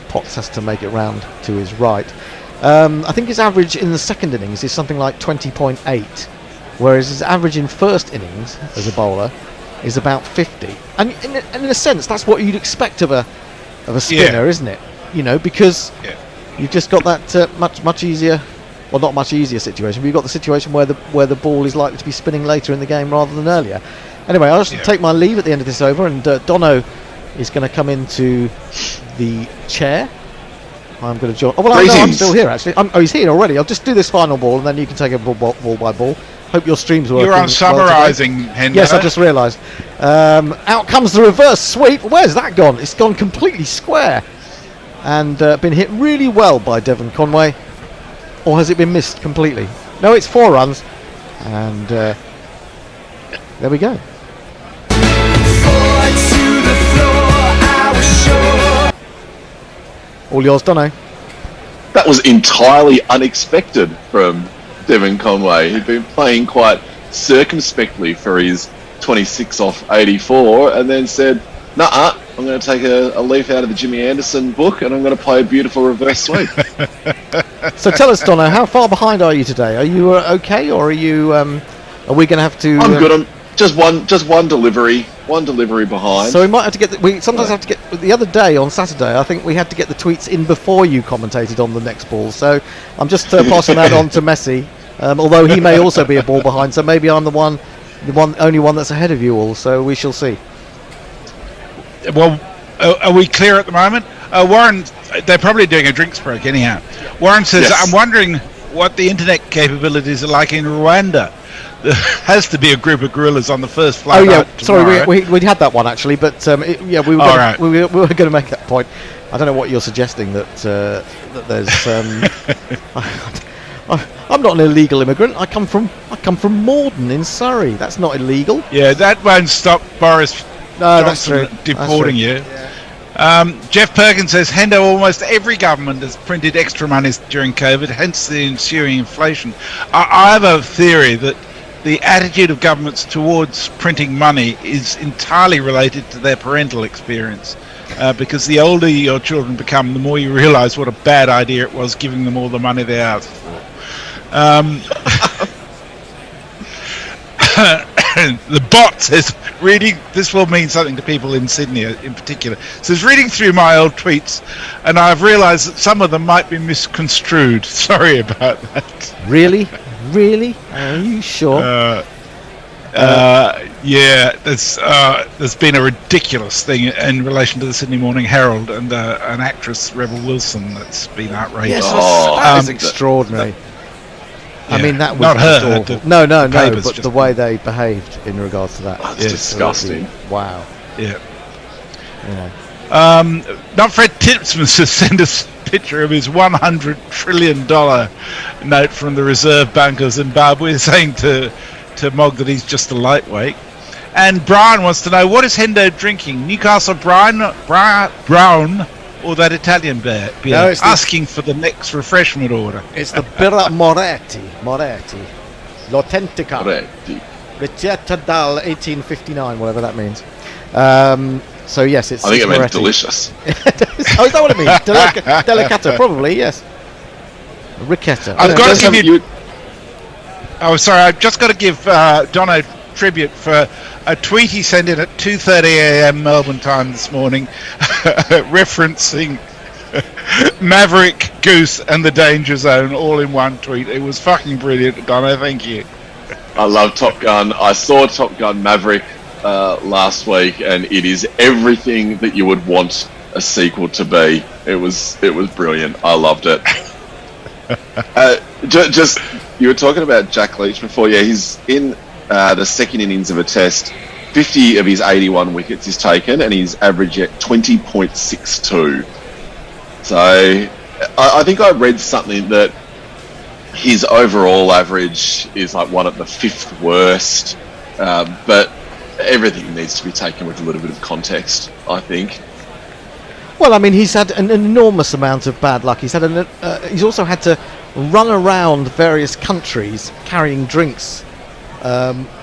Potts has to make it round to his right. I think his average in the second innings is something like 20.8, whereas his average in first innings as a bowler is about 50. And in a sense, that's what you'd expect of a spinner, isn't it? You know, because you've just got that much easier. Well, not much easier situation, but you've got the situation where the ball is likely to be spinning later in the game rather than earlier. Anyway, I'll just take my leave at the end of this over, and Dono is going to come into the chair. I'm going to join. Oh, well, I'm still here, actually. He's here already. I'll just do this final ball, and then you can take a ball by ball. Hope your stream's working. You're on summarising, Hendo. Yes, I just realised. Out comes the reverse sweep. Where's that gone? It's gone completely square. And been hit really well by Devon Conway. Or has it been missed completely? No, it's 4 runs. And there we go. All yours, Dono. That was entirely unexpected from Devon Conway. He'd been playing quite circumspectly for his 26 off 84 and then said, "Nuh-uh, I'm going to take a leaf out of the Jimmy Anderson book and I'm going to play a beautiful reverse sweep." So tell us, Dono, how far behind are you today? Are you okay, or are you? Are we going to have to? I'm good. I'm just one delivery behind. So we might have to get. We sometimes have to get. The other day on Saturday, I think we had to get the tweets in before you commentated on the next ball. So I'm just passing that on to Messi. Although he may also be a ball behind, so maybe I'm the only one that's ahead of you all. So we shall see. Well, are we clear at the moment? Warren, they're probably doing a drinks break anyhow. Warren says, Yes. I'm wondering what the internet capabilities are like in Rwanda. there has to be a group of gorillas on the first flight. Oh yeah, out sorry, tomorrow. we had that one actually, but we were All gonna, right. we were going to make that point. I don't know what you're suggesting that there's. I'm not an illegal immigrant. I come from Morden in Surrey. That's not illegal. Yeah, that won't stop Boris that's Johnson true. deporting you. Jeff Perkins says, Hendo, almost every government has printed extra money during COVID, hence the ensuing inflation. I have a theory that the attitude of governments towards printing money is entirely related to their parental experience. Because the older your children become, the more you realise what a bad idea it was giving them all the money they asked for. The bot says, reading, this will mean something to people in Sydney in particular, says, reading through my old tweets, and I've realised that some of them might be misconstrued. Sorry about that. Really? Are you sure? Yeah, there's been a ridiculous thing in relation to the Sydney Morning Herald and an actress, Rebel Wilson, that's been outrageous. Yes, that is extraordinary. I mean, that was not her. awful. No, papers, but the way they behaved in regards to that. That's disgusting. Wow. Yeah. Not Fred Tipsmas has sent us a picture of his $100 trillion note from the Reserve Bank of Zimbabwe, saying to Mog that he's just a lightweight. And Brian wants to know, what is Hendo drinking? Newcastle Brown or that Italian beer? No, it's asking for the next refreshment order. It's the Birra Moretti, l'Authentica, Ricetta dal 1859, whatever that means. So yes, it's. I think it means Moretti. delicious. Oh, is that what it means? Delicata, probably, yes. Ricotta. I've got to give you. Oh, sorry. I've just got to give Dono tribute for a tweet he sent in at 2:30 a.m. Melbourne time this morning, referencing Maverick, Goose, and the Danger Zone all in one tweet. It was fucking brilliant, Dono. Thank you. I love Top Gun. I saw Top Gun Maverick last week, and it is everything that you would want a sequel to be. It was brilliant. I loved it. Just you were talking about Jack Leach before. Yeah, he's in the second innings of a test. 50 of his 81 wickets is taken, and he's averaged at 20.62. So I think I read something that his overall average is like one of the fifth worst, but everything needs to be taken with a little bit of context, I think. Well, I mean, he's had an enormous amount of bad luck. He's also had to run around various countries carrying drinks,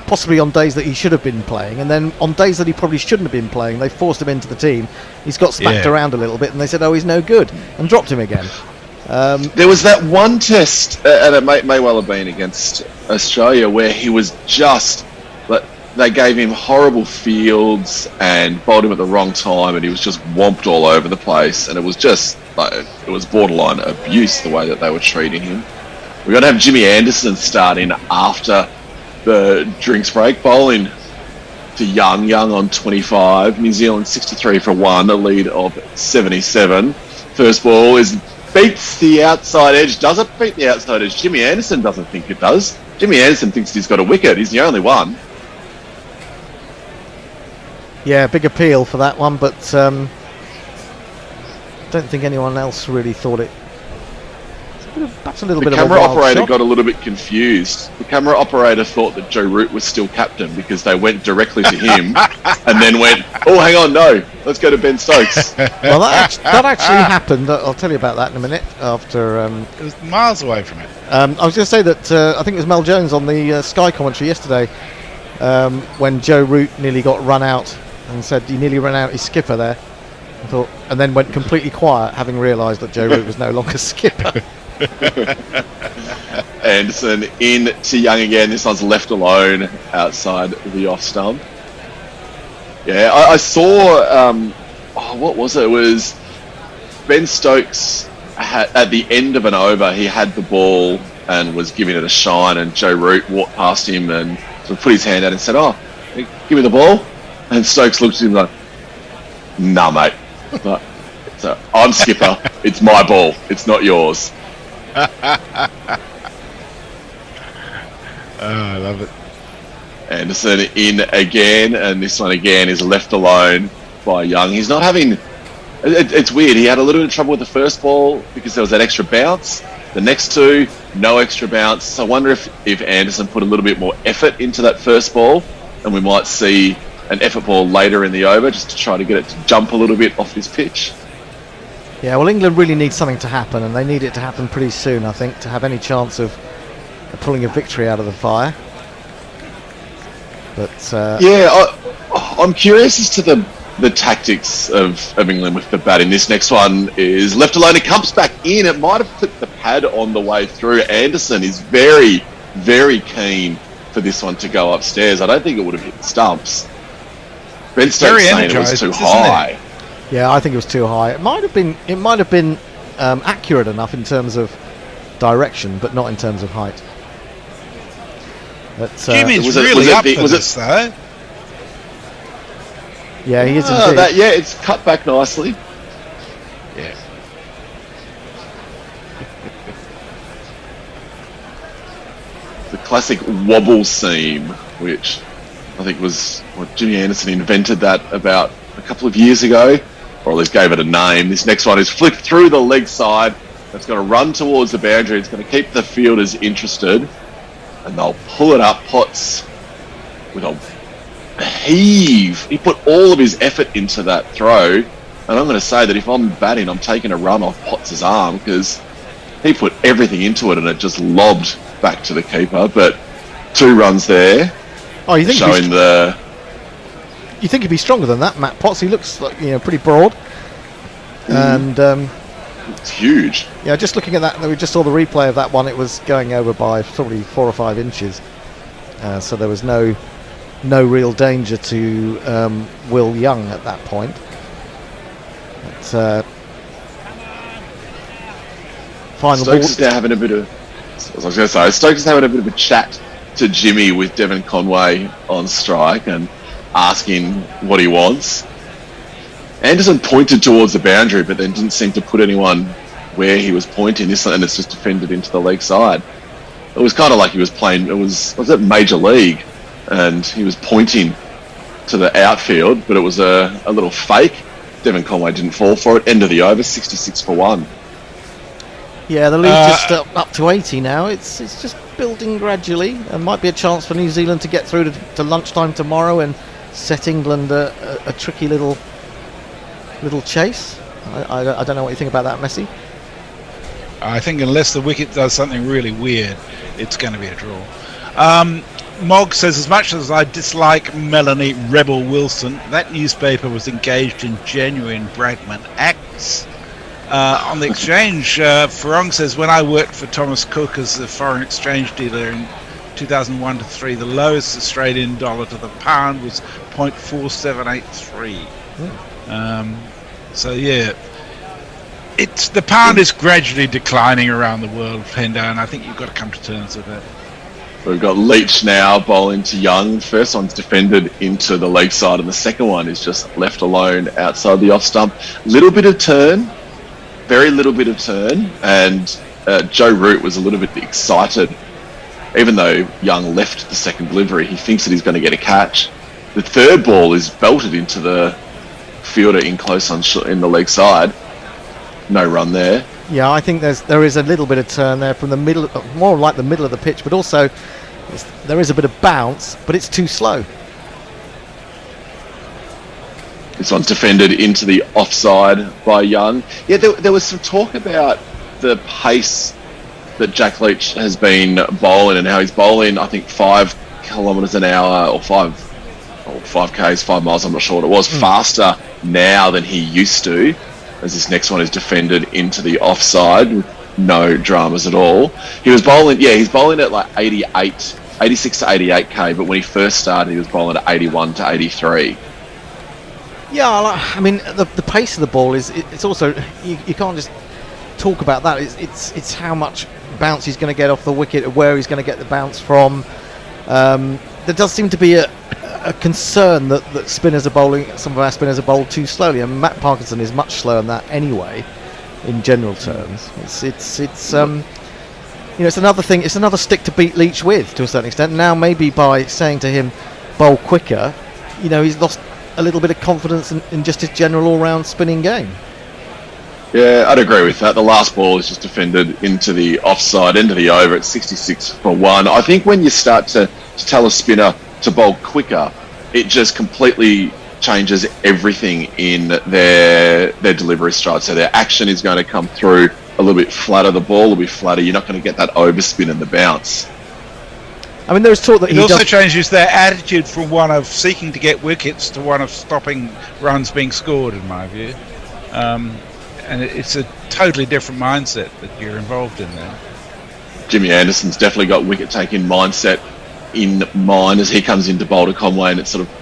possibly on days that he should have been playing, and then on days that he probably shouldn't have been playing, they forced him into the team. He's got smacked around a little bit, and they said, "Oh, he's no good," and dropped him again. There was that one test, and it may well have been against Australia, where he was just. They gave him horrible fields and bowled him at the wrong time, and he was just whomped all over the place. And it was just like it was borderline abuse the way that they were treating him. We're going to have Jimmy Anderson start in after the drinks break, bowling to Young on 25. New Zealand 63 for 1, a lead of 77. First ball beats the outside edge. Does it beat the outside edge? Jimmy Anderson doesn't think it does. Jimmy Anderson thinks he's got a wicket. He's the only one. Yeah, big appeal for that one, but don't think anyone else really thought it. Perhaps a little bit of a wild shot. The camera operator got a little bit confused. The camera operator thought that Joe Root was still captain because they went directly to him and then went, "Oh, hang on, no, let's go to Ben Stokes." Well, that actually happened. I'll tell you about that in a minute. After it was miles away from it. I was going to say that I think it was Mel Jones on the Sky commentary yesterday when Joe Root nearly got run out. And said he nearly ran out his skipper there. And then went completely quiet, having realised that Joe Root was no longer skipper. Anderson in to Young again. This one's left alone outside the off stump. Yeah, I saw. What was it? It was Ben Stokes at the end of an over. He had the ball and was giving it a shine, and Joe Root walked past him and sort of put his hand out and said, "Oh, give me the ball." And Stokes looked at him like, "Nah, mate. So I'm skipper. It's my ball. It's not yours." I love it. Anderson in again, and this one again is left alone by Young. He's not having... It's weird. He had a little bit of trouble with the first ball because there was that extra bounce. The next two, no extra bounce. So I wonder if Anderson put a little bit more effort into that first ball, and we might see an effort ball later in the over just to try to get it to jump a little bit off this pitch. Yeah, well, England really need something to happen, and they need it to happen pretty soon, I think, to have any chance of pulling a victory out of the fire. But I'm curious as to the tactics of England with the batting. This next one is left alone. It comes back in. It might have clipped the pad on the way through. Anderson is very, very keen for this one to go upstairs. I don't think it would have hit the stumps. Ben Stokes saying it was too high. Yeah, I think it was too high. It might have been accurate enough in terms of direction, but not in terms of height. But, Jimmy's really up for this, though. Yeah, he is indeed. It's cut back nicely. Yeah. The classic wobble seam, which I think was what Jimmy Anderson invented that about a couple of years ago, or at least gave it a name. This next one is flicked through the leg side. It's going to run towards the boundary. It's going to keep the fielders interested, and they'll pull it up. Potts with a heave. He put all of his effort into that throw, and I'm going to say that if I'm batting, I'm taking a run off Potts' arm because he put everything into it and it just lobbed back to the keeper. But 2 runs there. Oh, you think showing the... You think he'd be stronger than that, Matt Potts? He looks like, pretty broad, and it's huge. Yeah, just looking at that, we just saw the replay of that one. It was going over by probably 4 or 5 inches, so there was no real danger to Will Young at that point. But, final Stokes ball. is now having a bit of... I was going to say, Stokes is having a bit of a chat to Jimmy with Devon Conway on strike and asking what he wants. Anderson pointed towards the boundary, but then didn't seem to put anyone where he was pointing. This and it's just defended into the leg side. It was kind of like he was playing. Was it Major League, and he was pointing to the outfield, but it was a little fake. Devon Conway didn't fall for it. End of the over, 66 for 1. Yeah, the lead's just up to 80 now. It's just building gradually. There might be a chance for New Zealand to get through to lunchtime tomorrow and set England a tricky little chase. I don't know what you think about that, Messi. I think unless the wicket does something really weird, it's going to be a draw. Mog says, as much as I dislike Melanie Rebel Wilson, that newspaper was engaged in genuine Bradman acts. On the exchange, Farong says, when I worked for Thomas Cook as a foreign exchange dealer in 2001 to 3, the lowest Australian dollar to the pound was 0.4783. So yeah, it's the pound is gradually declining around the world, Pendo, and I think you've got to come to terms with it. We've got Leach now bowling to Young. First one's defended into the leg side, and the second one is just left alone outside the off stump. Little bit of turn, very little bit of turn, and Joe Root was a little bit excited. Even though Young left the second delivery, he thinks that he's going to get a catch. The third ball is belted into the fielder in close in the leg side. No run there. Yeah, I think there is a little bit of turn there from the middle, more like the middle of the pitch, but also there is a bit of bounce, but it's too slow. This one's defended into the offside by Young. Yeah, there was some talk about the pace that Jack Leach has been bowling and how he's bowling, I think, 5 kilometres an hour or 5 k's, 5 miles, I'm not sure what it was, faster now than he used to, as this next one is defended into the offside with no dramas at all. He was bowling, he's bowling at like 86 to 88 k, but when he first started he was bowling at 81 to 83. Yeah, I mean, the pace of the ball it's also, you can't just talk about that. It's how much bounce he's going to get off the wicket, where he's going to get the bounce from. There does seem to be a concern that spinners are bowling, some of our spinners are bowled too slowly, and Matt Parkinson is much slower than that anyway, in general terms. it's another thing. It's another stick to beat Leach with, to a certain extent. Now, maybe by saying to him, bowl quicker, he's lost a little bit of confidence in just his general all-round spinning game. Yeah, I'd agree with that. The last ball is just defended into the offside, into the over at 66 for 1. I think when you start to tell a spinner to bowl quicker, it just completely changes everything in their delivery stride. So their action is going to come through a little bit flatter. The ball will be flatter. You're not going to get that overspin and the bounce. I mean, there's talk that it also changes their attitude from one of seeking to get wickets to one of stopping runs being scored, in my view. And it's a totally different mindset that you're involved in there. Jimmy Anderson's definitely got wicket-taking mindset in mind as he comes into bowl to Conway, and it's sort of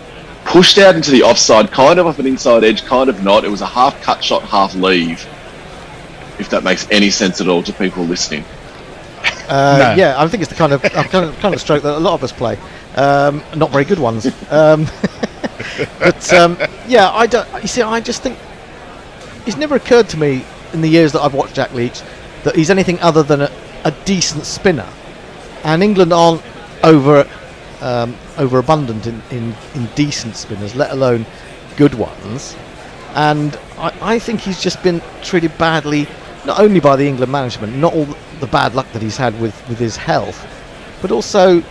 pushed out into the offside, kind of off an inside edge, kind of not. It was a half cut shot, half leave, if that makes any sense at all to people listening. No. Yeah, I think it's the kind of stroke that a lot of us play. Not very good ones. Yeah, I don't. You see, I just think it's never occurred to me in the years that I've watched Jack Leach that he's anything other than a decent spinner, and England aren't overabundant in decent spinners, let alone good ones. And I think he's just been treated badly, not only by the England management, not all the bad luck that he's had with his health, but also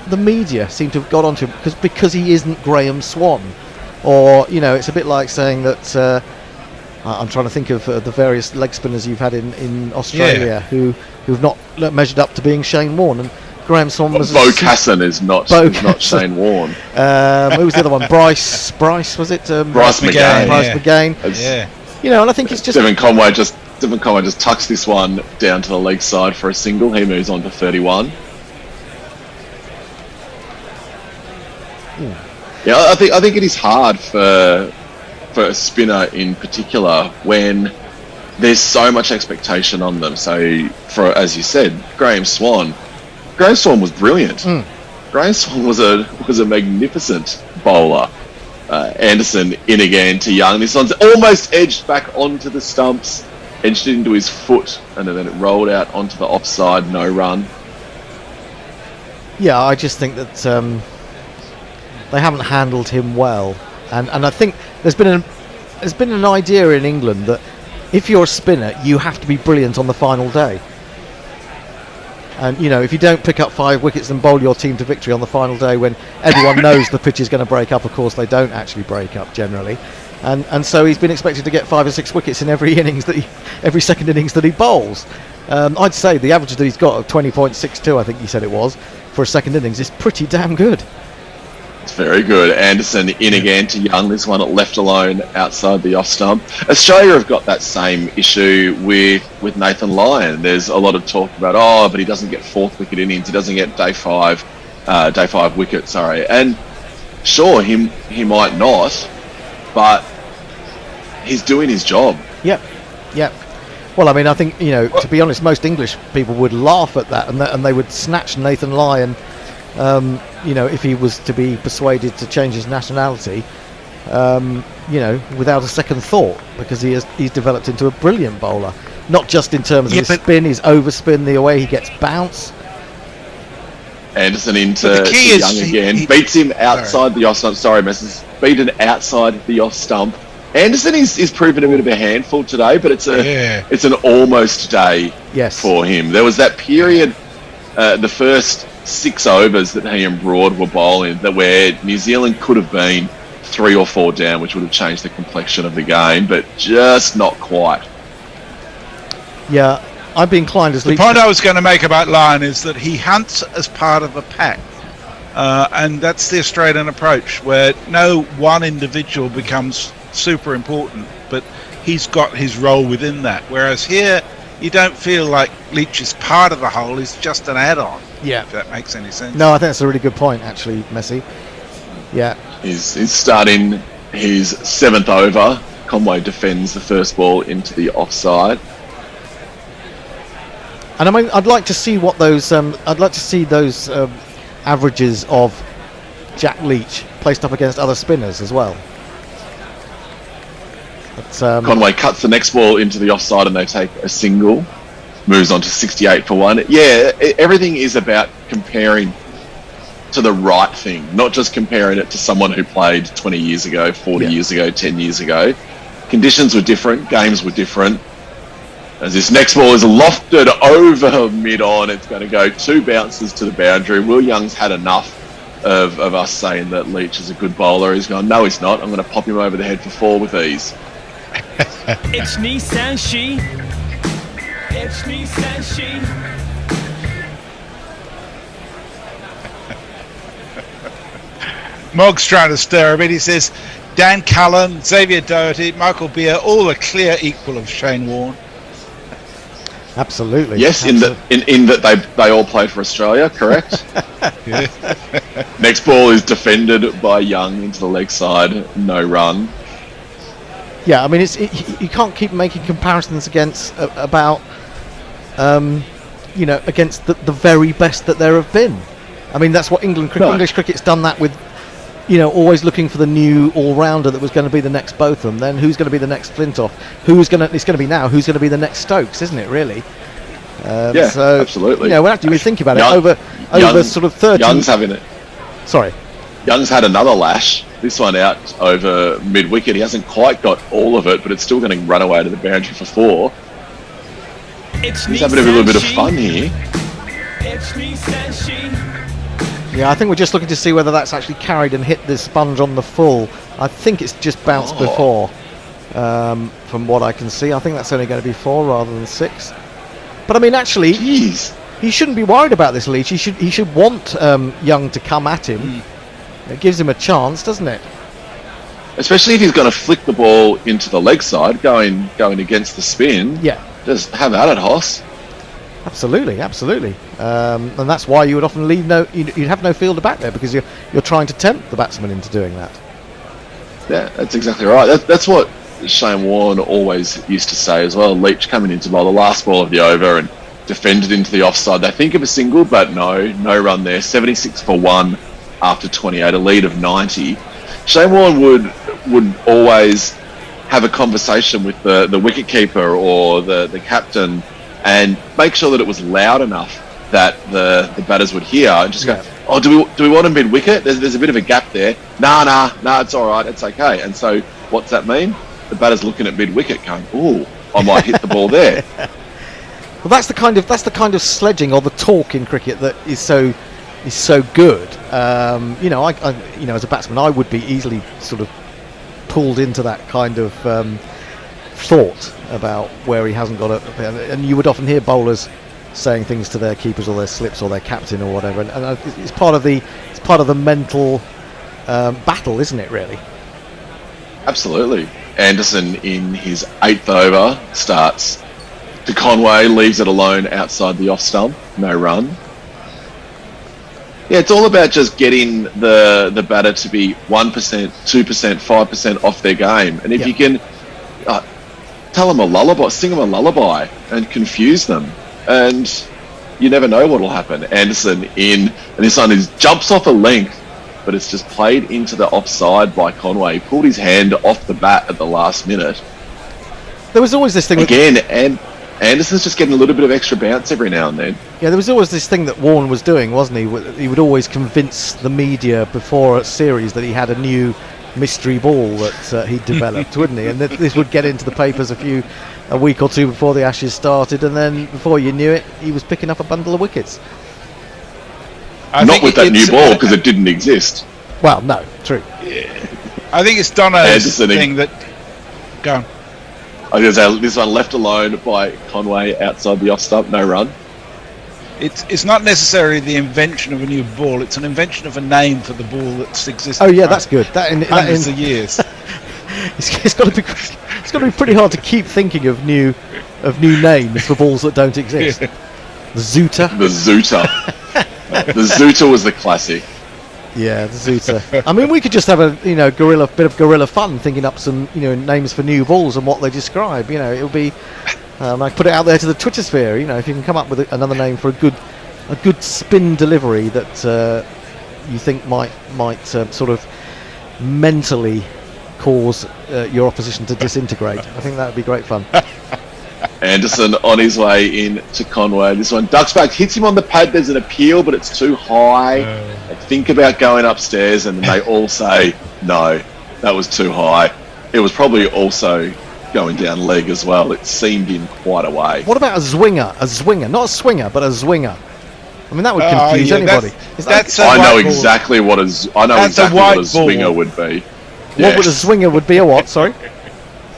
the media seem to have got onto him because he isn't Graham Swan. Or, it's a bit like saying that I'm trying to think of the various leg spinners you've had in Australia who've not measured up to being Shane Warne. And Graham Swan was... Bo Casson is not Shane Warne. Who was the other one? Bryce, was it? Bryce McGain. Bryce McGain. Yeah. And I think it's just... Devon Conway just tucks this one down to the leg side for a single. He moves on to 31. Yeah, I think it is hard for a spinner in particular when there's so much expectation on them. So, as you said, Graham Swan was brilliant. Graham Swan was a magnificent bowler. Anderson in again to Young. This one's almost edged back onto the stumps, edged into his foot, and then it rolled out onto the offside. No run. Yeah, I just think that they haven't handled him well, and I think there's been an idea in England that if you're a spinner, you have to be brilliant on the final day. And if you don't pick up 5 wickets and bowl your team to victory on the final day, when everyone knows the pitch is going to break up, of course they don't actually break up generally, and so he's been expected to get 5 or 6 wickets in every second innings that he bowls. I'd say the average that he's got of 20.62, I think you said it was, for a second innings is pretty damn good. It's very good. Anderson in again to Young. This one left alone outside the off stump. Australia have got that same issue with Nathan Lyon. There's a lot of talk about, but he doesn't get 4th wicket innings. He doesn't get day 5 wicket. Sorry, and sure, he might not, but he's doing his job. Yep. Well, I mean, I think to be honest, most English people would laugh at that, and they would snatch Nathan Lyon. If he was to be persuaded to change his nationality, without a second thought, because he's developed into a brilliant bowler, not just in terms of his spin, his overspin, the way he gets bounce. Anderson into Young again, beats him outside the off stump. Sorry, Messrs. Beaten outside the off stump. Anderson is proven a bit of a handful today, but it's an almost day for him. There was that period, the first 6 overs that he and Broad were bowling, where New Zealand could have been 3 or 4 down, which would have changed the complexion of the game, but just not quite. Yeah, I'd be inclined as the point I was going to make about Lyon is that he hunts as part of a pack, and that's the Australian approach, where no one individual becomes super important, but he's got his role within that. Whereas here, you don't feel like Leach is part of the whole; he's just an add-on. Yeah, if that makes any sense. No, I think that's a really good point, actually, Messi. Yeah, he's starting his 7th over. Conway defends the first ball into the offside. And I mean, I'd like to see what those. I'd like to see those averages of Jack Leach placed up against other spinners as well. But, Conway cuts the next ball into the offside, and they take a single. moves on to 68 for 1. Yeah, everything is about comparing to the right thing, not just comparing it to someone who played 20 years ago, 40 years ago, 10 years ago. Conditions were different, games were different. As this next ball is lofted over mid-on, it's going to go 2 bounces to the boundary. Will Young's had enough of us saying that Leach is a good bowler. He's gone, no, he's not. I'm going to pop him over the head for 4 with ease. It's Nissan She. It's Nissan She. Mog's trying to stir a bit. He says, Dan Cullen, Xavier Doherty, Michael Beer, all a clear equal of Shane Warne. Absolutely. Yes, in that they all play for Australia, correct? Next ball is defended by Young into the leg side, no run. Yeah, I mean, you can't keep making comparisons against against the very best that there have been. I mean, that's what English cricket's done that with, always looking for the new all-rounder that was going to be the next Botham. Then who's going to be the next Flintoff? It's going to be now. Who's going to be the next Stokes? Isn't it really? So, absolutely. We'll have to think about it over sort of 30. Young's having it. Sorry. Young's had another lash. This one out over mid-wicket. He hasn't quite got all of it, but it's still going to run away to the boundary for 4. He's having a little bit of fun here. Yeah, I think we're just looking to see whether that's actually carried and hit the sponge on the full. I think it's just bounced before, from what I can see. I think that's only going to be 4 rather than 6. But I mean, actually, he shouldn't be worried about this Leach. He should want Young to come at him. It gives him a chance, doesn't it? Especially if he's going to flick the ball into the leg side, going against the spin. Yeah. Just have at it, Hoss. Absolutely. And that's why you would often you'd have no fielder back there, because you're trying to tempt the batsman into doing that. Yeah, that's exactly right. That's what Shane Warne always used to say as well. Leach coming into the last ball of the over and defended into the offside. They think of a single, but no run there. 76 for 1 after 28, a lead of 90. Shane Warne would always have a conversation with the wicketkeeper or the captain and make sure that it was loud enough that the batters would hear and just go, oh, do we want him mid-wicket? There's a bit of a gap there. Nah, it's all right, it's okay. And so what's that mean? The batter's looking at mid-wicket going, ooh, I might hit the ball there. Well, that's the kind of sledging or the talk in cricket that is so good. As a batsman, I would be easily sort of pulled into that kind of thought about where he hasn't got it, and you would often hear bowlers saying things to their keepers or their slips or their captain or whatever, and it's part of the mental battle, isn't it? Really. Absolutely. Anderson in his 8th over starts to Conway, leaves it alone outside the off stump, no run. Yeah, it's all about just getting the batter to be 1%, 2%, 5% off their game. And if you can tell them a lullaby, sing them a lullaby and confuse them, and you never know what will happen. Anderson and this one jumps off a length, but it's just played into the offside by Conway. He pulled his hand off the bat at the last minute. There was always this thing again, and Anderson's just getting a little bit of extra bounce every now and then. Yeah, there was always this thing that Warne was doing, wasn't he? He would always convince the media before a series that he had a new mystery ball that he'd developed, wouldn't he? And this would get into the papers a week or two before the Ashes started, and then before you knew it, he was picking up a bundle of wickets. Not with that new ball, because it didn't exist. Well, no, true. Yeah. I think it's Donna's thing that... Go on. I was going to say, this one left alone by Conway outside the off stump, no run. It's not necessarily the invention of a new ball, it's an invention of a name for the ball that's existed. Oh yeah, that's good. Hundreds of years. It's got to be pretty hard to keep thinking of new names for balls that don't exist. The Zoota. The Zoota was the classic. Yeah, the Zoota. I mean, we could just have a bit of guerrilla fun, thinking up some names for new balls and what they describe. It would be. I put it out there to the Twitter sphere. If you can come up with another name for a good spin delivery that you think might sort of mentally cause your opposition to disintegrate. I think that would be great fun. Anderson on his way in to Conway. This one ducks back, hits him on the pad. There's an appeal, but it's too high. They think about going upstairs, and then they all say, no, that was too high. It was probably also going down leg as well. It seemed in quite a way. What about a zwinger? A zwinger, not a swinger, but a zwinger. I mean, that would confuse anybody. I know exactly what a zwinger would be. What would a zwinger would be? A what? Sorry.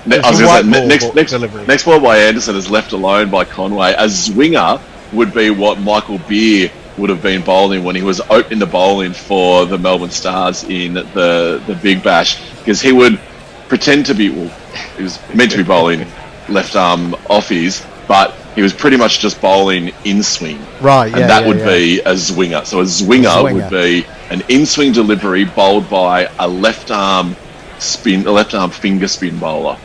I was going to say, next ball by Anderson is left alone by Conway. A zwinger would be what Michael Beer would have been bowling when he was opening the bowling for the Melbourne Stars in the Big Bash, because he would pretend to be, well, he was meant to be bowling left arm offies, but he was pretty much just bowling in swing. Right, and that would be a zwinger. So a zwinger would be an in swing delivery bowled by a left arm finger spin bowler.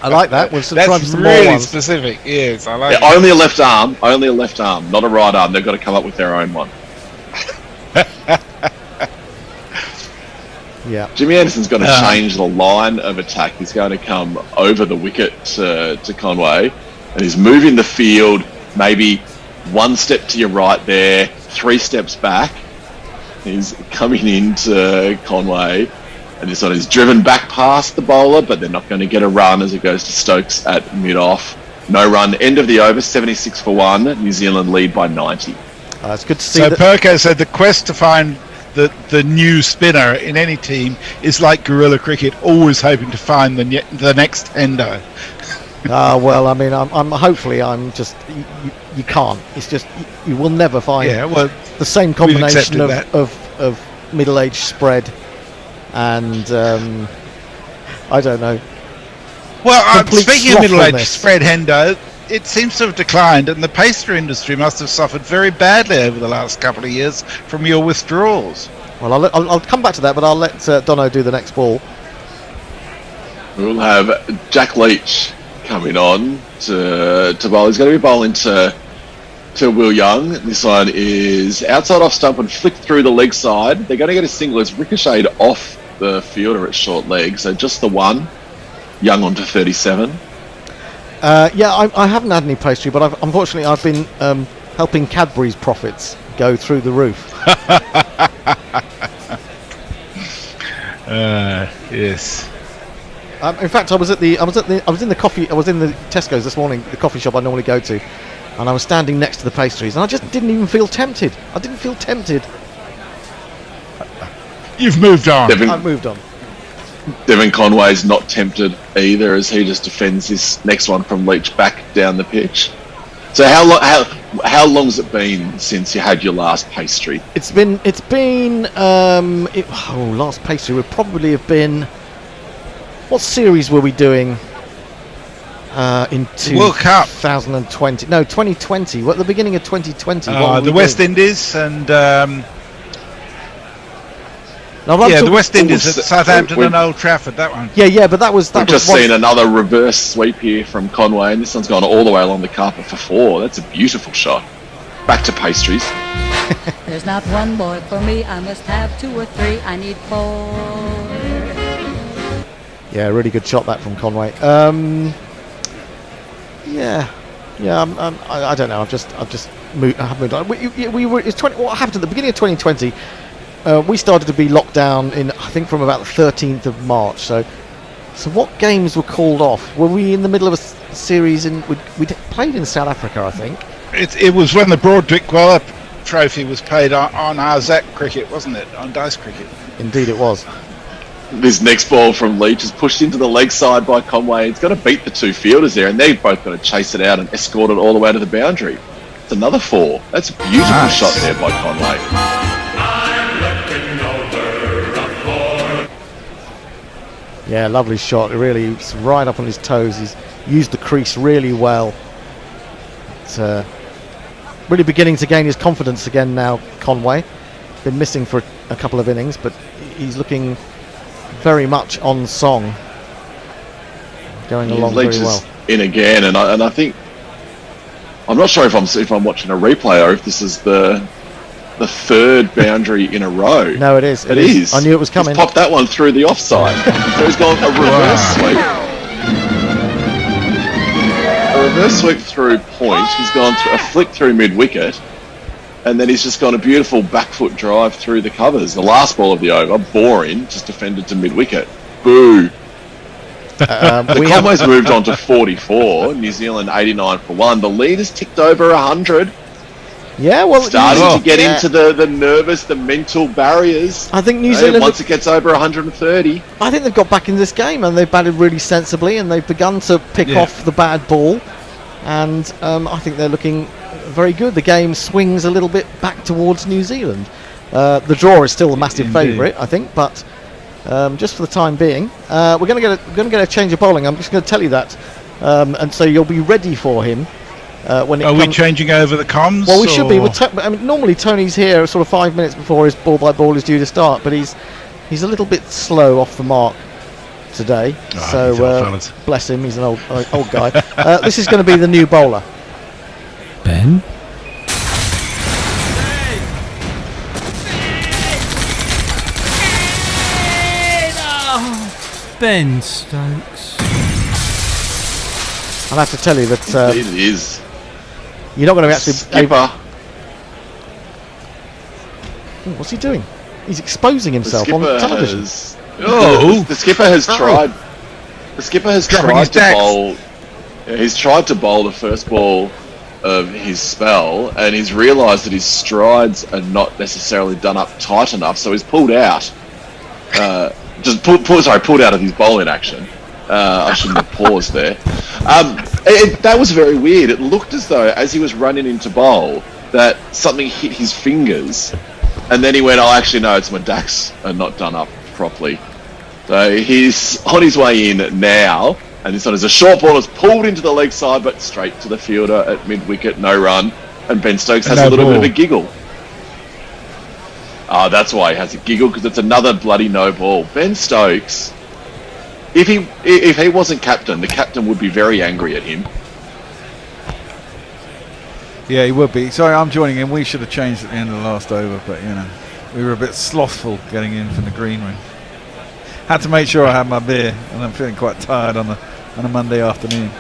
I like that. We'll That's some really more ones. specific. Yes, I like it. Only a left arm, not a right arm. They've got to come up with their own one. Yeah. Jimmy Anderson's got to change the line of attack. He's going to come over the wicket to Conway, and he's moving the field maybe one step to your right there, 3 steps back. He's coming into Conway, and this one is driven back past the bowler, but they're not going to get a run as it goes to Stokes at mid-off. No run, end of the over, 76 for 1. New Zealand lead by 90. It's good to see. So Perko said the quest to find the new spinner in any team is like guerrilla cricket, always hoping to find the next Hendo. Well, I mean, I'm just you can't. It's just you will never find the same combination of middle-aged spread and I don't know. Well, speaking of middle-aged spread, Hendo, it seems to have declined, and the pastry industry must have suffered very badly over the last couple of years from your withdrawals. Well, I'll come back to that, but I'll let Dono do the next ball. We'll have Jack Leach coming on to bowl. He's going to be bowling to Will Young. This one is outside off stump and flicked through the leg side. They're going to get a single. It's ricocheted off the fielder at short leg, so just the one. Young on to 37. I haven't had any pastry, but unfortunately I've been helping Cadbury's profits go through the roof. Yes. In fact, I was in the Tesco's this morning, the coffee shop I normally go to, and I was standing next to the pastries, and I just didn't even feel tempted. I didn't feel tempted. You've moved on. I've moved on. Devon Conway's not tempted either, as he just defends this next one from Leach back down the pitch. So how long's it been since you had your last pastry? It's been last pastry would probably have been, what series were we doing in World Cup 2020? No, 2020. What, the beginning of 2020? The West Indies and the West Indies at Southampton and Old Trafford, that one. Yeah, but that was... We've just seen another reverse sweep here from Conway, and this one's gone all the way along the carpet for 4. That's a beautiful shot. Back to pastries. There's not one more for me, I must have 2 or 3, I need 4. Yeah, really good shot that from Conway. I don't know. I've moved on. We were. It's 20. What happened at the beginning of 2020? We started to be locked down in, I think, from about the 13th of March. So what games were called off? Were we in the middle of a series? We played in South Africa, I think. It was when the Broadwick Weller Trophy was played on Zach cricket, wasn't it? On dice cricket. Indeed, it was. This next ball from Leach is pushed into the leg side by Conway. He's got to beat the 2 fielders there, and they've both got to chase it out and escort it all the way to the boundary. It's another 4. That's a beautiful shot there by Conway. Yeah, lovely shot. Really, it's right up on his toes. He's used the crease really well. It's really beginning to gain his confidence again now, Conway. Been missing for a couple of innings, but he's looking very much on song. Going along very well. In again, and I think I'm not sure if I'm watching a replay or if this is the 3rd boundary in a row. No, it is. It is. I knew it was coming. He's popped that one through the offside. So he's gone a reverse sweep. reverse sweep through point. He's gone through a flick through mid-wicket, and then he's just gone a beautiful back foot drive through the covers. The last ball of the over, boring, just defended to mid-wicket. Boo. The Conway's moved on to 44. New Zealand 89 for 1. The lead has ticked over 100. Yeah, well, starting to get into the nervous, the mental barriers. I think New Zealand, once it gets over 130, I think they've got back in this game and they've batted really sensibly and they've begun to pick off the bad ball, and I think they're looking very good. The game swings a little bit back towards New Zealand. The draw is still a massive favourite, I think, but just for the time being, we're going to get a change of bowling. I'm just going to tell you that, and so you'll be ready for him. When it Are we changing over the comms? Well, we should be. I mean, normally Tony's here sort of 5 minutes before his ball by ball is due to start, but he's a little bit slow off the mark today. So bless him, he's an old guy. This is going to be the new bowler. Ben? Ben Stokes. I'll have to tell you that it is. You're not going to actually. Skipper. What's he doing? He's exposing himself on television. The skipper has tried. The skipper has tried to bowl. He's tried to bowl the first ball of his spell, and he's realised that his strides are not necessarily done up tight enough, so he's pulled out. Pulled out of his bowling action. I shouldn't have paused there. That was very weird. It looked as though, as he was running into bowl, that something hit his fingers, and then he went, "Oh, actually, no, it's my dacks are not done up properly." So he's on his way in now, and this one is a short ball that's pulled into the leg side, but straight to the fielder at mid-wicket, no run, and Ben Stokes has a little bit of a giggle. That's why he has a giggle, because it's another bloody no ball. Ben Stokes, if he wasn't captain, the captain would be very angry at him. Yeah, he would be. Sorry, I'm joining in. We should have changed at the end of the last over, but we were a bit slothful getting in from the green room. Had to make sure I had my beer, and I'm feeling quite tired on a Monday afternoon.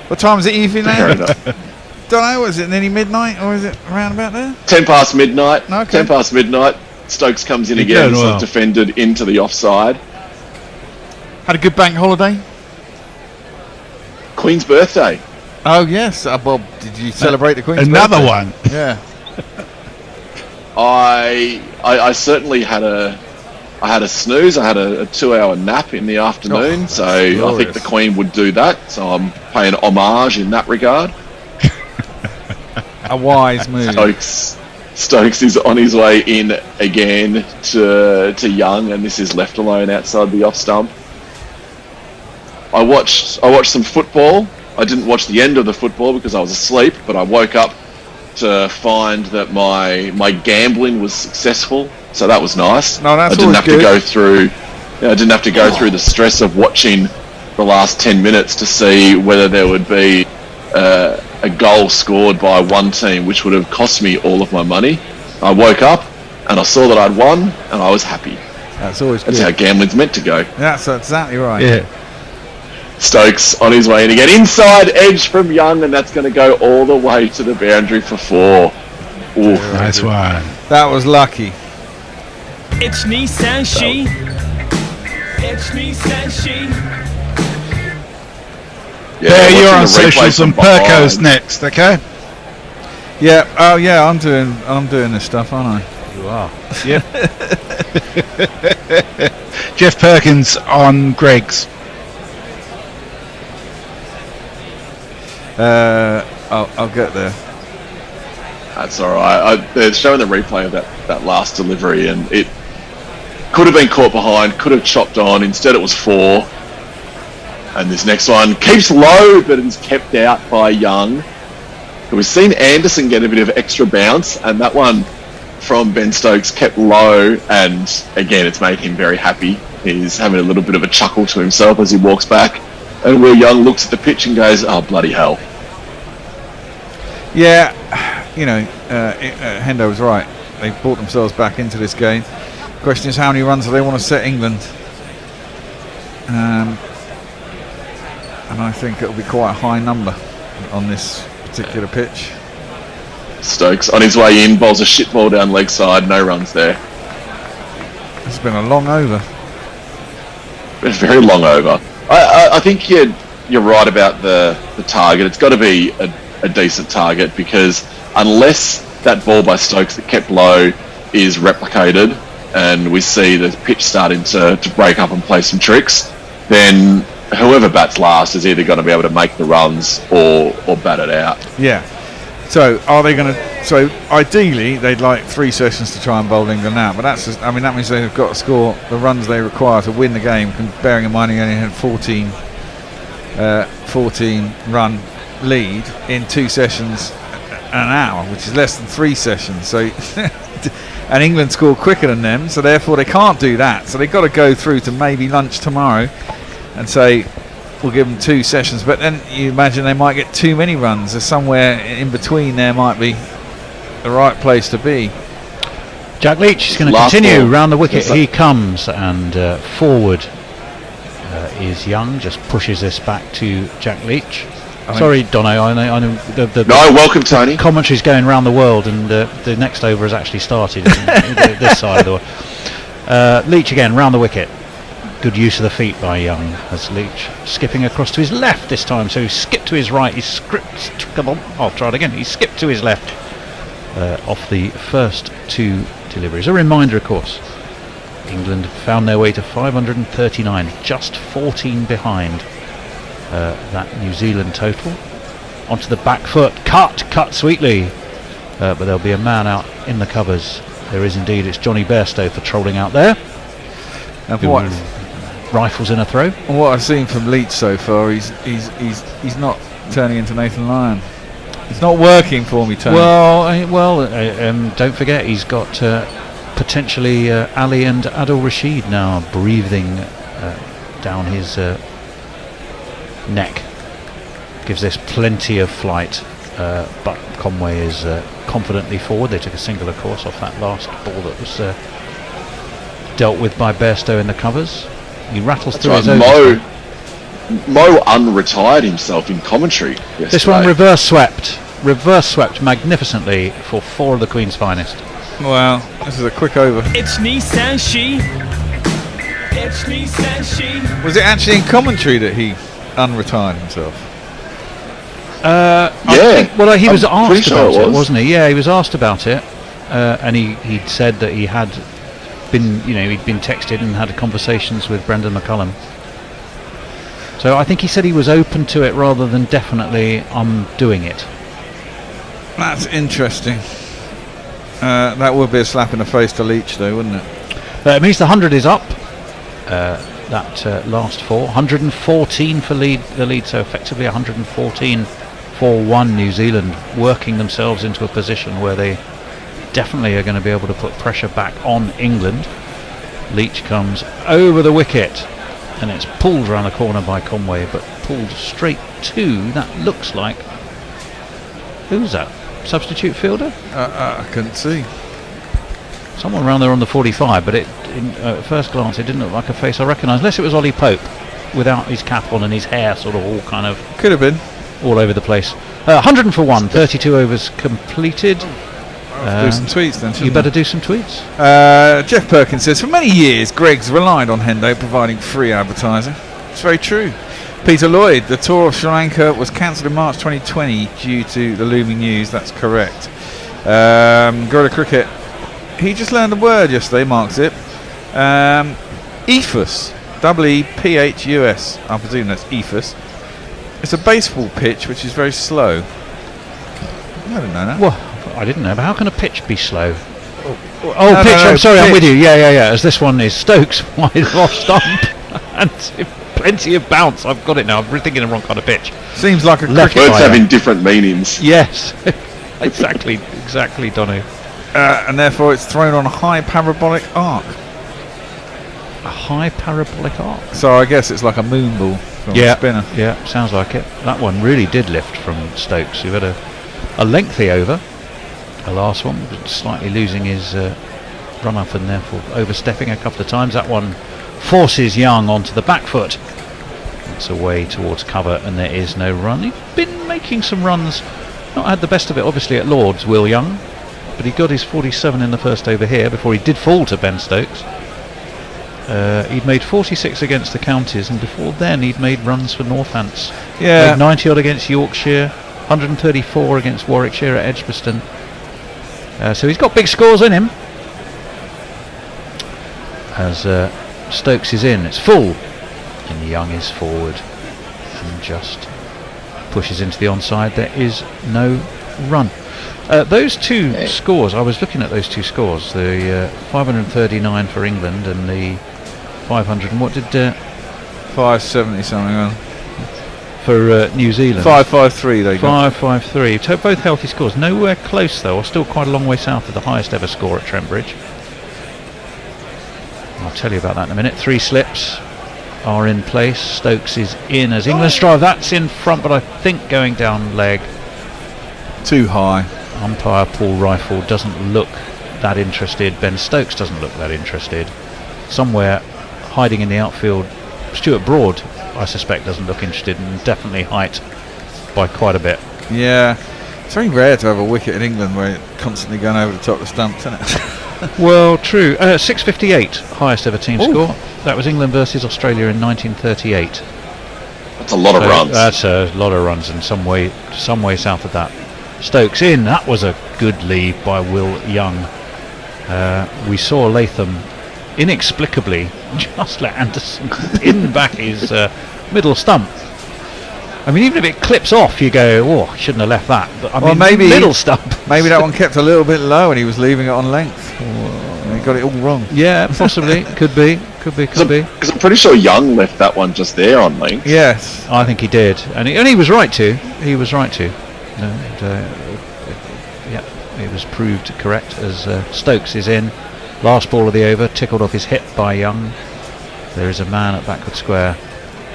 What time is it evening now? Don't know. Was it nearly midnight, or is it around about there? 10 past midnight. Okay. 10 past midnight. Stokes comes in again. He's defended into the offside. Had a good bank holiday. Queen's birthday. Oh yes, Bob. Did you celebrate the Queen's Another birthday? one. Yeah. I certainly had a snooze. I had a 2-hour nap in the afternoon, so glorious. I think the Queen would do that. So I'm paying homage in that regard. A wise move. Stokes is on his way in again to Young, and this is left alone outside the off stump. I watched some football. I didn't watch the end of the football because I was asleep, but I woke up to find that my gambling was successful, so that was nice. No, that's I didn't always have good. to go through. I didn't have to go through the stress of watching the last 10 minutes to see whether there would be a goal scored by one team, which would have cost me all of my money. I woke up and I saw that I'd won, and I was happy. That's always good. That's how gambling's meant to go. That's exactly right. Yeah. Stokes on his way in again. Inside edge from Young, and that's going to go all the way to the boundary for 4. Oof. Nice one. That was lucky. It's me, Sanshi. It's me, Sanshi. Yeah, you're on watching the replay socials and from behind. Perco's next, okay? Yeah. Oh yeah. I'm doing this stuff, aren't I? You are. Yep. Jeff Perkins on Greg's. I'll get there. That's all right. They're showing the replay of that last delivery, and it could have been caught behind, could have chopped on. Instead, it was 4. And this next one keeps low, but is kept out by Young. We've seen Anderson get a bit of extra bounce, and that one from Ben Stokes kept low, and again, it's made him very happy. He's having a little bit of a chuckle to himself as he walks back, and Will Young looks at the pitch and goes, "Oh, bloody hell." Yeah, Hendo was right. They brought themselves back into this game. Question is, how many runs do they want to set England? and I think it'll be quite a high number on this particular pitch. Stokes on his way in, bowls a shit ball down leg side, no runs there. It's been a long over. It's very long over. I think you're right about the target. It's got to be a decent target, because unless that ball by Stokes that kept low is replicated and we see the pitch starting to break up and play some tricks, then whoever bats last is either going to be able to make the runs or bat it out. Yeah. So are they going to? So ideally, they'd like 3 sessions to try and bowl England out, but that's just, I mean, that means they've got to score the runs they require to win the game. Bearing in mind, he only had 14 run lead in 2 sessions an hour, which is less than 3 sessions. So, and England scored quicker than them, so therefore they can't do that. So they've got to go through to maybe lunch tomorrow and say, we'll give them 2 sessions, but then you imagine they might get too many runs. There's somewhere in between there might be the right place to be. Jack Leach is going to continue round the wicket. He comes and forward is Young. Just pushes this back to Jack Leach. Sorry, Dono. I know. No, welcome, Tony. Commentary's going round the world, and the next over has actually started this side of the world. Leach again round the wicket. Good use of the feet by Young as Leach skipping across to his left this time. So he skipped to his right. He come on, I'll try it again. He skipped to his left off the first 2 deliveries. A reminder, of course, England found their way to 539, just 14 behind that New Zealand total. Onto the back foot, cut sweetly, but there'll be a man out in the covers. There is indeed. It's Johnny Bairstow patrolling out there. And what? Rifles in a throw. What I've seen from Leach so far, he's not turning into Nathan Lyon. It's not working for me, Tony. Well, don't forget he's got potentially Ali and Adil Rashid now breathing down his neck. Gives this plenty of flight, but Conway is confidently forward. They took a single, of course, off that last ball that was dealt with by Bairstow in the covers. He rattles through his own. Mo unretired himself in commentary yesterday. This one reverse swept magnificently for 4 of the Queen's finest. Well, this is a quick over. It's Nissan She. It's Nissan She. Was it actually in commentary that he unretired himself? He was asked about it, wasn't he? Yeah, he was asked about it, and he'd said that he had been, he'd been texted and had conversations with Brendan McCullum. So I think he said he was open to it rather than definitely I'm doing it. That's interesting. That would be a slap in the face to Leach, though, wouldn't it? It means the 100 is up. That last 4, 114 for the lead, so effectively 114 for 1 New Zealand, working themselves into a position where they definitely are going to be able to put pressure back on England. Leach comes over the wicket, and it's pulled around the corner by Conway, but pulled straight to, that looks like, who's that? Substitute fielder? I couldn't see. Someone around there on the 45, but at first glance it didn't look like a face I recognise, unless it was Ollie Pope without his cap on and his hair sort of all kind of... Could have been. All over the place. 100 for 1, 32 overs completed. Do some tweets then. You better do some tweets. Jeff Perkins says, for many years Greg's relied on Hendo providing free advertising. It's very true. Peter Lloyd, the tour of Sri Lanka was cancelled in March 2020 due to the looming news. That's correct. Gorilla Cricket, he just learned a word yesterday, marks it. EPHUS, EPHUS, I presume that's EPHUS. It's a baseball pitch which is very slow. I didn't know that. Well, I didn't know, but how can a pitch be slow? No, I'm sorry, pitch. I'm with you. Yeah. As this one is Stokes wide off stump and plenty of bounce. I've got it now. I'm thinking the wrong kind of pitch. Seems like a words having different meanings. Yes, exactly, Donu. And therefore it's thrown on a high parabolic arc. A high parabolic arc. So I guess it's like a moon ball from a spinner. Yeah, sounds like it. That one really did lift from Stokes. You've had a lengthy over. The last one, slightly losing his run up and therefore overstepping a couple of times. That one forces Young onto the back foot. gets away towards cover, and there is no run. He's been making some runs, not had the best of it obviously at Lords, Will Young, but he got his 47 in the first over here before he did fall to Ben Stokes. He'd made 46 against the counties, and before then he'd made runs for Northants. Yeah. Made 90 odd against Yorkshire, 134 against Warwickshire at Edgbaston. So he's got big scores in him. As Stokes is in, it's full, and Young is forward and just pushes into the onside. There is no run. Those two scores, I was looking at those two scores, the 539 for England and the 500, and what did 570 something on for New Zealand? 553 they got. 553. Both healthy scores. Nowhere close though, or still quite a long way south of the highest ever score at Trent Bridge. I'll tell you about that in a minute. 3 slips are in place. Stokes is in as England strive. That's in front, but I think going down leg. Too high. Umpire Paul Rifle doesn't look that interested. Ben Stokes doesn't look that interested. Somewhere hiding in the outfield, Stuart Broad, I suspect, doesn't look interested, and definitely height by quite a bit. Yeah. It's very rare to have a wicket in England where it's constantly going over the top of the stumps, isn't it? Well, true. 658, highest ever team score. That was England versus Australia in 1938. That's a lot of runs. That's a lot of runs, and some way south of that. Stokes in. That was a good lead by Will Young. We saw Latham inexplicably just let Anderson pin back his middle stump. I mean, even if it clips off, you go, "Oh, I shouldn't have left that." But I mean, maybe middle stump. Maybe that one kept a little bit low, and he was leaving it on length. And he got it all wrong. Yeah, possibly. Could be. Because I'm pretty sure Young left that one just there on length. Yes, I think he did, and he was right to. He was right to. And, yeah, it was proved correct as Stokes is in. Last ball of the over, tickled off his hip by Young. There is a man at backward square,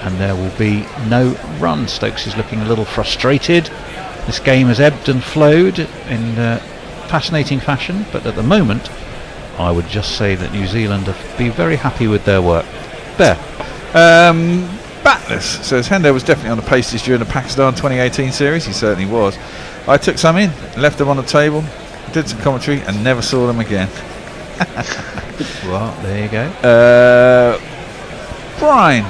and there will be no run. Stokes is looking a little frustrated. This game has ebbed and flowed in fascinating fashion, but at the moment I would just say that New Zealand have been very happy with their work. There. Batless says Hendo was definitely on the paces during the Pakistan 2018 series. He certainly was. I took some in, left them on the table, did some commentary, and never saw them again. Well, there you go. Brian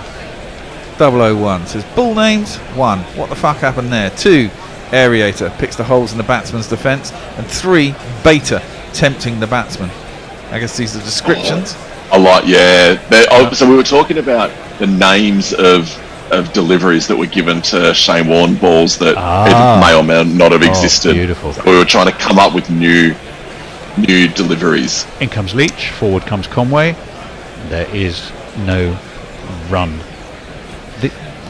001 says bull names. 1. What the fuck happened there? 2. Aerator picks the holes in the batsman's defence, and 3. Beta tempting the batsman. I guess these are descriptions. A lot, yeah. So we were talking about the names of deliveries that were given to Shane Warne balls that may or may not have existed. Beautiful. We were trying to come up with new deliveries. In comes Leach, forward comes Conway. There is no run.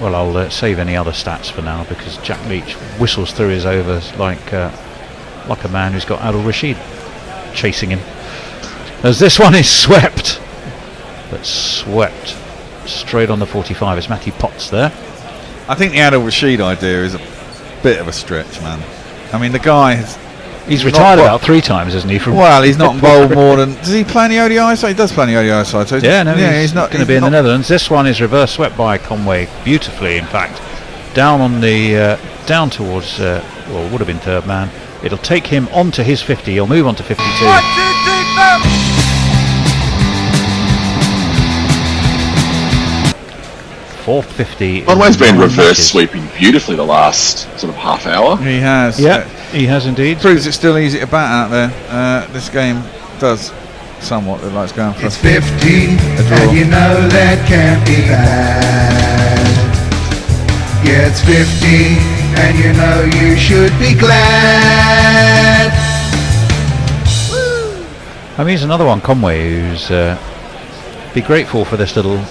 Well, I'll save any other stats for now, because Jack Leach whistles through his overs like a man who's got Adil Rashid chasing him. As this one is swept, but swept straight on the 45. It's Matthew Potts there. I think the Adil Rashid idea is a bit of a stretch, man. I mean, the guy he's retired about 3 times, isn't he? Well, he's not bowled more than. Does he play in the ODI side? He does play in the ODI side. So he's not going to be in the Netherlands. This one is reverse swept by Conway beautifully. In fact, down on the down towards well, would have been third man. It'll take him onto his 50. He'll move on to 52. 1, 2, 3, 4. 450. Conway's been reverse sweeping beautifully the last sort of half hour. He has. Yeah, he has indeed. Proves it's still easy to bat out there. This game does somewhat look like it's going for It's 15, and you know that can't be bad. Yeah, it's 15, and you know you should be glad. I mean, he's another one, Conway, who's be grateful for this little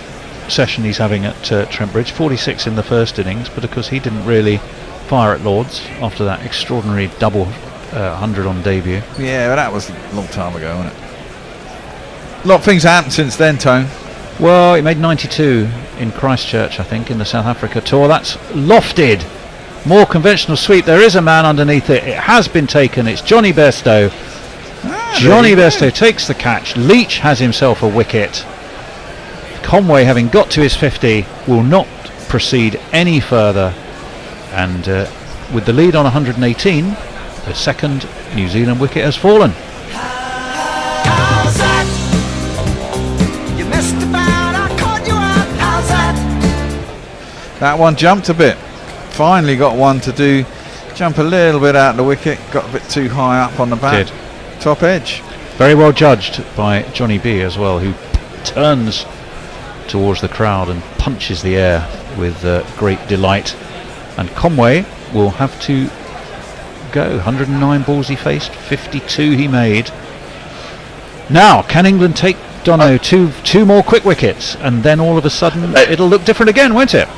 session he's having at Trent Bridge. 46 in the first innings, but of course he didn't really fire at Lords after that extraordinary double 100 on debut. Yeah, but that was a long time ago, wasn't it? A lot of things happened since then, Tone. Well, he made 92 in Christchurch, I think, in the South Africa tour. That's lofted. More conventional sweep. There is a man underneath it. It has been taken. It's Johnny Bairstow. Johnny Bairstow takes the catch. Leach has himself a wicket. Conway, having got to his 50, will not proceed any further. And with the lead on 118, the second New Zealand wicket has fallen. How's that? You missed about, I caught you out. How's that? That one jumped a bit. Finally got one to jump a little bit out of the wicket. Got a bit too high up on the bat. Top edge. Very well judged by Johnny B as well, who turns towards the crowd and punches the air with great delight. And Conway will have to go. 109 balls he faced, 52 he made. Now, can England take Dono two more quick wickets, and then all of a sudden it'll look different again, won't it?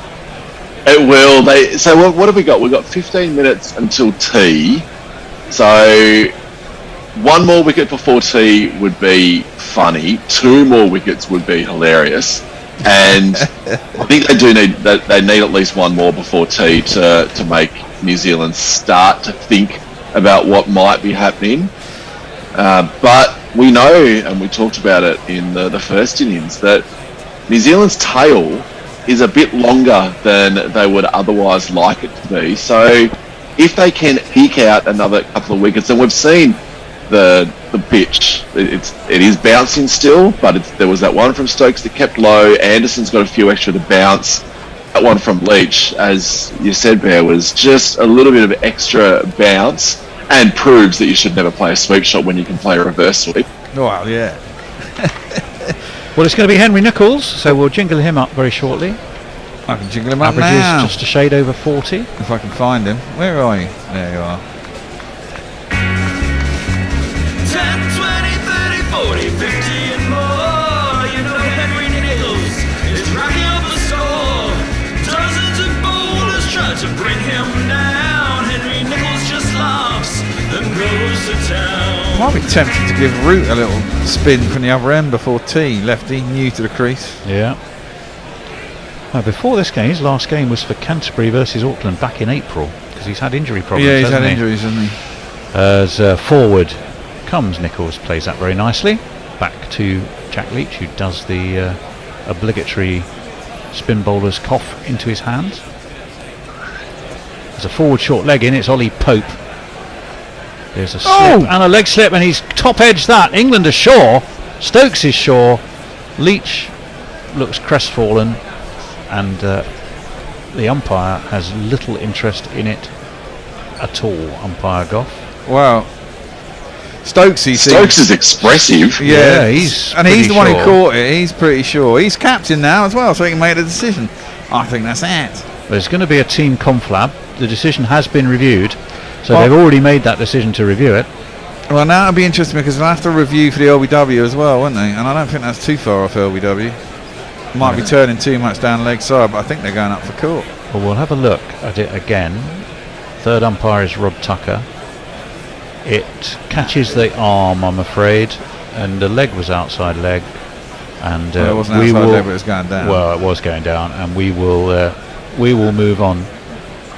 It will. So what have we got? We've got 15 minutes until tea. So one more wicket before tea would be funny. 2 more wickets would be hilarious. And I think they need at least 1 more before tea to make New Zealand start to think about what might be happening. But we know, and we talked about it in the first innings, that New Zealand's tail is a bit longer than they would otherwise like it to be. So if they can eke out another couple of wickets, and we've seen the pitch, it is bouncing still, but there was that one from Stokes that kept low. Anderson's got a few extra to bounce. That one from Leach, as you said, Bear, was just a little bit of extra bounce and proves that you should never play a sweep shot when you can play a reverse sweep. Well, yeah. Well, it's going to be Henry Nicholls, so we'll jingle him up very shortly. I can jingle him up Averages now. just a shade over 40. If I can find him. Where are you? There you are. 10, 20, 30, 40, 50 and more. You know Henry Nicholls is racking up the score. Dozens of bowlers try to bring him down. Henry Nicholls just laughs and goes to town. Might be tempted to give Root a little spin from the other end before tea. Lefty, new to the crease. Yeah. Now, before this game, his last game was for Canterbury versus Auckland back in April, because he's had injury problems. Yeah, he's had injuries, hasn't he? As forward comes Nicholls, plays that very nicely. Back to Jack Leach, who does the obligatory spin bowler's cough into his hands. There's a forward short leg in, it's Ollie Pope. There's a slip and a leg slip, and he's top edged that. England are sure, Stokes is sure. Leach looks crestfallen, and the umpire has little interest in it at all, umpire Goff. Well, Stokes is expressive. Yeah, he's the one who caught it. He's pretty sure. He's captain now as well, so he can make a decision. I think that's it. There's going to be a team conflab. The decision has been reviewed, so they've already made that decision to review it. Well, now it'll be interesting because they'll have to review for the LBW as well, won't they? And I don't think that's too far off LBW. Might be turning too much down leg side, but I think they're going up for court. Well, we'll have a look at it again. Third umpire is Rob Tucker. It catches the arm, I'm afraid, and the leg was outside leg. And well, it wasn't outside leg, but it was going down. Well, it was going down, and we will move on.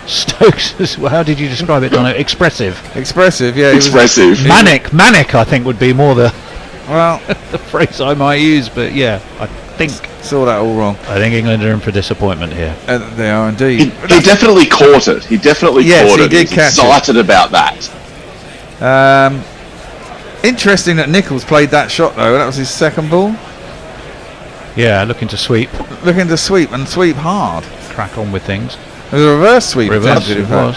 Stokes, how did you describe it, Donna? Expressive, yeah. Expressive. Manic, I think would be more the the phrase I might use. But yeah, I think saw that all wrong. I think England are in for disappointment here. They are indeed. He definitely caught it. He definitely caught it. He did catch excited about that. Interesting that Nicholls played that shot though. That was his second ball. Yeah, looking to sweep and sweep hard. Crack on with things. It was a reverse sweep. It was.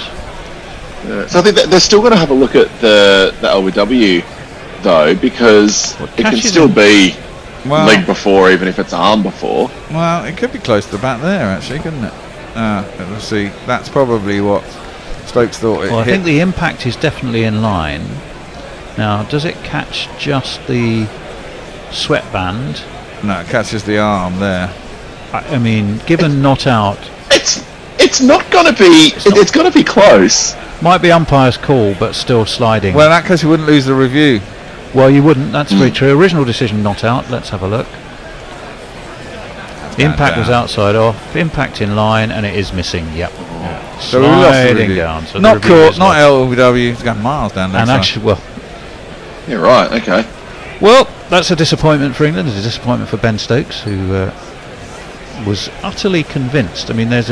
So I think that they're still going to have a look at the LBW though, because it can still be leg before, even if it's arm before. Well, it could be close to the bat there actually, couldn't it? Let's see. That's probably what Stokes thought it hit. I think the impact is definitely in line. Now, does it catch just the sweatband? No, it catches the arm there. I mean, given not out, it's not going to be. It's going to be close. Might be umpire's call, but still sliding. Well, in that case, you wouldn't lose the review. Well, you wouldn't. That's very true. Original decision not out. Let's have a look. Impact was outside off. Impact in line, and it is missing. Yep. Yeah. So we lost the review. Down. So not caught. Not LBW. It's gone miles down there. And actually, well. Yeah. Right. Okay. Well, that's a disappointment for England. It's a disappointment for Ben Stokes, who was utterly convinced. I mean, there's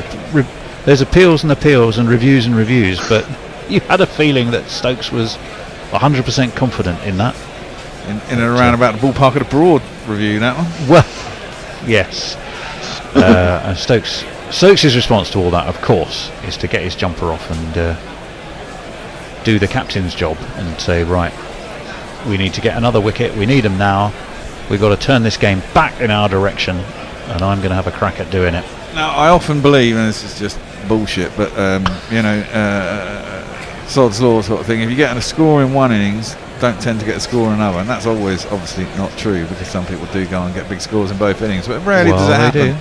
appeals and appeals and reviews, but you had a feeling that Stokes was 100% confident in that. In and around about the ballpark of the Broad review, that one? Well, yes. And Stokes' response to all that, of course, is to get his jumper off and do the captain's job and say, right, we need to get another wicket, we need them now, we've got to turn this game back in our direction, and I'm going to have a crack at doing it. Now, I often believe, and this is just bullshit, but sod's law sort of thing, if you get a score in one innings, don't tend to get a score in another, and that's always obviously not true, because some people do go and get big scores in both innings, but rarely does it happen.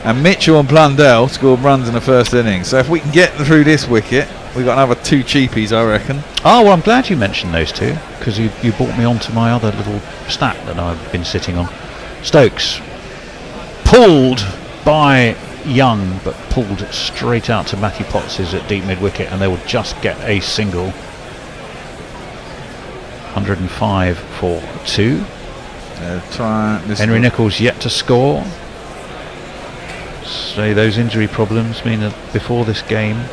And Mitchell and Blundell scored runs in the first innings, so if we can get through this wicket, we've got another 2 cheapies, I reckon. Oh, well, I'm glad you mentioned those two, because you brought me on to my other little stat that I've been sitting on. Stokes pulled by Young, but pulled straight out to Matthew Potts's at deep mid-wicket, and they will just get a single. 105 for 2. Henry Nicholls yet to score. So those injury problems mean that before this game,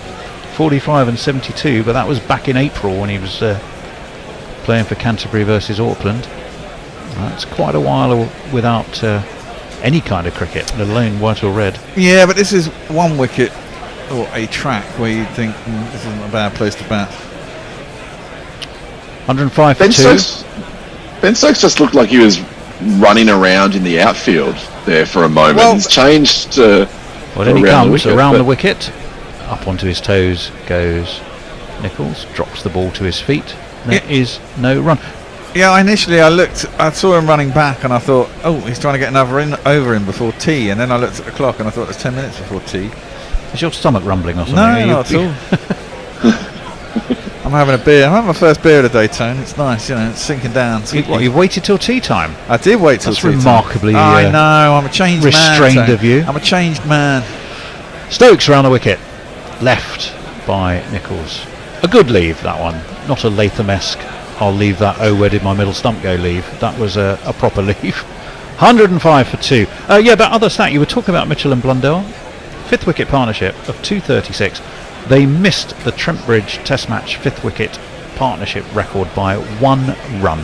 45 and 72, but that was back in April when he was playing for Canterbury versus Auckland. That's quite a while without any kind of cricket, let alone white or red. Yeah, but this is one wicket or a track where you'd think this isn't a bad place to bat. 105 for 2. Ben Stokes just looked like he was running around in the outfield there for a moment. Well, he's changed to then he comes around the wicket, up onto his toes goes Nicholls, drops the ball to his feet. There is no run. Yeah, initially I saw him running back and I thought, oh, he's trying to get another over him before tea, and then I looked at the clock and I thought it's 10 minutes before tea. Is your stomach rumbling or something? No, not at all. I'm having a beer. I'm having my first beer of the day, Tone. It's nice, it's sinking down. You've waited till tea time? I did wait till tea time. That's remarkably I know, I'm a changed man. Restrained of you. I'm a changed man. Stokes around the wicket. Left by Nicholls. A good leave, that one. Not a Latham-esque, I'll leave that, oh, where did my middle stump go leave. That was a proper leave. 105 for 2. That other stat, you were talking about Mitchell and Blundell. 5th wicket partnership of 236. They missed the Trent Bridge Test Match 5th wicket partnership record by 1 run.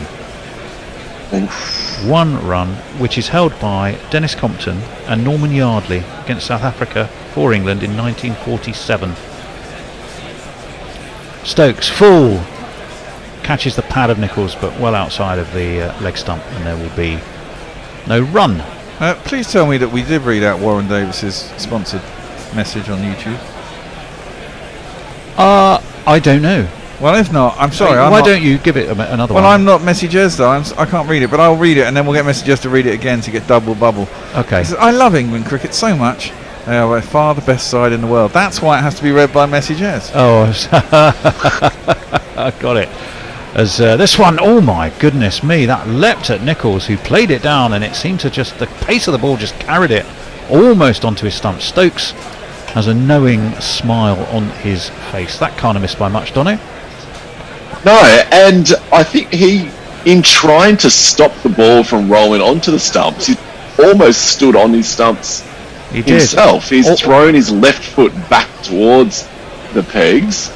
1 run, which is held by Dennis Compton and Norman Yardley against South Africa for England in 1947. Stokes full, catches the pad of Nicholls, but well outside of the leg stump, and there will be no run. Please tell me that we did read out Warren Davis's sponsored message on YouTube. I don't know. Well, if not, I'm sorry. Why don't you give it another one? Well, I'm not Messages though. I can't read it, but I'll read it, and then we'll get Messages to read it again to get double bubble. Okay. I love England cricket so much. They are by far the best side in the world. That's why it has to be read by Messages. Oh, I got it. As this one, oh my goodness me, that leapt at Nicholls, who played it down, and it seemed to just, the pace of the ball just carried it almost onto his stump. Stokes has a knowing smile on his face. That can't have missed by much, Donny. No, and I think he, in trying to stop the ball from rolling onto the stumps, he almost stood on his stumps himself. He's thrown his left foot back towards the pegs.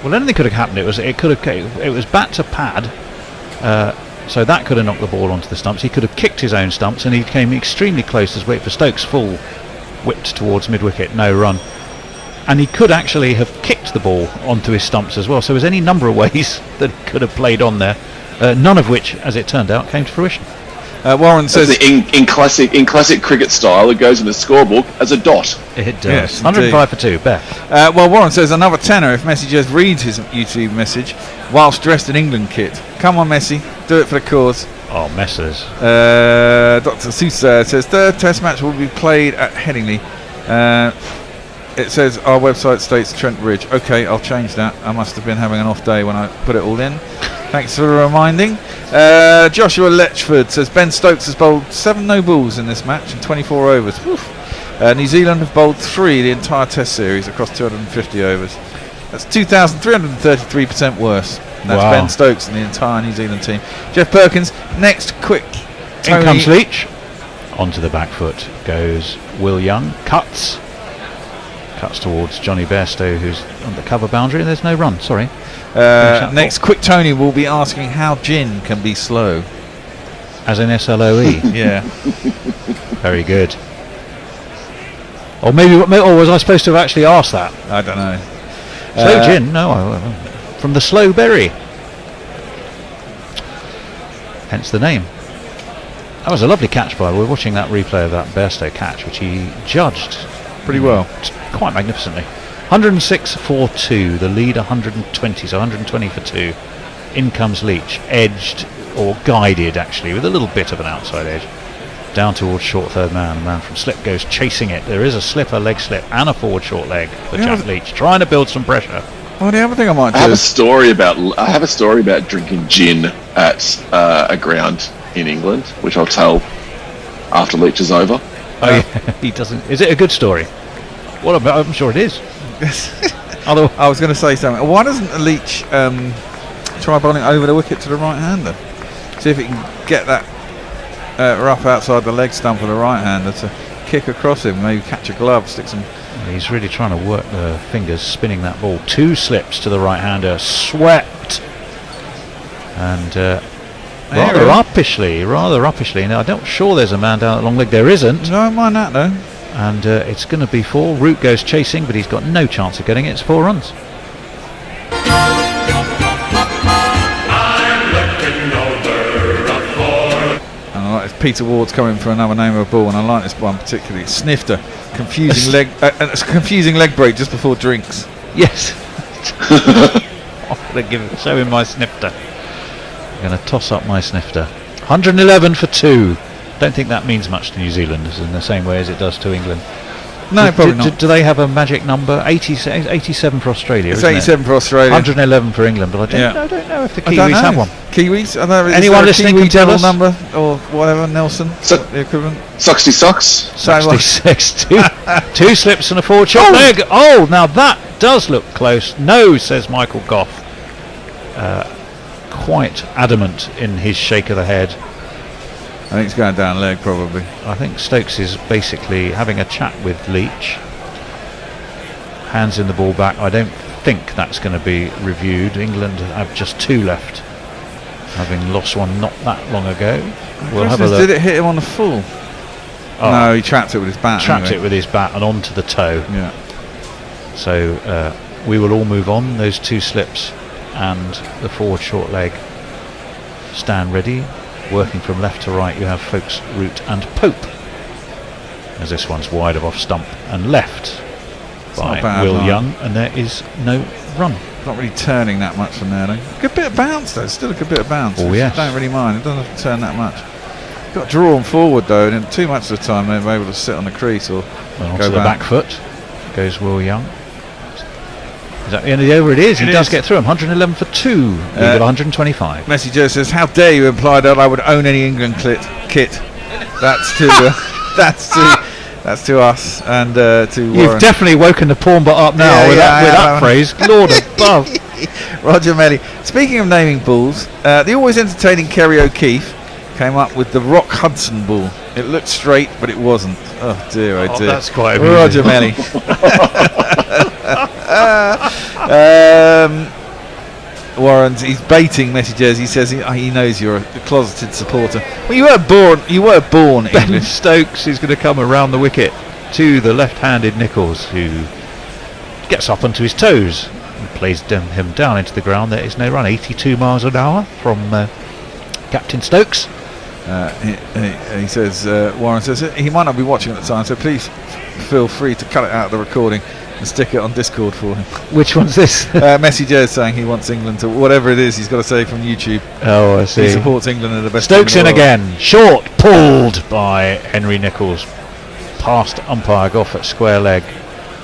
Well, anything could have happened. It was bat to pad, so that could have knocked the ball onto the stumps. He could have kicked his own stumps, and he came extremely close as wait for Stokes full, whipped towards mid-wicket, no run. And he could actually have kicked the ball onto his stumps as well. So there's any number of ways that he could have played on there, none of which, as it turned out, came to fruition. Warren says in classic cricket style, it goes in the scorebook as a dot. It does. Yes, 105 for 2. Beth. Well, Warren says another tenner if Messi just reads his YouTube message whilst dressed in England kit. Come on, Messi, do it for the cause. Oh, Messers. Dr. Sousa says third Test match will be played at Headingley. It says our website states Trent Bridge. Okay, I'll change that. I must have been having an off day when I put it all in. Thanks for reminding. Joshua Letchford says Ben Stokes has bowled 7 no-balls in this match in 24 overs. New Zealand have bowled 3 the entire Test series across 250 overs. That's 2,333% worse. And that's Ben Stokes and the entire New Zealand team. Jeff Perkins, next quick. In comes Leach. Onto the back foot goes Will Young. Cuts towards Johnny Bairstow, who's on the cover boundary, and there's no run. Sorry. Next, Quick Tony will be asking how gin can be slow. As in SLOE. Yeah. Very good. Or or was I supposed to have actually asked that? I don't know. Slow gin? No, from the slow berry. Hence the name. That was a lovely catch by. We're watching that replay of that Bairstow catch, which he judged pretty well, quite magnificently. 106 for 2. The lead 120, so 120 for 2. In comes Leach, edged or guided actually with a little bit of an outside edge. Down towards short third man. The man from slip goes chasing it. There is a slip, a leg slip, and a forward short leg for Jack Leach, trying to build some pressure. Well, the other thing I might do. I have a story about drinking gin at a ground in England, which I'll tell after Leach is over. Oh, yeah. He doesn't. Is it a good story? What about? I'm sure it is. I was going to say something. Why doesn't Leach try bowling over the wicket to the right hander? See if he can get that rough outside the leg stump of the right hander to kick across him. Maybe catch a glove, stick some. He's really trying to work the fingers, spinning that ball. 2 slips to the right hander, swept, and rather uppishly. Now I'm not sure there's a man down that long leg. There isn't. No, mind that though. And it's going to be 4. Root goes chasing, but he's got no chance of getting it. It's 4 runs. Peter Ward's coming for another name of a ball, and I like this one particularly. Snifter, confusing leg break just before drinks. Yes. I'm going to show him my snifter. I'm going to toss up my snifter. 111 for 2. Don't think that means much to New Zealanders in the same way as it does to England. No, probably not. Do they have a magic number? 87 for Australia. It's 87 for Australia. 111 for England, but I don't know if the Kiwis have one. Kiwis? I don't know, anyone listening Kiwi can tell us? Number or whatever, Nelson? The equivalent? 66. 66. 2 slips and a forward shot leg. Oh, now that does look close. No, says Michael Goff. Quite adamant in his shake of the head. I think it's going down leg probably. I think Stokes is basically having a chat with Leach. Hands in the ball back. I don't think that's going to be reviewed. England have just 2 left, having lost one not that long ago. We'll have a look. Did it hit him on the full? Oh, no, he trapped it with his bat. Trapped it with his bat and onto the toe. Yeah. So we will all move on. Those 2 slips and the forward short leg stand ready. Working from left to right, you have Folkes, Root and Pope, as this one's wide of off stump and left by Will Young, and there is no run. Not really turning that much from there though. Good bit of bounce though, still a good bit of bounce. Oh yes. Don't really mind, it doesn't have to turn that much. Got drawn forward though, and too much of the time they're able to sit on the crease or go to the back foot goes Will Young. Is that the end of the over? It is. He does get through him. 111 for 2. Leave at 125. Messi Joe says, "How dare you imply that I would own any England kit?" That's to that's to us and to You've Warren. definitely woken the porn bot up now with that phrase. Lord above. Roger Melly. Speaking of naming balls, the always entertaining Kerry O'Keefe came up with the Rock Hudson ball. It looked straight, but it wasn't. Oh dear, oh dear. That's quite amusing. Roger Melly. Warren, he's baiting messages. He says he knows you're a closeted supporter. Well, you were born Ben English. Stokes is going to come around the wicket to the left-handed Nichols, who gets up onto his toes and plays him down into the ground. There is no run. 82 miles an hour from Captain Stokes. He says, Warren says he might not be watching at the time, so please feel free to cut it out of the recording and stick it on Discord for him. Which one's this? Messi Joe's saying he wants England to, whatever it is he's got to say from YouTube. Oh, I see. He supports England in the best. Stokes in again. Short, pulled by Henry Nichols. Past umpire Goff at square leg.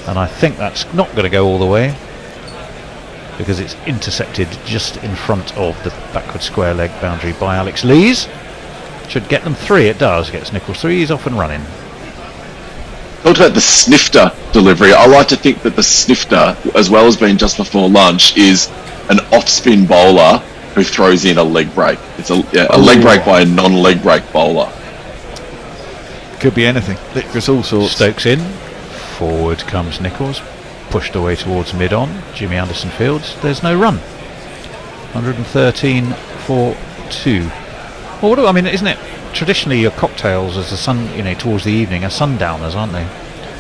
And I think that's not going to go all the way, because it's intercepted just in front of the backward square leg boundary by Alex Lees. Should get them 3. It does. Gets Nichols 3. He's off and running. Talked about the snifter delivery. I like to think that the snifter, as well as being just before lunch, is an off-spin bowler who throws in a leg break. It's a leg break by a non-leg break bowler. Could be anything. Licorice, all sorts. Stokes in. Forward comes Nichols. Pushed away towards mid-on. Jimmy Anderson fields. There's no run. 113 for 2. Well, I mean, isn't it? Traditionally, your cocktails as the sun, towards the evening, are sundowners, aren't they?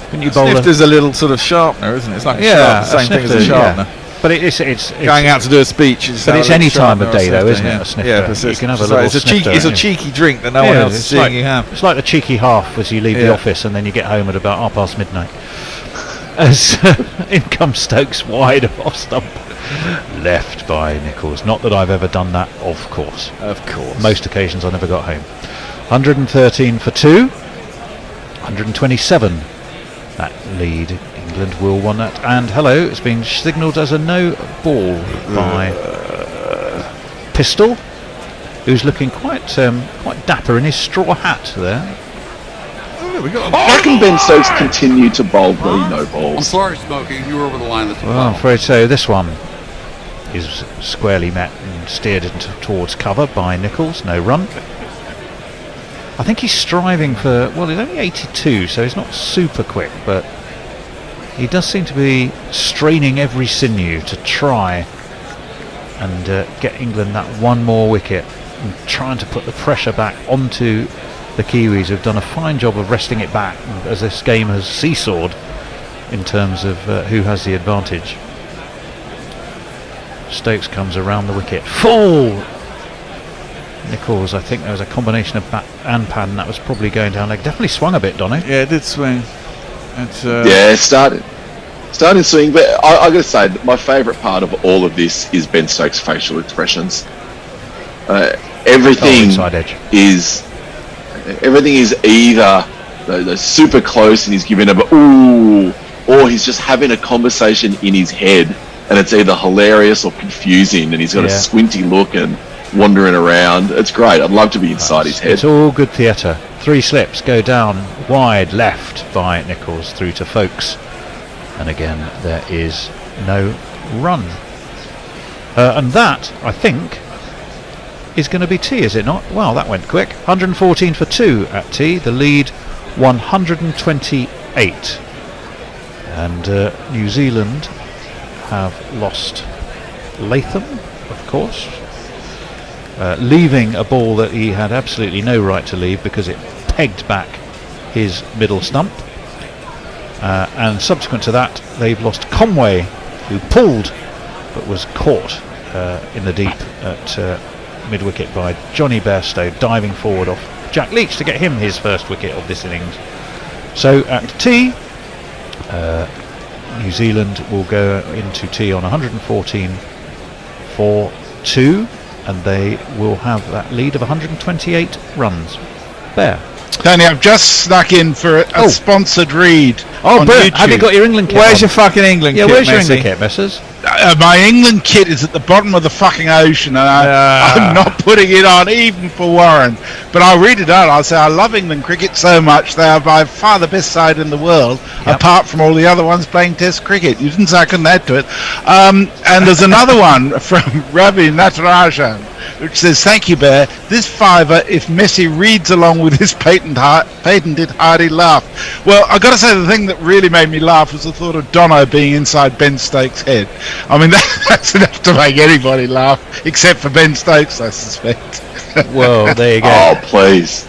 Couldn't you bowl? Snifter's a little sort of sharpener, isn't it? It's like a same thing as a sharpener. Yeah. But it's going out to do a speech. But it's any time of day, though, isn't it? A snifter. Yeah, you can have a little snifter. It's a cheeky drink that no one else is seeing you have. It's like the cheeky half as you leave the office and then you get home at about midnight. As in comes Stokes wide off stump. Left by Nichols. Not that I've ever done that, of course. Of course. Most occasions I never got home. 113 for 2. 127. That lead. England will won that. And hello, it's been signalled as a no ball by Pistol, who's looking quite dapper in his straw hat there. How can Ben Stokes continue to bowl the no balls? I'm sorry, Smokey, you were over the line. Well, I'm afraid so. This one is squarely met and steered towards cover by Nichols. No run. I think he's striving for, well, he's only 82, so he's not super quick, but he does seem to be straining every sinew to try and get England that one more wicket and trying to put the pressure back onto the Kiwis, who've done a fine job of wresting it back as this game has seesawed in terms of who has the advantage. Stokes comes around the wicket. Full! Nichols, I think there was a combination of bat and pad, and that was probably going down leg. Definitely swung a bit, Donny. Yeah, it did swing. It started swing, but I got to say, my favourite part of all of this is Ben Stokes' facial expressions. Everything is either they're super close and he's giving a ooh, or he's just having a conversation in his head, and it's either hilarious or confusing, and he's got a squinty look and wandering around. It's great. I'd love to be inside his head. It's all good theatre. 3 slips go down wide left by Nichols through to Folkes, and again there is no run. And that, I think, is going to be tea, is it not? Well, that went quick. 114 for 2 at tea. The lead 128. And New Zealand have lost Latham, of course, leaving a ball that he had absolutely no right to leave because it pegged back his middle stump. And subsequent to that, they've lost Conway, who pulled but was caught in the deep at mid-wicket by Johnny Bairstow, diving forward off Jack Leach to get him his first wicket of this innings. So at tea, New Zealand will go into tea on 114 for 2, and they will have that lead of 128 runs. Bear. Tony, I've just snuck in for a sponsored read. Oh, Bert, have you got your England kit? Where's your fucking England kit? Yeah, where's your Messi? England kit, Messrs? My England kit is at the bottom of the fucking ocean, and I'm not putting it on even for Warren. But I'll read it out. I'll say I love England cricket so much. They are by far the best side in the world, apart from all the other ones playing Test cricket. You didn't say I couldn't add to it. And there's another one from Ravi Natarajan, which says, "Thank you, Bear. This fiver if Messi reads along with his patented hearty laugh." Well, I've got to say, the thing that really made me laugh was the thought of Dono being inside Ben Stokes' head. I mean, that's enough to make anybody laugh, except for Ben Stokes, I suspect. Well, there you go. Oh, please.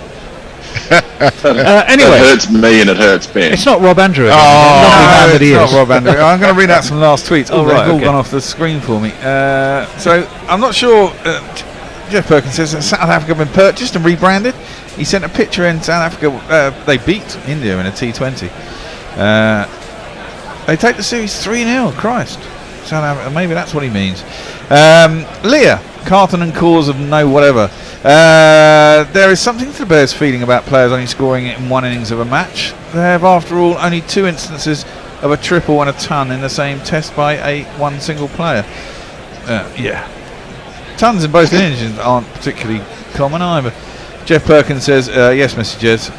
Anyway, it hurts me and it hurts Ben. It's not Rob Andrew again. No, it's not Rob Andrew. I'm going to read out some last tweets. Oh, right, they've all gone off the screen for me. So I'm not sure. Jeff Perkins says that South Africa have been purchased and rebranded. He sent a picture in South Africa. They beat India in a T20. They take the series 3-0. Christ. South Africa, maybe that's what he means. Leah, Carlton and cause of no whatever. There is something to the Bears' feeling about players only scoring in one innings of a match. They have, after all, only 2 instances of a triple and a ton in the same test by one single player. Tons in both innings aren't particularly common either. Jeff Perkins says, yes, Mr. Jez,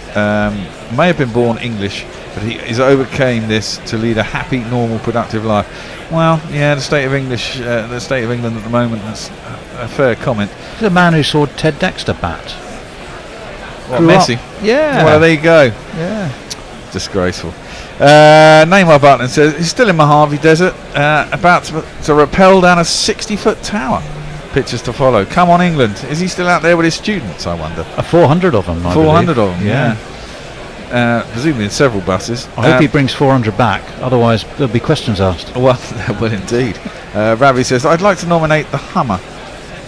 may have been born English, but he overcame this to lead a happy, normal, productive life. Well, yeah, the state of England at the moment, that's a fair comment. The man who saw Ted Dexter bat. What, grew Messi? up. Yeah. Well, there you go. Yeah. Disgraceful. Neymar Button says he's still in Mojave Desert, about to rappel down a 60-foot tower. Pictures to follow. Come on, England. Is he still out there with his students, I wonder? 400 of them, 400 of them, yeah. Presumably in several buses. I hope he brings 400 back, otherwise there'll be questions asked. Well, well indeed. Ravi says, I'd like to nominate the Hummer.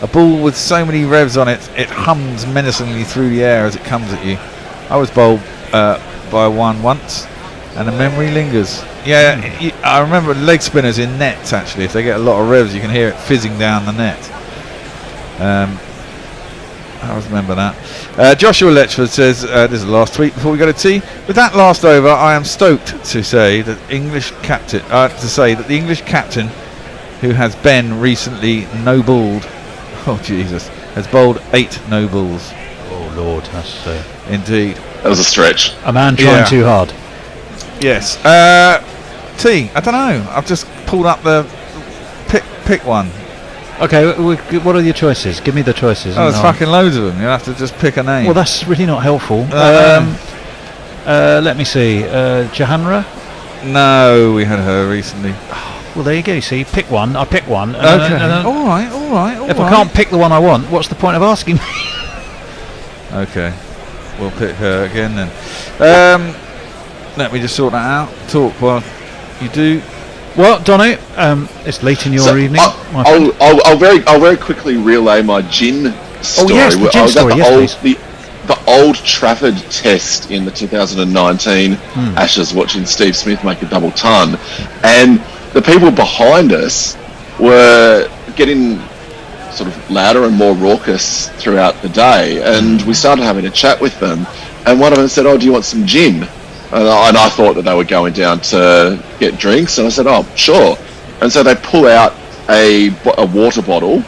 A bull with so many revs on it, it hums menacingly through the air as it comes at you. I was bowled by one once, and the memory lingers. Yeah, I remember leg spinners in nets, actually. If they get a lot of revs, you can hear it fizzing down the net. I always remember that. Joshua Letchford says, this is the last tweet before we go to tea. With that last over, I am stoked to say that the English captain, who has been recently no-balled, oh Jesus, has bowled 8 no-balls. Oh Lord, that's indeed. That was a stretch. A man trying too hard. Yes. T, I don't know. I've just pulled up the pick one. Okay, what are your choices? Give me the choices. Oh, there's fucking loads of them. You'll have to just pick a name. Well, that's really not helpful. Let me see. Jahanra? No, we had her recently. Well, there you go. See, pick one. I pick one. Okay. All right. If I can't pick the one I want, what's the point of asking me? Okay. We'll pick her again then. Let me just sort that out. Talk while you do. Well, Donny, it's late in your evening. I'll very quickly relay my gin story. Oh yes, the gin story. Yes, please. The Old Trafford test in the 2019 Ashes, watching Steve Smith make a double ton, and the people behind us were getting sort of louder and more raucous throughout the day, and we started having a chat with them, and one of them said, "Oh, do you want some gin?" And I thought that they were going down to get drinks, and I said, "Oh, sure." And so they pull out a water bottle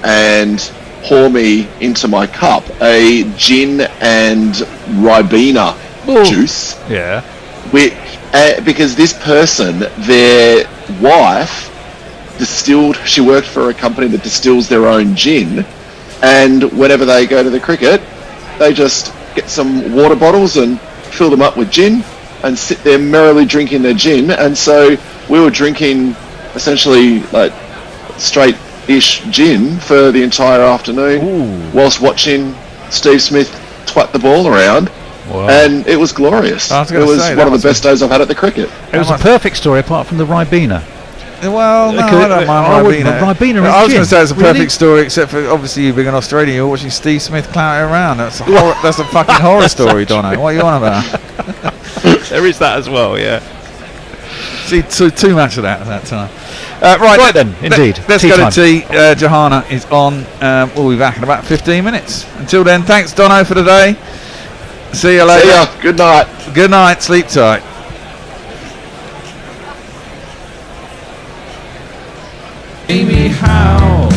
and pour me into my cup a gin and Ribena juice. Yeah. Because this person, their wife, she worked for a company that distills their own gin, and whenever they go to the cricket, they just get some water bottles and fill them up with gin and sit there merrily drinking their gin. And so we were drinking essentially like straight-ish gin for the entire afternoon whilst watching Steve Smith twat the ball around. Wow. And it was glorious. It was one of the best days I've had at the cricket. It was a perfect story apart from the Ribena. Well, no, I don't mind Ribena. Ribena I was going to say it's a perfect story, except for obviously you being an Australian, you're watching Steve Smith clout around. That's a fucking horror story, Dono. What are you on about? There is that as well, yeah. See, too much of that at that time. Right then, indeed. Let's go to tea. Johanna is on. We'll be back in about 15 minutes. Until then, thanks, Dono, for today. See you later. See ya. Good night. Good night. Sleep tight. Amy Howe,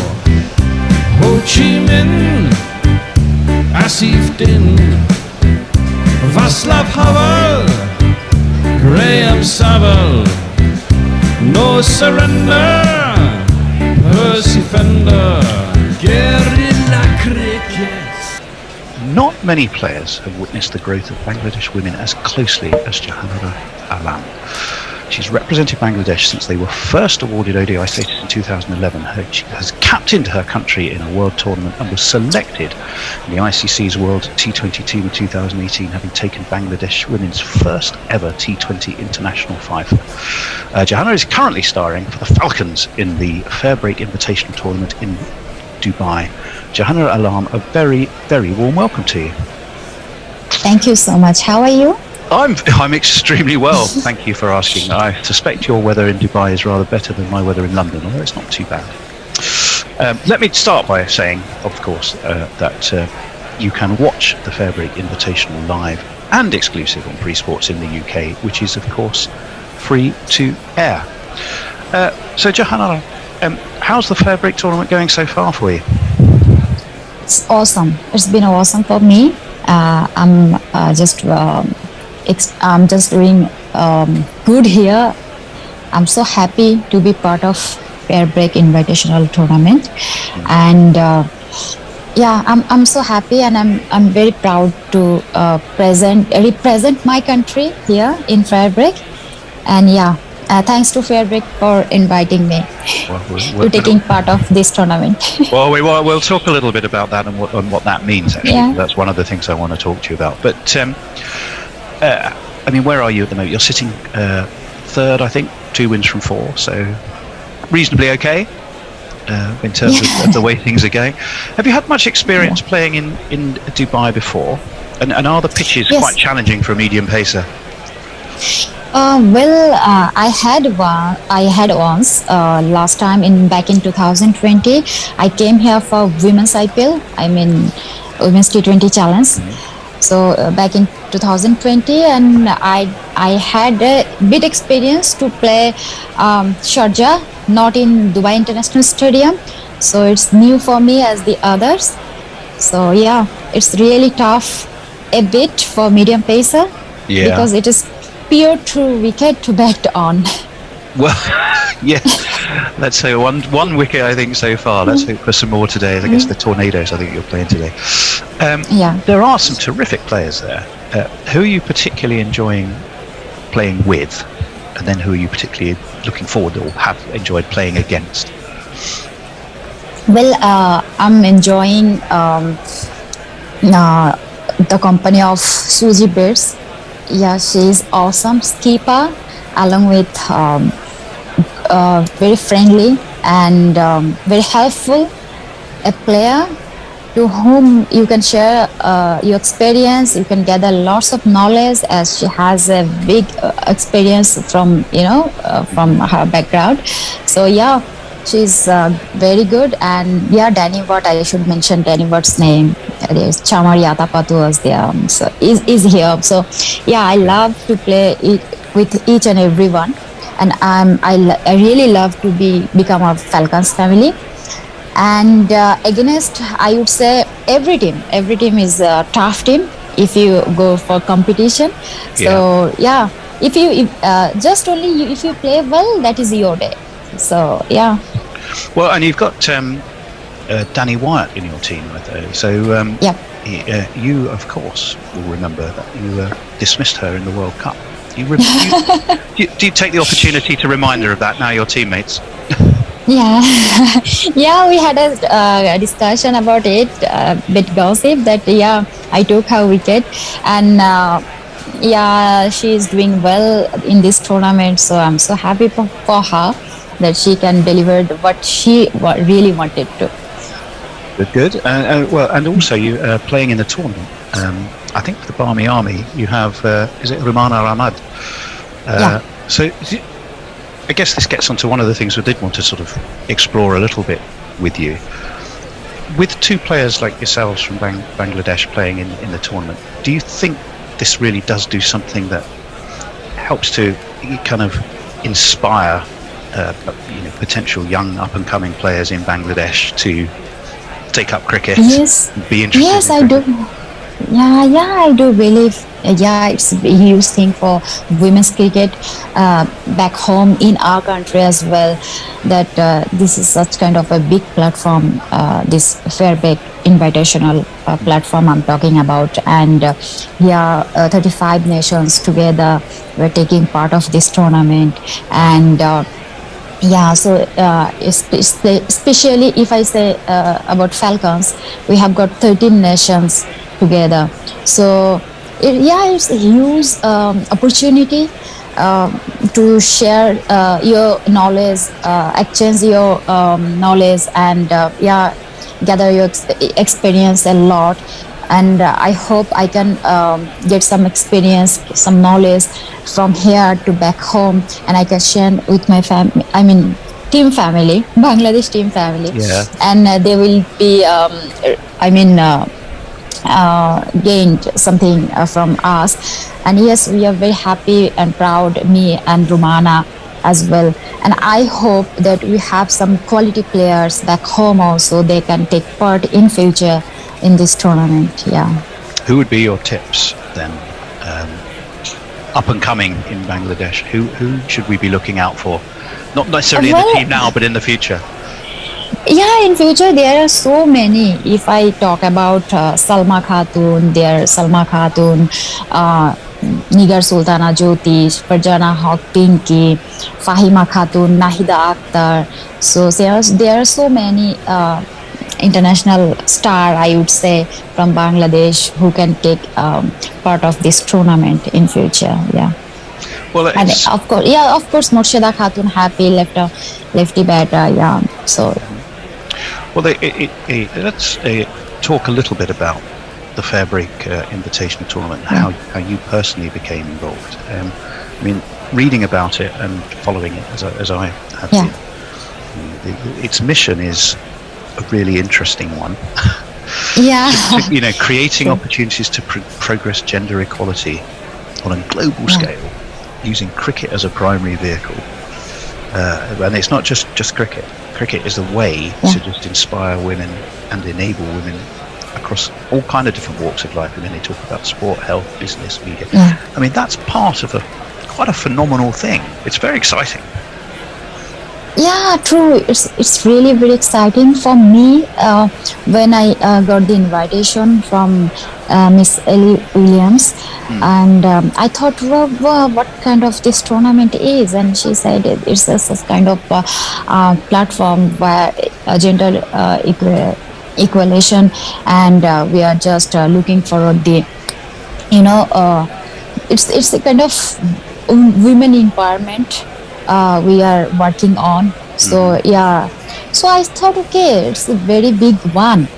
Ho Chi Minh, Asif Din, Václav Havel, Graham Saville, No Surrender, Percy Fender, Guerrilla Cricket. Not many players have witnessed the growth of Bangladesh women as closely as Jahanara Alam. She's represented Bangladesh since they were first awarded ODI status in 2011. She has captained her country in a world tournament and was selected in the ICC's World T20 team in 2018, having taken Bangladesh women's first ever T20 international five. Johanna is currently starring for the Falcons in the Fairbreak Invitational Tournament in Dubai. Johanna Alam, a very, very warm welcome to you. Thank you so much. How are you? I'm extremely well. Thank you for asking. I suspect your weather in Dubai is rather better than my weather in London, although it's not too bad. Let me start by saying, of course, that you can watch the Fairbreak Invitational live and exclusive on Free Sports in the UK, which is, of course, free to air. So, Johanna, how's the Fairbreak tournament going so far for you? It's awesome. It's been awesome for me. I'm just doing good here. I'm so happy to be part of Fairbreak Invitational Tournament, and yeah, I'm so happy, and I'm very proud to represent my country here in Fairbrick. And yeah, thanks to Fairbrick for inviting me to taking part of this tournament. Well, we'll talk a little bit about that and what that means, actually. Yeah. That's one of the things I want to talk to you about. But, I mean, where are you at the moment? You're sitting third, I think, 2 wins from 4, so reasonably okay in terms of the way things are going. Have you had much experience playing in Dubai before? And are the pitches quite challenging for a medium pacer? I had once last time back in 2020. I came here for women's IPL. I mean, women's T20 challenge. So back in 2020, and I had a bit experience to play Sharjah, not in Dubai International Stadium. So it's new for me as the others. So yeah, it's really tough a bit for medium pacer because it is pure true wicket to bat on. Well, yeah, let's say one wicket, I think, so far. Let's hope for some more today. I guess the Tornadoes, I think you're playing today. There are some terrific players there. Who are you particularly enjoying playing with? And then who are you particularly looking forward to or have enjoyed playing against? Well, I'm enjoying the company of Suzy Beers. Yeah, she's awesome skipper, along with very friendly and very helpful, a player to whom you can share your experience. You can gather lots of knowledge, as she has a big experience from from her background. So yeah, she's very good. And yeah, Danny Watt, I should mention Danny Watt's name. There's Chamar Yatapatu was there, so is here. So yeah, I love to play it with each and everyone, and I really love to become a Falcons family. And against, I would say every team is a tough team if you go for competition. So yeah, if you play well, that is your day. So yeah. Well, and you've got Danny Wyatt in your team, so you of course will remember that you dismissed her in the World Cup. Do you take the opportunity to remind her of that now, your teammates? Yeah, yeah, we had a discussion about it, a bit gossip that I took her wicket, and she is doing well in this tournament. So I'm so happy for her that she can deliver what she really wanted to. Good. Well, and also you playing in the tournament. I think for the Barmy Army you have is it Rumana Ahmad? So I guess this gets onto one of the things we did want to sort of explore a little bit with you. With 2 players like yourselves from Bangladesh playing in the tournament, do you think this really does do something that helps to kind of inspire potential young up-and-coming players in Bangladesh to take up cricket? Yes, be interested. Yes, I do. Yeah, I do believe. It's a huge thing for women's cricket back home in our country as well. That this is such kind of a big platform. This Fairbrick Invitational platform I'm talking about, and 35 nations together were taking part of this tournament, and. Especially if I say about Falcons, we have got 13 nations together. So it's a huge opportunity to share your knowledge, exchange your knowledge, and gather your experience a lot. And I hope I can get some experience, some knowledge from here to back home, and I can share with my family. I mean, team family, Bangladesh team family, and they will be. Gained something from us. And yes, we are very happy and proud, me and Rumana as well. And I hope that we have some quality players back home also. They can take part in future in this tournament. Who would be your tips then, up and coming in Bangladesh? Who should we be looking out for? Not necessarily in the team now, but in the future. Yeah, in future there are so many. If I talk about Salma Khatun, there Salma Khatun, Nigar Sultana Jyotish, Farjana Haq Pinky, Fahima Khatun, Nahida Akhtar. So there are so many international star, I would say, from Bangladesh who can take part of this tournament in future. Yeah. Well, and of course, Murshida Khatun, happy lefty batter. Yeah. So. Well, let's talk a little bit about the Fairbreak Invitational Tournament, how you personally became involved. I mean, reading about it and following it as I have been, its mission is a really interesting one. Yeah. Creating opportunities to progress gender equality on a global scale using cricket as a primary vehicle. And it's not just cricket. Cricket is a way to just inspire women and enable women across all kind of different walks of life. And then they talk about sport, health, business, media. I mean, that's part of quite a phenomenal thing. It's very exciting. Yeah, true. It's really very exciting for me when I got the invitation from Miss Ellie Williams, and I thought, wow, what kind of this tournament is? And she said it's a kind of platform where gender equalation, and we are just looking for the, it's a kind of women empowerment. We are working on. So so I thought, okay, it's a very big one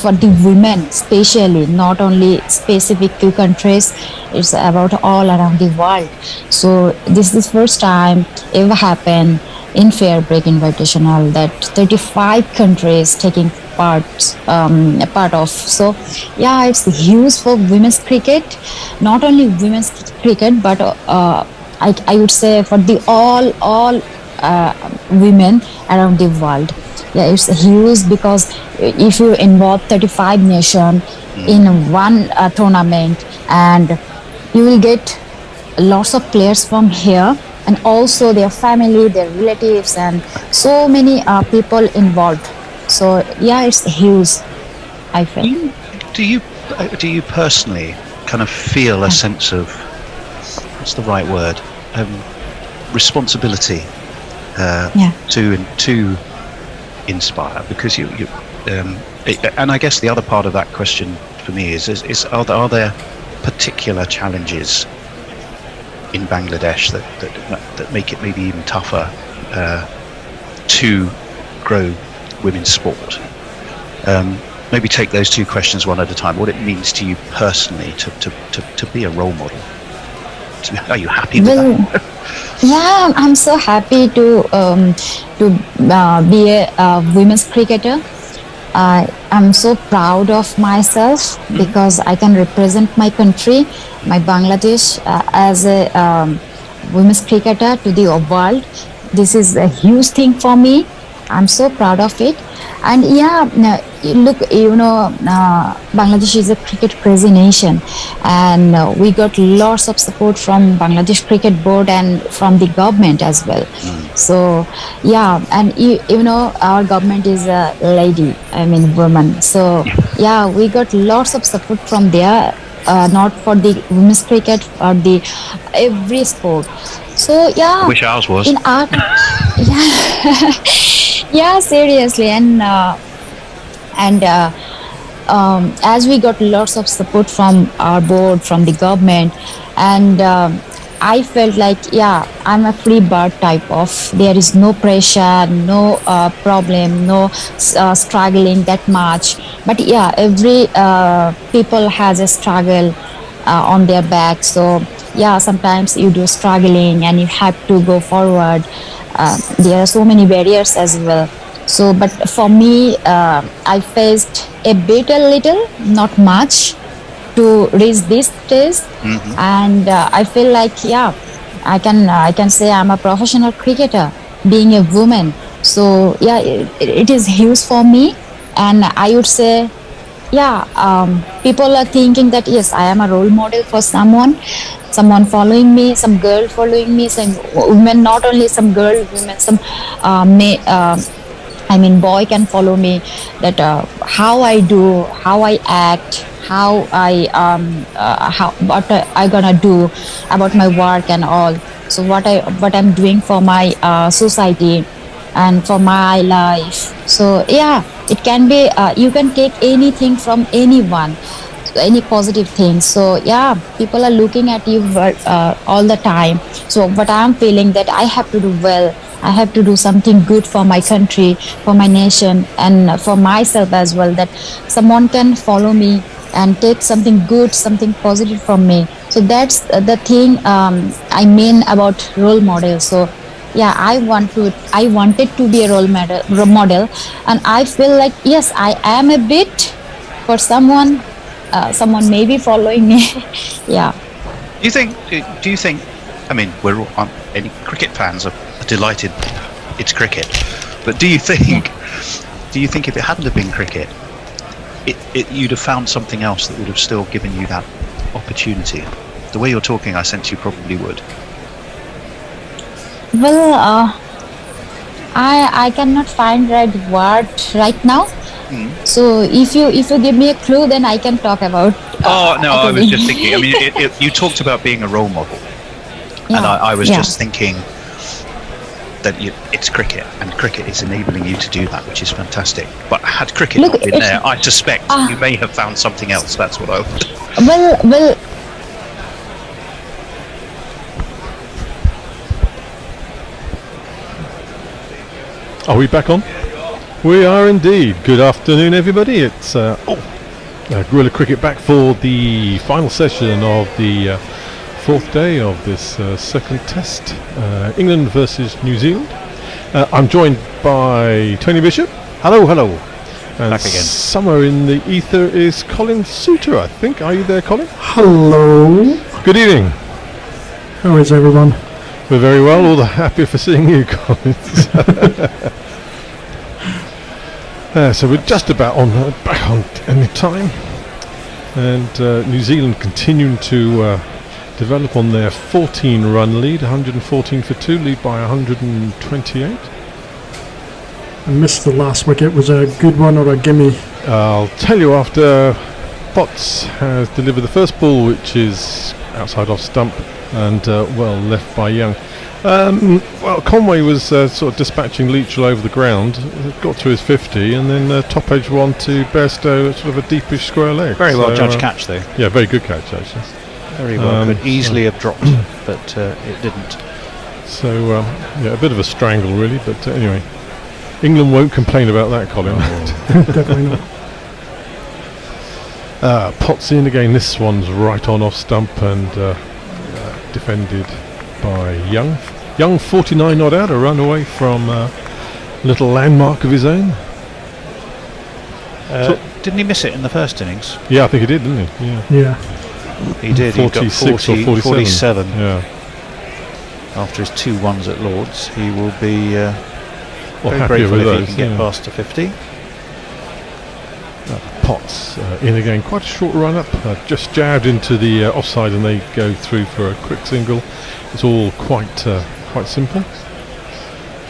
for the women, especially, not only specific to countries, it's about all around the world. So this is the first time ever happened in Fairbreak Invitational that 35 countries taking part of. So it's huge for women's cricket, not only women's cricket, but I would say for the all women around the world. Yeah, it's huge because if you involve 35 nations in one tournament, and you will get lots of players from here, and also their family, their relatives, and so many people involved. So it's huge, I feel. Do you personally kind of feel a sense of, what's the right word, responsibility to inspire? Because and I guess the other part of that question for me is are there particular challenges in Bangladesh that make it maybe even tougher to grow women's sport? Maybe take those two questions one at a time. What it means to you personally to be a role model. Are you happy with that? Yeah, I'm so happy to be a women's cricketer. I'm so proud of myself because I can represent my country, my Bangladesh, as a women's cricketer to the world. This is a huge thing for me. I'm so proud of it. And look, Bangladesh is a cricket crazy nation, and we got lots of support from Bangladesh Cricket Board and from the government as well. So and our government is a lady, woman. So we got lots of support from there, not for the women's cricket or the every sport. So I wish ours was. In our yeah, seriously, and as we got lots of support from our board, from the government, and I felt like I'm a free bird type of. There is no pressure, no problem, no struggling that much. But every people has a struggle on their back. So sometimes you do struggling and you have to go forward. There are so many barriers as well. So, but for me, I faced a little, not much, to reach this stage, and I feel like I can say I'm a professional cricketer, being a woman. So it is huge for me, and I would say people are thinking that yes, I am a role model for someone following me, some girl following me, some women, not only some girl, women, some boy can follow me, that how I do, how I act, how what I gonna do about my work and all. So what I'm doing for my society and for my life. So yeah, it can be, you can take anything from anyone, any positive things. So yeah, people are looking at you all the time. So but I'm feeling that I have to do well, I have to do something good for my country, for my nation, and for myself as well, that someone can follow me and take something good, something positive from me. So that's the thing I mean about role model. So yeah, I wanted to be a role model, and I feel like yes, I am a bit for someone. Someone may be following me. Yeah. Do you think? I mean, we're all, any cricket fans are delighted it's cricket, but do you think if it hadn't have been cricket, you'd have found something else that would have still given you that opportunity? The way you're talking, I sense you probably would. Well, I cannot find right word right now. So if you give me a clue, then I can talk about. I was just thinking. I mean, you talked about being a role model, and I was just thinking that it's cricket, and cricket is enabling you to do that, which is fantastic. But had cricket not been there, I suspect you may have found something else. That's what I would. Well. Are we back on? We are indeed. Good afternoon, everybody. It's Guerrilla Cricket back for the final session of the fourth day of this second test, England versus New Zealand. I'm joined by Tony Bishop. Hello. And back again. Somewhere in the ether is Colin Suter, I think. Are you there, Colin? Hello. Good evening. How is everyone? We're very well. All the happier for seeing you, Colin. So we're just about back on any time, and New Zealand continuing to develop on their 14-run lead, 114 for 2, lead by 128. I missed the last wicket. Was a good one or a gimme? I'll tell you after Potts has delivered the first ball, which is outside off stump and well left by Young. Well, Conway was sort of dispatching Leachell over the ground, got to his 50, and then top edge one to Bairstow, sort of a deepish square leg. Very well judged catch, though. Yeah, very good catch, actually. Very well, could easily have dropped, but it didn't. So, yeah, a bit of a strangle, really, but anyway. England won't complain about that, Colin. Definitely not. Potts in again, this one's right on off stump and defended by Young. Young 49 not out, a run away from a little landmark of his own. Didn't he miss it in the first innings? Yeah, I think he did, didn't he? Yeah. He did. 46 he got or 47. Yeah. After his 2 ones at Lords, he will be very happier grateful with if those, he can get past to 50. Potts in again, quite a short run up, just jabbed into the offside, and they go through for a quick single. It's all quite simple.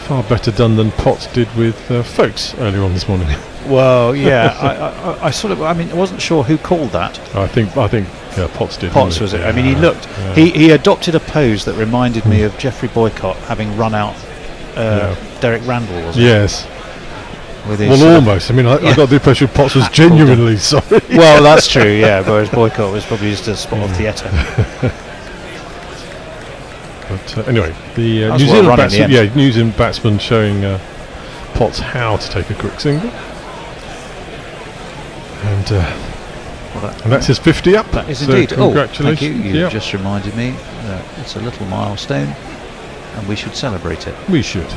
Far better done than Potts did with Folks earlier on this morning. Well, yeah, I sort of, I mean, I wasn't sure who called that. I think Potts did. Potts was it? I mean, he looked, he adopted a pose that reminded me of Geoffrey Boycott having run out Derek Randall, was it? Yes. With well, almost. I mean, I got the impression Potts was genuinely sorry. Well, that's true, yeah, whereas Boycott was probably just a spot of theatre. But anyway, the New Zealand batsman showing Potts how to take a quick single. And that's his 50 up. That is so indeed. Congratulations. Thank you. You just reminded me that it's a little milestone and we should celebrate it. We should.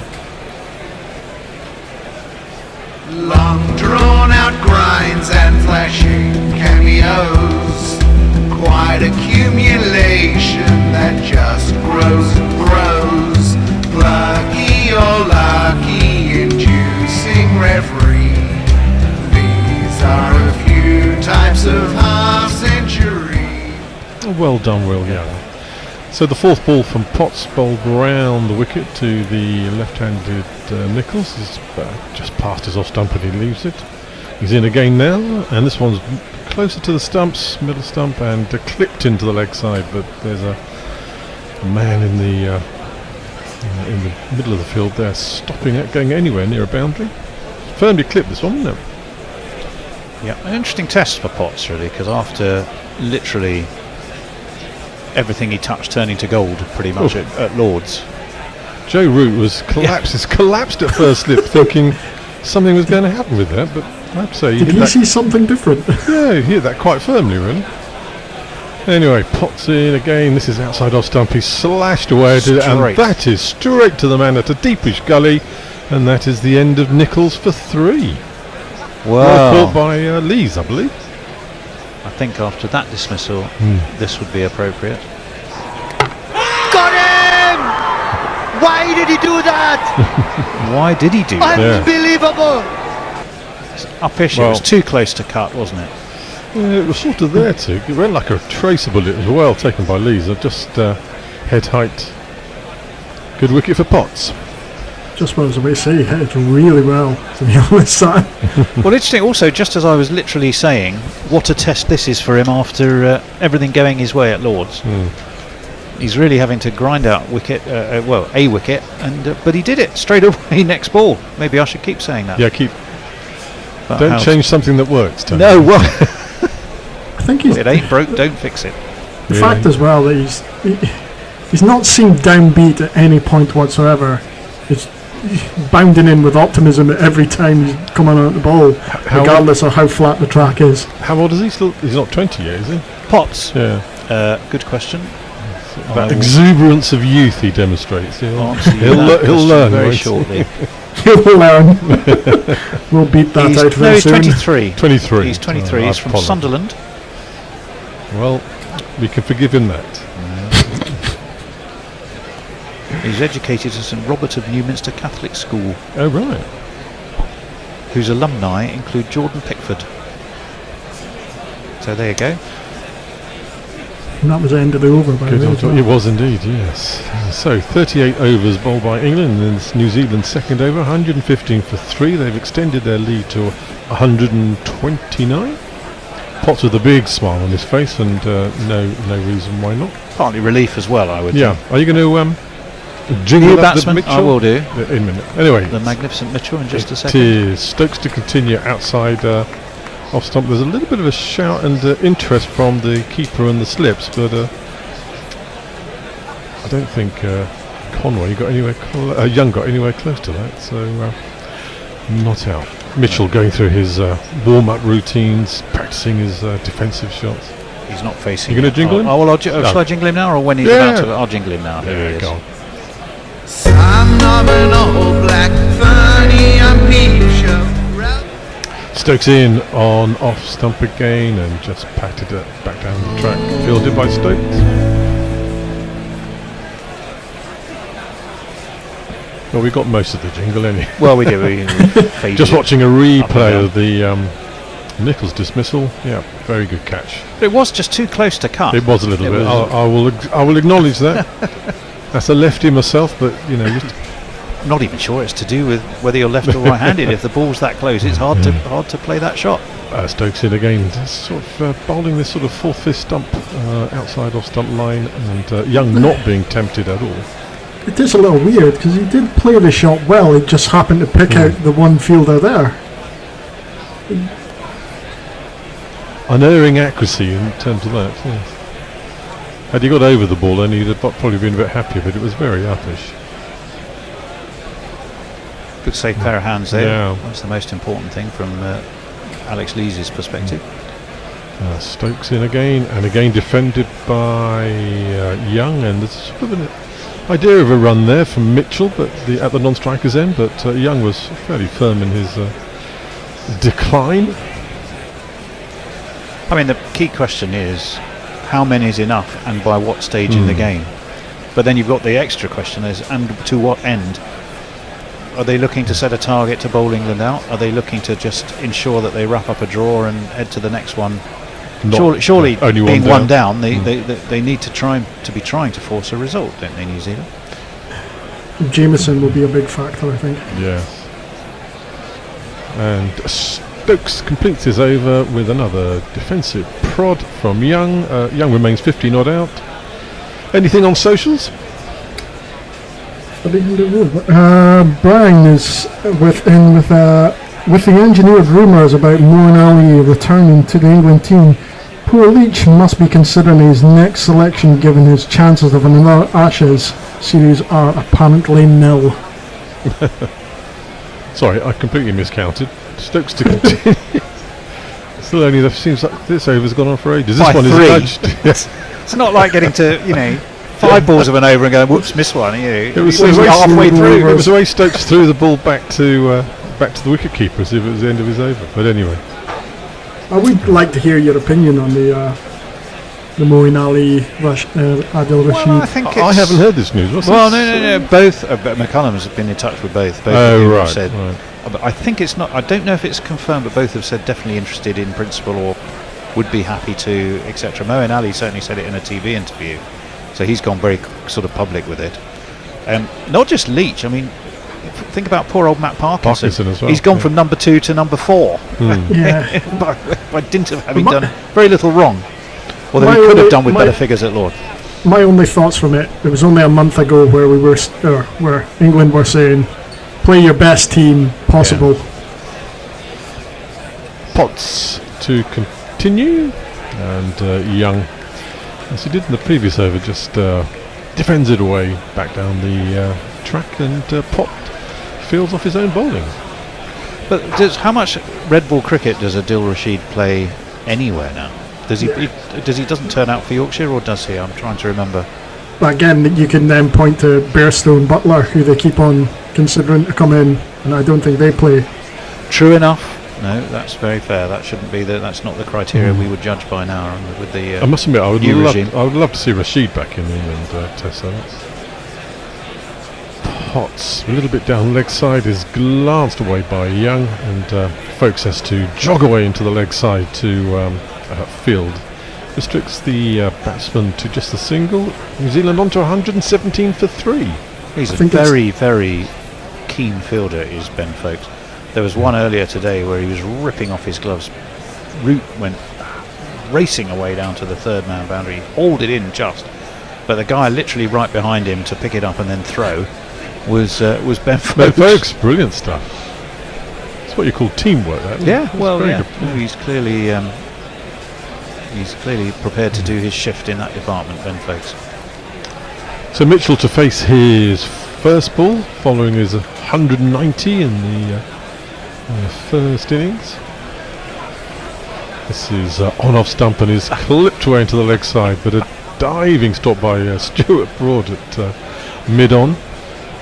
Long drawn out grinds and flashing cameos, quite accumulation that just grows and grows. Plucky or lucky, inducing reverie. These are a few types of half century. Well done, Will Young. So the fourth ball from Potts, bowled round the wicket to the left-handed Nichols. He's just past his off stump and he leaves it. He's in again now, and this one's closer to the stumps, middle stump, and clipped into the leg side. But there's a man in the middle of the field there, stopping it, going anywhere near a boundary. Firmly clipped this one, isn't it? Yeah, an interesting test for Potts, really, because after literally everything he touched turning to gold pretty much at Lords. Joe Root was collapsed at first slip, thinking something was going to happen with that, but I have to say... Did he see something different? Yeah, he hit that quite firmly, really. Anyway, Potts in again. This is outside off stump. He's slashed away at it, and that is straight to the man at a deepish gully, and that is the end of Nichols for 3. Wow. Well caught by Lees, I believe. I think after that dismissal, this would be appropriate. Got him! Why did he do that? Why did he do that? Unbelievable! Uppish, it was too close to cut, wasn't it? Yeah, it was sort of there too. It went like a traceable. It was well taken by Lees. Just head height. Good wicket for Potts. Just what I was about to say, he hit it really well, to be honest. Well, interesting also, just as I was literally saying, what a test this is for him after everything going his way at Lords. He's really having to grind out a wicket, and but he did it straight away next ball. Maybe I should keep saying that. Yeah, don't change something that works, Tony. No, well, I think it ain't broke, don't fix it. The fact as well that he's not seemed downbeat at any point whatsoever. It's bounding in with optimism every time he's coming out the ball, regardless of how flat the track is. How old is he still? He's not 20 yet, is he? Potts? Yeah. Good question. That exuberance of youth he demonstrates. Yeah. He'll learn very shortly. He'll learn. We'll beat that out very he's soon. 23. 23. He's 23. He's from Sunderland. Well, we can forgive him that. He's educated at St Robert of Newminster Catholic School. Oh, right. Whose alumni include Jordan Pickford. So there you go. And that was the end of the over, by the way. It was indeed, yes. So 38 overs bowled by England, and it's New Zealand's second over, 115 for 3. They've extended their lead to 129. Potts with a big smile on his face, and no reason why not. Partly relief as well, I would think. Are you going to jingle up the Mitchell? I will do. In a minute. Anyway, the magnificent Mitchell in just a second. It is Stokes to continue outside off stump. There's a little bit of a shout and interest from the keeper and the slips, but I don't think Conway got anywhere Young got anywhere close to that, so not out. Mitchell going through his warm-up routines, practicing his defensive shots. He's not facing. You going to jingle him? Oh, well, shall I jingle him now, or when he's about to? I'll jingle him now. Here he is. Go on. I'm not an old black funny, I'm peep show. Stokes in on off stump again and just patted it back down the track. Fielded by Stokes. Well, we got most of the jingle anyway. Well, we do. Just watching a replay of the Nichols dismissal. Yeah, very good catch. But it was just too close to cut. It was a little bit. I will acknowledge that. That's a lefty myself, but I'm not even sure it's to do with whether you're left or right-handed. If the ball's that close, it's hard to play that shot. Stokes in again, sort of bowling this sort of 4/5 stump outside off stump line, and Young not being tempted at all. It is a little weird because he did play the shot well. He just happened to pick out the one fielder there. Unerring accuracy in terms of that. Yes. Had he got over the ball, then he'd have probably been a bit happier, but it was very uppish. Good safe pair of hands there. Yeah. That's the most important thing from Alex Lees' perspective. Stokes in again, and again defended by Young, and there's sort of an idea of a run there from Mitchell, but at the non-striker's end, but Young was fairly firm in his decline. I mean, the key question is how many is enough, and by what stage in the game. But then you've got the extra question is, and to what end? Are they looking to set a target to bowl England out? Are they looking to just ensure that they wrap up a draw and head to the next one surely only being one one down, they need to be trying to force a result, don't they, New Zealand? Jameson will be a big factor, I think. Yeah. And Stokes completes his over with another defensive prod from Young. Young remains 50 not out. Anything on socials? Brian is with the engineered rumours about Moeen Ali returning to the England team. Poor Leach must be considering his next selection given his chances of another Ashes series are apparently nil. Sorry, I completely miscounted. Stokes to continue. Still only seems like this over's gone on for ages. This one is judged. Yes. It's not like getting to 5 balls of an over and going, whoops, missed one. It was halfway through. It was the way Stokes threw the ball back to the wicket keeper as if it was the end of his over. But anyway, I would like to hear your opinion on the Moeen Ali Adil Rashid. Well, I haven't heard this news. No. Both McCullum's have been in touch with both. Both have said. Right. But I think it's not. I don't know if it's confirmed, but both have said definitely interested in principle or would be happy to, etc. Moeen Ali certainly said it in a TV interview, so he's gone very sort of public with it. Not just Leach. I mean, think about poor old Matt Parkinson as well. He's gone from number 2 to number 4 by dint of having done very little wrong. Although he could have done with better figures at Lord. My only thoughts from it was only a month ago where we were, where England were saying, play your best team possible. Yeah. Potts to continue, and Young, as he did in the previous over, just defends it away back down the track, and Pott fields off his own bowling. But how much red ball cricket does Adil Rashid play anywhere now? Does he doesn't turn out for Yorkshire, or does he? I'm trying to remember. Again, you can then point to Bairstow and Butler, who they keep on considering to come in, and I don't think they play. True enough. No, that's very fair. That shouldn't be that's not the criteria we would judge by now with the I must admit, I would regime. love to see Rashid back in the England Test service. Potts, a little bit down leg side, is glanced away by Young, and Folkes has to jog away into the leg side to field. Restricts the batsman to just a single. New Zealand on to 117 for 3. He's a very, very keen fielder, is Ben Folkes. There was one earlier today where he was ripping off his gloves. Root went racing away down to the third man boundary. He hauled it in just, but the guy literally right behind him to pick it up and then throw was Ben Folkes. Ben Folkes, brilliant stuff. It's what you call teamwork. That, yeah, well, yeah. No, he's clearly prepared to do his shift in that department, Ben Folkes. So Mitchell to face his first ball, following his 190 in the first innings. This is on-off stump and is clipped away into the leg side, but a diving stop by Stuart Broad at mid-on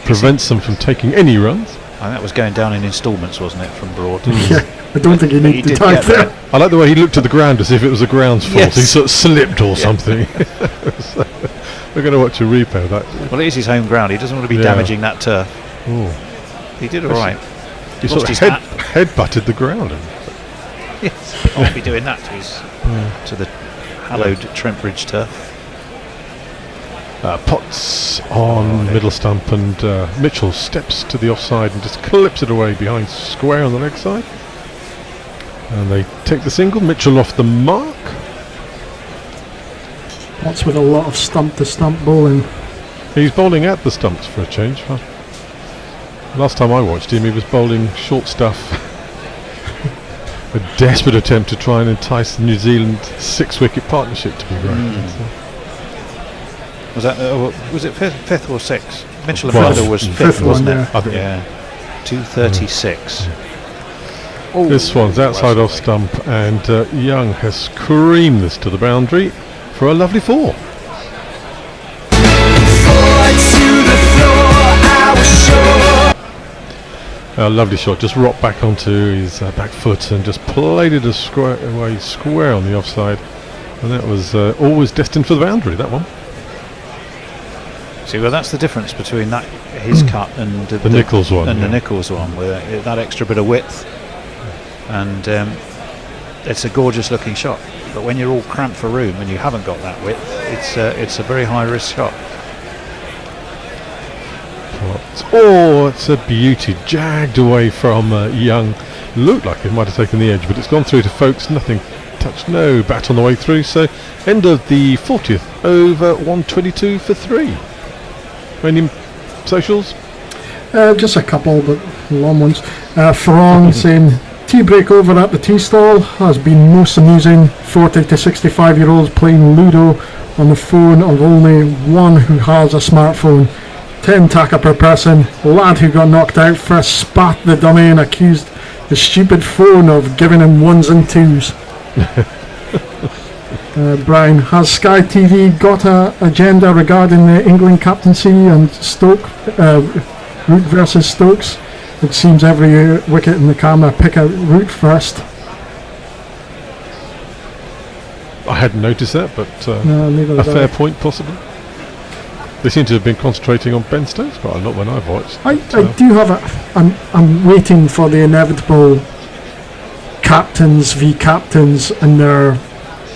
prevents them from taking any runs. And that was going down in instalments, wasn't it, from Broad? Yeah, I don't think he needed to dive there. I like the way he looked at the ground as if it was a grounds fault. Yes. He sort of slipped or something. So we're going to watch a replay of that. Well, it is his home ground. He doesn't want to be damaging that turf. Ooh. He did all right. He sort of head-butted the ground. Yes, I won't be doing that to the hallowed Trent Bridge turf. Potts on middle stump, and Mitchell steps to the offside and just clips it away behind square on the leg side. And they take the single. Mitchell off the mark. Potts with a lot of stump-to-stump bowling. He's bowling at the stumps for a change. Last time I watched him, he was bowling short stuff. A desperate attempt to try and entice the New Zealand 6-wicket partnership to be right. Was it fifth or sixth? Mitchell and Milder was fifth, wasn't it? Yeah. 236. This one's outside off stump, and Young has screamed this to the boundary for a lovely 4. A lovely shot, just rocked back onto his back foot and just played it square on the offside, and that was always destined for the boundary, that one. See, well, that's the difference between his cut and the Nichols one, and the Nichols one, with that extra bit of width. And it's a gorgeous looking shot. But when you're all cramped for room and you haven't got that width, it's a very high risk shot. Oh, it's a beauty. Jagged away from Young. Looked like it might have taken the edge, but it's gone through to Folks. Nothing touched. No bat on the way through. So end of the 40th over 122 for 3. Any socials? Just a couple, but long ones. Farong saying tea break over at the tea stall has been most amusing. 40 to 65-year-olds playing Ludo on the phone of only one who has a smartphone. 10 taka per person. Lad who got knocked out first spat the dummy and accused the stupid phone of giving him ones and twos. Brian, has Sky TV got an agenda regarding the England captaincy and Stoke, Root versus Stokes? It seems every wicket in the camera pick out Root first. I hadn't noticed that, but neither a did fair I. point possibly. They seem to have been concentrating on Ben Stokes quite a lot when I've watched. I do have I'm waiting for the inevitable captains v captains and their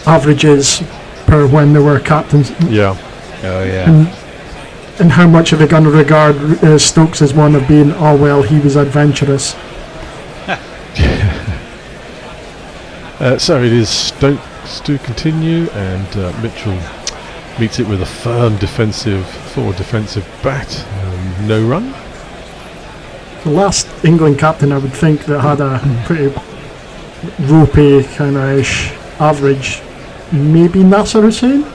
averages per when they were captains. Yeah. Oh yeah. And how much are they going to regard Stokes as one of being, oh well, he was adventurous. So it is Stokes to continue, and Mitchell meets it with a firm forward defensive bat. No run. The last England captain I would think that had a pretty ropey kind of ish average, maybe Nasser Hussain.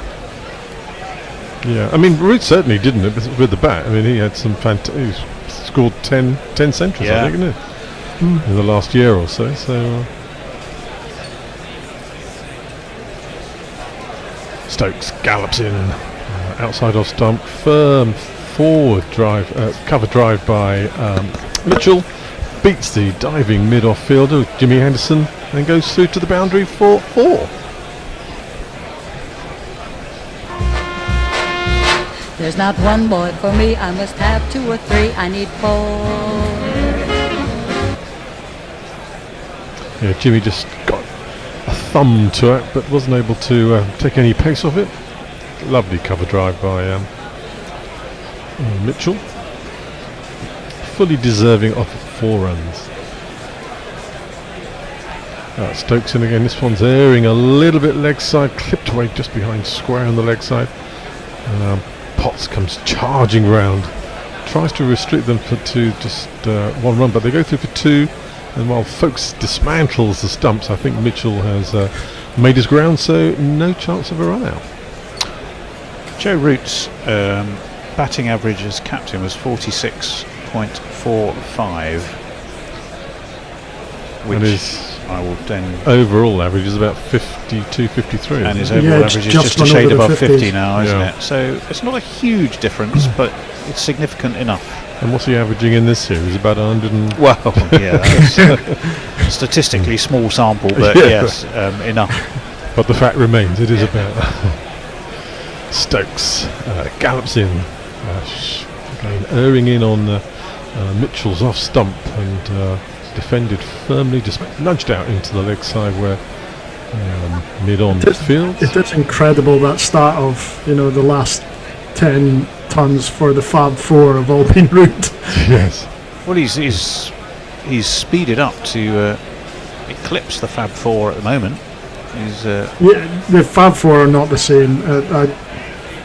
Yeah, I mean Root certainly didn't with the bat. I mean he had some he scored 10 centuries, I think, didn't he? In the last year or so. So Stokes gallops in outside off stump, firm forward drive, cover drive by Mitchell, beats the diving mid-off fielder Jimmy Henderson and goes through to the boundary for 4. There's not one boy for me, I must have 2 or 3, I need 4. Yeah, Jimmy just got a thumb to it, but wasn't able to take any pace off it. Lovely cover drive by Mitchell. Fully deserving of 4 runs. Stokes in again. This one's airing a little bit leg side, clipped away just behind square on the leg side. Potts comes charging round, tries to restrict them to just 1 run, but they go through for 2. And while Folks dismantles the stumps, I think Mitchell has made his ground, so no chance of a run out. Joe Root's batting average as captain was 46.45, which his I will then overall average is about 52, 53. And his overall average is just a shade above 50 now, isn't it? So it's not a huge difference, but it's significant enough. And what's he averaging in this series? About 100 Well, yeah, that's statistically small sample, but yes, enough. But the fact remains, it is about. Stokes gallops in, again erring in on Mitchell's off stump and defended firmly, just nudged out into the leg side where mid-on field. It is incredible that start of the last 10 tons for the Fab Four have all been Root. Yes. Well, he's speeded up to eclipse the Fab Four at the moment. He's yeah, the Fab Four are not the same,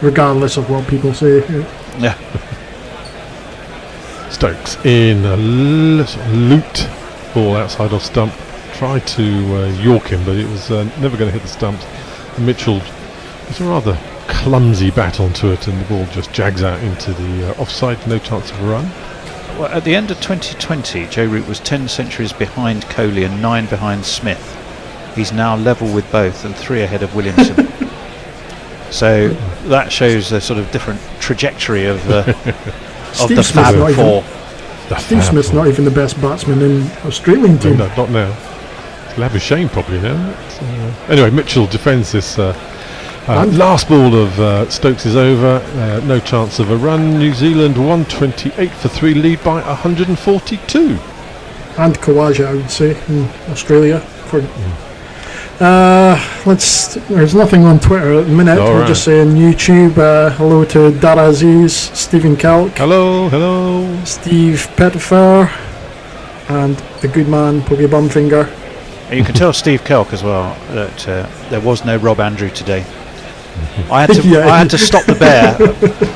regardless of what people say. Yeah. Stokes in a looped ball outside off stump. Tried to york him, but it was never going to hit the stumps. Mitchell was a rather clumsy bat onto it, and the ball just jags out into the offside. No chance of a run. Well, at the end of 2020, Joe Root was 10 centuries behind Coley and 9 behind Smith. He's now level with both and 3 ahead of Williamson. So that shows a sort of different trajectory of the Fab Four. Steve Smith's not even the best batsman in Australian team. No, not now. Labuschagne probably now. Anyway, Mitchell defends this. Last ball of Stokes is over. No chance of a run. New Zealand 128 for 3, lead by 142. And Kawaja, I would say, in Australia. There's nothing on Twitter at the minute. We're just saying YouTube. Hello to Dara Aziz, Stephen Kelk. Hello. Steve Pettifer, and the good man Poggy Bumfinger. And you can tell Steve Kelk as well that there was no Rob Andrew today. I had to stop the bear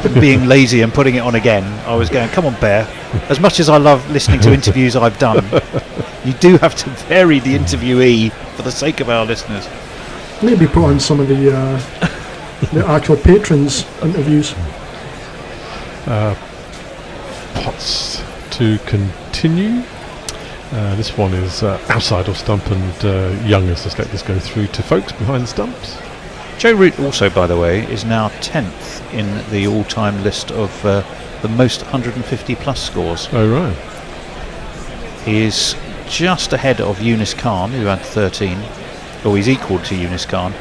from being lazy and putting it on again. I was going, come on, bear. As much as I love listening to interviews I've done, you do have to vary the interviewee for the sake of our listeners. Maybe put on some of the actual patrons' interviews. Pots to continue. This one is outside of stump, and Young has just let this go through to folks behind the stumps. Joe Root also, by the way, is now 10th in the all-time list of the most 150 plus scores. Oh, right. He is just ahead of Eunice Khan, who had 13, or he's equal to Eunice Khan,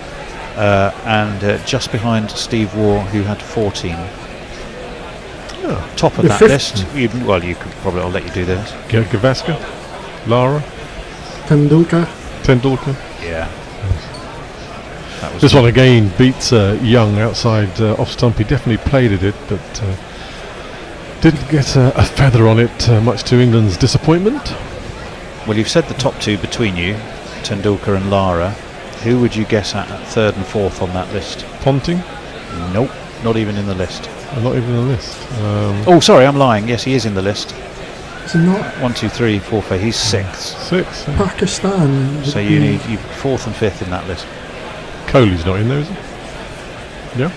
and just behind Steve Waugh, who had 14. Oh, top of that list. You could probably, I'll let you do this. Gavaskar, Lara, Tendulkar. Yeah. This one again beats Young outside off stump. He definitely played at it, but didn't get a feather on it, much to England's disappointment. Well, you've said the top two between you, Tendulkar and Lara. Who would you guess at third and fourth on that list? Ponting? Nope, not even in the list. Not even in the list. Oh, sorry, I'm lying. Yes, he is in the list. Is he not? 1, 2, 3, 4, 5. He's sixth. Sixth. Yeah. Pakistan. So you need fourth and fifth in that list. Kohli's not in there, is he? Yeah.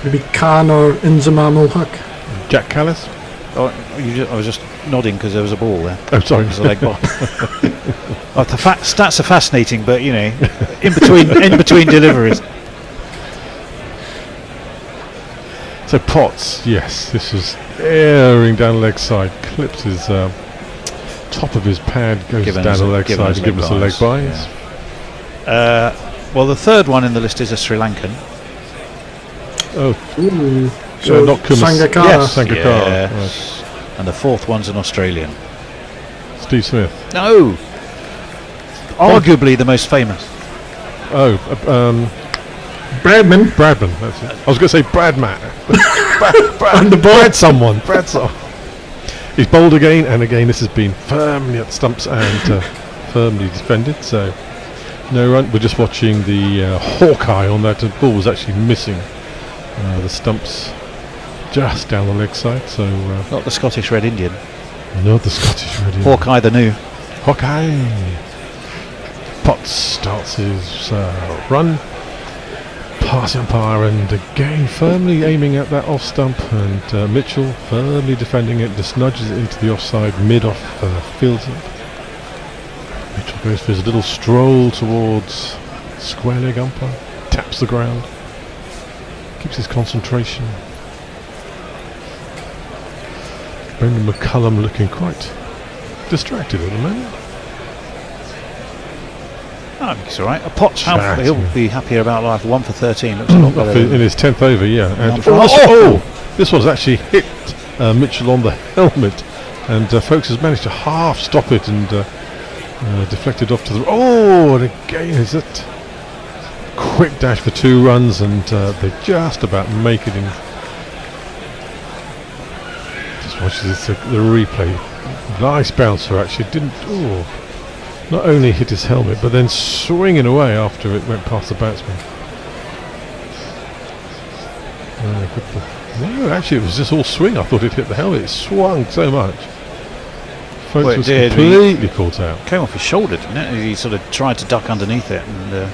Maybe Khan or Inzamam ul Haq. Jack Callis. Oh, I was just nodding because there was a ball there. Oh, sorry. It was a leg ball. The stats are fascinating, but in between deliveries. So Potts, yes, this was airing down the leg side, clips his top of his pad, goes down the leg side to give us a leg bias. Yeah. Well, the third one in the list is a Sri Lankan. Oh, so not Kumas. Sangakkara. Yes, Sangakkara. Yes. Right. And the fourth one's an Australian. Steve Smith. No. Arguably the most famous. Oh, Bradman. That's it. I was going to say Bradman. Brad someone. He's bowled again, and again this has been firmly at the stumps and firmly defended. So no run. We're just watching the Hawkeye on that. The ball was actually missing the stumps just down the leg side. So not the Scottish Red Indian. Not the Scottish Red Indian. Hawkeye the new. Hawkeye. Potts starts his run. Pass umpire, and again firmly aiming at that off stump, and Mitchell firmly defending it, just nudges it into the offside, mid-off, fields it. Mitchell goes for his little stroll towards square leg umpire, taps the ground, keeps his concentration. Brendan McCullum looking quite distracted at the moment. I think it's all right. Potts, he'll be happier about life. 1 for 13. Looks a lot better. In his 10th over, yeah. And this one's actually hit Mitchell on the helmet, and folks has managed to half stop it and deflected off to the. And again is it quick dash for 2 runs, and they just about make it in. Just watch this, the replay. Nice bouncer, actually didn't. Not only hit his helmet, but then swinging away after it went past the batsman. No, actually it was just all swing. I thought it hit the helmet. It swung so much. Folks was completely caught out. Came off his shoulder, didn't it? He sort of tried to duck underneath it and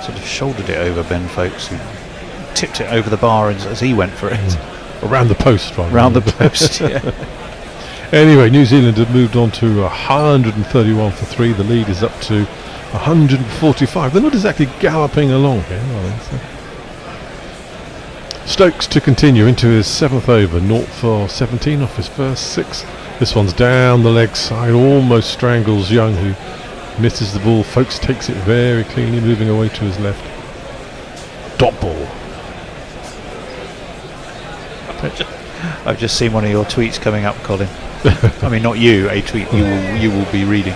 sort of shouldered it over Ben Folkes, who tipped it over the bar as he went for it. Around the post, right? Around the post, yeah. Anyway, New Zealand have moved on to 131 for 3. The lead is up to 145. They're not exactly galloping along here, are they? So Stokes to continue into his 7th over, 0 for 17 off his first 6. This one's down the leg side, almost strangles Young, who misses the ball. Folkes takes it very cleanly, moving away to his left. Dot ball. I've just seen one of your tweets coming up, Colin. I mean, not you, a tweet you will be reading.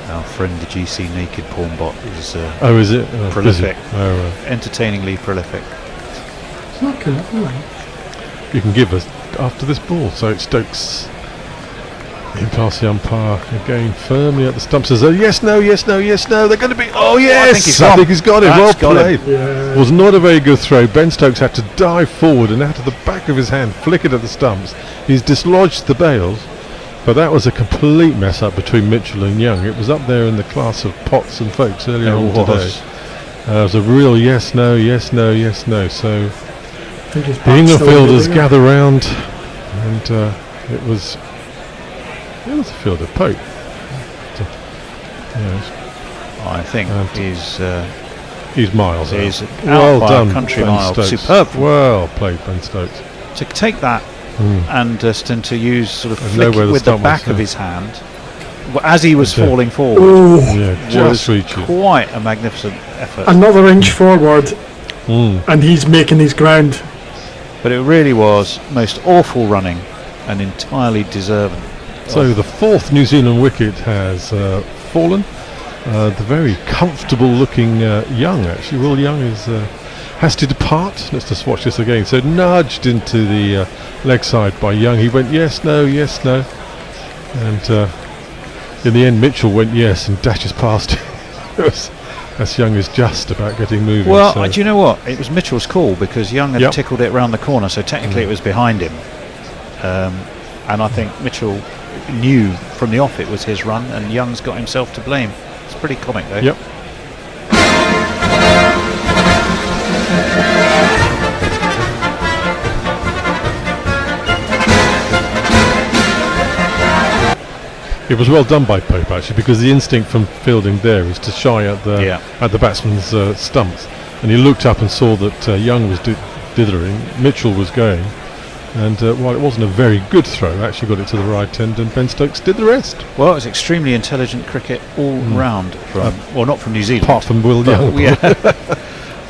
Our friend the GC Naked Porn Bot is is it? prolific. Right. Entertainingly prolific. It's not good. You can give us after this ball. So it's Stokes in past the umpire again, firmly at the stump. Says, yes, no. They're going to be. Oh yes, I think he's got it. Well played. Yeah. Was not a very good throw. Ben Stokes had to dive forward and out of the back of his hand, flick it at the stumps. He's dislodged the bails, but that was a complete mess up between Mitchell and Young. It was up there in the class of Potts and Folks earlier on today. It was a real yes, no. So the England fielders gather round, and it was a field of Pope. I think he's miles out. He's well out done, country Ben mile. Stokes. Superb. Well played, Ben Stokes. To take that and just to use sort of And flick know where it the with the stump back was, of his hand as he was falling forward. Just was reaching. quite a magnificent effort. Another inch forward, and he's making his ground. But it really was most awful running and entirely deserving. So the fourth New Zealand wicket has fallen. The very comfortable looking Young, actually. Will Young has to depart. Let's just watch this again. So nudged into the leg side by Young. He went yes, no. And in the end Mitchell went yes and dashes past. As Young is just about getting moving. Well, do you know what? It was Mitchell's call because Young had tickled it round the corner, so technically it was behind him. And I think Mitchell knew from the off it was his run, and Young's got himself to blame. It's pretty comic though. Yep. It was well done by Pope actually, because the instinct from fielding there is to shy at the batsman's stumps, and he looked up and saw that Young was dithering, Mitchell was going, and while it wasn't a very good throw, actually got it to the right end, and Ben Stokes did the rest. Well, it was extremely intelligent cricket all round, well, not from New Zealand, apart from Will Young.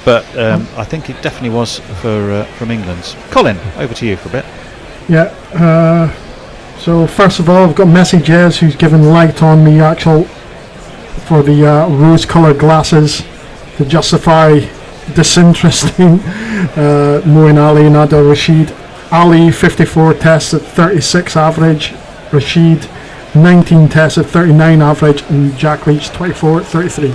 But I think it definitely was from England's. Colin, over to you for a bit. Yeah. So first of all, I've got messages who's given light on the actual for the rose-coloured glasses to justify disinteresting Moeen Ali and Adil Rashid. Ali 54 tests at 36 average, Rashid 19 tests at 39 average, and Jack Leach 24 at 33.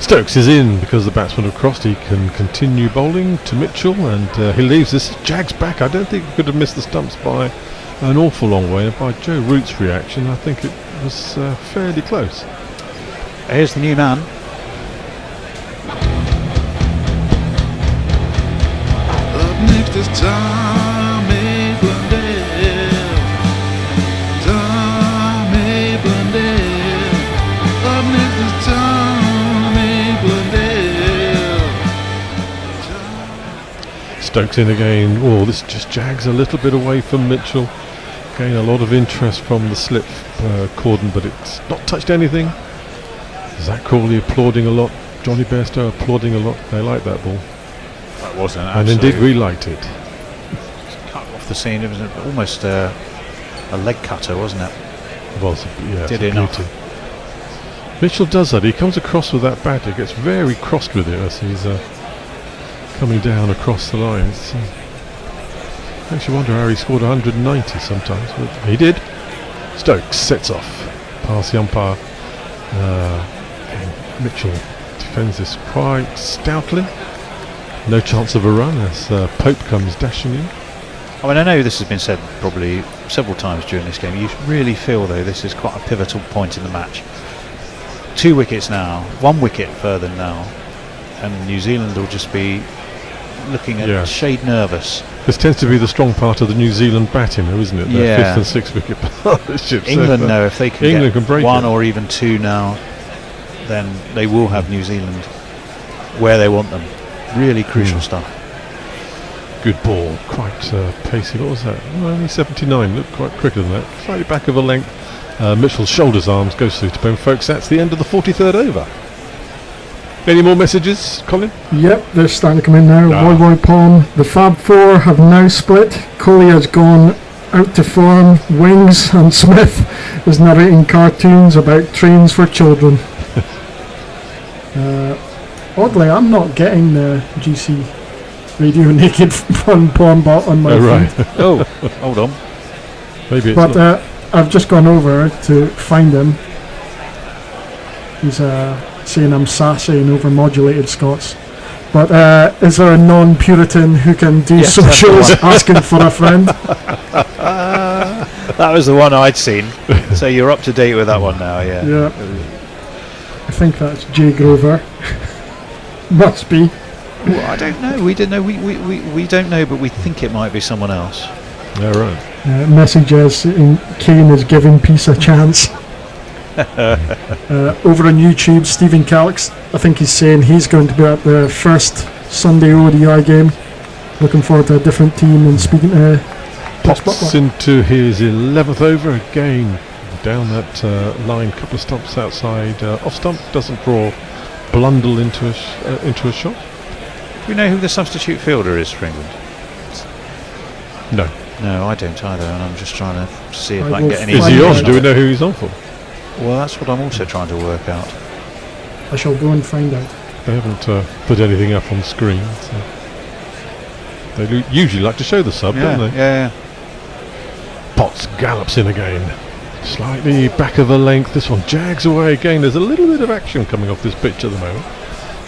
Stokes is in because the batsmen have crossed. He can continue bowling to Mitchell, and he leaves this. Jag's back. I don't think he could have missed the stumps by an awful long way. By Joe Root's reaction, I think it was fairly close. Here's the new man. Up next is Tommy Blundell. Tommy Blundell. Up next is Tommy Blundell. Stokes in again. Oh, this just Jags a little bit away from Mitchell. Again, a lot of interest from the slip cordon, but it's not touched anything. Zach Crawley applauding a lot. Johnny Bairstow applauding a lot. They liked that ball. That wasn't. And indeed, we liked it. Cut off the scene. It was almost a leg cutter, wasn't it? It was. Yeah, did it enough. beauty. Mitchell does that. He comes across with that bat. He gets very crossed with it as he's coming down across the line. I actually wonder how he scored 190 sometimes, but he did. Stokes sets off past the umpire. Mitchell defends this quite stoutly. No chance of a run as Pope comes dashing in. I mean, I know this has been said probably several times during this game. You really feel, though, this is quite a pivotal point in the match. 2 wickets now, 1 wicket further now, and New Zealand will just be looking a shade nervous. This tends to be the strong part of the New Zealand batting, though, isn't it? Their 5th and 6th wicket partnership. England know if they can England get can break 1 it. or even 2 now, then they will have New Zealand where they want them. Really crucial stuff. Good ball, quite pacey. What was that? Well, only 79. Looked quite quicker than that. Slightly back of a length. Mitchell's shoulders arms goes through to Ben Folks. That's the end of the 43rd over. Any more messages, Colin? Yep, they're starting to come in now. Boy Pawn. The Fab Four have now split. Kohli has gone out to form. Wings and Smith is narrating cartoons about trains for children. Oddly, I'm not getting the GC Radio Naked Fun porn bot on my phone. Oh, hold on. Maybe it's But I've just gone over to find him. He's saying I'm sassy and overmodulated Scots. But is there a non-Puritan who can do socials asking for a friend? That was the one I'd seen. So you're up to date with that one now, yeah. Yeah. I think that's Jay Grover. Must be. Well, I don't know. We don't know. We don't know, but we think it might be someone else. Yeah, right. Messages in Kane is giving peace a chance. Over on YouTube, Stephen Calix, I think he's saying he's going to be at the first Sunday ODI game. Looking forward to a different team and speaking to Pops into his 11th over again. Down that line, couple of stumps outside. Off stump, doesn't draw. Blundell into a shot. Do we know who the substitute fielder is for England? No. No, I don't either, and I'm just trying to see if I can get any. Is he on? Do we know who he's on for? Well, that's what I'm also trying to work out. I shall go and find out. They haven't put anything up on screen. So they usually like to show the sub, don't they? Yeah. Potts gallops in again. Slightly back of a length. This one jags away again. There's a little bit of action coming off this pitch at the moment.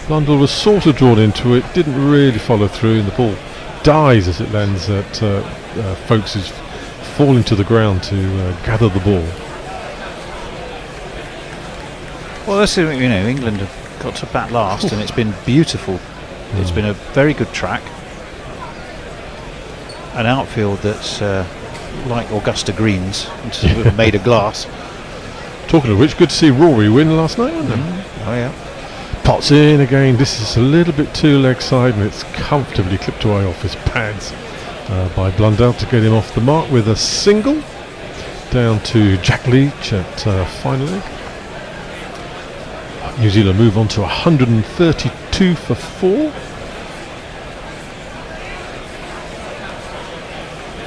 Blundell was sort of drawn into it, didn't really follow through, and the ball dies as it lands at folks who's falling to the ground to gather the ball. Well, that's England have got to bat last, and it's been beautiful. It's been a very good track. An outfield that's like Augusta Greens, it's made of glass. Talking of which, good to see Rory win last night, wasn't it? Oh yeah. Pots in again. This is a little bit too leg side, and it's comfortably clipped away off his pads by Blundell to get him off the mark with a single. Down to Jack Leach at final leg. New Zealand move on to 132 for 4.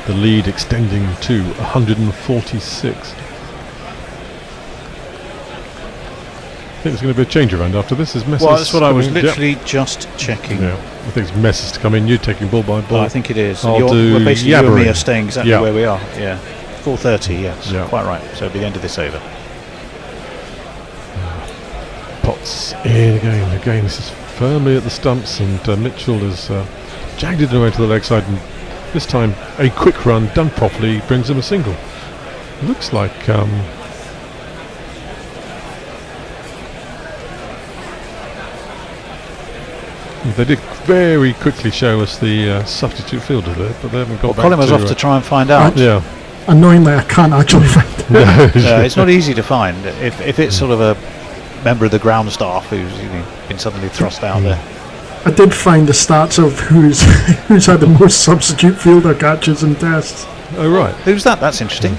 The lead extending to 146. I think there's going to be a change around after this. Is Messes? Well, that's what I was literally just checking. Yeah, I think it's Messes to come in. You're taking ball by ball. I think it is. Basically, you and me are staying exactly where we are. Yeah, 4:30. Yes, quite right. So at the end of this over. Potts in again. Again, this is firmly at the stumps, and Mitchell has jagged it away to the leg side, and this time a quick run done properly brings him a single. Looks like they did very quickly show us the substitute fielder there, but they haven't got back Colin was off to try and find out. Yeah. Annoyingly, I can't actually find it. No, it's not easy to find. If it's sort of a member of the ground staff who's been suddenly thrust out there. I did find the stats of who's had the most substitute fielder catches in tests. Oh right. Who's that? That's interesting.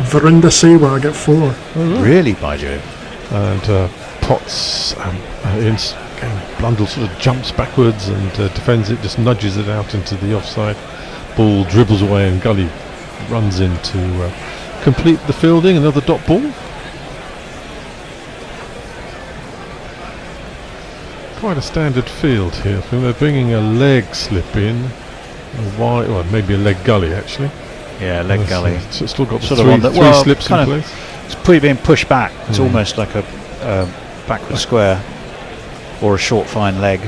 Verinda Sewa, I get 4. Oh, right. Really, by Jove. And Potts Blundell sort of jumps backwards and defends it, just nudges it out into the offside. Ball dribbles away and Gully runs in to complete the fielding. Another dot ball. Quite a standard field here. I think they're bringing a leg slip in. Well, maybe a leg gully actually. Yeah, leg gully. So it's still got sort three of slips in place. It's being pushed back. It's almost like a backward square or a short fine leg.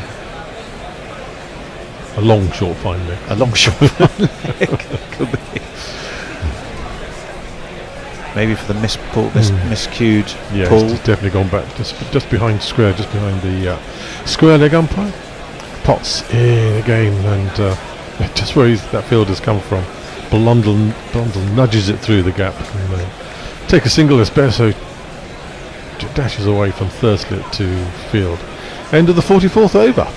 A long short fine leg. A long short fine leg. Could be. Maybe for the miscued pull. It's definitely gone back, just behind square, just behind the square leg umpire. Potts in again, and just where that field has come from. Blundell nudges it through the gap. And, take a single. Espresso dashes away from Thurslett to field. End of the 44th over.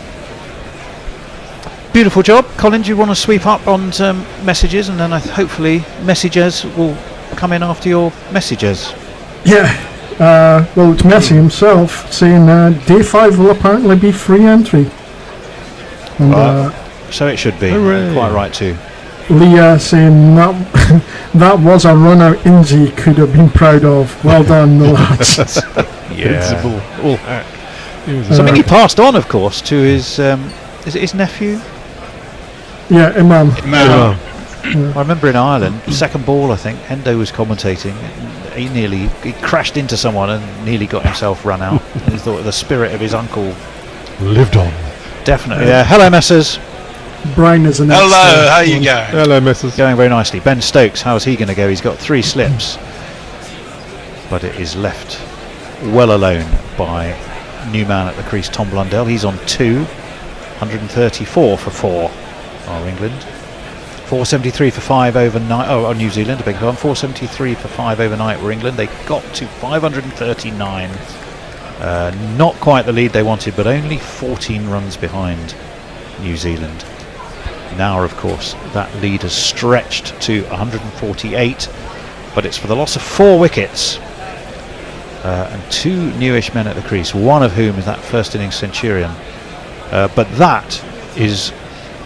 Beautiful job, Colin. Do you want to sweep up on messages, and then hopefully messages will come in after your messages? Yeah. Well, it's Messi himself saying day 5 will apparently be free entry. And, so it should be. Hooray. Quite right too. Leah saying that was a run out Inzi could have been proud of. Well done, the lads. So I mean, he passed on, of course, to his is it his nephew? Yeah, Imam. Yeah. I remember in Ireland, second ball, I think, Hendo was commentating. He crashed into someone and nearly got himself run out. He thought the spirit of his uncle lived on. Definitely. Yeah. Hello, Messrs. Brian is the next. Hello, how you going? Hello, Messrs. Going very nicely. Ben Stokes, how's he going to go? He's got 3 slips, but it is left well alone by new man at the crease, Tom Blundell. He's on 2, 134 for 4. Are England. 473 for 5 overnight. Oh, New Zealand, I beg your pardon. 473 for 5 overnight were England. They got to 539. Not quite the lead they wanted, but only 14 runs behind New Zealand. Now, of course, that lead has stretched to 148, but it's for the loss of 4 wickets and 2 newish men at the crease, one of whom is that first innings centurion. But that is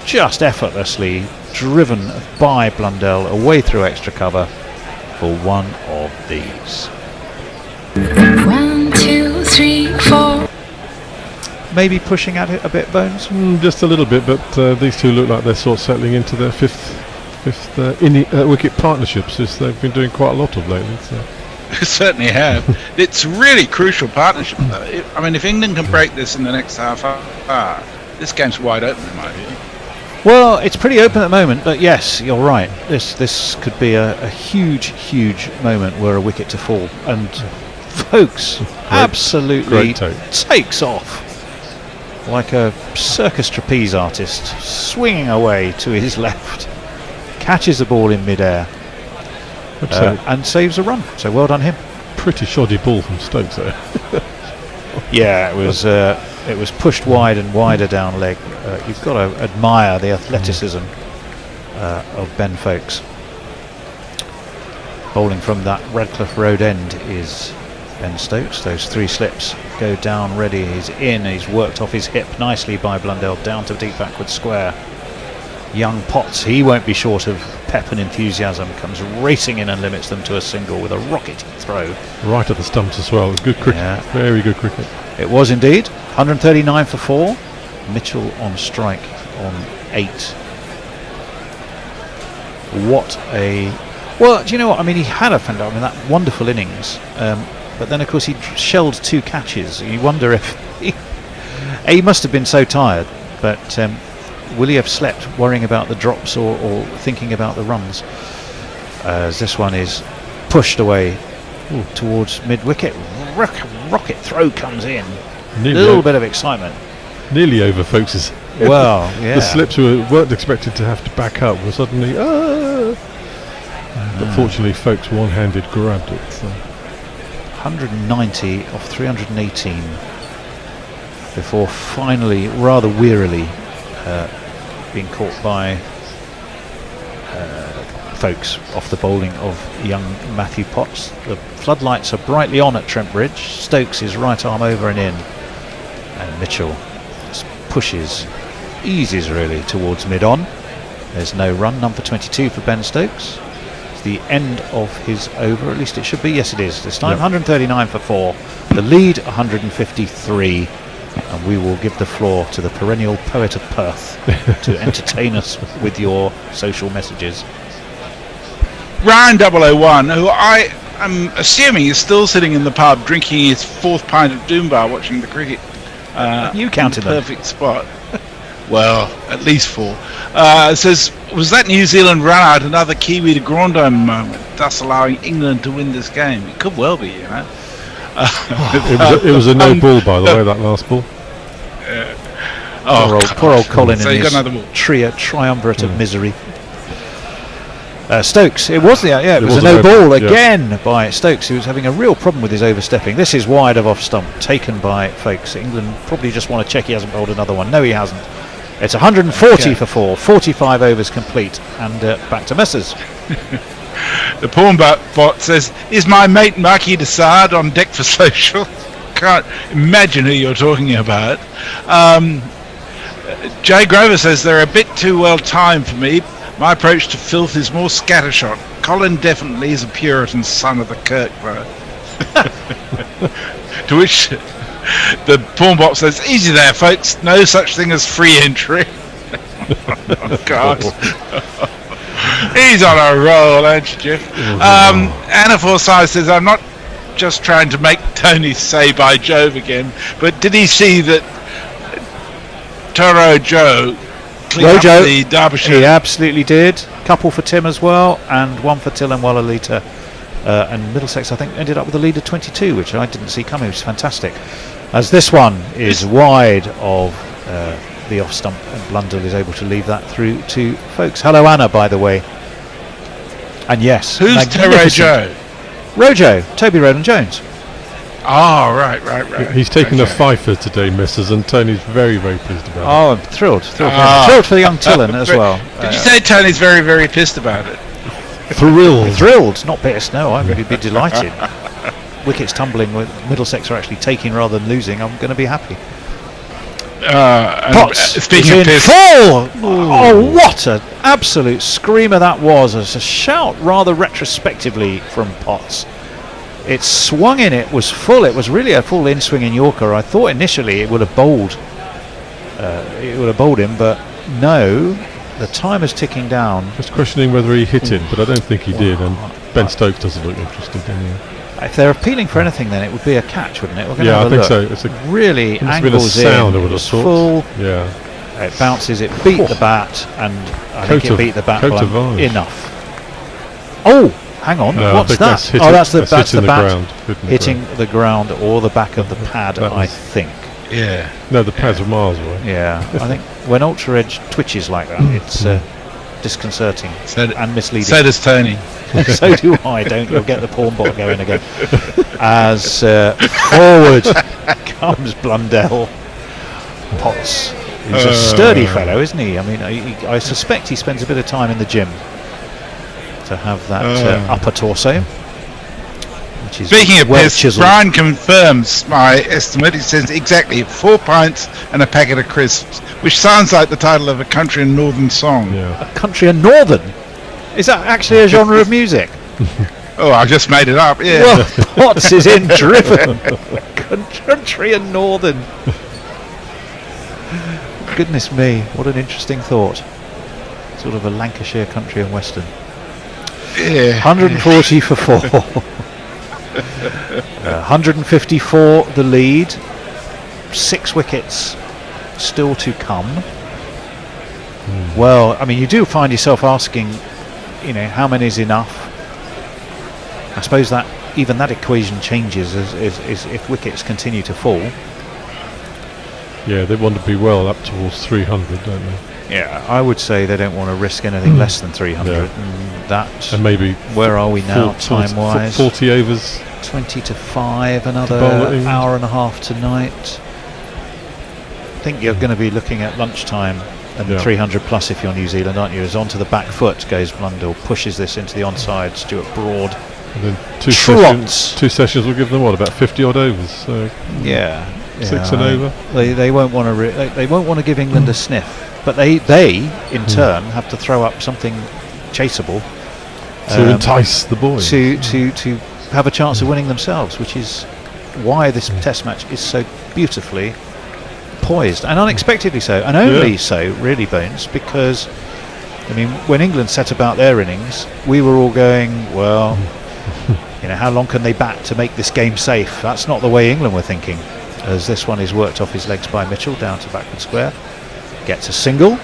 just effortlessly driven by Blundell away through extra cover for one of these. 1, 2, 3, 4. Maybe pushing at it a bit, Bones? Just a little bit, but these two look like they're sort of settling into their fifth wicket partnerships, as they've been doing quite a lot of lately. So. Certainly have. It's really crucial partnership, though. I mean, if England can break this in the next half hour, this game's wide open in my view. Well, it's pretty open at the moment, but yes, you're right. This could be a huge moment where a wicket to fall, and folks absolutely takes off like a circus trapeze artist, swinging away to his left, catches the ball in midair, and saves a run. So well done him. Pretty shoddy ball from Stokes there. Yeah, it was pushed wide and wider down leg. You've got to admire the athleticism of Ben Folkes. Bowling from that Redcliffe Road end is Ben Stokes. Those 3 slips go down ready. He's in. He's worked off his hip nicely by Blundell down to deep backward square. Young Potts, he won't be short of pep and enthusiasm, comes racing in and limits them to a single with a rocket throw. Right at the stumps as well. Good cricket. Yeah. Very good cricket. It was indeed. 139 for 4. Mitchell on strike on 8. What a... Well, do you know what? I mean, he had that wonderful innings. But then, of course, he shelled 2 catches. You wonder if... He must have been so tired. But will he have slept worrying about the drops or thinking about the runs? As this one is pushed away towards mid-wicket. Rocket throw comes in. A little bit of excitement. Nearly over Folkes'. Well, yeah. The slips weren't expected to have to back up. Were suddenly, But fortunately, Folkes one-handed grabbed it. So. 190 off 318 before finally, rather wearily, being caught by Folkes off the bowling of young Matthew Potts. The floodlights are brightly on at Trent Bridge. Stokes is right arm over and in, and Mitchell pushes, eases really towards mid-on. There's no run, number 22 for Ben Stokes. It's the end of his over, at least it should be. Yes, it is this time. Yep. 139 for 4. The lead 153, and we will give the floor to the perennial poet of Perth to entertain us with your social messages. Ryan 001, who I am assuming is still sitting in the pub drinking his 4th pint of Doombar watching the cricket. You counted the perfect spot. Well, at least 4. Says, was that New Zealand run out another Kiwi to Grandome moment, thus allowing England to win this game? It could well be, you know. It was a no ball, by the way, that last ball. Poor old Colin in his triumvirate of misery. Stokes, it was it was a no ball again by Stokes, who was having a real problem with his overstepping. This is wide of off stump, taken by Folkes. England probably just want to check he hasn't bowled another one. No, he hasn't. It's 140 for 4, 45 overs complete, and back to Messrs. The Porn bot says, is my mate Marky Desard on deck for social? Can't imagine who you're talking about. Jay Grover says, they're a bit too well timed for me. My approach to filth is more scattershot. Colin definitely is a Puritan son of the Kirk, though. To which the Pornbot says, easy there, folks. No such thing as free entry. Oh, God. He's on a roll, ain't you, Jeff? Anna Forsyth says, I'm not just trying to make Tony say by Jove again, but did he see that Toro Joe cleaned up the Derbyshire? He absolutely did. Couple for Tim as well, and one for Till and Wallalita. And Middlesex, I think, ended up with a lead of 22, which I didn't see coming, which is fantastic. As this one is wide of the off stump, and Blundell is able to leave that through to folks. Hello, Anna, by the way. And yes, who's Toro Joe? Rojo, Toby Rowland Jones. Oh, right. He's taken a fifer today, missus, and Tony's very, very pleased about it. Oh, I'm thrilled for the young Tillen as well. Did you say Tony's very, very pissed about it? Thrilled, not pissed. No, I would be delighted. Wickets tumbling, with Middlesex are actually taking rather than losing. I'm going to be happy. Potts, speaking of piss, full. Oh, what an absolute screamer that was! As a shout, rather retrospectively from Potts. It swung in. It was full. It was really a full in-swinging Yorker. I thought initially it would have bowled. Him, but no. The time is ticking down. Just questioning whether he hit it, but I don't think he did. And Ben Stokes doesn't look interested anyway. If they're appealing for anything, then it would be a catch, wouldn't it? Yeah, I think so. It's really angles sound, in. I would have thought. Full. Yeah. It bounces. It beat the bat, and I think it beat the bat enough. Oh, hang on. What's that? That's the bat hitting the ground or the back of the pad, I think. Yeah. No, the pads are miles away. Yeah. I think when Ultra Edge twitches like that, it's disconcerting and misleading. So does Tony. So do I. You'll get the Pornbot going again. As forward comes Blundell. Potts. He's a sturdy fellow, isn't he? I mean, I suspect he spends a bit of time in the gym to have that upper torso. Speaking of piss, Brian confirms my estimate. He says exactly 4 pints and a packet of crisps, which sounds like the title of a country and northern song. Yeah. A country and northern? Is that actually a genre of music? Oh, I just made it up, yeah. Well, Potts is in driven. Country and northern. Goodness me, what an interesting thought. Sort of a Lancashire country and western. Yeah. 140 for 4. 154 the lead. 6 wickets still to come. Well, I mean, you do find yourself asking, how many is enough? I suppose that even that equation changes as if wickets continue to fall. Yeah, they want to be well up towards 300, don't they? Yeah, I would say they don't want to risk anything less than 300. Yeah. And maybe where are we now, time-wise? 40 overs. 20 to 5, another hour and a half tonight. I think you're going to be looking at lunchtime and 300 plus if you're New Zealand, aren't you? As onto the back foot goes Blundell, pushes this into the onside. Stuart Broad. And then two sessions will give them about 50 odd overs. So 6 and over. They won't want to. They won't want to give England a sniff, but they in turn have to throw up something chaseable to entice the boys to have a chance of winning themselves, which is why this Test match is so beautifully poised and unexpectedly so, and only so, really, Bones, because I mean, when England set about their innings, we were all going, well, how long can they bat to make this game safe? That's not the way England were thinking, as this one is worked off his legs by Mitchell down to backward square, gets a single.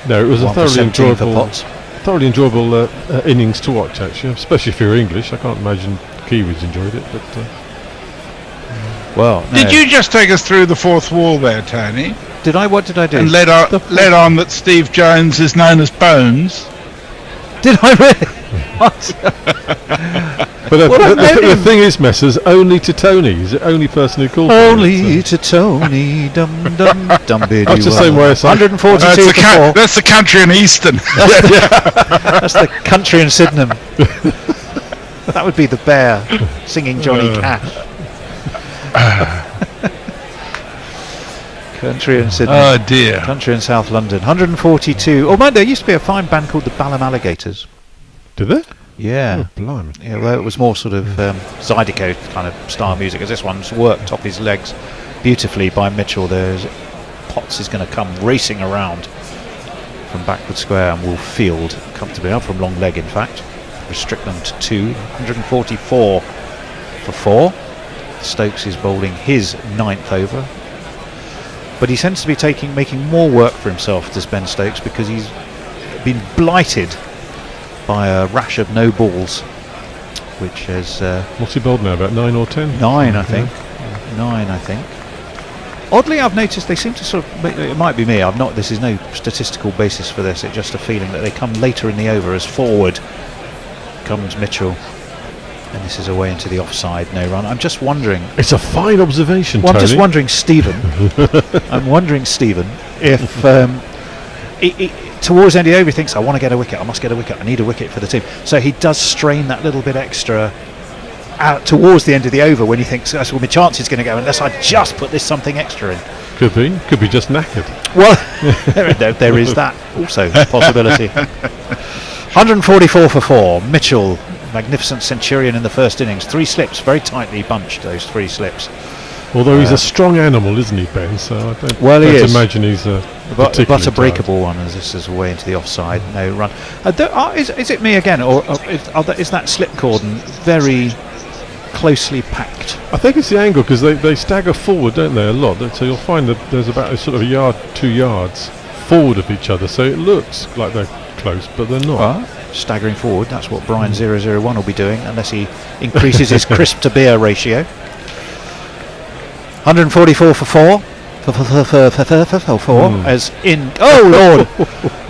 No, it was a thoroughly enjoyable innings to watch, actually, especially if you're English. I can't imagine Kiwis enjoyed it, but Did you just take us through the fourth wall there, Tony? Did I? What did I do? And led on that Steve Jones is known as Bones. Did I really? What? But the thing is, Messers, only to Tony. He's the only person who called only to Tony. Dum dum dum. That's the same way I say. 142 for 4. That's the country in Easton. That's the country in Sydenham. That would be the bear singing Johnny Cash. Country and Sydney. Oh dear. Country and South London. 142. Oh man, there used to be a fine band called the Balham Alligators. Did there? Yeah. Oh, blimey. Yeah, well, it was more sort of Zydeco kind of style music, as this one's worked off his legs beautifully by Mitchell. There's Potts is going to come racing around from backward square and will field comfortably up from long leg, in fact. Restrict them to 2. 144 for 4. Stokes is bowling his 9th over. But he seems to be making more work for himself, does Ben Stokes, because he's been blighted by a rash of no balls, which has... what's he bowled now, about 9 or 10? 9, I think. 9, I think. Oddly, I've noticed they seem to sort of... It might be me, this is no statistical basis for this, it's just a feeling that they come later in the over as forward comes Mitchell. And this is away into the offside, no run. I'm just wondering... It's a fine observation, Well, Tony. I'm just wondering, Stephen... if... towards the end of the over, he thinks, I want to get a wicket, I must get a wicket, I need a wicket for the team. So he does strain that little bit extra out towards the end of the over when he thinks, well, my chance is going to go unless I just put this something extra in. Could be just knackered. Well, there is that also possibility. 144 for 4. Mitchell, magnificent centurion in the first innings. 3 slips, very tightly bunched, those 3 slips. Although he's a strong animal, isn't he, Ben? So I don't, imagine he's a but a breakable one, as this is away into the offside. No run. Is it me again, or is that slip cordon very closely packed? I think it's the angle, because they stagger forward, don't they, a lot. So you'll find that there's about a sort of a yard, 2 yards forward of each other. So it looks like they're close, but they're not. Well, staggering forward, that's what Brian 001 will be doing, unless he increases his crisp to beer ratio. 144 for 4. As in... Oh, Lord!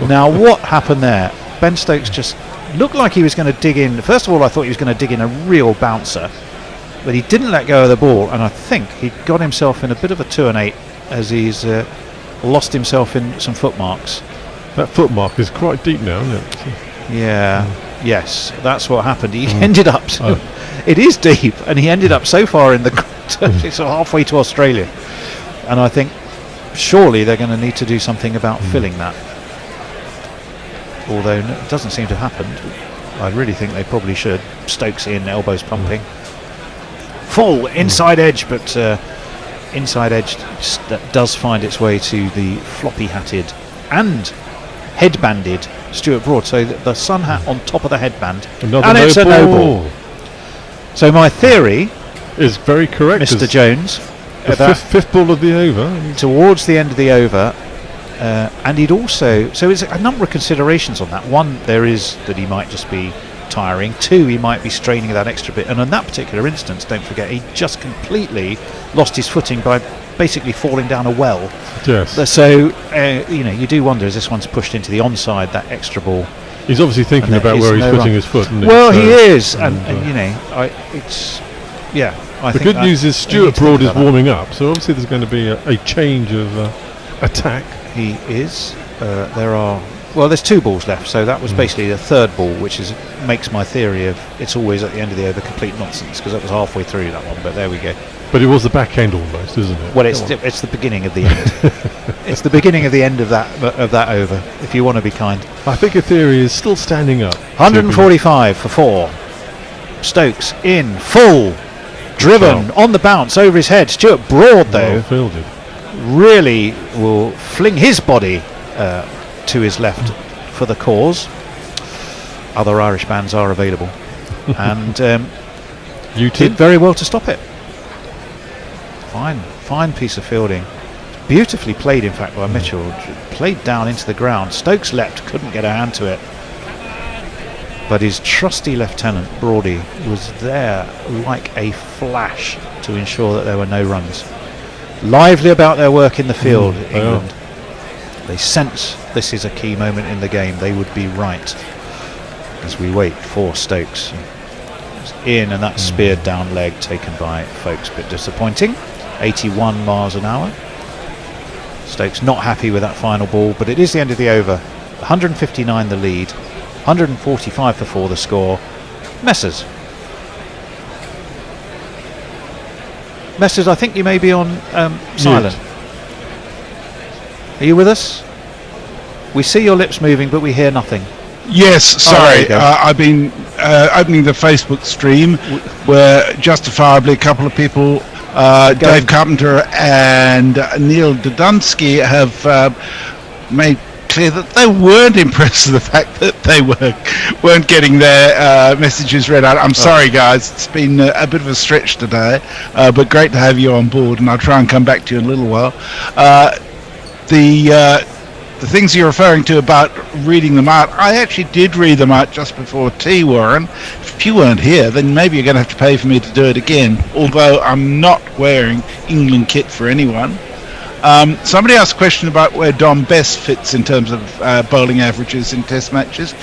Now, what happened there? Ben Stokes just looked like he was going to dig in. First of all, I thought he was going to dig in a real bouncer, but he didn't let go of the ball, and I think he got himself in a bit of a 2 and 8 as he's lost himself in some footmarks. That footmark is quite deep now, isn't it? Yeah. Yes, that's what happened. He ended up... It is deep, and he ended up so far in the... it's halfway to Australia. And I think surely they're going to need to do something about filling that. Although it doesn't seem to have happened. I really think they probably should. Stokes in, elbows pumping. Full inside edge, but inside edge that does find its way to the floppy-hatted and headbanded Stuart Broad. So the sun hat on top of the headband. And it's a no ball. So my theory is very correct, Mr. Jones. The fifth ball of the over. Towards the end of the over. And he'd also... So there's a number of considerations on that. One, there is that he might just be tiring. 2, he might be straining that extra bit. And in that particular instance, don't forget, he just completely lost his footing by basically falling down a well. Yes. So, you do wonder, as this one's pushed into the onside, that extra ball. He's obviously thinking about where he's putting his foot, isn't he? Well, he is. And it's... Yeah. The good news is Stuart Broad is warming up, so obviously there's going to be a change of attack. He is. There's 2 balls left, so that was basically the 3rd ball, which makes my theory of it's always at the end of the over complete nonsense, because that was halfway through that one, but there we go. But it was the back end almost, isn't it? Well, it's the beginning of the end. It's the beginning of the end of that over, if you want to be kind. I think your theory is still standing up. 145 for 4. Stokes in, full, driven, on the bounce, over his head. Stuart Broad, though, fielded, really will fling his body to his left for the cause. Other Irish bands are available. And you did very well to stop it. Fine piece of fielding. Beautifully played, in fact, by Mitchell. Played down into the ground. Stokes leapt, couldn't get a hand to it. But his trusty lieutenant, Brody, was there like a flash to ensure that there were no runs. Lively about their work in the field, England. They sense this is a key moment in the game. They would be right as we wait for Stokes. In, and that speared down leg taken by Folkes, bit disappointing. 81 miles an hour. Stokes not happy with that final ball, but it is the end of the over. 159 the lead, 145 for 4 the score. Messers, I think you may be on silent. Are you with us? We see your lips moving, but we hear nothing. Yes, sorry. I've been opening the Facebook stream where justifiably a couple of people, Dave Carpenter and Neil Dudunsky, have made clear that they weren't impressed with the fact that they weren't getting their messages read out. I'm sorry, guys. It's been a bit of a stretch today, but great to have you on board, and I'll try and come back to you in a little while. The things you're referring to about reading them out, I actually did read them out just before tea, Warren. If you weren't here, then maybe you're going to have to pay for me to do it again, although I'm not wearing England kit for anyone. Somebody asked a question about where Dom Bess fits in terms of bowling averages in test matches.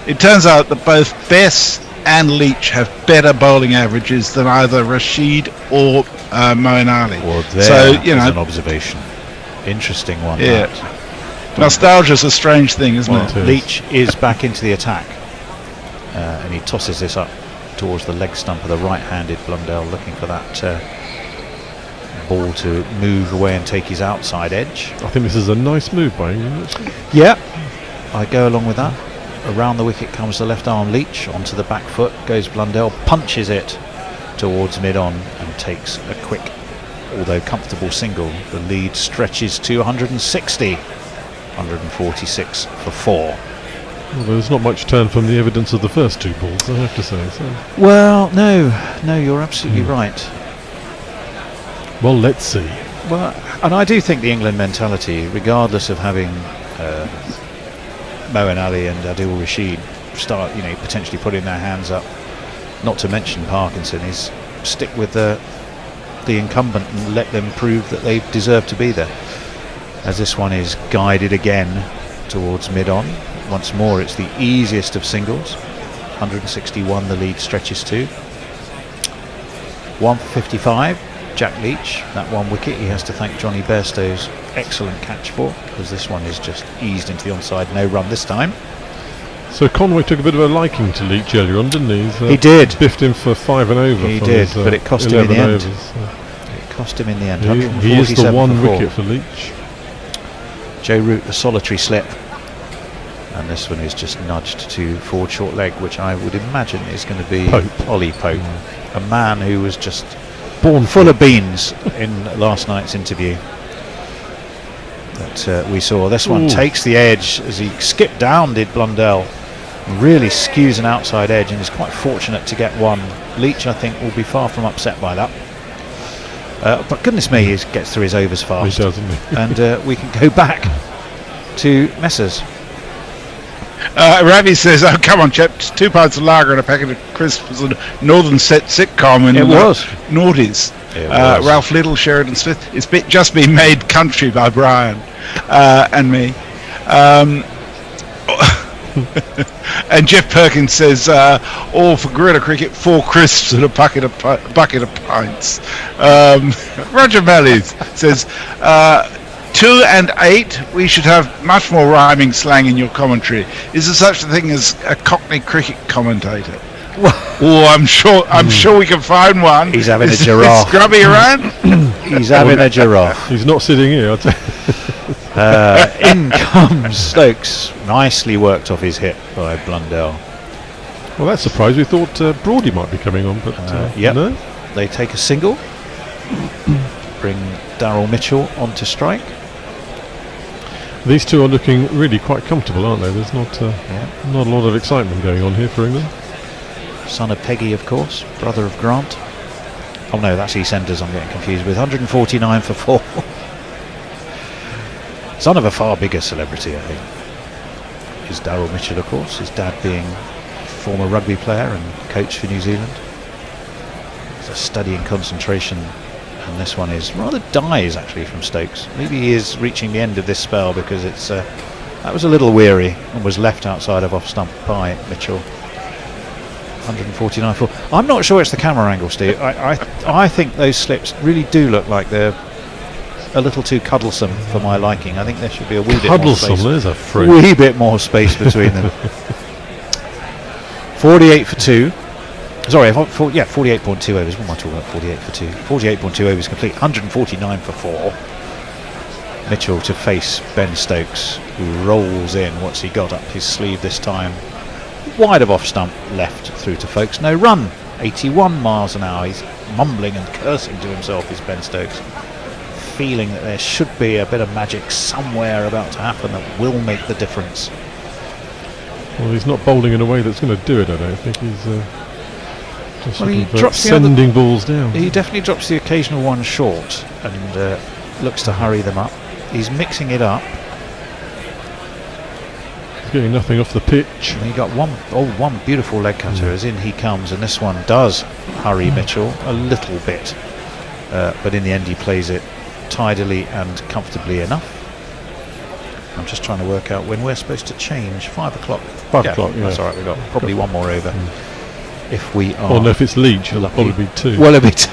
It turns out that both Bess and Leach have better bowling averages than either Rashid or Moeen Ali. Well, there's an observation. Interesting one. Yeah. Nostalgia's a strange thing, isn't it? Leach is back into the attack, and he tosses this up towards the leg stump of the right-handed Blundell, looking for that ball to move away and take his outside edge. I think this is a nice move by him. Yeah, I go along with that. Around the wicket comes the left arm Leach, onto the back foot goes Blundell, punches it towards mid-on and takes a quick, although comfortable single. The lead stretches to 160. 146 for 4. Well, there's not much turn from the evidence of the first two balls, I have to say. So. Well, no, you're absolutely right. Well, let's see. Well, and I do think the England mentality, regardless of having Moeen Ali and Adil Rashid start, potentially putting their hands up, not to mention Parkinson, is stick with the incumbent and let them prove that they deserve to be there. As this one is guided again towards mid-on. Once more, it's the easiest of singles. 161 the lead stretches to. 1 for 55, Jack Leach. That one wicket he has to thank Johnny Bairstow's excellent catch for, because this one is just eased into the onside, no run this time. So Conway took a bit of a liking to Leach earlier on, didn't he? He did. Biffed him for 5 and over. He did, but it cost him in the end. It cost him in the end. He is the one wicket for Leach. Joe Root, the solitary slip, and this one is just nudged to forward short leg, which I would imagine is going to be Ollie Pope, a man who was just born full of beans in last night's interview that we saw. This one takes the edge as he skipped down, did Blundell, really skews an outside edge and is quite fortunate to get one. Leach, I think, will be far from upset by that. But goodness me, he gets through his overs fast. He does, doesn't he? And we can go back to Messers. Ravi says, "Oh, come on, chaps! 2 pints of lager and a packet of crisps was a northern set sitcom in noughties. Ralph Little, Sheridan Smith. It's just been made country by Brian and me." And Jeff Perkins says, "All for guerrilla cricket, 4 crisps and a bucket of pints." Roger Mellies says, 2 and 8. We should have much more rhyming slang in your commentary. Is there such a thing as a Cockney cricket commentator? I'm sure we can find one. He's having a giraffe. Is Grubby around? He's having a giraffe. He's not sitting here, I'll tell you. In comes Stokes, nicely worked off his hip by Blundell. Well, that's surprised. We thought Brody might be coming on, but no. They take a single, bring Darryl Mitchell onto strike. These two are looking really quite comfortable, aren't they? There's not a lot of excitement going on here for England. Son of Peggy, of course, brother of Grant. Oh no, that's EastEnders I'm getting confused with. 149 for 4. Son of a far bigger celebrity, I think, is Darryl Mitchell, of course, his dad being a former rugby player and coach for New Zealand. It's a study in concentration, and this one is rather dies actually from Stokes. Maybe he is reaching the end of this spell because it's that was a little weary and was left outside of off stump by Mitchell. 149 for. I'm not sure it's the camera angle, Steve. I think those slips really do look like they're a little too cuddlesome for my liking. I think there should be a wee bit more space. There's a freak. Wee bit more space between them. 48 for 2. Sorry, 48.2 overs. What am I talking about? 48 for 2. 48.2 overs complete. 149 for 4. Mitchell to face Ben Stokes, who rolls in. What's he got up his sleeve this time? Wide of off stump, left through to Folkes. No run. 81 miles an hour. He's mumbling and cursing to himself, is Ben Stokes, feeling that there should be a bit of magic somewhere about to happen that will make the difference. Well, he's not bowling in a way that's going to do it, I don't think. He's just he drops sending balls down. He definitely drops the occasional one short and looks to hurry them up. He's mixing it up. He's getting nothing off the pitch. And he got one beautiful leg cutter as in he comes, and this one does hurry Mitchell a little bit. But in the end he plays it tidily and comfortably enough. I'm just trying to work out when we're supposed to change. 5 o'clock. 5 o'clock, yeah. That's all right, we've got probably one more over. If we are... Oh no, if it's Leach, it'll probably be 2. Well, it'll be 2.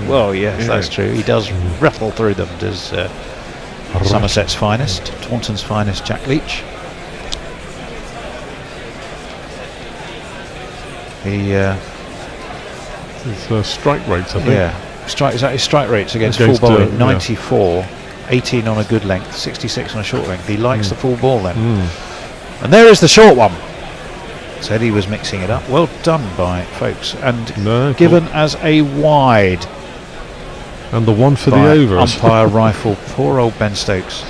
Well, yes, that's true. He does rattle through them, does Somerset's finest, Taunton's finest, Jack Leach. His strike rates, I think. Yeah. Is that his strike rates against full bowling? 94, 18 on a good length, 66 on a short length. He likes the full ball then. And there is the short one. Said he was mixing it up. Well done by Folkes. And given as a wide. And the one for the over. Umpire rifle. Poor old Ben Stokes.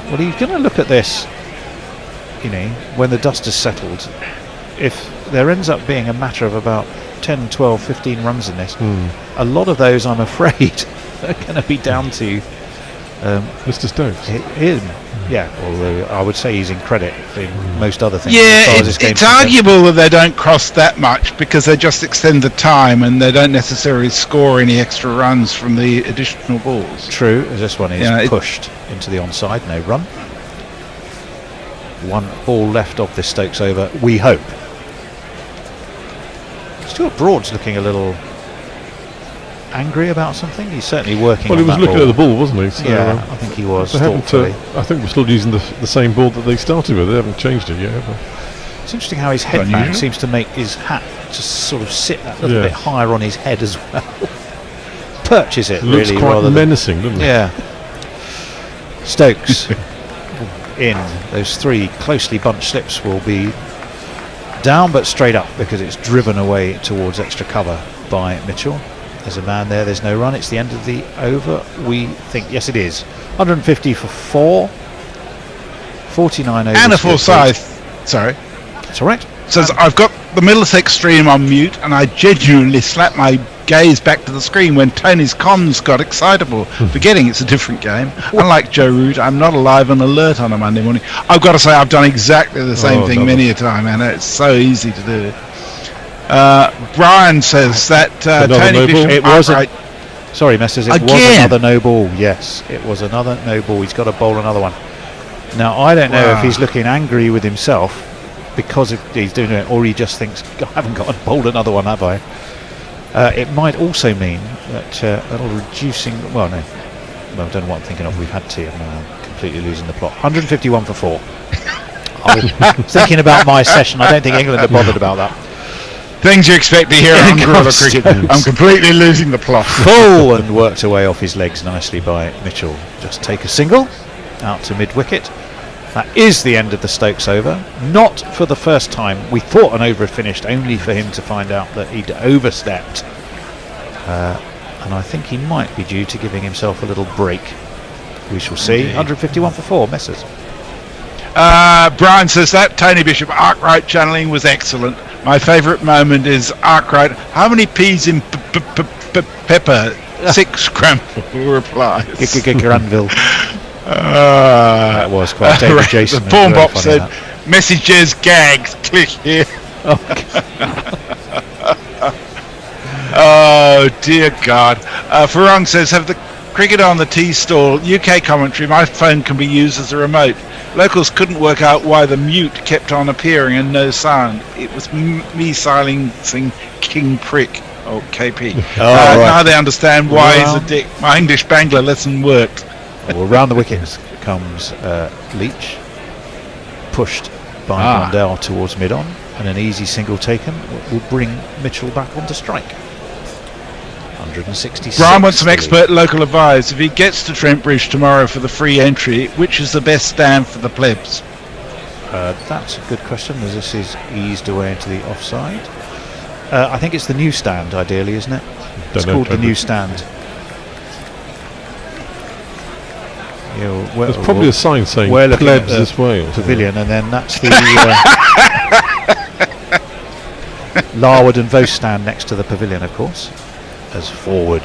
Well, he's going to look at this, when the dust has settled. If there ends up being a matter of about 10, 12, 15 runs in this, a lot of those, I'm afraid, are going to be down to Mr. Stokes. Him. Yeah, although I would say he's in credit in most other things. Yeah, it's arguable that they don't cross that much because they just extend the time and they don't necessarily score any extra runs from the additional balls. True, as this one is pushed into the onside, no run. One ball left of this Stokes over, we hope. Stuart Broad's looking a little angry about something. He's certainly working. Well, he was looking at the ball, wasn't he? So, yeah, I think he was. I think we're still using the same ball that they started with. They haven't changed it yet, have they? It's interesting how his headband seems to make his hat just sort of sit that little bit higher on his head as well. Perches it looks really quite rather menacing, doesn't it? Yeah. Stokes in those 3 closely bunched slips will be down but straight up because it's driven away towards extra cover by Mitchell. There's a man there, there's no run. It's the end of the over, we think. Yes, it is. 150 for 4. 49 overs. And a Forsyth. Sorry. That's all right. Says, I've got the Middlesex stream on mute and I genuinely slapped my gaze back to the screen when Tony's comms got excitable, forgetting it's a different game. Unlike Joe Root, I'm not alive and alert on a Monday morning. I've got to say, I've done exactly the same thing many a time, and it's so easy to do. Brian says that Tony Bishop... It was sorry, Messrs. It was another no ball. Yes, it was another no ball. He's got to bowl another one. Now, I don't know if he's looking angry with himself because he's doing it, or he just thinks, I haven't got to bowl another one, have I? It might also mean that a little reducing... Well, no. Well, I don't know what I'm thinking of. We've had to. I'm completely losing the plot. 151 for 4. I was thinking about my session. I don't think England are bothered about that. Things you expect to hear on Gorilla Cricket. I'm completely losing the plot. Full and worked away off his legs nicely by Mitchell. Just take a single out to mid-wicket. That is the end of the Stokes over. Not for the first time. We thought an over had finished, only for him to find out that he'd overstepped. And I think he might be due to giving himself a little break. We shall see. 151 for 4, Messrs. Brian says that Tony Bishop Arkwright channeling was excellent. My favourite moment is Arkwright. How many peas in pepper? 6 Granville replies. Granville. That was quite David Jason. The Pawn Box said, messages gagged. Click here. Oh dear God. Farron says, have the cricket on the tea stall. UK commentary. My phone can be used as a remote. Locals couldn't work out why the mute kept on appearing and no sound. It was me silencing King Prick. Oh, KP. Right. Now they understand why he's a dick. My English Bangler lesson worked. Well, round the wickets comes Leach, pushed by Blundell towards mid-on, and an easy single taken will bring Mitchell back onto strike. 166. Brian wants some expert local advice. If he gets to Trent Bridge tomorrow for the free entry, which is the best stand for the plebs? That's a good question, as this is eased away into the offside. I think it's the new stand, ideally, isn't it? It's called the new stand. Yeah, There's probably a sign saying we're looking plebs at the this way. Or pavilion, and then that's the Larwood and Vos stand next to the pavilion, of course. As forward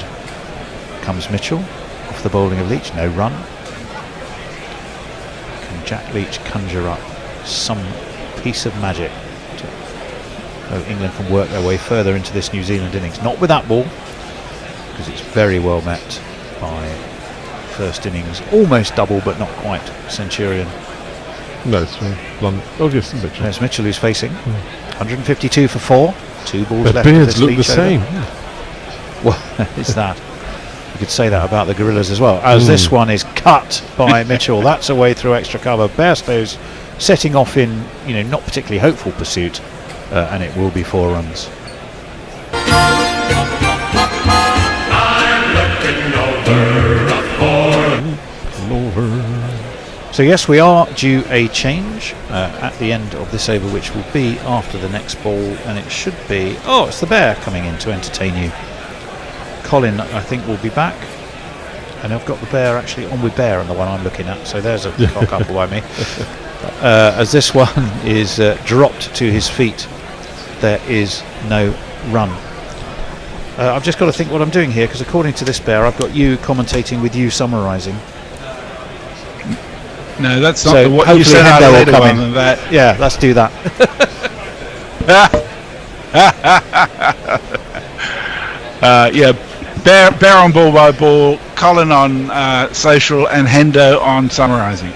comes Mitchell, off the bowling of Leach, no run. Can Jack Leach conjure up some piece of magic so England can work their way further into this New Zealand innings? Not with that ball, because it's very well met by first innings, almost double but not quite Centurion. No, it's oh yes, Mitchell. There's Mitchell who's facing. 152 for 4. 2 balls Their left. beards look Leach the same. Well, it's that. You could say that about the Gorillas as well. As this one is cut by Mitchell, that's away through extra cover. Bairstow's setting off in, not particularly hopeful pursuit, and it will be 4 runs. So yes, we are due a change at the end of this over, which will be after the next ball, and it should be, it's the Bear coming in to entertain you. Colin, I think, will be back, and I've got the Bear actually on with Bear on the one I'm looking at, so there's a cock up by me. As this one is dropped to his feet, there is no run. I've just got to think what I'm doing here, because according to this Bear, I've got you commentating with you summarising. No, that's not what you said. Hendo will come in. That. Yeah, let's do that. Bear on ball by ball, Colin on social, and Hendo on summarising.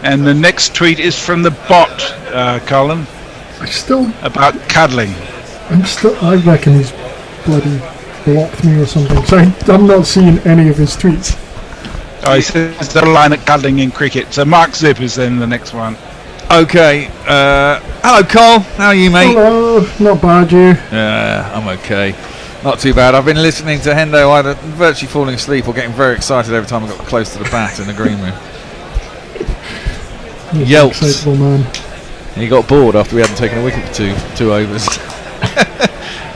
And the next tweet is from the bot, Colin. About cuddling. I reckon he's bloody blocked me or something. So I'm not seeing any of his tweets. Oh, he says the line at cuddling in cricket. So Mark Zip is then the next one. Okay. Hello, Cole. How are you, mate? Hello. Not bad, you? Yeah, I'm okay. Not too bad. I've been listening to Hendo either virtually falling asleep or getting very excited every time I got close to the bat in the green room. Yelps. Excitable man. He got bored after we hadn't taken a wicket for two overs.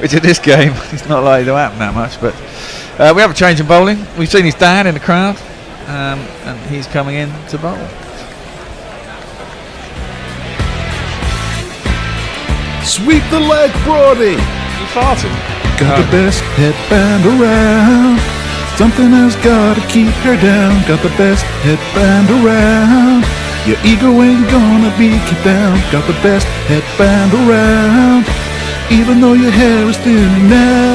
Which in this game it's not likely to happen that much, but we have a change in bowling. We've seen his dad in the crowd, and he's coming in to bowl. Sweep the leg, Brody. He farted. Got the best headband around. Something has got to keep her down. Got the best headband around. Your ego ain't gonna be kept down. Got the best headband around. Even though your hair is thinning now,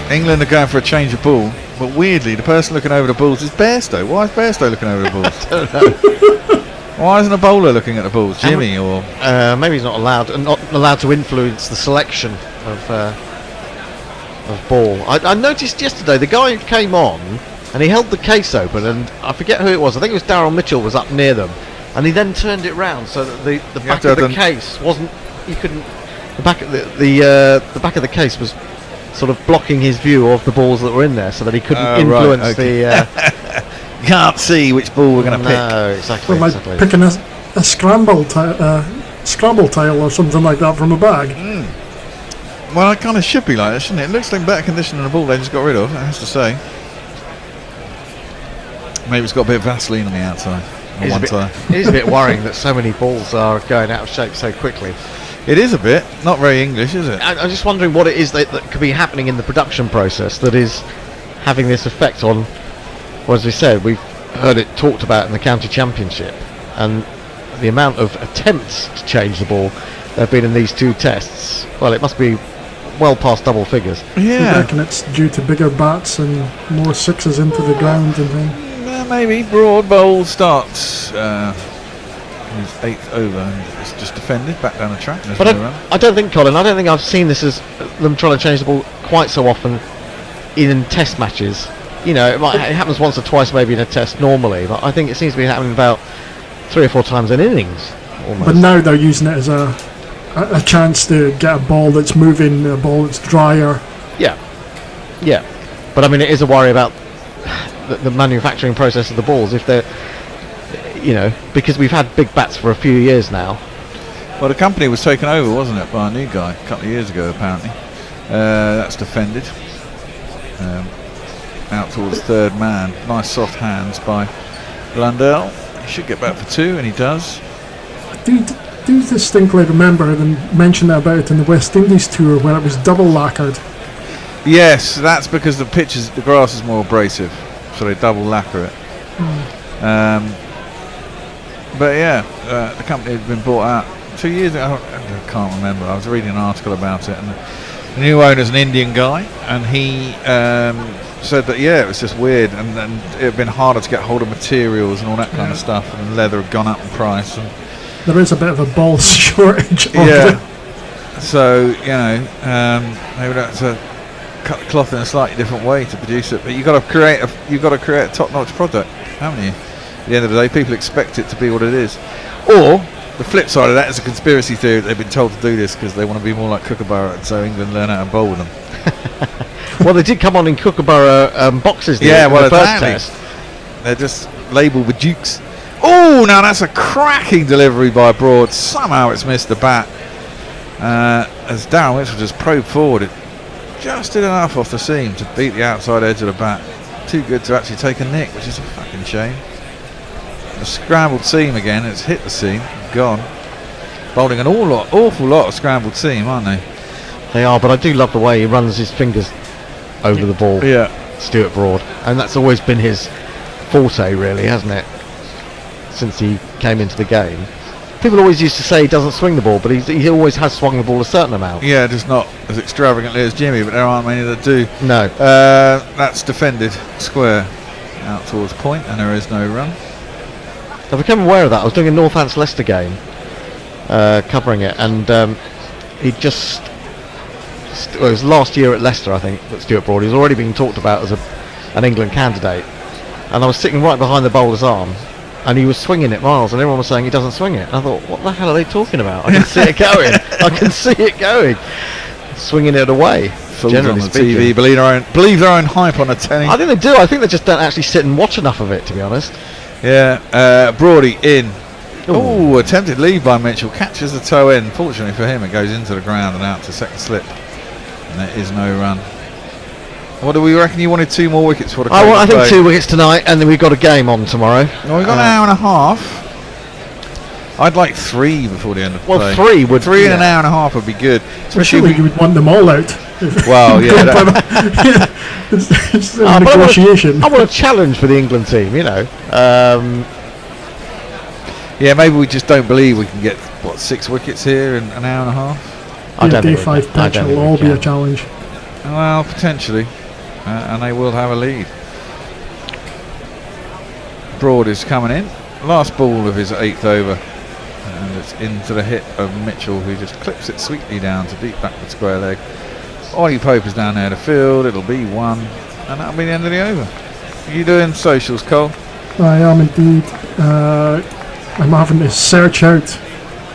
England are going for a change of ball, but weirdly, the person looking over the balls is Bairstow. Why is Bairstow looking over the balls? I don't know. Why isn't a bowler looking at the balls, Jimmy? Or maybe he's not allowed to influence the selection of ball. I noticed yesterday the guy who came on and he held the case open, and I forget who it was. I think it was Darryl Mitchell was up near them. And he then turned it round so that the back of the case wasn't. You couldn't. The back of the back of the case was sort of blocking his view of the balls that were in there, so that he couldn't influence the. Can't see which ball we're going to pick. No, exactly. Well, like picking a scramble tile or something like that from a bag. Well, it kind of should be like that, shouldn't it? It looks like better condition than a ball they just got rid of. I have to say. Maybe it's got a bit of Vaseline on the outside. It is a bit worrying that so many balls are going out of shape so quickly. It is a bit. Not very English, is it? I'm just wondering what it is that could be happening in the production process that is having this effect on. Well, as we said, we've heard it talked about in the county championship, and the amount of attempts to change the ball there have been in these 2 tests. Well, it must be well past double figures. Yeah. I reckon it's due to bigger bats and more sixes into the ground and things. Maybe. Broad bowl starts his 8th over, and it's just defended back down the track. But I don't think, Colin, I've seen this as them trying to change the ball quite so often in test matches. It happens once or twice maybe in a test normally, but I think it seems to be happening about 3 or 4 times in innings. Almost. But now they're using it as a chance to get a ball that's moving, a ball that's drier. Yeah. But I mean, it is a worry about the manufacturing process of the balls. If they're, because we've had big bats for a few years now. Well, the company was taken over, wasn't it, by a new guy a couple of years ago, apparently. That's defended. Out towards third man. Nice soft hands by Blundell. He should get back for 2, and he does. Do distinctly remember them mentioning about it in the West Indies tour where it was double lacquered. Yes, that's because the grass is more abrasive, so they double lacquer it. But yeah, the company had been bought out 2 years ago. I can't remember. I was reading an article about it, and the new owner's an Indian guy, and he said that it was just weird, and it had been harder to get hold of materials and all that kind of stuff, and leather had gone up in price. And there is a bit of a ball shortage. So they would have to cut the cloth in a slightly different way to produce it. But you've got to create a top-notch product, haven't you? At the end of the day, people expect it to be what it is. Or the flip side of that is a conspiracy theory that they've been told to do this because they want to be more like Kookaburra, and so England learn how to bowl with them. Well, they did come on in Kookaburra boxes. The first test. They're just labelled with dukes. Oh, now that's a cracking delivery by Broad. Somehow it's missed the bat. As Darren Mitchell just probed forward, it just did enough off the seam to beat the outside edge of the bat. Too good to actually take a nick, which is a fucking shame. A scrambled seam again. It's hit the seam, gone. Bowling an awful lot of scrambled seam, aren't they? They are, but I do love the way he runs his fingers over the ball. Yeah, Stuart Broad, and that's always been his forte, really, hasn't it? Since he came into the game, people always used to say he doesn't swing the ball, but he always has swung the ball a certain amount. Yeah, just not as extravagantly as Jimmy, but there aren't many that do. No. That's defended square out towards point, and there is no run. I became aware of that. I was doing a Northants-Leicester game, covering it, and he just. It was last year at Leicester, I think, that Stuart Broad. He was already being talked about as an England candidate, and I was sitting right behind the bowler's arm, and he was swinging it miles, and everyone was saying he doesn't swing it. And I thought, what the hell are they talking about? I can see it going. I can see it going. Swinging it away. Fools on the TV believe their own hype on the telly. I think they do. I think they just don't actually sit and watch enough of it, to be honest. Yeah, Broady in. Oh, attempted lead by Mitchell. Catches the toe in. Fortunately for him, it goes into the ground and out to second slip. And there is no run. What do we reckon? You wanted 2 more wickets for the I think 2 wickets tonight, and then we've got a game on tomorrow. Well, we've got an hour and a half. I'd like 3 before the end of the play. 3 would. 3 in an hour and a half would be good. Especially if you would want them all out. Well, yeah. It's a negotiation. I want a challenge for the England team, Yeah, maybe we just don't believe we can get 6 wickets here in an hour and a half. Day 5 pitch will all be a challenge. Well, potentially, and they will have a lead. Broad is coming in. Last ball of his 8th over, and it's into the hit of Mitchell, who just clips it sweetly down to deep backward square leg. Ollie Pope is down there to field. It'll be 1, and that'll be the end of the over. Are you doing socials, Cole? I am indeed. I'm having to search out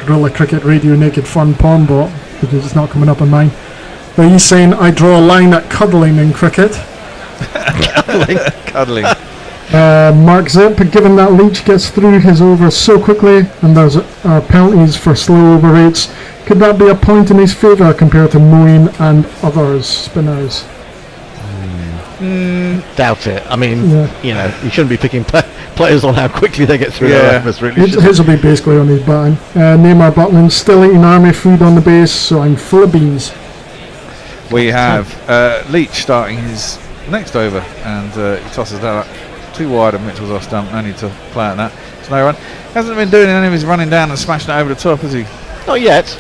Gorilla Cricket Radio Naked Fun Porn Bot because it's not coming up on mine. But he's saying I draw a line at cuddling in cricket. Cuddling. Mark Zip, given that Leach gets through his over so quickly and there's penalties for slow over rates, could that be a point in his favour compared to Moeen and others spinners? Doubt it. I mean, you shouldn't be picking players on how quickly they get through their overs, really. His will be basically on his batting. Neymar Butland still eating army food on the base, so I'm full of beans. We have Leach starting his next over, and he tosses that up too wide of Mitchell's off stump. No need to play at that. It's no run. Hasn't been doing any of his running down and smashing it over the top, has he? Not yet.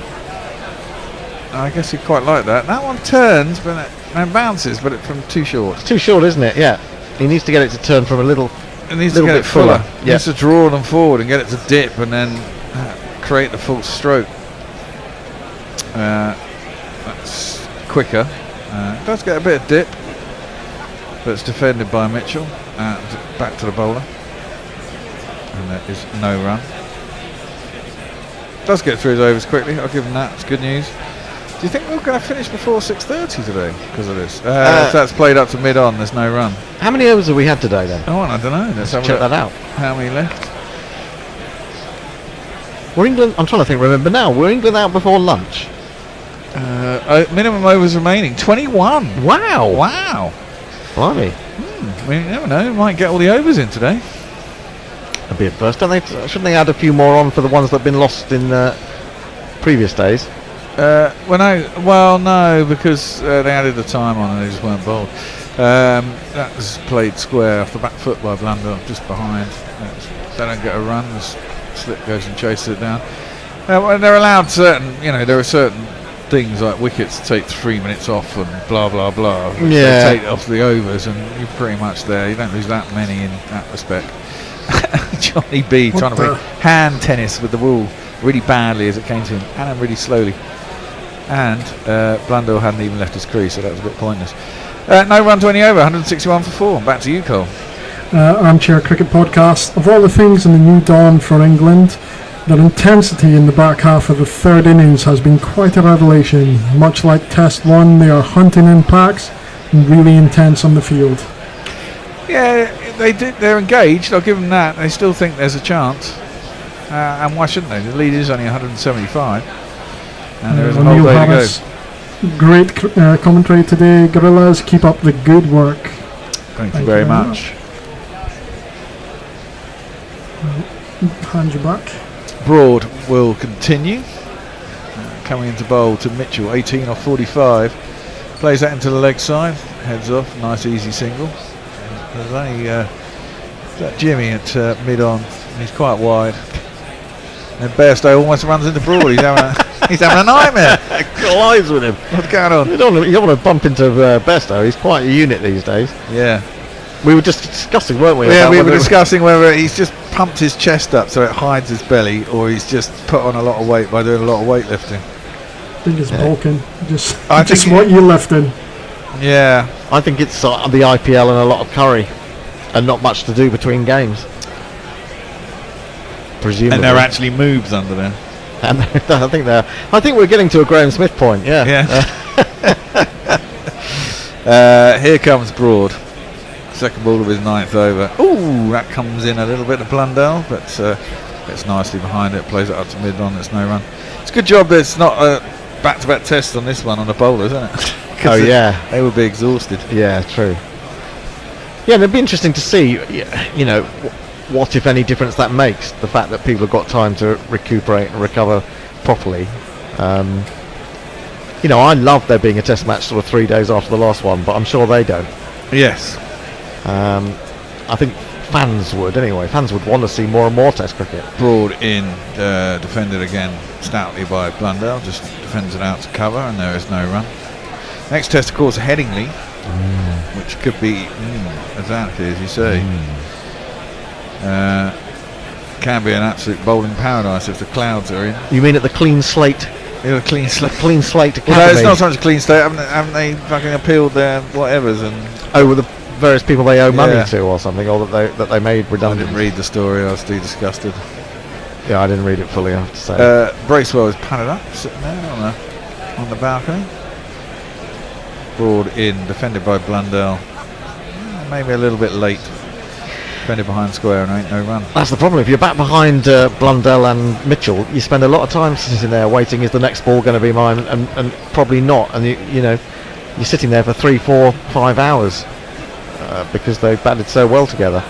I guess he'd quite like that. That one turns and bounces, but it's from too short. It's too short, isn't it? Yeah. He needs to get it to turn from a little. It needs to get it fuller. He needs to draw them forward and get it to dip, and then create the full stroke. That's quicker. It does get a bit of dip, but it's defended by Mitchell. Back to the bowler, and there is no run. does get through his overs quickly. I'll give him that. It's good news. Do you think we're going to finish before 6:30 today because of this? So that's played up to mid-on. There's no run. How many overs have we had today then? Oh, I don't know. Let's check that out. How many left? We're England. I'm trying to think. Remember now. We're England out before lunch. Minimum overs remaining 21. Wow. Wow. Blimey. We never know. We might get all the overs in today. That'd be a first. Shouldn't they add a few more on for the ones that have been lost in previous days? No, because they added the time on and they just weren't bowled. That was played square off the back foot by Blundell, just behind. They don't get a run. The slip goes and chases it down. They're allowed certain, there are certain things like wickets take 3 minutes off and blah blah blah. Yeah. They take off the overs and you're pretty much there. You don't lose that many in that respect. Johnny B trying to play hand tennis with the ball really badly as it came to him and really slowly. And Blundell hadn't even left his crease, so that was a bit pointless. No run to any over, 161 for 4. Back to you, Cole. Armchair Cricket Podcast. Of all the things in the new dawn for England, their intensity in the back half of the third innings has been quite a revelation. Much like Test 1, they are hunting in packs and really intense on the field. Yeah, they're engaged, I'll give them that. They still think there's a chance. And why shouldn't they? The lead is only 175. And there is a whole Neil day Harris, to go. great commentary today. Gorillas, keep up the good work. Thank you very much. Hand you back. Broad will continue. Coming into bowl to Mitchell, 18 off 45. Plays that into the leg side. Heads off. Nice easy single. There's only that Jimmy at mid-on. He's quite wide. And Bairstow almost runs into Broad. He's having a nightmare. Collides with him. What's going on? You don't want to bump into Bairstow. He's quite a unit these days. Yeah. We were just discussing, weren't we? Yeah, we were discussing whether he's just pumped his chest up so it hides his belly, or he's just put on a lot of weight by doing a lot of weightlifting. I think it's bulking. Just think what you're lifting. Yeah. I think it's the IPL and a lot of curry, and not much to do between games. Presumably. And there are actually moves under there. And I think we're getting to a Graham Smith point. Yeah. Here comes Broad. Second ball of his 9th over. Ooh, that comes in a little bit of Blundell, but gets nicely behind it. Plays it up to mid-on. It's no run. It's a good job that it's not a back-to-back test on this one on the bowler, isn't it? Oh yeah, they would be exhausted. Yeah, true. Yeah, and it'd be interesting to see, what if any difference that makes. The fact that people have got time to recuperate and recover properly. I love there being a test match sort of 3 days after the last one, but I'm sure they don't. Yes. I think fans would anyway. Fans would want to see more and more test cricket. Broad in, defended again stoutly by Blundell, just defends it out to cover, and there is no run. Next test, of course, Headingley, which could be exactly as you say. Can be an absolute bowling paradise if the clouds are in. You mean at the clean slate? Yeah, the clean slate. Clean slate academy. Well, no, it's not so much a clean slate. Haven't they fucking appealed their whatevers and? With the various people they owe money to or something, or that they made redundant. I didn't read the story. I was too disgusted. Yeah, I didn't read it fully, I have to say. Bracewell is padded up, sitting there on the balcony. Broad in, defended by Blundell. Maybe a little bit late. Defended behind square and ain't no run. That's the problem. If you're back behind Blundell and Mitchell, you spend a lot of time sitting there waiting. Is the next ball going to be mine? And probably not. And you're sitting there for 3, 4, 5 hours because they've batted so well together.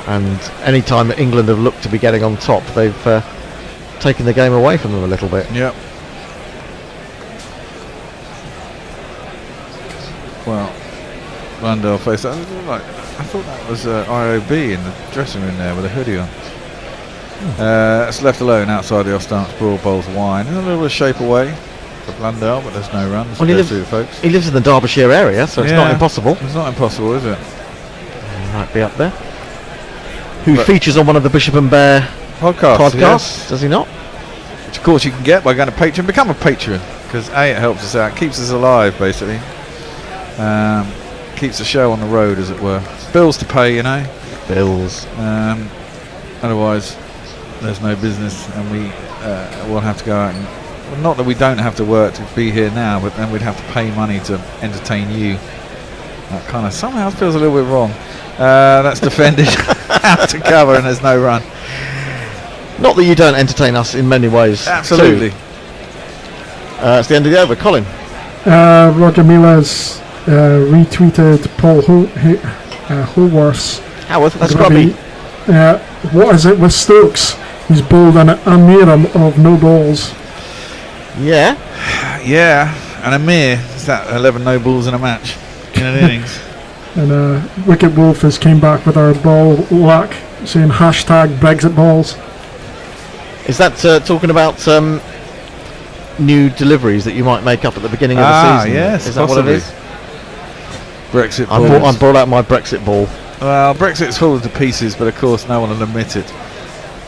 And any time that England have looked to be getting on top, they've taken the game away from them a little bit. Yep. Well, Blundell faced that. I thought that was IOB in the dressing room there with a hoodie on. It's left alone outside the off stance. Broad bowls wide. And a little bit of shape away for Blundell, but there's no runs. Well, he lives in the Derbyshire area, so it's not impossible. It's not impossible, is it? He might be up there. Who features on one of the Bishop and Bear podcasts? Yes. Does he not? Which, of course, you can get by going to Patreon. Become a patron, because it helps us out, keeps us alive, basically. Keeps the show on the road, as it were. Bills to pay, Bills. Otherwise, there's no business, and we'll have to go out and, well, not that we don't have to work to be here now, but then we'd have to pay money to entertain you. That kind of somehow feels a little bit wrong. That's defended out to cover, and there's no run. Not that you don't entertain us in many ways. Absolutely. It's the end of the over. Colin. Roger Mila's retweeted Paul Holworth's. Howarth, that's grubby. What is it with Stokes? He's bowled an Amiram of no balls. Yeah. Yeah, and Amir is that 11 no balls in a match in an innings. And Wicket Wolf has came back with our ball lack, saying hashtag Brexit balls. Is that talking about new deliveries that you might make up at the beginning of the season? Yes, is that possibly. what it is? Brexit balls. I brought out my Brexit ball. Well, Brexit's fallen to pieces, but of course no one will admit it.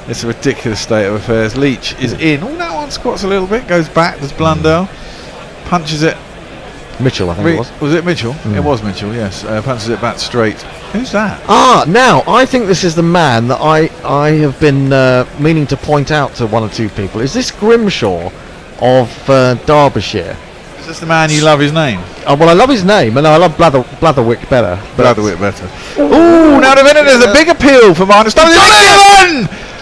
It's a ridiculous state of affairs. Leach is in. Oh, that one squats a little bit, goes back, does Blundell, punches it. Mitchell, I think it was. Was it Mitchell? It was Mitchell, yes. Punches it back straight. Who's that? Now, I think this is the man that I have been meaning to point out to one or two people. Is this Grimshaw of Derbyshire? Is this the man you love his name? Well, I love his name, and I love Blatherwick better. Blatherwick better. Ooh, now there's a big appeal for Martin.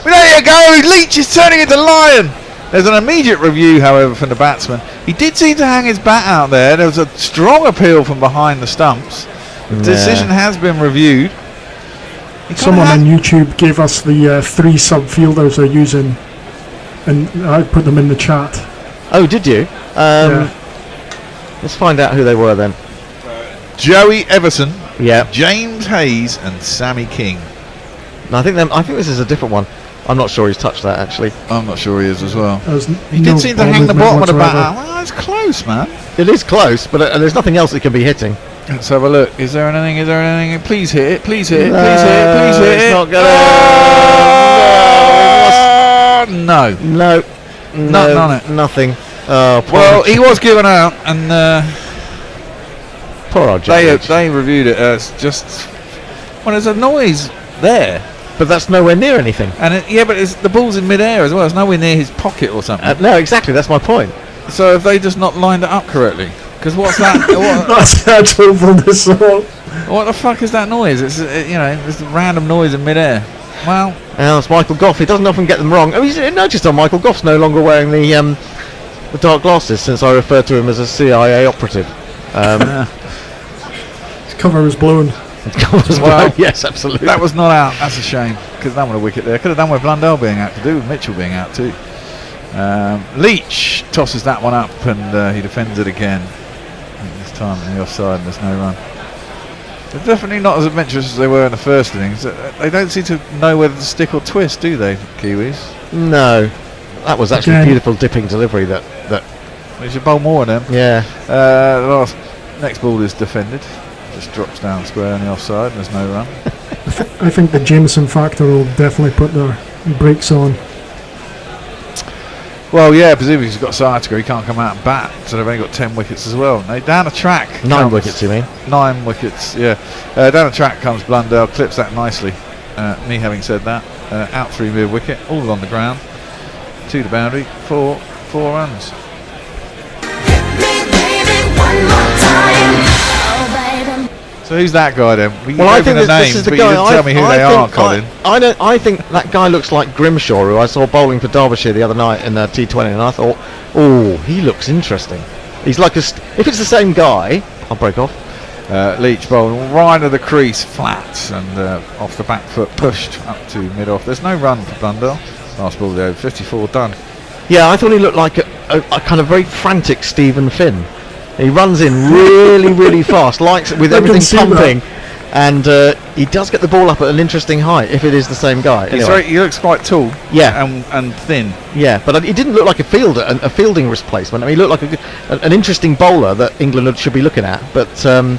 There you go, Leach is turning into Lion. There's an immediate review, however, from the batsman. He did seem to hang his bat out there. There was a strong appeal from behind the stumps. The decision has been reviewed. Someone on YouTube gave us the 3 sub-fielders they're using, and I put them in the chat. Oh, did you? Let's find out who they were then. Joey Everson, yeah, James Hayes, and Sammy King. No, I think this is a different one. I'm not sure he's touched that, actually. I'm not sure he is as well. He did seem to hang the bottom of the bat out. Well, it's close, man. It is close, but there's nothing else that can be hitting. Let's have a look. Is there anything? Please hit it. Please hit it. It's not going to... No. Nothing on it. Nothing. Well, he was given out, and poor old Jack. They reviewed it as just... Well, there's a noise there. But that's nowhere near anything. And but the ball's in mid-air as well. It's nowhere near his pocket or something. No, exactly. That's my point. So have they just not lined it up correctly? Because what's that? That's actual from this song. What the fuck is that noise? It's this random noise in mid-air. Well, it's Michael Goff. He doesn't often get them wrong. I mean, you noticed on Michael Goff's no longer wearing the dark glasses since I referred to him as a CIA operative. His cover was blown. Yes, absolutely. That was not out. That's a shame. Could have done with a wicket there. Could have done with Blundell being out. Could do with Mitchell being out too. Leach tosses that one up, and he defends it again. This time on the offside, and there's no run. They're definitely not as adventurous as they were in the first innings. They don't seem to know whether to stick or twist, do they, Kiwis? No. That was actually a beautiful dipping delivery. That. We should bowl more of them. Yeah. The next ball is defended. Just drops down square on the offside, and there's no run. I think the Jameson factor will definitely put their brakes on. Well, yeah, presumably he's got sciatica, he can't come out and bat, so they've only got 10 wickets as well. Now, down the track. 9 wickets, you mean? 9 wickets, yeah. Down the track comes Blundell, clips that nicely. Me having said that, out through mid wicket, all on the ground, to the boundary, 4 runs. So who's that guy then? Well, I think this is the guy. You didn't tell me who they are, Colin. I think that guy looks like Grimshaw, who I saw bowling for Derbyshire the other night in the T20, and I thought, oh, he looks interesting. He's like if it's the same guy, I'll break off. Leach bowling right of the crease, flat, and off the back foot, pushed up to mid-off. There's no run for Blundell. Last ball there, 54 done. Yeah, I thought he looked like a kind of very frantic Stephen Finn. He runs in really, really fast, likes it with everything pumping, and he does get the ball up at an interesting height if it is the same guy. Anyway. He looks quite tall, yeah, and thin. Yeah, but he didn't look like a fielding replacement. I mean, he looked like an interesting bowler that England should be looking at, but not so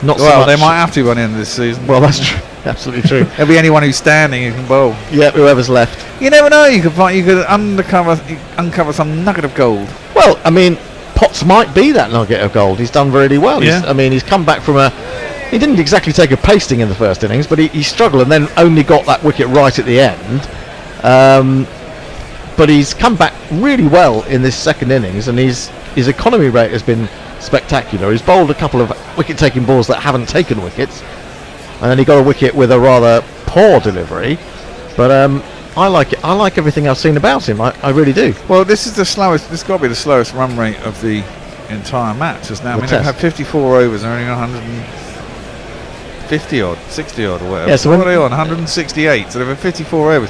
much. Well, they might have to by the end of this season. Well, that's true. Absolutely true. There'll be anyone who's standing who can bowl. Yeah, whoever's left. You never know. You could uncover some nugget of gold. Well, I mean, Potts might be that nugget of gold. He's done really well. Yeah. He's come back from he didn't exactly take a pasting in the first innings, but he struggled and then only got that wicket right at the end. But he's come back really well in this second innings, and his economy rate has been spectacular. He's bowled a couple of wicket-taking balls that haven't taken wickets, and then he got a wicket with a rather poor delivery. But I like it. I like everything I've seen about him. I really do. Well, this is the slowest. This has got to be the slowest run rate of the entire match. Just now, I mean, they've had 54 overs and only 150 odd, 60 odd, or whatever. Yeah, so what are they on? 168. So they've had 54 overs.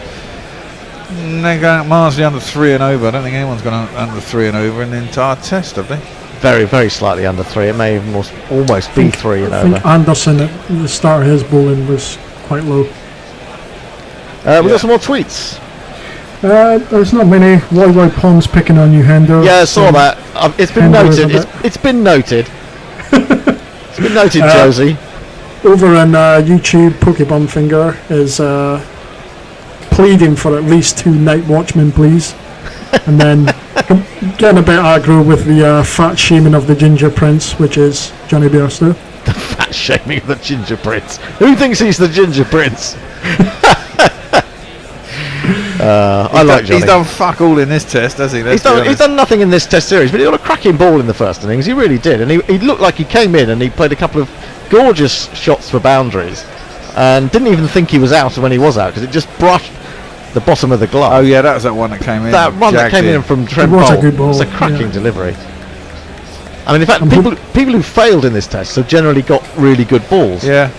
They're going marginally under 3 and over. I don't think anyone's gone under 3 and over in the entire test, have they? Very, very slightly under 3. It may even almost be 3 and I over. think Anderson at the start of his bowling was quite low. We've got some more tweets. There's not many. Roy Pond's picking on you, Hendo. Yeah, I saw that. It's been noted. It's been noted. It's been noted, Josie. Over on YouTube, Pokemon Finger is pleading for at least 2 night watchmen, please. And then getting a bit aggro with the fat shaming of the Ginger Prince, which is Johnny Bairstow. The fat shaming of the Ginger Prince. Who thinks he's the Ginger Prince? I like Johnny. He's done fuck all in this test, has he? He's done nothing in this test series, but he got a cracking ball in the first innings. He really did, and he looked like he came in and he played a couple of gorgeous shots for boundaries, and didn't even think he was out when he was out because it just brushed the bottom of the glove. Oh yeah, that was that one that came in. That one that came in from Trent. It was a good ball. It's a cracking delivery. I mean, in fact, people who failed in this test have generally got really good balls. Yeah.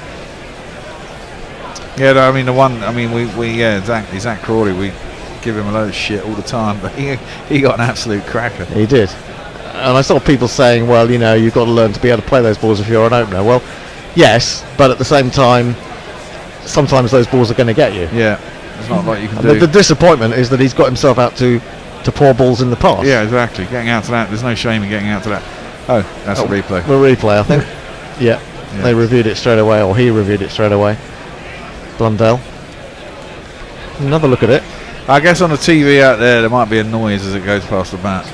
Yeah, I mean exactly. Zach Crawley, we give him a load of shit all the time, but he got an absolute cracker. He did. And I saw people saying, well, you've got to learn to be able to play those balls if you're an opener. Well, yes, but at the same time, sometimes those balls are going to get you. Yeah, it's not like you can do. The disappointment is that he's got himself out to poor balls in the past. Yeah, exactly. Getting out to that, there's no shame in getting out to that. Oh, that's a replay. The replay, I think. Yeah, they reviewed it straight away, or he reviewed it straight away. Blundell. Another look at it. I guess on the TV out there might be a noise as it goes past the bat.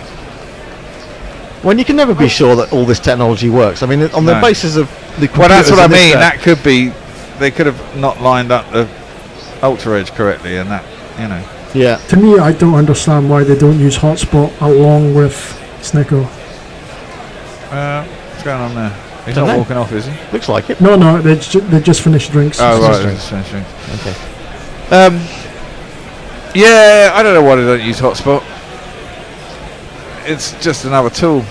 When you can never be sure that all this technology works. I mean, on the basis of the computers. Well, that's what I mean. That could be. They could have not lined up the Ultra Edge correctly, and that, Yeah. To me, I don't understand why they don't use hotspot along with Snicko. What's going on there? He's not walking off, is he? Looks like it. No, they just finished drinks. Oh, right. Just finished drinks. Okay. Yeah, I don't know why they don't use hotspot. It's just another tool.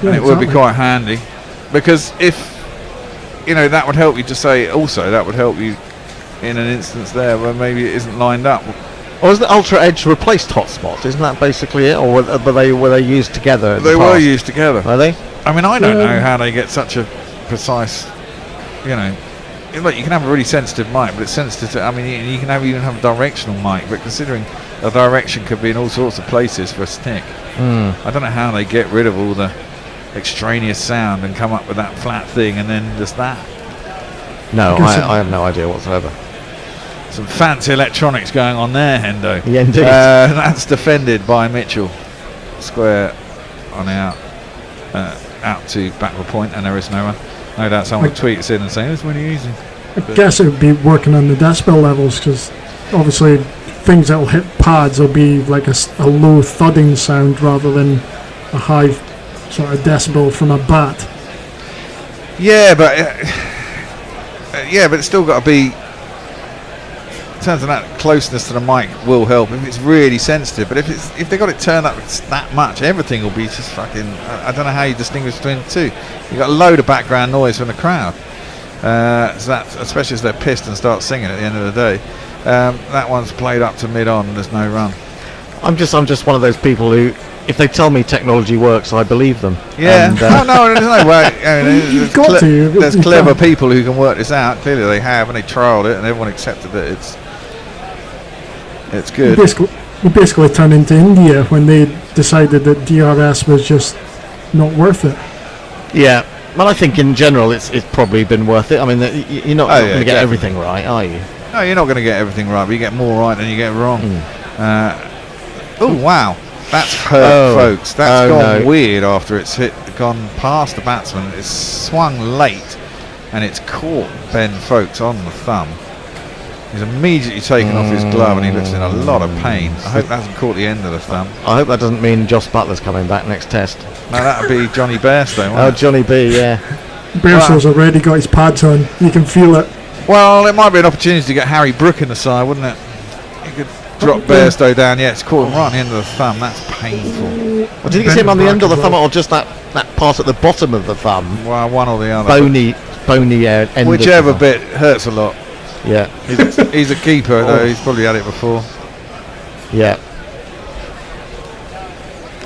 Yeah, and it would be quite handy. Because if, that would help you to say, also, that would help you in an instance there where maybe it isn't lined up. Or has the Ultra Edge replaced hotspot? Isn't that basically it? Or were they used together? They were used together. Are they? I mean, I don't know how they get such a precise, Look, you can have a really sensitive mic, but it's sensitive to, I mean, you can even have a directional mic, but considering a direction could be in all sorts of places for a stick. I don't know how they get rid of all the extraneous sound and come up with that flat thing and then just that. No, I have no idea whatsoever. Some fancy electronics going on there, Hendo. Yeah, indeed. That's defended by Mitchell. Square on out to backward point, and there is no one. No doubt someone tweets in and saying, "This one easy." I guess it would be working on the decibel levels, because obviously things that will hit pads will be like a low thudding sound rather than a high sort of decibel from a bat. Yeah, but it's still got to be. In terms of that closeness to the mic will help if it's really sensitive. But if they got it turned up that much, everything will be just fucking. I don't know how you distinguish between the two. You got a load of background noise from the crowd. So that, especially as they're pissed and start singing at the end of the day. That one's played up to mid-on and there's no run. I'm just one of those people who, if they tell me technology works, I believe them. Yeah. And, no, there's no way. I mean, there's clever can't. people who can work this out. Clearly they have, and they trialled it, and everyone accepted that it's good. We basically turned into India when they decided that DRS was just not worth it. Yeah. Well, I think in general it's probably been worth it. I mean, you're not going to get everything right, are you? No, you're not going to get everything right, but you get more right than you get wrong. Oh, wow. That's hurt, folks. That's gone weird after it's gone past the batsman. It's swung late, and it's caught Ben Folkes on the thumb. He's immediately taken off his glove and he looks in a lot of pain. I hope that hasn't caught the end of the thumb. I hope that doesn't mean Josh Butler's coming back next test. No, that would be Johnny Bairstow, wouldn't Oh, it? Johnny B, yeah. Bairstow's already got his pads on. You can feel it. Well, it might be an opportunity to get Harry Brook in the side, wouldn't it? You could drop Bairstow down. Yeah, it's caught him right on the end of the thumb. That's painful. Well, do you think it's him on the end of the thumb or just that part at the bottom of the thumb? Well, one or the other. Bony end. Whichever of the bit hurts a lot. Yeah. He's a keeper, though. He's probably had it before. Yeah.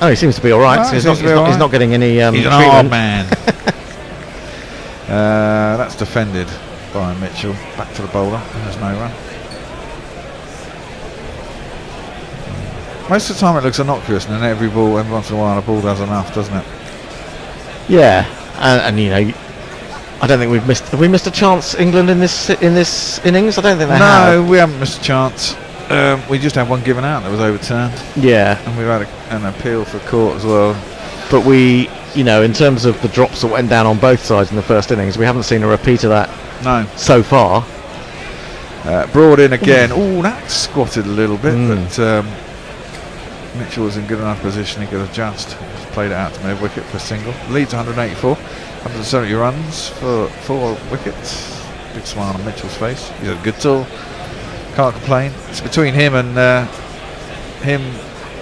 Oh, he seems to be all right. No, So he's not getting any he's an treatment. hard man. That's defended by Mitchell. Back to the bowler. And there's no run. Most of the time it looks innocuous, and then every once in a while, a ball does enough, doesn't it? Yeah, and you know, I don't think have we missed a chance, England, in this innings? I don't think they have. No, we haven't missed a chance. We just had one given out that was overturned. Yeah, and we've had an appeal for court as well. But we, you know, in terms of the drops that went down on both sides in the first innings, we haven't seen a repeat of that. No, so far. Broad in again. Oh, that squatted a little bit, but Mitchell was in good enough position. He could adjust. Just played it out to mid wicket for a single. Leads 184, 170 runs for 4 wickets. Big smile on Mitchell's face. He's had a good tour. Can't complain. It's between him and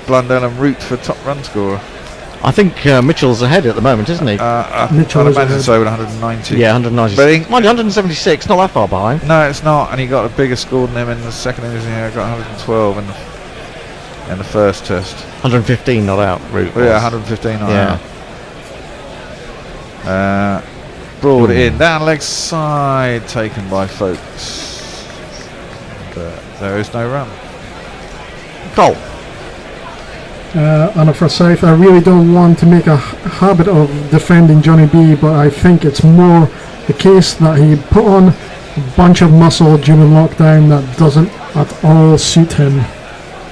Blundell and Root for top run scorer. I think Mitchell's ahead at the moment, isn't he? Mitchell I'd imagine so with 190. Yeah, 190. But Mind you, 176, not that far behind. No, it's not. And he got a bigger score than him in the second innings. He got 112 in the first test. 115 not out, Root. Yeah, 115 not out. Broad in, down leg side, taken by Folks. There is no run. Cole. And for South, I really don't want to make a habit of defending Johnny B, but I think it's more the case that he put on a bunch of muscle during lockdown that doesn't at all suit him.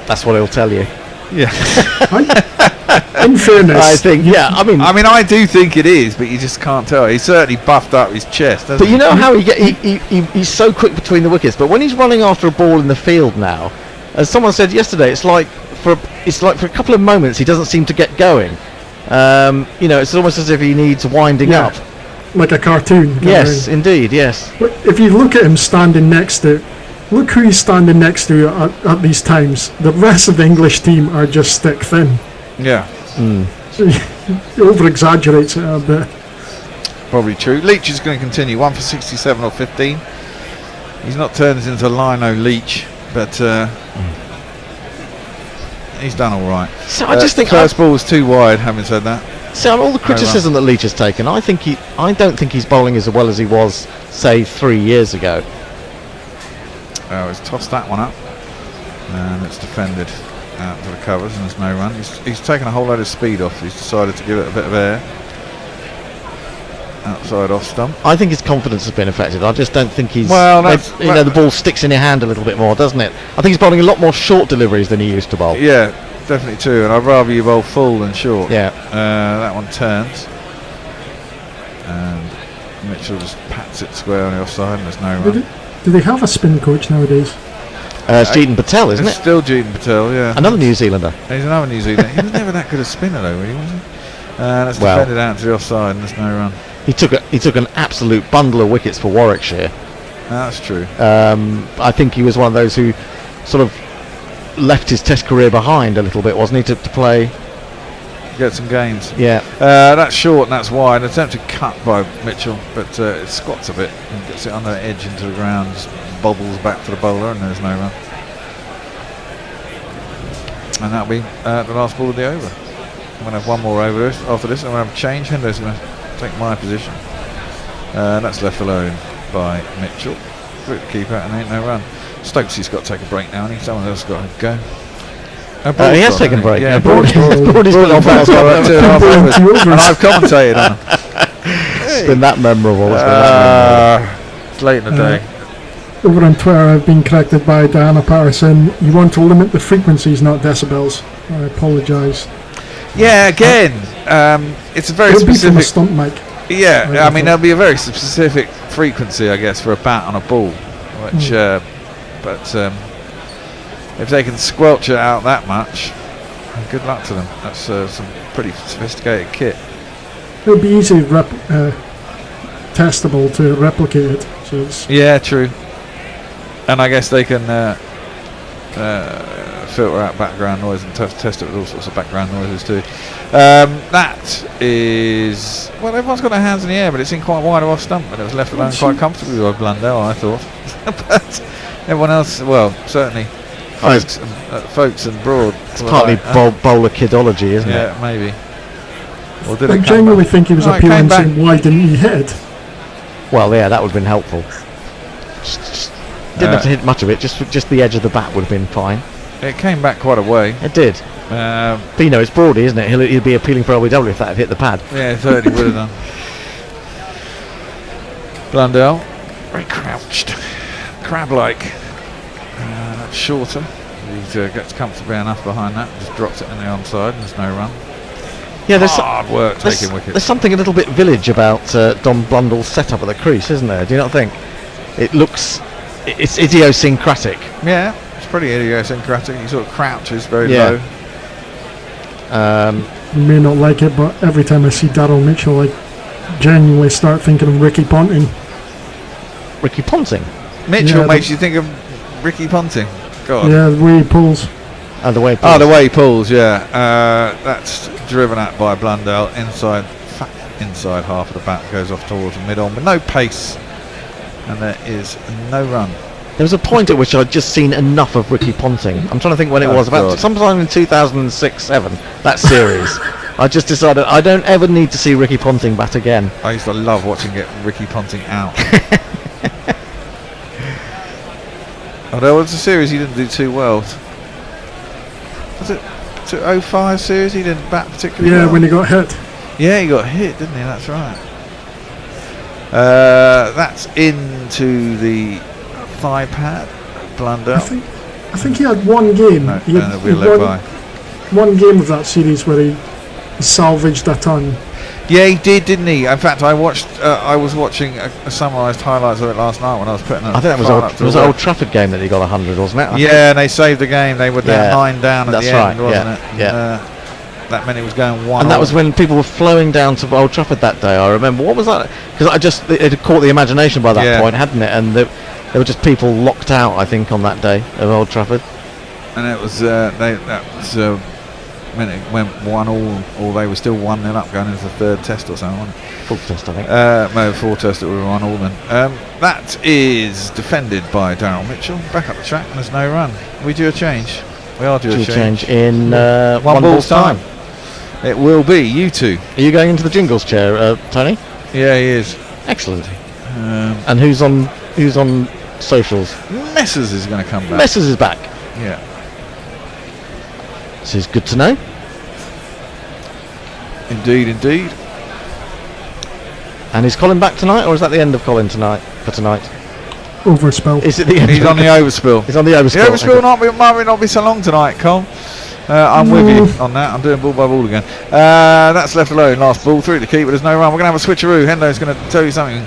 That's what he'll tell you. Yeah. In fairness, I think, yeah. I mean, I do think it is, but you just can't tell. He certainly buffed up his chest. But you know how he's so quick between the wickets. But when he's running after a ball in the field now, as someone said yesterday, it's like for a couple of moments he doesn't seem to get going. You know, it's almost as if he needs winding up, like a cartoon. Yes, indeed, yes. But if you look at him standing next to. Look who he's standing next to at these times. The rest of the English team are just stick thin. Yeah. So he over-exaggerates it a bit. Probably true. Leach is going to continue. 1 for 67 or 15. He's not turned into Lino Leach, but he's done all right. So I just think first ball was too wide. Having said that, so all the criticism that Leach has taken, I don't think he's bowling as well as he was, say, 3 years ago. He's tossed that one up, and it's defended out to the covers, and there's no run. He's taken a whole load of speed off. He's decided to give it a bit of air. Outside off stump. I think his confidence has been affected. I just don't think he's. Well, the ball sticks in your hand a little bit more, doesn't it? I think he's bowling a lot more short deliveries than he used to bowl. Yeah, definitely too. And I'd rather you bowl full than short. Yeah. That one turns, and Mitchell just pats it square on the offside, and there's no run. Do they have a spin coach nowadays? It's Jeetan Patel, isn't it? It's still Jeetan Patel, yeah. Another New Zealander. He's another New Zealander. He was never that good a spinner, though, really, was he? That's defended out to the offside, and there's no run. He took an absolute bundle of wickets for Warwickshire. That's true. I think he was one of those who sort of left his Test career behind a little bit, wasn't he, to play? Get some gains. Yeah. That's short and that's wide. An attempted cut by Mitchell, but it squats a bit and gets it under the edge into the ground, just bobbles back to the bowler, and there's no run. And that'll be the last ball of the over. I'm going to have one more over after this. I'm going to have a change. Hendo's going to take my position. That's left alone by Mitchell. Good keeper, and ain't no run. Stokesy's got to take a break now, and someone else got to go. He has taken a break. Yeah, Broady's been on and I've commentated on him. It's been that memorable. It's late in the day. Over on Twitter, I've been corrected by Diana Patterson. You want to limit the frequencies, not decibels. I apologise. Yeah, again, it's a very specific. Be from a stump mic. Yeah, I mean, there'll be a very specific frequency, I guess, for a bat on a ball, which but if they can squelch it out that much, good luck to them. That's some pretty sophisticated kit. It would be easy testable to replicate it. So it's yeah, true. And I guess they can filter out background noise and test it with all sorts of background noises too. That is, well, everyone's got their hands in the air, but it's in quite wide off stump, and it was left alone quite comfortably by Blundell, I thought. But everyone else, well, certainly folks and Broad. It's partly bowler kidology, isn't it? Yeah, maybe. Or did I genuinely think he was appealing saying, why didn't he hit? Well, yeah, that would have been helpful. Didn't have to hit much of it, just the edge of the bat would have been fine. It came back quite a way. It did. But you know, it's Broady, isn't it? He'll be appealing for LBW if that had hit the pad. Yeah, 30 would have done. Blundell, very crouched, crab-like. That's shorter. He gets comfortably enough behind that, just drops it in the onside, and there's no run. Yeah, there's hard work taking wickets. There's something a little bit village about Don Blundell's setup at the crease, isn't there? Do you not think? It's idiosyncratic. Yeah, it's pretty idiosyncratic. He sort of crouches very low. You may not like it, but every time I see Daryl Mitchell, I genuinely start thinking of Ricky Ponting. Ricky Ponting? Mitchell makes you think of Ricky Ponting. God. Yeah, the way he pulls. The way he pulls. The way he pulls, yeah. That's driven at by Blundell inside half of the bat, goes off towards the mid-on with no pace, and there is no run. There was a point at which I'd just seen enough of Ricky Ponting. I'm trying to think when it was, about sometime in 2006-07, that series. I just decided I don't ever need to see Ricky Ponting bat again. I used to love watching Ricky Ponting out. Although it was a series he didn't do too well. Was it 05 series he didn't bat particularly well? Yeah, when he got hit. Yeah, he got hit, didn't he? That's right. That's into the thigh pad. Blundell. I think he had one game. He had one game of that series where he salvaged a ton. Yeah, he did, didn't he? In fact, I was watching a summarised highlights of it last night when I was putting. I think that was an Old Trafford game that he got 100, wasn't it? Yeah, and they saved the game. They were down 9 down at the end, wasn't it? Yeah. That meant it was going 1. And that was when people were flowing down to Old Trafford that day. I remember. What was that? Because it had caught the imagination by that point, hadn't it? And there were just people locked out, I think, on that day of Old Trafford. And it was when it went 1-1, or they were still 1-0 up going into the third test or something, wasn't it? Fourth test, I think. No, fourth test, it would have 1-1 then. That is defended by Daryl Mitchell. Back up the track, and there's no run. We do a change. We are due a change in one ball's time. It will be you two. Are you going into the jingles chair, Tony? Yeah, he is. Excellent. And who's on socials? Messers is going to come back. Messers is back. Yeah. This is good to know. Indeed. And is Colin back tonight, or is that the end of Colin tonight? Overspill. Is it the end? He's on the overspill. He's on the overspill. The overspill might not be so long tonight, Cole. I'm with you on that. I'm doing ball by ball again. That's left alone. Last ball through the keeper. There's no run. We're going to have a switcheroo. Hendo's going to tell you something.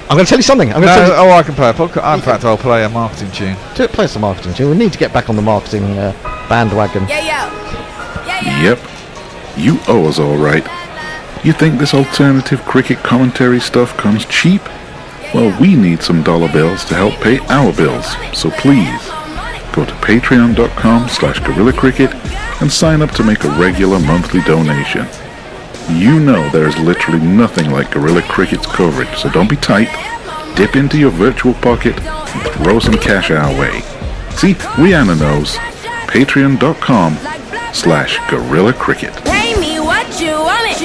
I'm going to tell you something. I can play a podcast. In fact, I'll play a marketing tune. Play some marketing tune. We need to get back on the marketing bandwagon. Yep. You owe us all right. You think this alternative cricket commentary stuff comes cheap? Well, we need some dollar bills to help pay our bills. So please, go to patreon.com/GorillaCricket and sign up to make a regular monthly donation. You know there's literally nothing like Gorilla Cricket's coverage, so don't be tight. Dip into your virtual pocket and throw some cash our way. See, Rihanna knows. Patreon.com/GorillaCricket. Pay me what you want it.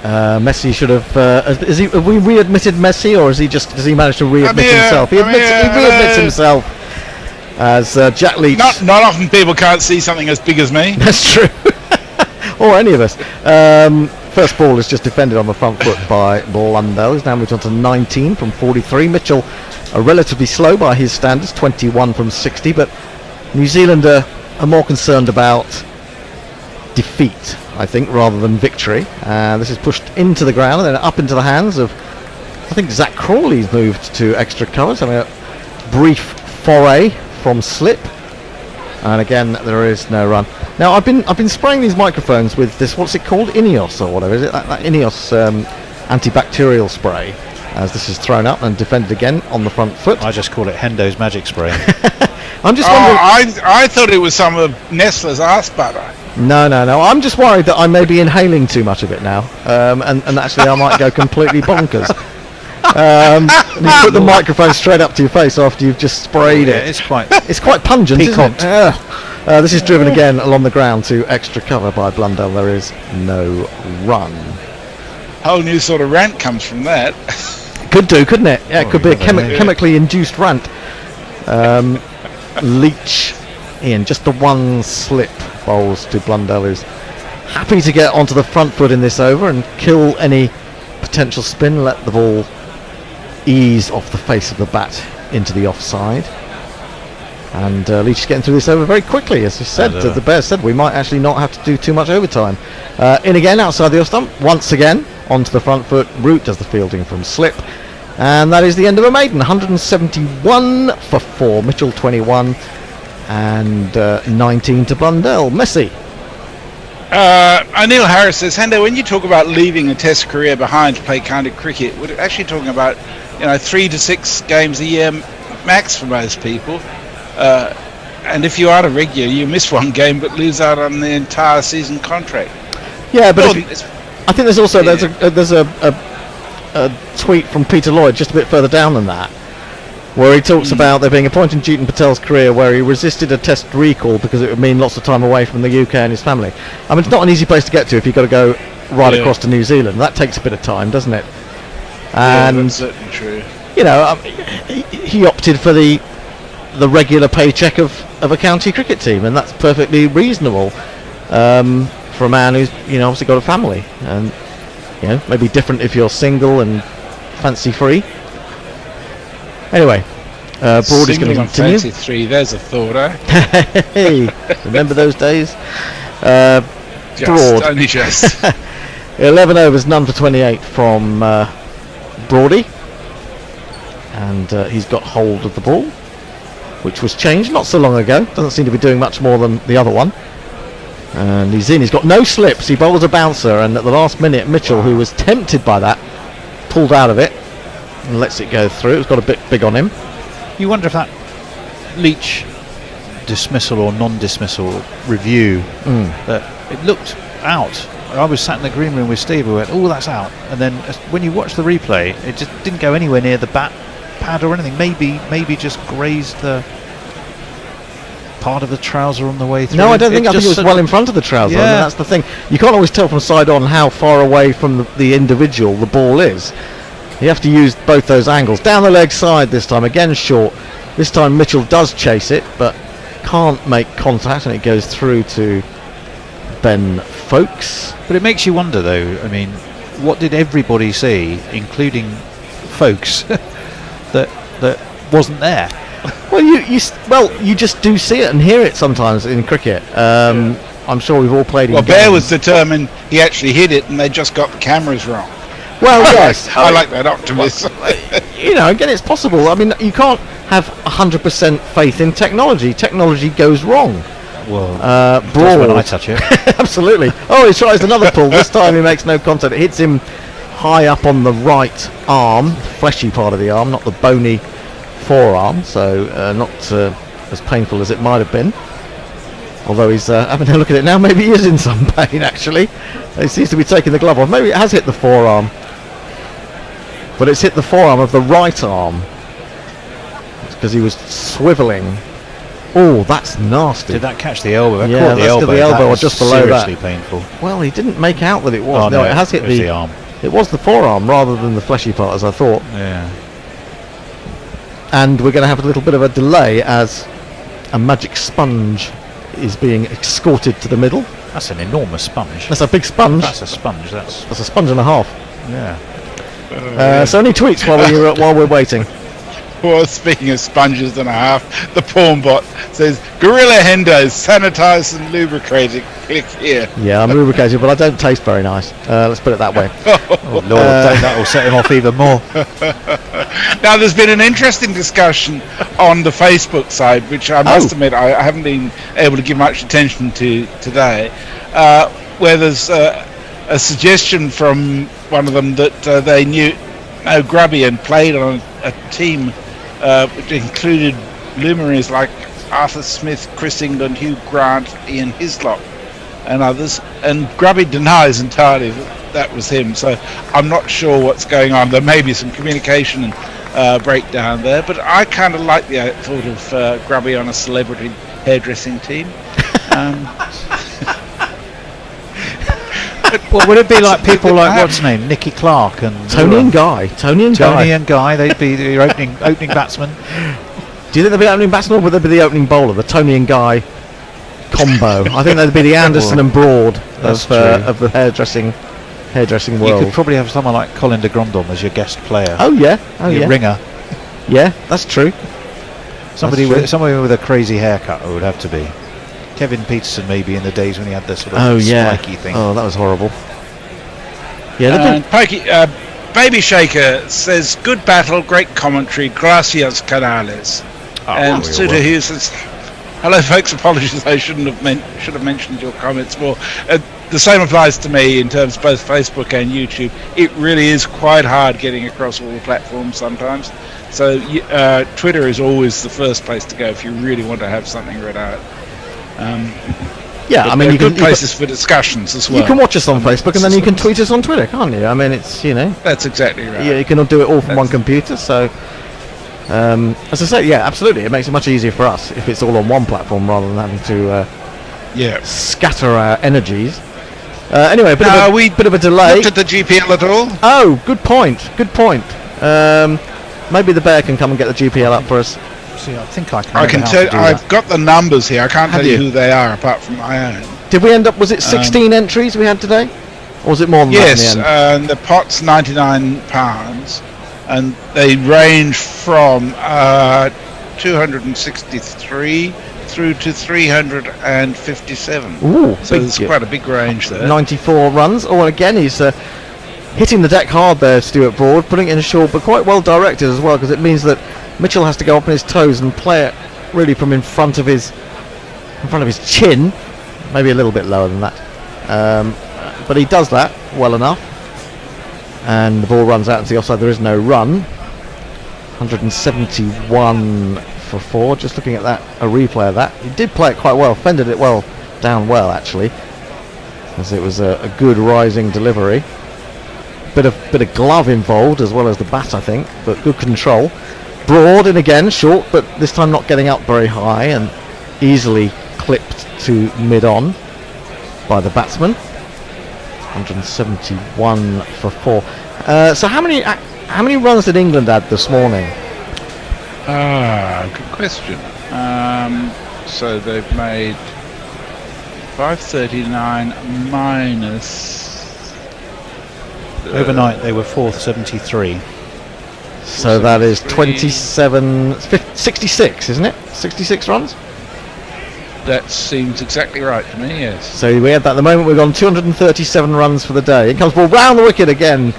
Messi should have. Have we readmitted Messi, or does he manage to readmit himself? He readmits himself as Jack Leach. Not often people can't see something as big as me. That's true. Or any of us. First ball is just defended on the front foot by Blundell. He's now moved on to 19 from 43. Mitchell are relatively slow by his standards, 21 from 60, but New Zealand are more concerned about defeat, I think, rather than victory. This is pushed into the ground and then up into the hands of I think Zach Crawley's moved to extra covers. I mean, a brief foray from slip, and again there is no run. Now I've been spraying these microphones with this, what's it called, Ineos or whatever, is it that Ineos antibacterial spray, as this is thrown up and defended again on the front foot. I just call it Hendo's magic spray. I'm just wondering. I thought it was some of Nestle's arse butter. No. I'm just worried that I may be inhaling too much of it now, and actually I might go completely bonkers. And you put the microphone straight up to your face after you've just sprayed it. It's quite pungent, piquant. isn't it? This is driven again along the ground to extra cover by Blundell. There is no run. Whole new sort of rant comes from that. Could do, couldn't it? Yeah, it could be a chemically induced rant. Leach in, just the one slip bowls to Blundell, who's happy to get onto the front foot in this over and kill any potential spin, let the ball ease off the face of the bat into the offside. And Leach is getting through this over very quickly, as you said. The Bears said we might actually not have to do too much overtime. In again, outside the off stump, once again, onto the front foot. Root does the fielding from slip. And that is the end of a maiden. 171 for 4. Mitchell 21 and 19 to Blundell. Messi. O'Neill Harris says, Hendo, when you talk about leaving a test career behind to play county cricket, we're actually talking about 3 to 6 games a year max for most people. And if you are a regular, you miss one game but lose out on the entire season contract. Yeah, but I think there's also there's a tweet from Peter Lloyd just a bit further down than that, where he talks about there being a point in Jeetan Patel's career where he resisted a test recall because it would mean lots of time away from the UK and his family. I mean, it's not an easy place to get to if you've got to go right across to New Zealand. That takes a bit of time, doesn't it? And that's certainly true. He opted for the regular paycheck of a county cricket team, and that's perfectly reasonable for a man who's obviously got a family, and maybe different if you're single and fancy free. Anyway, Broad is going to continue. Fancy free, there's a thought, eh? Hey, remember those days? Broad. Only just. 11 overs, none for 28 from Broady, and he's got hold of the ball, which was changed not so long ago. Doesn't seem to be doing much more than the other one. And he's in. He's got no slips. He bowls a bouncer, and at the last minute, Mitchell, who was tempted by that, pulled out of it and lets it go through. It's got a bit big on him. You wonder if that Leach dismissal or non-dismissal review, that it looked out. I was sat in the green room with Steve, who went, "Oh, that's out." And then when you watch the replay, it just didn't go anywhere near the bat pad or anything. Maybe just grazed the part of the trouser on the way through. No, I don't think. I think it was well in front of the trouser. Yeah. I mean, that's the thing. You can't always tell from side on how far away from the individual the ball is. You have to use both those angles. Down the leg side this time, again short. This time Mitchell does chase it, but can't make contact, and it goes through to Ben Folkes. But it makes you wonder, though. I mean, what did everybody see, including Folkes, that wasn't there? Well, you just do see it and hear it sometimes in cricket. I'm sure we've all played. Well, Bear was determined he actually hit it, and they just got the cameras wrong. Well, yes, I like that optimism. Again, it's possible. I mean, you can't have 100% faith in technology. Technology goes wrong. Well, Broad, when I touch it. Absolutely. Oh, he tries another pull. This time he makes no contact. It hits him high up on the right arm, fleshy part of the arm, not the bony forearm. So not as painful as it might have been. Although he's having a look at it now, maybe he is in some pain actually. He seems to be taking the glove off. Maybe it has hit the forearm. But it's hit the forearm of the right arm. It's because he was swivelling. Oh, that's nasty. Did that catch the elbow? Yeah, that's the elbow or just below that. Seriously painful. Well, he didn't make out that it was. Oh, no, it has hit the arm. It was the forearm rather than the fleshy part, as I thought. Yeah. And we're going to have a little bit of a delay as a magic sponge is being escorted to the middle. That's an enormous sponge. That's a big sponge. That's a sponge. That's a sponge and a half. Yeah. So any tweets while we're waiting? Well, speaking of sponges and a half, the porn bot says Gorilla Hendos sanitized and lubricated click here. Yeah, I'm lubricated, but I don't taste very nice. Let's put it that way. Oh Lord, that will set him off even more. Now, there's been an interesting discussion on the Facebook side, which I must admit I haven't been able to give much attention to today, where there's a suggestion from one of them that they knew Grubby and played on a team which included luminaries like Arthur Smith, Chris England, Hugh Grant, Ian Hislop, and others. And Grubby denies entirely that was him. So I'm not sure what's going on. There may be some communication and breakdown there, but I kind of like the thought of Grubby on a celebrity hairdressing team. Well, would it be like people like what's his name, Nicky Clark and Tony and Guy? Tony and Guy. They'd be the opening batsman. Do you think they'd be the opening batsman, or would they be the opening bowler? The Tony and Guy combo. I think they'd be the Anderson and Broad of the hairdressing world. You could probably have someone like Colin de Grandon as your guest player. Oh yeah, your ringer. Yeah, that's true. Somebody with a crazy haircut. It would have to be. Kevin Peterson, maybe in the days when he had the sort of spiky thing. Oh, that was horrible. Yeah, Baby Shaker says, good battle, great commentary, gracias canales. And Suda Hughes says, hello folks, apologies, I should have mentioned your comments more. The same applies to me in terms of both Facebook and YouTube. It really is quite hard getting across all the platforms sometimes. So Twitter is always the first place to go if you really want to have something read out. I mean, you can places for discussions as well. You can watch us on Facebook and then you can tweet us on Twitter, can't you? I mean, it's That's exactly right. Yeah, you can do it all from one computer. So, as I say, yeah, absolutely, it makes it much easier for us if it's all on one platform rather than having to scatter our energies. Anyway, bit of a delay. Looked at the GPL at all? Oh, good point. Good point. Maybe the bear can come and get the GPL up for us. See, I think I can. I can tell. I've got the numbers here. I can't tell you who they are apart from my own. Did we end up? Was it 16 entries we had today, or was it more than that? Yes, and the pot's £99, and they range from 263 through to 357. Ooh, so there's quite a big range there. 94 runs. Oh, and again, he's hitting the deck hard there, Stuart Broad, putting it in short, but quite well directed as well, because it means that Mitchell has to go up on his toes and play it really from in front of his chin, maybe a little bit lower than that. But he does that well enough, and the ball runs out into the offside. There is no run. 171 for 4. Just looking at that, a replay of that. He did play it quite well, fended it well down well actually, as it was a good rising delivery. Bit of glove involved as well as the bat, I think, but good control. Broad in again, short, but this time not getting up very high and easily clipped to mid-on by the batsman. 171 for 4. So how many runs did England add this morning? Good question. So they've made 539 minus. Overnight they were 473. So that is 66, isn't it? 66 runs? That seems exactly right to me, yes. So we had that at the moment. We've gone 237 runs for the day. It comes ball round the wicket again.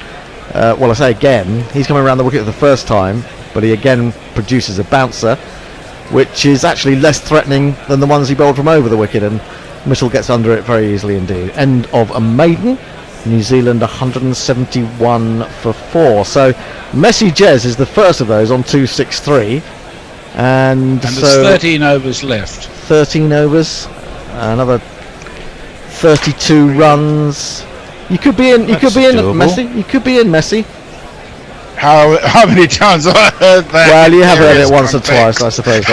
Well, I say again. He's coming around the wicket for the first time, but he again produces a bouncer, which is actually less threatening than the ones he bowled from over the wicket, and Mitchell gets under it very easily indeed. End of a maiden. New Zealand 171 for 4. So Messi Jez is the first of those on 263, and there's so 13 overs left. 13 overs, another 32 runs. You could be in Messi. You could be in Messi. How many times have I heard that? Well, you have heard it once or twice, I suppose.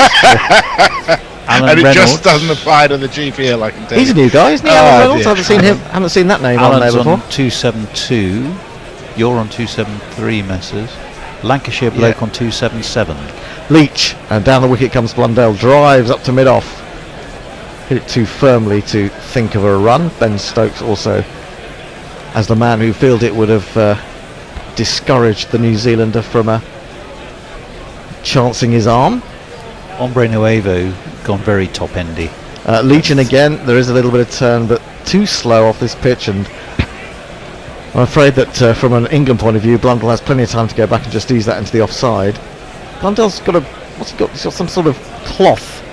And it just doesn't apply to the GPL, I can tell you. He's a new guy, isn't he? Alan Reynolds. I haven't seen him. Haven't seen that name on there before. on 272. You're on 273, Messrs. Lancashire bloke on 277. Leach, and down the wicket comes Blundell. Drives up to mid-off. Hit it too firmly to think of a run. Ben Stokes also, as the man who fielded it, would have discouraged the New Zealander from chancing his arm. Ombre Nuevo gone very top-endy. Leach in again. There is a little bit of turn, but too slow off this pitch, and I'm afraid that from an England point of view, Blundell has plenty of time to go back and just ease that into the offside. Blundell's got what's he got? He's got some sort of cloth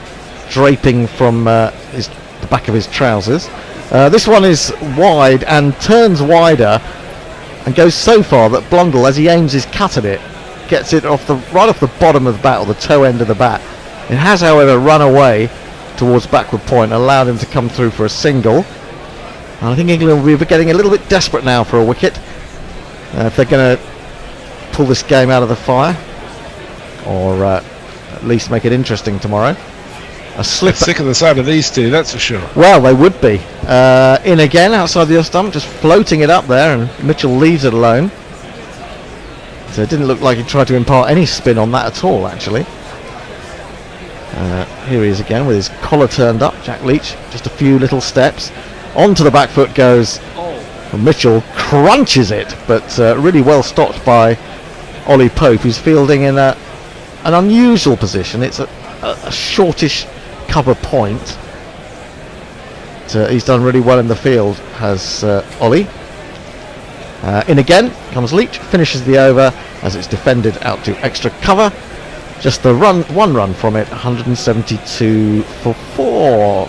draping from the back of his trousers. This one is wide and turns wider and goes so far that Blundell, as he aims his cut at it, gets it right off the bottom of the bat, or the toe end of the bat. It has, however, run away towards backward point and allowed him to come through for a single. And I think England will be getting a little bit desperate now for a wicket if they're going to pull this game out of the fire, or at least make it interesting tomorrow. A slip. Sick of the sight of these two, that's for sure. Well, they would be. In again outside the off stump, just floating it up there, and Mitchell leaves it alone. So it didn't look like he tried to impart any spin on that at all, actually. Here he is again with his collar turned up, Jack Leach. Just a few little steps. Onto the back foot goes Mitchell, crunches it, but really well stopped by Ollie Pope, who's fielding in an unusual position. It's a shortish cover point. He's done really well in the field, has Ollie. In again comes Leach, finishes the over as it's defended out to extra cover. Just the one run from it, 172 for 4.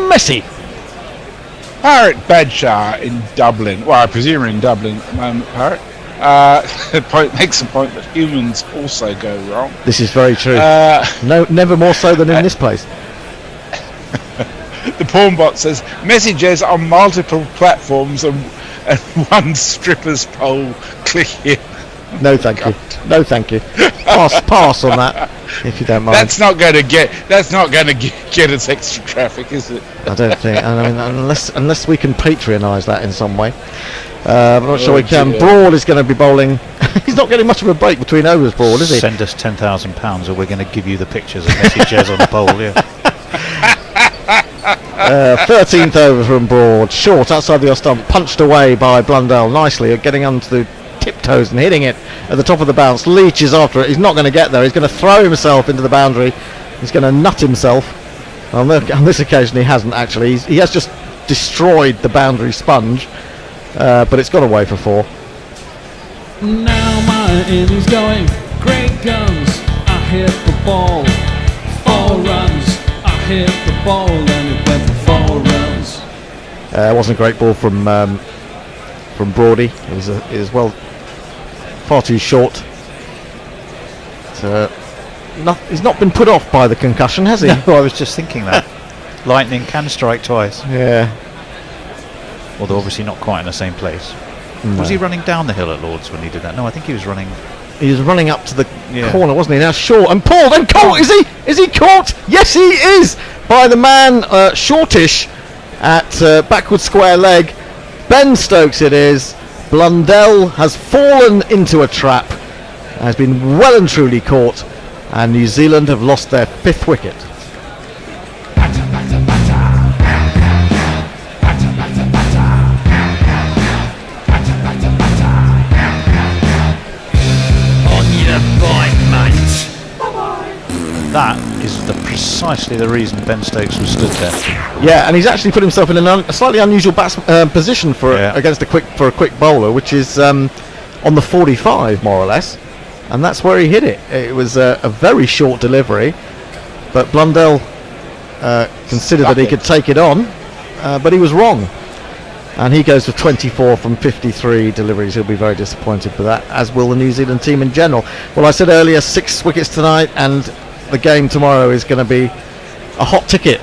Messi. Parrot Badshaw in Dublin. Well, I presume we're in Dublin at the moment, Parrot. Makes the point that humans also go wrong. This is very true. No, never more so than in this place. The porn bot says messages on multiple platforms and one stripper's pole. Click here. No, thank you. No, thank you. Pass on that, if you don't mind. That's not going to get us extra traffic, is it? I don't think. I mean, unless we can Patreonise that in some way. I'm not sure we can. Dear. Broad is going to be bowling. He's not getting much of a break between overs, Broad, is he? Send us £10,000 or we're going to give you the pictures of messages on the bowl, yeah. 13th over from Broad. Short outside the off stump. Punched away by Blundell nicely, getting onto the tiptoes and hitting it at the top of the bounce. Leach is after it. He's not going to get there. He's going to throw himself into the boundary. He's going to nut himself. On this occasion he hasn't actually. He has just destroyed the boundary sponge, but it's got away for 4. Now my innings going, great guns, I hit the ball, 4 runs, I hit the ball and it went for 4 runs. It wasn't a great ball from Brody. It was well far too short. He's not been put off by the concussion, has he? No, I was just thinking that. Lightning can strike twice. Yeah. Although obviously not quite in the same place. No. Was he running down the hill at Lord's when he did that? No, I think he was running. He was running up to the corner, wasn't he? Now short and pulled and caught. Is he? Is he caught? Yes, he is, by the man Shortish at backward square leg. Ben Stokes it is. Blundell has fallen into a trap, has been well and truly caught, and New Zealand have lost their 5th wicket. That is precisely the reason Ben Stokes was stood there. Yeah, and he's actually put himself in a slightly unusual position for a quick bowler, which is on the 45 more or less, and that's where he hit it. It was a very short delivery, but Blundell considered that he could take it on, but he was wrong. And he goes for 24 from 53 deliveries. He'll be very disappointed with that, as will the New Zealand team in general. Well, I said earlier, 6 wickets tonight, and the game tomorrow is going to be a hot ticket.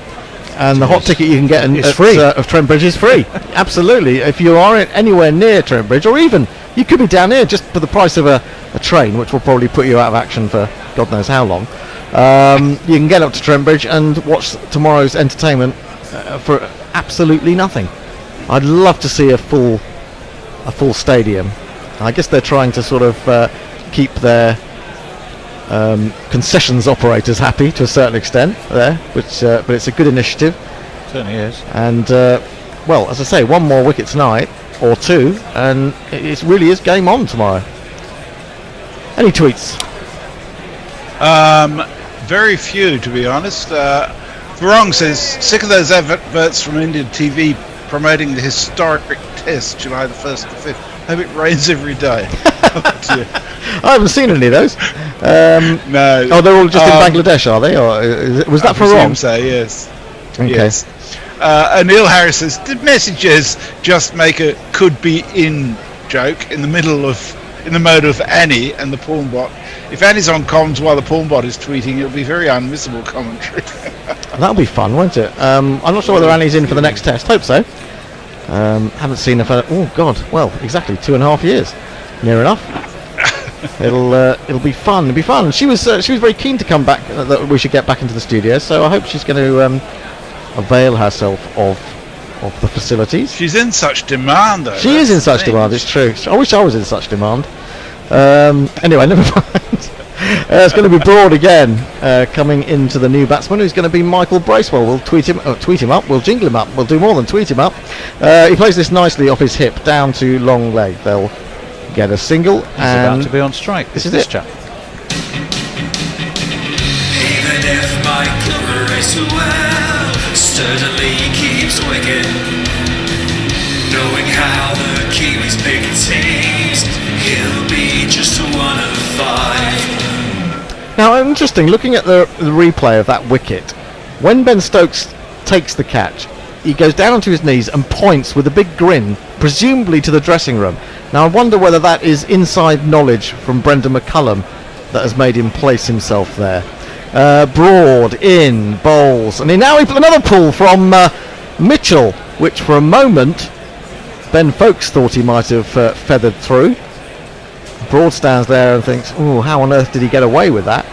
And the hot ticket you can get of Trent Bridge is free. Absolutely. If you are anywhere near Trent Bridge, or even you could be down here just for the price of a train, which will probably put you out of action for God knows how long, you can get up to Trent Bridge and watch tomorrow's entertainment for absolutely nothing. I'd love to see a full stadium. I guess they're trying to sort of keep their concessions operators happy to a certain extent there, but it's a good initiative. Certainly is. And well, as I say, 1 more wicket tonight or 2, and it really is game on tomorrow. Any tweets? Very few, to be honest. Varong says, sick of those adverts from Indian TV promoting the historic test, July the 1st to the 5th. Hope it rains every day. I haven't seen any of those. No. Oh, they're all just in Bangladesh, are they? Or was that for wrong? So, yes. Okay. Yes. Neil Harris says, did messages just make a could be in joke in the mode of Annie and the porn bot? If Annie's on comms while the porn bot is tweeting, it'll be very unmissable commentary. That'll be fun, won't it? I'm not sure whether Annie's in for the next test. Hope so. Haven't seen her for, oh God, well, exactly 2.5 years. Near enough. It'll be fun. It'll be fun. She was very keen to come back. That we should get back into the studio. So I hope she's going to avail herself of the facilities. She's in such demand, though. She is in such demand. It's true. I wish I was in such demand. Anyway, never mind. It's going to be Broad again, coming into the new batsman, who's going to be Michael Bracewell. We'll tweet him up. We'll jingle him up. We'll do more than tweet him up. He plays this nicely off his hip down to long leg. They'll get a single. He's about to be on strike. This is this chap. Even if Michael Bracewell sturdily keeps wicket, knowing how the Kiwis pick teams, he'll be just 1 of 5. Now, interesting, looking at the replay of that wicket, when Ben Stokes takes the catch, he goes down onto his knees and points with a big grin, presumably to the dressing room. Now, I wonder whether that is inside knowledge from Brendan McCullum that has made him place himself there. Broad in, bowls, and now he put another pull from Mitchell, which for a moment Ben Folkes thought he might have feathered through. Broad stands there and thinks, oh, how on earth did he get away with that?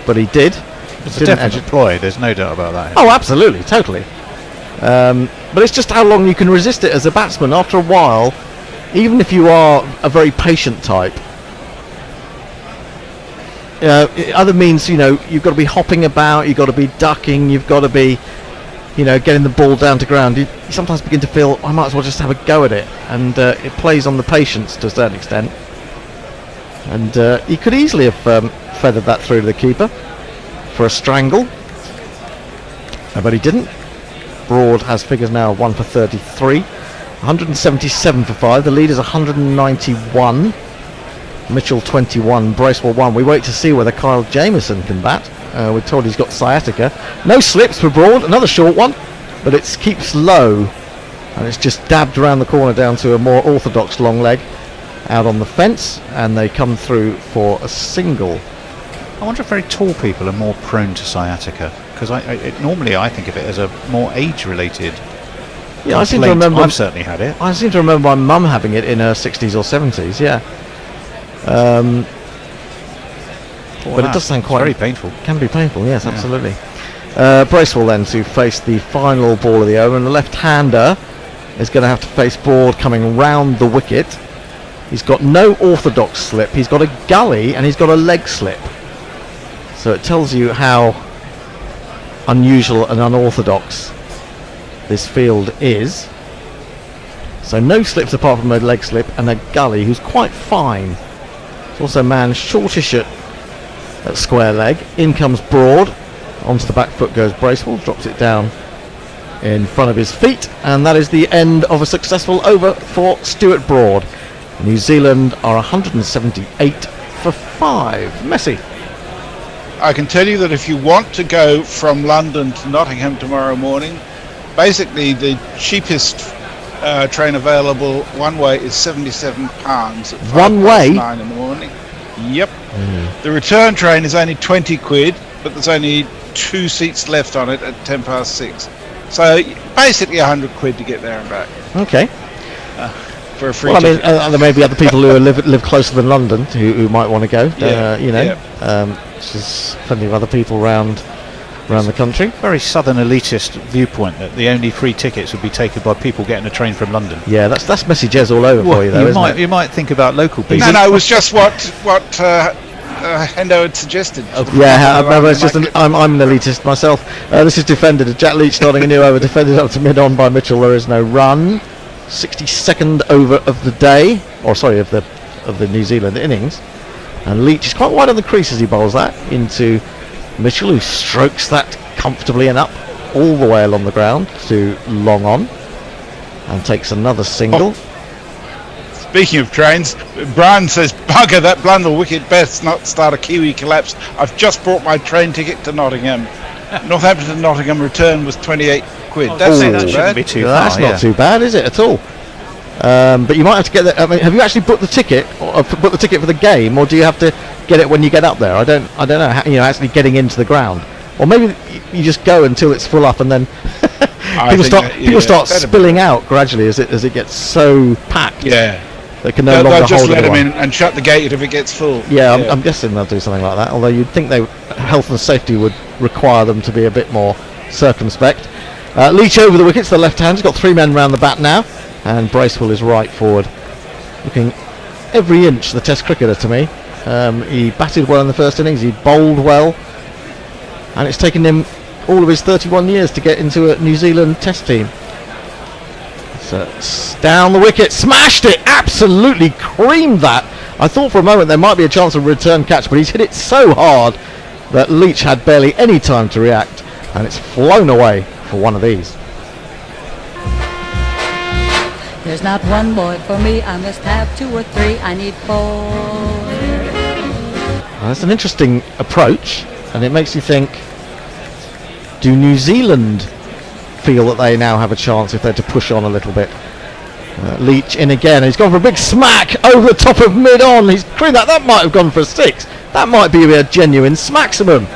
But he did. It's a definite ploy, there's no doubt about that. Oh, absolutely, totally. But it's just how long you can resist it as a batsman. After a while, even if you are a very patient type, it either means, you've got to be hopping about, you've got to be ducking, you've got to be, getting the ball down to ground. You sometimes begin to feel, I might as well just have a go at it. And it plays on the patience to a certain extent. And he could easily have feathered that through to the keeper for a strangle. But he didn't. Broad has figures now 1 for 33. 177 for 5. The lead is 191. Mitchell 21, Bracewell 1. We wait to see whether Kyle Jamieson can bat. We're told he's got sciatica. No slips for Broad. Another short one. But it keeps low. And it's just dabbed around the corner down to a more orthodox long leg. Out on the fence, and they come through for a single. I wonder if very tall people are more prone to sciatica, because normally I think of it as a more age-related. Yeah, I seem to remember. I've certainly had it. I seem to remember my mum having it in her 60s or 70s. Yeah. But it does sound quite very painful. Can be painful. Yes, absolutely. Bracewell then to face the final ball of the over, and the left-hander is going to have to face Broad coming round the wicket. He's got no orthodox slip, he's got a gully, and he's got a leg slip. So it tells you how unusual and unorthodox this field is. So no slips apart from a leg slip, and a gully who's quite fine. It's also a man shortish at square leg. In comes Broad. Onto the back foot goes Bracewell, drops it down in front of his feet, and that is the end of a successful over for Stuart Broad. New Zealand are 178 for 5. Messi. I can tell you that if you want to go from London to Nottingham tomorrow morning, basically the cheapest train available one way is £77 at 9 in the morning. Yep. The return train is only 20 quid, but there's only 2 seats left on it at 6:10. So basically 100 quid to get there and back. Okay. For a free ticket. There may be other people who live closer than London who might want to go. There's plenty of other people around the country. Very southern elitist viewpoint that the only free tickets would be taken by people getting a train from London. Yeah, that's messy jazz all over for you, though, isn't it? You might think about local people. No, it was just what Hendo had suggested. I'm an elitist myself. This is defended. Jack Leach starting a new over, defended up to mid-on by Mitchell. There is no run. 62nd over of the day, or sorry, of the New Zealand innings, and Leach is quite wide on the crease as he bowls that into Mitchell, who strokes that comfortably and up all the way along the ground to long on, and takes another single. Speaking of trains, Brian says, bugger, that Blundell wicket best not start a Kiwi collapse. I've just bought my train ticket to Nottingham. Northampton to Nottingham return was 28 quid. That's not too bad. Be too That's far, not too bad, is it, at all? But you might have to get that. I mean, have you actually booked the ticket, or booked the ticket for the game, or do you have to get it when you get up there? I don't know. How, actually getting into the ground, or maybe you just go until it's full up, and then people start spilling out gradually as it gets so packed. Yeah. They can no longer they'll just hold let them anyone. in and shut the gate if it gets full. Yeah, I'm guessing they'll do something like that. Although you'd think health and safety would require them to be a bit more circumspect. Leach over the wickets, the left hand. He's got 3 men round the bat now, and Bracewell is right forward, looking every inch the Test cricketer to me. He batted well in the first innings. He bowled well, and it's taken him all of his 31 years to get into a New Zealand Test team. Down the wicket, smashed it, absolutely creamed that. I thought for a moment there might be a chance of a return catch, but he's hit it so hard that Leach had barely any time to react, and it's flown away for one of these. There's not one boy for me, I must have 2 or 3, I need 4. That's an interesting approach, and it makes you think, do New Zealand feel that they now have a chance if they're to push on a little bit? Leach in again. He's gone for a big smack over the top of mid-on. He's creamed that. That might have gone for a 6. That might be a genuine smaximum.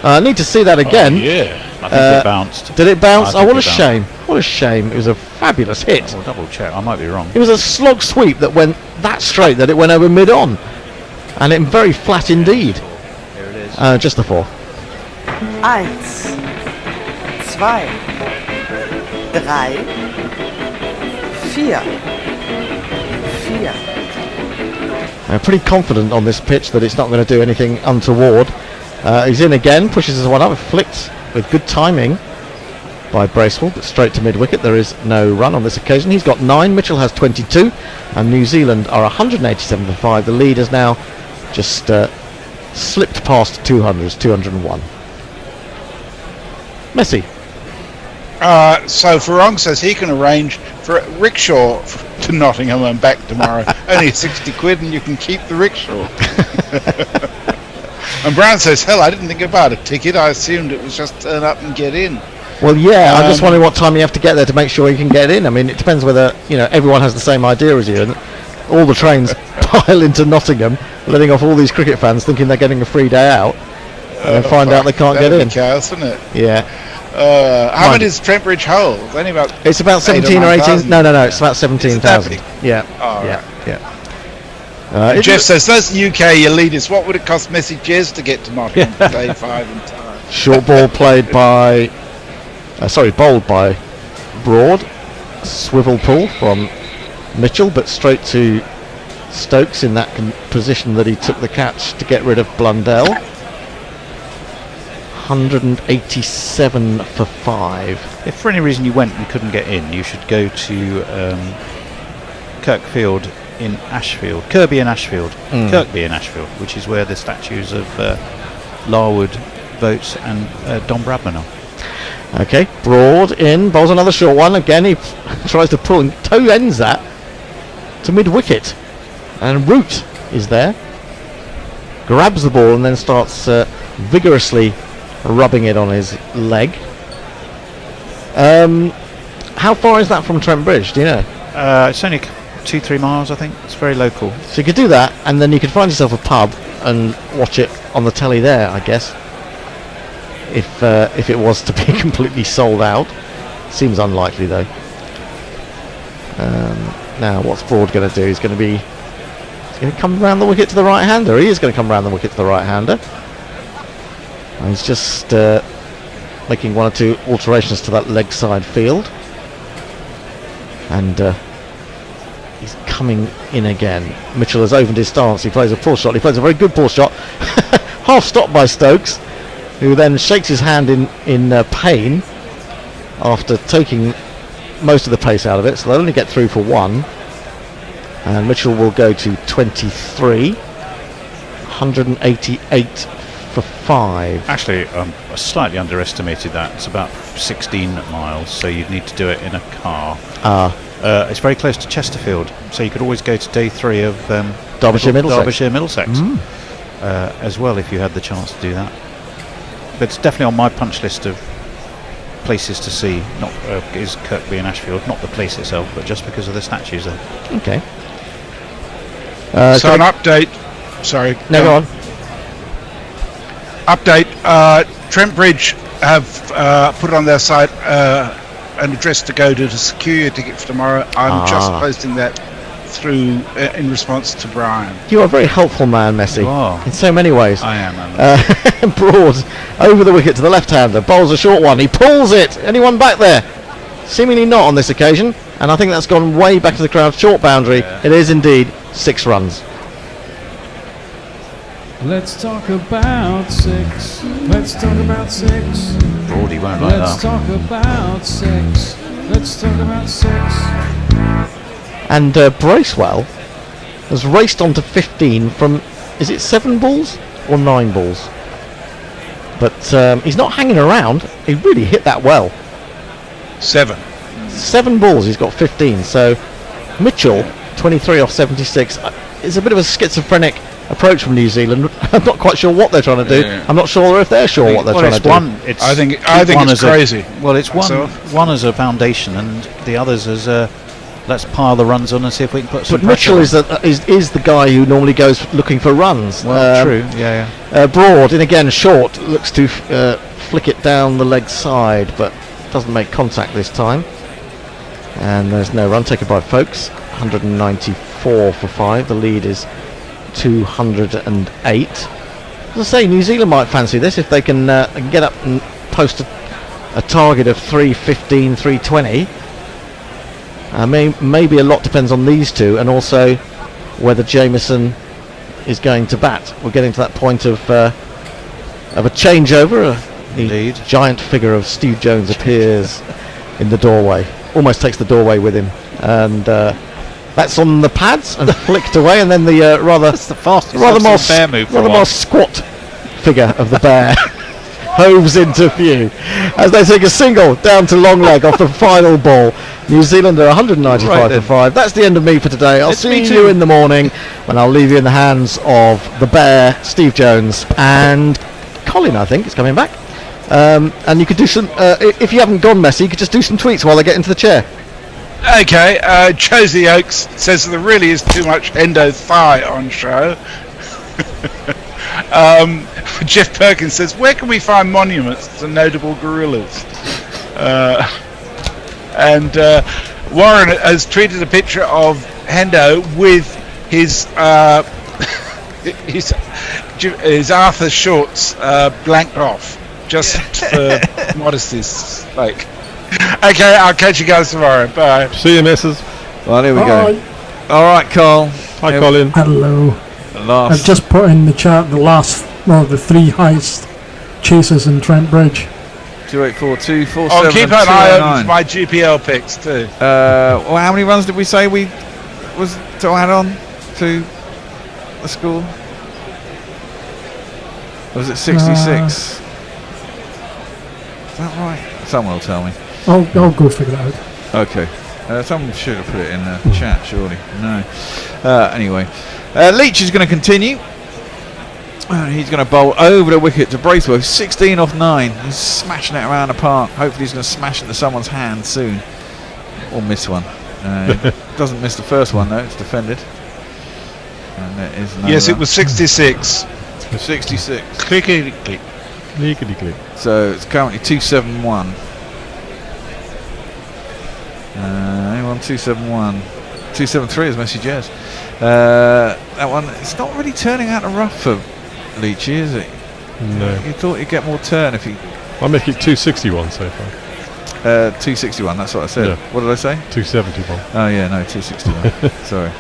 I need to see that again. Oh, yeah. I think it bounced. Did it bounce? I think What a it bounced. shame. What a shame. It was a fabulous hit. I'll double check. I might be wrong. It was a slog sweep that went that straight that it went over mid-on. And it very flat indeed. Here it is. Just the 4. 1, 2, 3, 4. Pretty confident on this pitch that it's not going to do anything untoward. He's in again, pushes his one up, flicked with good timing by Bracewell, but straight to mid-wicket. There is no run on this occasion. He's got 9, Mitchell has 22, and New Zealand are 187 for 5. The lead has now just slipped past 200s, 201. Messi. So Farong says he can arrange for a rickshaw to Nottingham and back tomorrow. Only 60 quid and you can keep the rickshaw. And Brown says, hell, I didn't think about a ticket. I assumed it was just turn up and get in. Well, yeah, I'm just wondering what time you have to get there to make sure you can get in. I mean, it depends whether, everyone has the same idea as you, and all the trains pile into Nottingham, letting off all these cricket fans thinking they're getting a free day out, and then find out they can't get in. Chaos, isn't it? Yeah. How many is Trent Bridge hold? Only about. It's about 17 or 18. No, it's about 17,000. Yeah. Oh, yeah. right. Yeah. Jeff says, that's the UK elitist. What would it cost Messi Jez to get to Nottingham for day 5 in time? Short ball played by. Bowled by Broad. Swivel pull from Mitchell, but straight to Stokes in that position that he took the catch to get rid of Blundell. 187 for 5. If for any reason you went and couldn't get in, you should go to Kirkby in Ashfield, which is where the statues of Larwood, Votes and Don Bradman are. Okay, Broad in, bowls another short one. Again, he tries to pull and toe ends that to mid-wicket. And Root is there. Grabs the ball and then starts vigorously rubbing it on his leg. How far is that from Trent Bridge, do you know? It's only 2-3 miles, I think. It's very local. So you could do that, and then you could find yourself a pub and watch it on the telly there, I guess. If it was to be completely sold out. Seems unlikely, though. Now, what's Broad going to do? He's going to come round the wicket to the right-hander. He is going to come round the wicket to the right-hander. And he's just making 1 or 2 alterations to that leg side field. And he's coming in again. Mitchell has opened his stance. He plays a pull shot. He plays a very good pull shot. Half stopped by Stokes, who then shakes his hand in pain after taking most of the pace out of it. So they'll only get through for 1. And Mitchell will go to 23. 188 for 5. Actually, I slightly underestimated that. It's about 16 miles, so you'd need to do it in a car. It's very close to Chesterfield, so you could always go to day 3 of Derbyshire Middlesex as well if you had the chance to do that. But it's definitely on my punch list of places to see. Not is Kirkby and Ashfield, not the place itself, but just because of the statues there. Okay. So an update. Sorry. No, go on. Update. Trent Bridge have put on their site an address to go to secure your ticket for tomorrow. I'm just posting that through in response to Brian. You are a very helpful man, Messi. You are. In so many ways. I am. Broad over the wicket to the left-hander, bowls a short one. He pulls it. Anyone back there? Seemingly not on this occasion, and I think that's gone way back to the crowd. Short boundary. Yeah. It is indeed 6 runs. Let's talk about 6. Let's talk about 6. Broady won't like Let's that. talk about 6. Let's talk about 6. And Bracewell has raced on to 15 from, is it 7 balls or 9 balls? But he's not hanging around. He really hit that well. 7 balls, he's got 15. So Mitchell, 23 off 76, is a bit of a schizophrenic approach from New Zealand. I'm not quite sure what they're trying to do. Yeah. I'm not sure if they're sure what they're trying to do. I think it's crazy. It's one as a foundation, and the others as a let's pile the runs on and see if we can put some But Mitchell pressure is the guy who normally goes looking for runs. Well, true, yeah. Broad, and again short, looks to flick it down the leg side, but doesn't make contact this time. And there's no run taken by Folkes. 194 for 5. The lead is 208. As I say, New Zealand might fancy this if they can get up and post a target of 315, 320. Maybe a lot depends on these two, and also whether Jameson is going to bat. We're getting to that point of a changeover. The giant figure of Steve Jones appears in the doorway. Almost takes the doorway with him, and that's on the pads and flicked away. And then the rather more squat figure of the bear hoves into view as they take a single down to long leg off the final ball. New Zealand are 195 for 5. That's the end of me for today. I'll see you in the morning when I'll leave you in the hands of the bear, Steve Jones, and Colin, I think, is coming back. And you could do some, if you haven't gone Messi, you could just do some tweets while they get into the chair. Okay, Josie Oakes says there really is too much endo thigh on show. Jeff Perkins says, where can we find monuments to notable gorillas? And Warren has tweeted a picture of Hendo with his Arthur shorts blanked off, just for modesty's sake. Okay, I'll catch you guys tomorrow. Bye. See you, missus. Well, here we go. All right, Cole. Hi, Colin. Hello. I've just put in the chat the 3 highest chases in Trent Bridge. 2842 Oh, keep an eye on my GPL picks too. Well, how many runs did we say we was to add on to the score? Or was it 66? Is that right? Someone will tell me. I'll go figure it out. Okay. Someone should have put it in the chat, surely. No. Anyway, Leach is going to continue. He's going to bowl over the wicket to Bracewell. 16 off 9. He's smashing it around the park. Hopefully he's going to smash it into someone's hand soon. Or miss one. Doesn't miss the first one though. It's defended. And there is no yes, run. it was 66. 66. Clickety click. Clickety click. So it's currently 271. Anyone 271? 273 is Messi Jazz. That one, it's not really turning out a rough for Leachy, is it? No. You thought you'd get more turn if he... I'll make it 261 so far. 261, that's what I said. Yeah. What did I say? 271. Oh yeah, no, 261. Sorry.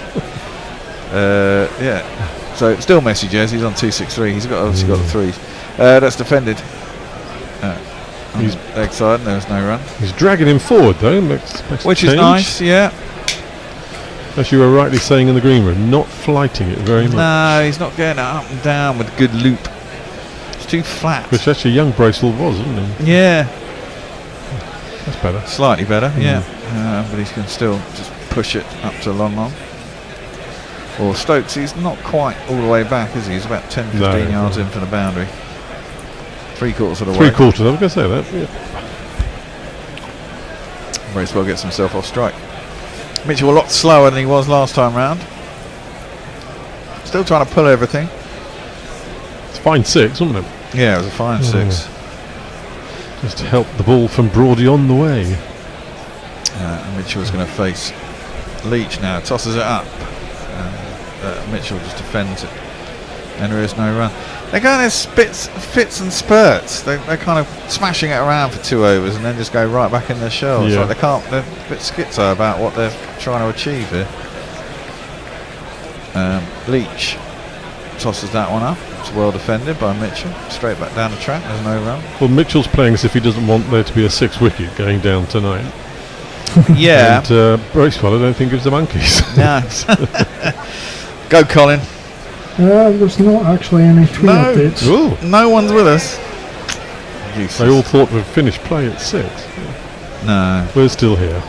Yeah. So still Messi Jazz, he's on 263. He's obviously got the 3s. That's defended. He's leg side, there's no run. He's dragging him forward though, which is nice, yeah. As you were rightly saying in the green room, not flighting it very much. No, he's not going up and down with good loop. It's too flat. Which actually young Bracewell was, wasn't he? Yeah. That's better. Slightly better, yeah. But he can still just push it up to long. Or Stokes, he's not quite all the way back, is he? He's about 10, 15 yards in from the boundary. 3/4 of the way. 3/4, I was going to say that, yeah. Bracewell gets himself off strike. Mitchell a lot slower than he was last time round. Still trying to pull everything. It's fine 6, wasn't it? Yeah, it was a fine 6. Just to help the ball from Broady on the way. Mitchell's going to face Leach now. Tosses it up. Mitchell just defends it. And there is no run. They're going in fits and spurts. They're kind of smashing it around for 2 overs and then just go right back in their shells. Yeah. Like they're a bit schizo about what they're trying to achieve here. Leach tosses that one up. It's well defended by Mitchell. Straight back down the track. There's no run. Well, Mitchell's playing as if he doesn't want there to be a 6 wicket going down tonight. Yeah. And Bracewell, I don't think gives the monkeys. No. Go, Colin. There's not actually any tweet updates. Ooh. No one's with us. Useless. They all thought we'd finished play at 6. No. We're still here.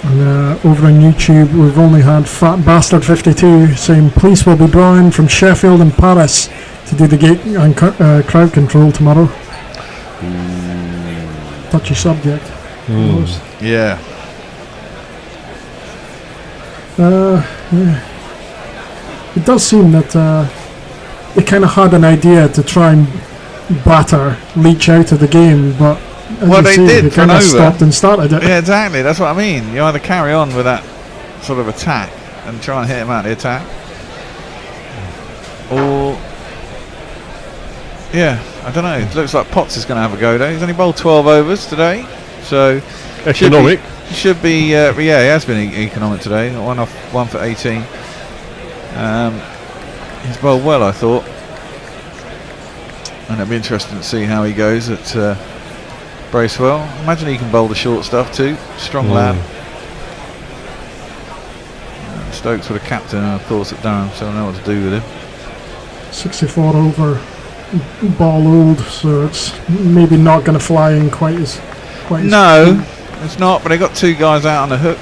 And over on YouTube, we've only had Fat Bastard 52 saying police will be brought in from Sheffield and Paris to do the gate and crowd control tomorrow. Touchy subject. Yeah. Yeah. It does seem that they kind of had an idea to try and batter Leach out of the game, but well, they did. They kind of stopped and started it. Yeah, exactly. That's what I mean. You either carry on with that sort of attack and try and hit him out of the attack, or yeah, I don't know. It looks like Potts is going to have a go though. He's only bowled 12 overs today, so economic. Should be yeah, he has been economic today. One for 18. He's bowled well, I thought, and it'll be interesting to see how he goes at Bracewell. Imagine he can bowl the short stuff too. Strong lad. Stokes with a captain, of course, at Durham, so I know what to do with him. 64 over, ball old, so it's maybe not going to fly in quite as. No, it's not. But they got 2 guys out on the hook.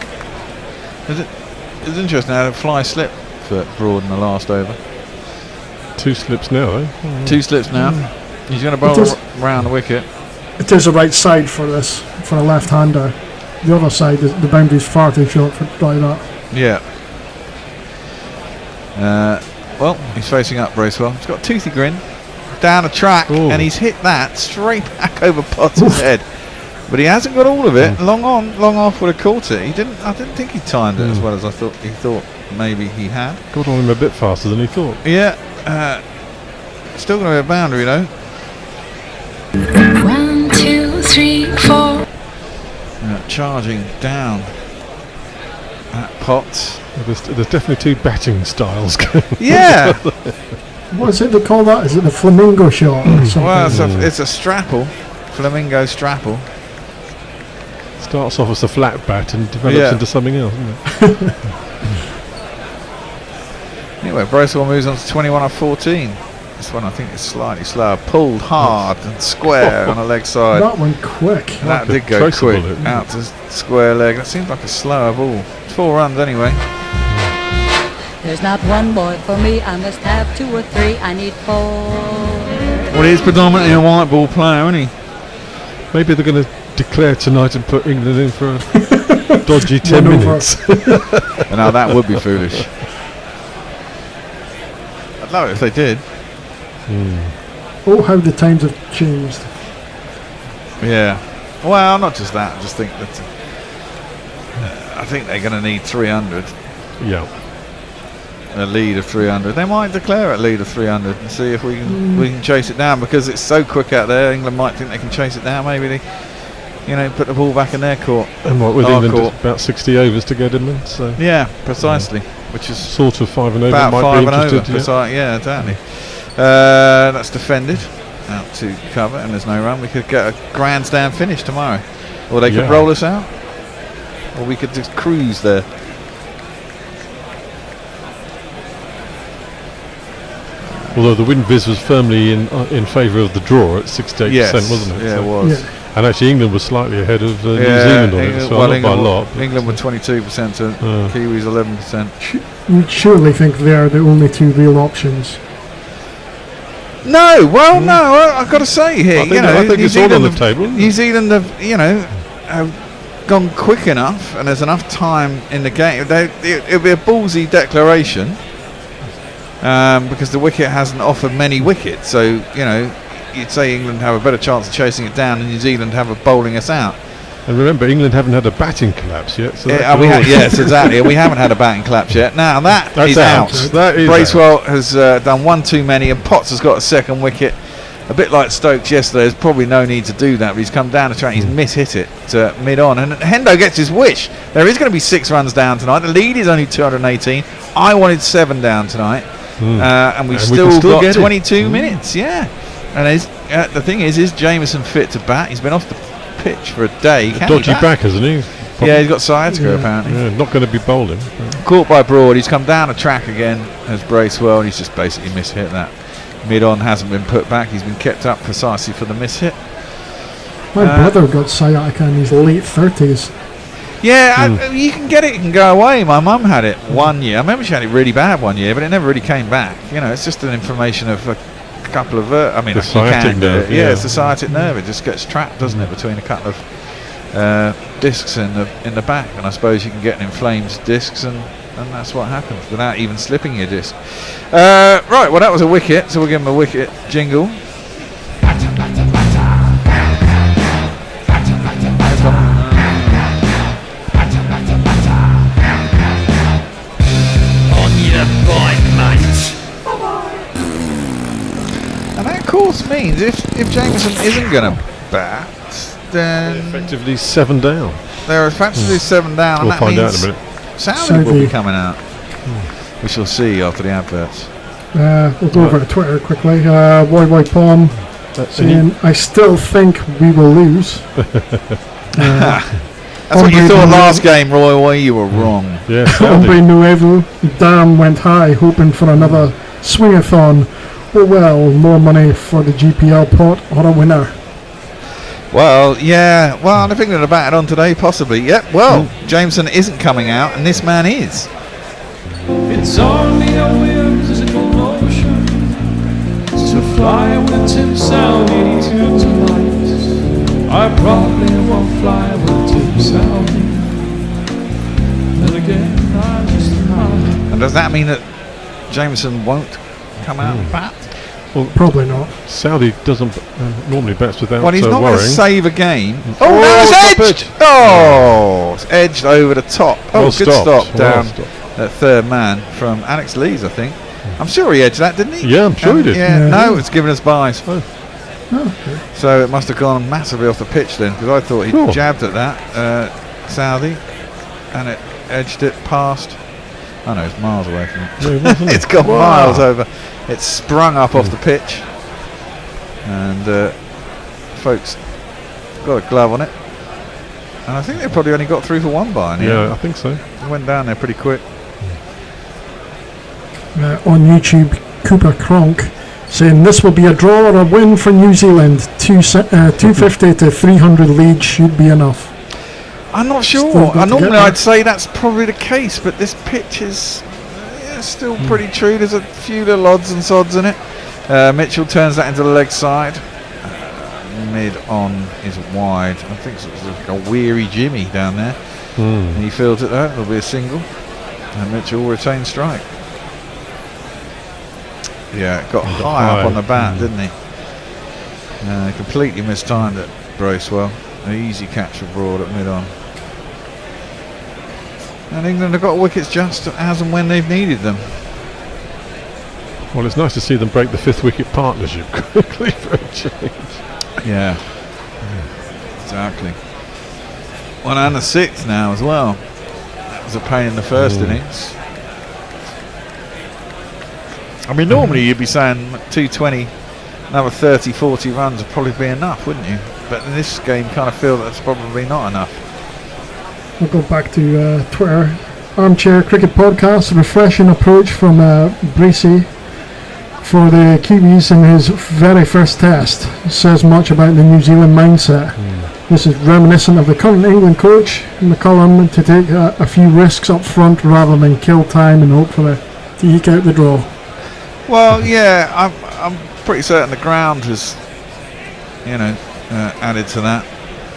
It's interesting how the fly slip for Broad in the last over. 2 slips now, eh? 2 slips now. He's going to bowl round the wicket. It is the right side for this, for a left-hander. The other side, the boundary's far too short for like that. Yeah. Well, he's facing up Bracewell. He's got a toothy grin down the track, and he's hit that straight back over Potter's head. But he hasn't got all of it. Long on, long off would have caught it. I didn't think he timed it as well as I thought. He thought maybe he had. Got on him a bit faster than he thought. Yeah. Still going to be a boundary though. 1, 2, 3, 4. Charging down at Potts. There's definitely 2 batting styles going. Yeah. What is it they call that? Is it the flamingo shot or something? Well, it's a strapple. Flamingo strapple. Starts off as a flat bat and develops into something else, doesn't it? Anyway, Bracewell moves on to 21 off 14. This one I think is slightly slower. Pulled hard and square on a leg side. That went quick. That did go quick. Out to square leg. That seems like a slower ball. 4 runs anyway. There's not one boy for me. I must have 2 or 3. I need 4. Well, he's predominantly a white ball player, isn't he? Maybe they're going to declare tonight and put England in for a dodgy 10 minutes. Now that would be foolish. I'd love it if they did. Oh, how the times have changed. Yeah. Well, not just that. I just think that I think they're going to need 300. Yeah. A lead of 300. They might declare a lead of 300 and see if we can chase it down, because it's so quick out there. England might think they can chase it down. Maybe they, put the ball back in their court. And what with England, it's about 60 overs to get in. So yeah, precisely. Which is sort of 5 and over. About might 5 be and interested, over. Yeah, exactly. That's defended out to cover, and there's no run. We could get a grandstand finish tomorrow, or they could roll us out, or we could just cruise there. Although the win viz was firmly in favour of the draw at 68%, wasn't it? Yeah, So- it was. Yeah. And actually, England was slightly ahead of New Zealand on it as well, not by a lot. but- England were 22% to Kiwis 11%. You'd surely think they're the only two real options. No, well, no, I've got to say here, I think it's all on the table. New Zealand have gone quick enough, and there's enough time in the game. It'll be a ballsy declaration because the wicket hasn't offered many wickets. So you'd say England have a better chance of chasing it down, and New Zealand have of bowling us out. And remember, England haven't had a batting collapse yet. So Yes, exactly. We haven't had a batting collapse yet. Now that's out. That is Bracewell has done one too many, and Potts has got a second wicket. A bit like Stokes yesterday, there's probably no need to do that, but he's come down the track, he's mishit it mid-on, and Hendo gets his wish. There is going to be 6 runs down tonight. The lead is only 218. I wanted 7 down tonight, and we've still got 22 minutes. Yeah, and the thing is Jameson fit to bat? He's been off the pitch for a day. Dodgy back, hasn't he? Yeah, he's got sciatica apparently. Yeah, not going to be bowling. Caught by Broad. He's come down the track again as Bracewell, and he's just basically mishit that. Mid-on hasn't been put back. He's been kept up precisely for the mishit. My brother got sciatica in his late 30s. Yeah, you can get it, it can go away. My mum had it one year. I remember she had it really bad one year, but it never really came back. It's just an information of a couple of the sciatic nerve. Yeah, it's the sciatic nerve. It just gets trapped, doesn't it, between a couple of discs in the back, and I suppose you can get an inflamed discs, and that's what happens without even slipping your disc. Right, well that was a wicket, so we'll give him a wicket jingle. On your bike, mate. And that of course means if Jameson isn't going to bat, then effectively 7 down. They're effectively 7 down, and We'll that find out means in a minute. Saudi will be coming out. We shall see after the adverts. We'll go over to Twitter quickly. Roy Palm saying, I still think we will lose. That's what you thought last game, Roy. You were wrong. Yeah, Hombre Nuevo, Dam went high, hoping for another swing-a-thon. Oh well, more money for the GPL pot or a winner. Well, yeah. Well, I think they're batted on today, possibly. Yep. Well, Jameson isn't coming out, and this man is. It's only a whimsical notion to fly with Tim Southey tonight. I probably won't fly with Tim Southey. And again, I just might. And does that mean that Jameson won't come out and bat? Well, probably not. Saudi doesn't normally bats without Well, he's not going to worrying. save a game. Oh, now it's edged! edged. Oh, it's edged over the top. Oh, Well good stopped. stop down Well at third man from Alex Lees, I think. I'm sure he edged that, didn't he? Yeah, I'm sure he did. Yeah, no, it's given us buys. Okay. So it must have gone massively off the pitch then, because I thought he jabbed at that, Saudi, and it edged it past. I know, it's miles away from it. Yeah, wasn't it? It's gone Wow. miles over. It's sprung up off the pitch, and folks got a glove on it. And I think they probably only got through for one buy. Yeah, I think so. It went down there pretty quick. On YouTube, Cooper Cronk saying this will be a draw or a win for New Zealand. 250 to 300 lead should be enough. I'm not Still sure. good to Normally get I'd say that's probably the case, but this pitch is still pretty true. There's a few little odds and sods in it. Mitchell turns that into the leg side. Mid on is wide. I think it's like a weary Jimmy down there. And he fields it there. It'll be a single. And Mitchell will retain strike. Yeah, got high up on the bat, didn't he? Completely mistimed it, Bracewell. An easy catch for Broad at mid on. And England have got wickets just as and when they've needed them. Well, it's nice to see them break the 5th wicket partnership quickly for a change. Yeah. Exactly. Well, and the 6th now as well. That was a pain in the first innings. I mean, normally you'd be saying 220, another 30, 40 runs would probably be enough, wouldn't you? But in this game, kind of feel that's probably not enough. We'll go back to Twitter. Armchair Cricket Podcast, a refreshing approach from Bracey. for the Kiwis in his very first test says much about the New Zealand mindset. This is reminiscent of the current England coach McCullum to take a few risks up front rather than kill time and hopefully to eke out the draw. Well, yeah, I'm pretty certain the ground has, added to that.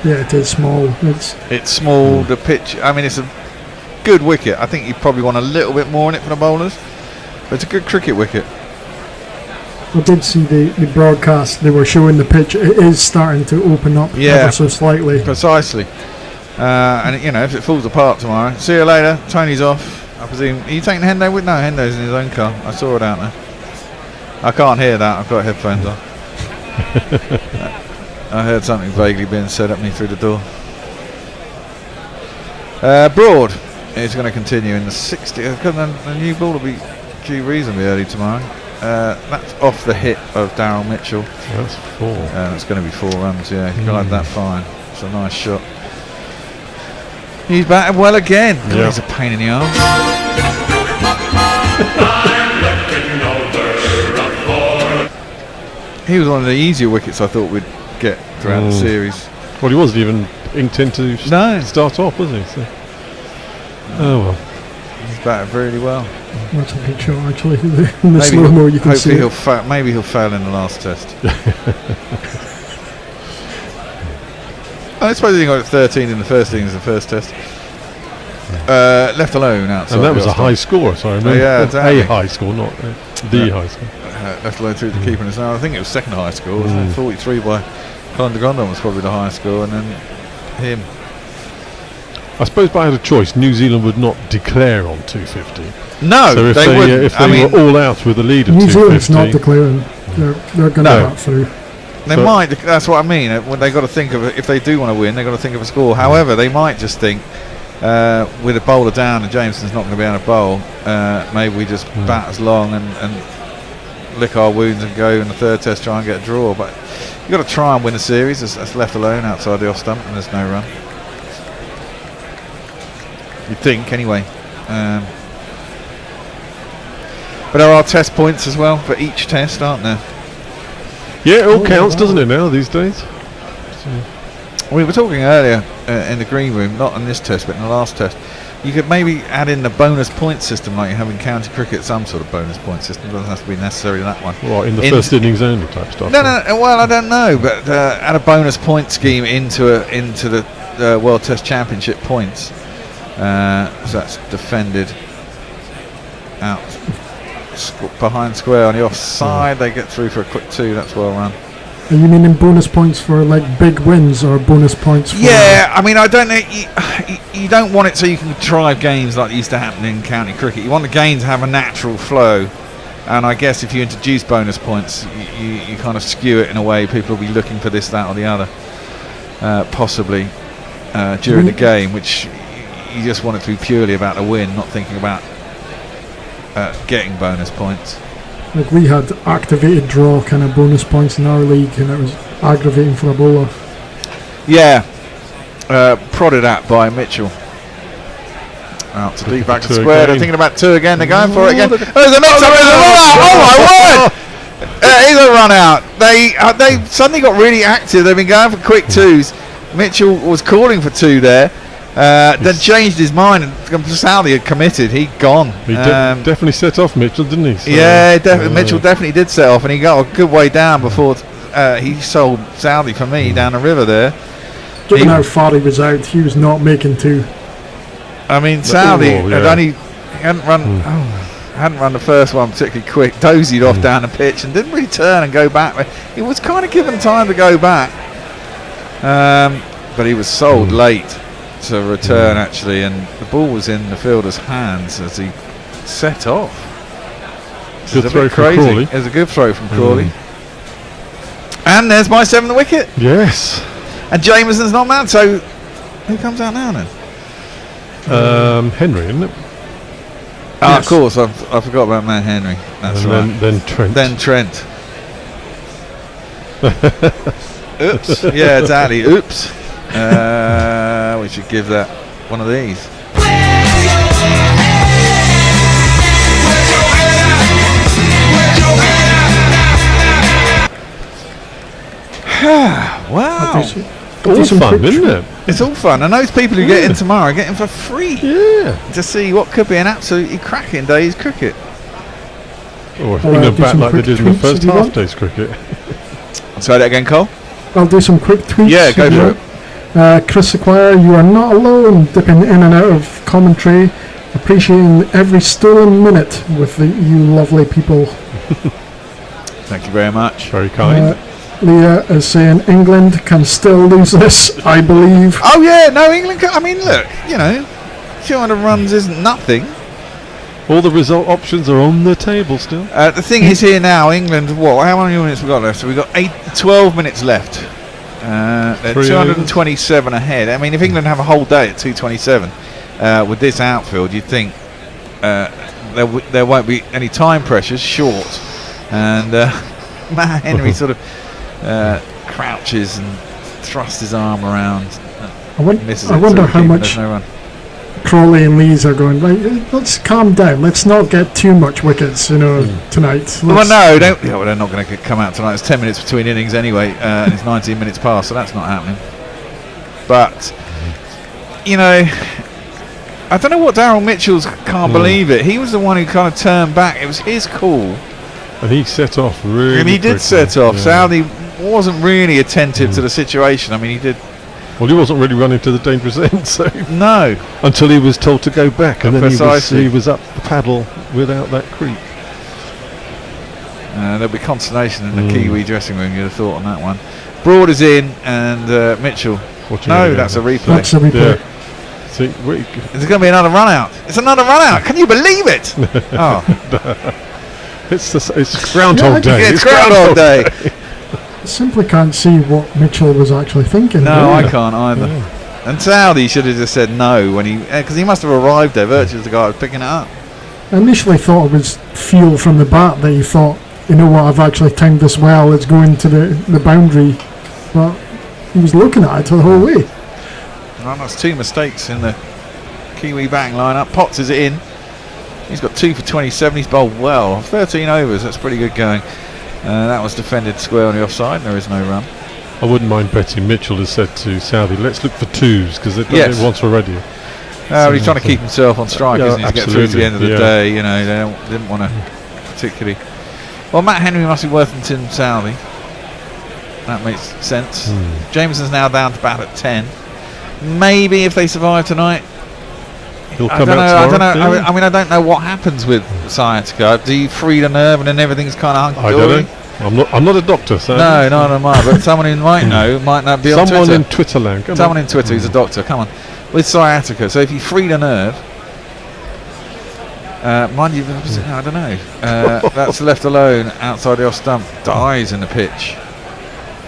Yeah, it is small. It's small. The pitch. I mean, it's a good wicket. I think you probably want a little bit more in it for the bowlers, but it's a good cricket wicket. I did see the broadcast. They were showing the pitch. It is starting to open up ever so slightly. Precisely. And if it falls apart tomorrow, see you later. Tony's off. I presume. Are you taking Hendo with? No, Hendo's in his own car. I saw it out there. I can't hear that. I've got headphones on. I heard something vaguely being said at me through the door. Broad is going to continue in the 60th. The new ball will be due reasonably early tomorrow. That's off the hit of Daryl Mitchell. That's 4. It's going to be 4 runs, yeah. He's got that fine. It's a nice shot. He's batted well again. God, he's a pain in the arse. He was one of the easier wickets I thought we'd get throughout the series. Well, he wasn't even inked in to start off, was he? So. Oh well. He's batted really well. That's a good shot, actually. In the slow-mo you can see maybe he'll fail in the last test. I suppose he got 13 in the first innings, the first test. Left alone outside. And that was a high score, so I remember. Yeah, exactly. A high score, not the high score. Left alone through the keeper. And I think it was second high score, wasn't it? 43 by Colin de Grandon was probably the highest score, and then him. I suppose by a choice, New Zealand would not declare on 250. No, so if they wouldn't. If they were all out with a lead of New 250, Zealand's not declaring. They're going to bat through. They might. That's what I mean. When they got to think of it, if they do want to win, they got to think of a score. However, they might just think with a bowler down and Jameson's not going to be able to bowl. Maybe we just bat as long and lick our wounds and go in the third test, try and get a draw. But you've got to try and win a series. That's left alone outside the off stump, and there's no run. You'd think, anyway. But there are test points as well for each test, aren't there? Yeah, it all counts, doesn't it, now these days? So. We were talking earlier in the green room, not in this test, but in the last test. You could maybe add in the bonus point system like you have in county cricket, some sort of bonus point system. It doesn't have to be necessarily that one. Right, in the first innings only type stuff. No, well, I don't know, but add a bonus point scheme into the World Test Championship points. So that's defended out behind square on the offside. They get through for a quick 2. That's well run. Are you meaning bonus points for like big wins or bonus points for... Yeah, I mean, I don't know. You don't want it so you can drive games like used to happen in county cricket. You want the game to have a natural flow. And I guess if you introduce bonus points, you kind of skew it in a way. People will be looking for this, that or the other, possibly, during the game, which you just want it to be purely about a win, not thinking about getting bonus points. Like we had activated draw kind of bonus points in our league, and it was aggravating for a bowler. Yeah, prodded at by Mitchell. Out to deep back to square. They're thinking about 2 again. They're going for it again. There's a knock. There's a run out. Oh my word! He's a run out. They suddenly got really active. They've been going for quick 2s. Mitchell was calling for 2 there. Then changed his mind, and Southey had committed. He'd gone. He definitely set off Mitchell, didn't he? So, yeah, Mitchell definitely did set off, and he got a good way down before he sold Southey for me down the river there. Given how far he was out, he was not making 2. I mean, Southey hadn't run the first one particularly quick. Dozied off down the pitch and didn't really turn and go back. He was kind of given time to go back, but he was sold late to return actually, and the ball was in the fielder's hands as he set off. Good throw from Crawley. It was a good throw from Crawley. And there's my 7th wicket. Yes. And Jameson's not mad, so who comes out now then? Henry, isn't it? Yes. Of course, I forgot about man Henry. That's and right. Then Trent. Then Trent. Oops. Yeah, exactly. Oops. We should give that one of these. Where's your head at? Wow. All fun, isn't it? It's all fun. And those people who get in tomorrow get in for free. Yeah. To see what could be an absolutely cracking day's cricket. Or if England bat like they did in the first half day's cricket. Say that again, Cole? I'll do some quick tweets. Yeah, go for it. Chris Acquire, you are not alone, dipping in and out of commentary, appreciating every stolen minute with you lovely people. Thank you very much. Very kind. Leah is saying England can still lose this, I believe. Oh yeah, no, England can, I mean, look, 200 runs isn't nothing. All the result options are on the table still. The thing is here now, England, how many minutes we got left? So we've got 12 minutes left. They're 227 ahead. I mean, if England have a whole day at 227 with this outfield, you'd think there won't be any time pressures, short. And Matt Henry sort of crouches and thrusts his arm around. I wonder how much Crawley and Lees are going, right, let's calm down. Let's not get too much wickets, tonight. Well, no, they're not going to come out tonight. It's 10 minutes between innings anyway, and it's 19 minutes past, so that's not happening. But, I don't know what Daryl Mitchell's can't believe it. He was the one who kind of turned back. It was his call. And he set off really And he did quickly. set off. Saudi wasn't really attentive to the situation. I mean, he did. Well, he wasn't really running to the dangerous end, so no. Until he was told to go back, and then Precisely. he was up the paddle without that creep. There'll be consternation in the Kiwi dressing room. You'd have thought on that one. Broad is in, and Mitchell. No, that's a replay. That's a replay. Yeah. See, is it going to be another run out? It's another run out. Can you believe it? Oh. It's Groundhog Day. It's Groundhog Day. I simply can't see what Mitchell was actually thinking. No, I can't either. Yeah. And Saudi should have just said no when because he must have arrived there virtually as the guy was picking it up. I initially thought it was feel from the bat that he thought, I've actually timed this well, it's going to the boundary. But he was looking at it the whole way. Well, that's two mistakes in the Kiwi batting lineup. Potts is in. He's got 2 for 27. He's bowled well. 13 overs. That's pretty good going. That was defended square on the offside. There is no run. I wouldn't mind betting Mitchell has said to Saudi, let's look for twos, because they've done it once already. He's trying to keep himself on strike, isn't he, to get through to the end of the day. They didn't want to particularly. Well, Matt Henry must be Worthington Saudi. That makes sense. Jameson's now down to bat at 10. Maybe if they survive tonight. He'll come out I don't know. tomorrow. I mean, I don't know what happens with sciatica. Do you free the nerve and then everything's kind of hunky dory? I don't know. I'm not a doctor, so no, am I. But someone who might know might not be on Twitter. Someone in Twitter land. Someone in Twitter who's a doctor. Come on, with sciatica. So if you free the nerve, mind you, I don't know. That's left alone outside the off stump. Dies in the pitch.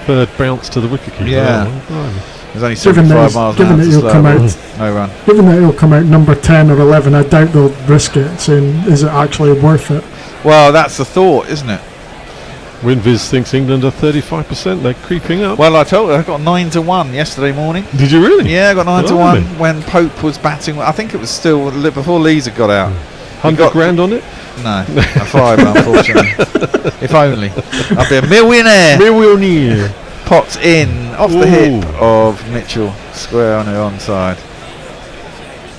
Third bounce to the wicketkeeper. Yeah. There's only 75 miles an hour to slow. No run. Given that he'll come out number 10 or 11, I doubt they'll risk it, saying, is it actually worth it? Well, that's the thought, isn't it? WinViz thinks England are 35%. They're creeping up. Well, I told you, I got 9-1 yesterday morning. Did you really? Yeah, I got 9-1 when Pope was batting. I think it was still before Lees had got out. 100 grand on it? No, a 5, unfortunately. If only. I'd be a millionaire. Millionaire. Potts in off the hip of Mitchell, square on the onside,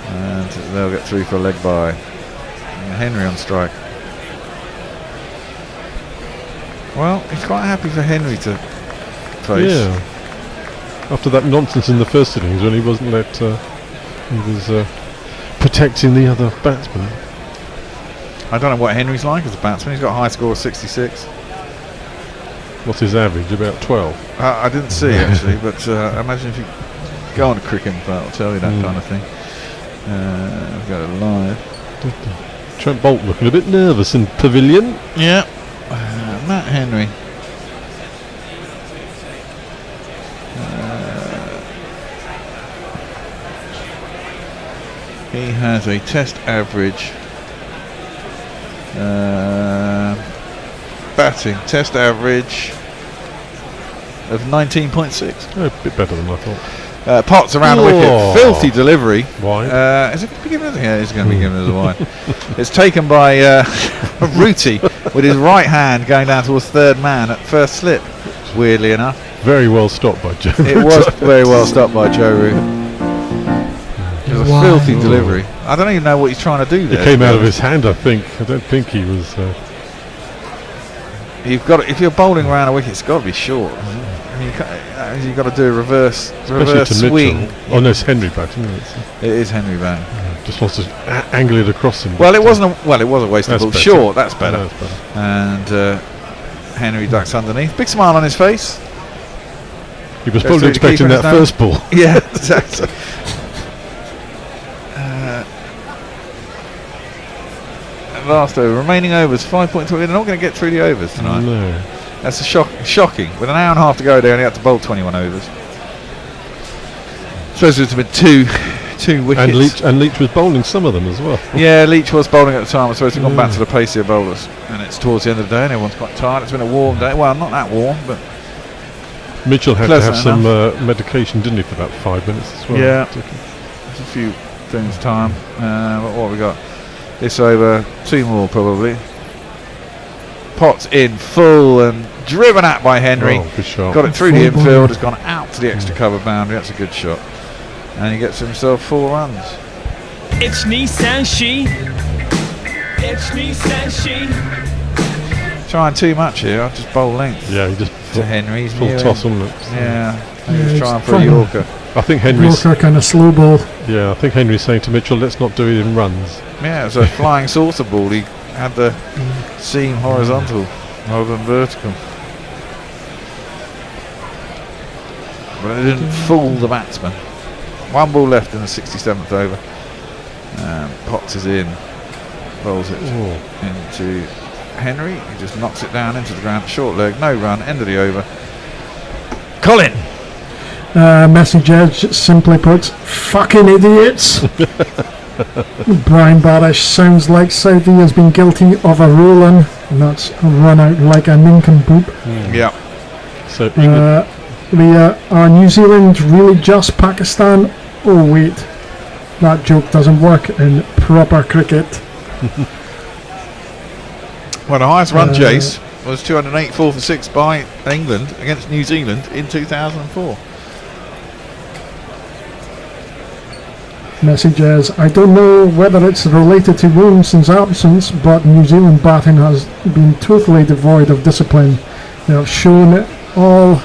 and they'll get through for a leg by. And Henry on strike. Well, he's quite happy for Henry to face. Yeah. After that nonsense in the first innings when he wasn't let, he was protecting the other batsman. I don't know what Henry's like as a batsman. He's got a high score of 66. What's his average? About 12? I didn't see actually, but I imagine if you go on a cricket, that'll tell you that kind of thing. I've got it live. Trent Bolt looking a bit nervous in pavilion. Yeah. Matt Henry. He has a test average. Batting test average of 19.6. A bit better than I thought. Potts around the wicket. Filthy delivery. Wide. Is it going to be given as a Yeah, it's going to be given as a wide. It's taken by Rooty with his right hand going down towards third man at first slip, weirdly enough. Very well stopped by Joe. It was very well stopped by Joe Root. It was a filthy delivery. I don't even know what he's trying to do there. It came out of his hand, I think. I don't think he was. You've got if you're bowling around a wicket, it's got to be short. You've got to do a reverse swing. Oh no, it's Henry batting. It is Henry batting. Just wants to angle it across him. Well, it wasn't. It was a waste of ball. Short. That's better. That's better. And Henry ducks underneath. Big smile on his face. He was probably expecting that first ball. Yeah, exactly. Last over. Remaining overs 5.2. They're not going to get through the overs tonight. No. That's shocking. With an hour and a half to go, they only had to bowl 21 overs. Suppose there's been two wickets. And Leach was bowling some of them as well. Yeah, Leach was bowling at the time. I suppose they've gone back to the pacier bowlers, and it's towards the end of the day, and everyone's quite tired. It's been a warm day. Well, not that warm, but Mitchell had to have some medication, didn't he, for about 5 minutes as well? Yeah, there's a few things time. What have we got? This over, 2 more probably. Potts in full and driven at by Henry. Oh, good shot. Got it through the infield. It's gone out to the extra cover boundary. That's a good shot. And he gets himself 4 runs. It's Nissan She. It's Nissan She. Trying too much here. I'll just bowl length. Yeah, he just to Henry. He's full toss, wasn't it? Yeah. He was trying for a Yorker. I think Henry's Yorker kind of slow ball. Yeah, I think Henry's saying to Mitchell, let's not do it in runs. Yeah, it was a flying saucer ball. He had the seam horizontal rather than vertical. But it didn't fool the batsman. 1 ball left in the 67th over. Potts is in. Bowls it into Henry. He just knocks it down into the ground. Short leg, no run, end of the over. Colin! Message Edge simply put, fucking idiots. Brian Barish sounds like Southee has been guilty of a ruling, and that's run out like a nincompoop. Yeah. So are New Zealand really just Pakistan? Oh wait, that joke doesn't work in proper cricket. Well, the highest run chase was 284 for 6 by England against New Zealand in 2004. Message is, I don't know whether it's related to Williamson's absence, but New Zealand batting has been totally devoid of discipline. They have shown all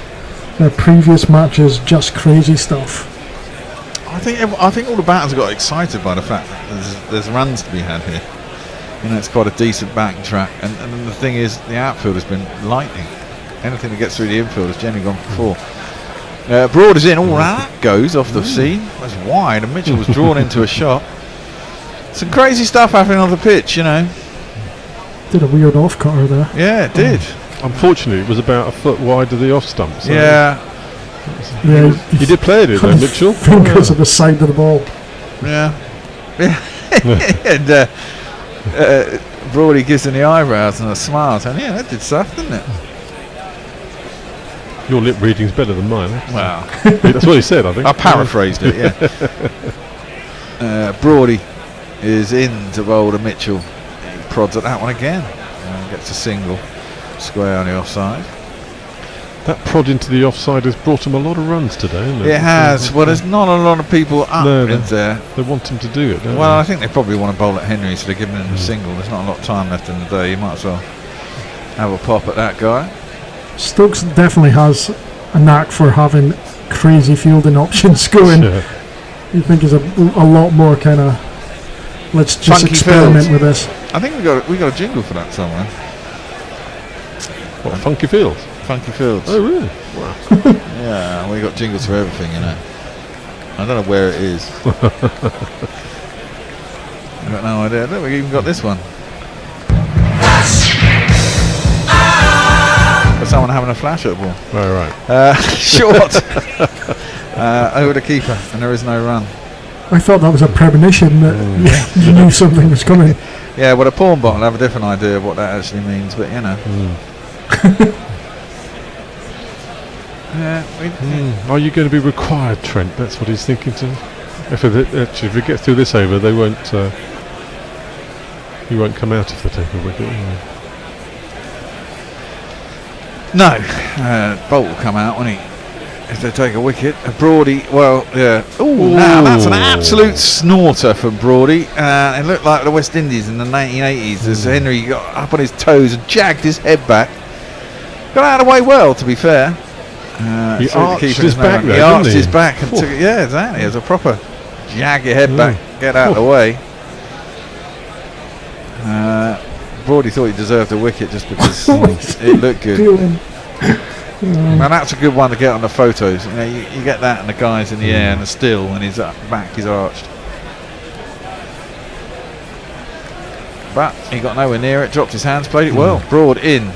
their previous matches just crazy stuff. I think all the batters got excited by the fact that there's runs to be had here. You know, it's quite a decent batting track, and the thing is, the outfield has been lightning. Anything that gets through the infield has generally gone for 4. Broad is in. All that goes off the seam. That's wide, and Mitchell was drawn into a shot. Some crazy stuff happening on the pitch, you know. Did a weird off cutter there. Yeah, it did. Unfortunately, it was about a foot wide of the off stump. So yeah. He did play it in there, Mitchell. Fingers of the side of the ball. Yeah. And Brody gives him the eyebrows and a smile, saying, "Yeah, that did stuff, didn't it?" Your lip reading's better than mine. Wow. That's what he said, I think. I paraphrased it, yeah. Brody is in to bowl to Mitchell. He prods at that one again. Gets a single. Square on the offside. That prod into the offside has brought him a lot of runs today, hasn't it? It has. Well, there's not a lot of people up in there. They want him to do it, don't they? I think they probably want to bowl at Henry, so they're giving him a single. There's not a lot of time left in the day. You might as well have a pop at that guy. Stokes definitely has a knack for having crazy fielding options going. Sure. You think he's a lot more kind of, let's just Funky experiment fields. with this. I think we got a jingle for that somewhere. What, Funky Fields? Funky Fields. Oh really? Wow. Yeah, we got jingles for everything, you know. I don't know where it is. I've got no idea. Look, we even got this one. For someone having a flash at the ball. Oh, right. Short. Over the keeper, and there is no run. I thought that was a premonition that you knew something was coming. Yeah, well, a pawn bottle have a different idea of what that actually means, but you know. Are you going to be required, Trent? That's what he's thinking. If we get through this over, they won't. He won't come out if they take a wicket. No, Bolt will come out, won't he? If they take a wicket. Broady, well, yeah. Ooh, now that's an absolute snorter from Broady. It looked like the West Indies in the 1980s as Henry got up on his toes and jagged his head back. Got out of the way well, to be fair. He arched his back there, He arched his didn't he? back and took it. Yeah, exactly. It was a proper jag your head back, get out of the way. Broady thought he deserved a wicket just because it looked good. And that's a good one to get on the photos. You know, you get that and the guy's in the air and the still and his back is arched. But he got nowhere near it, dropped his hands, played it well. Broad in.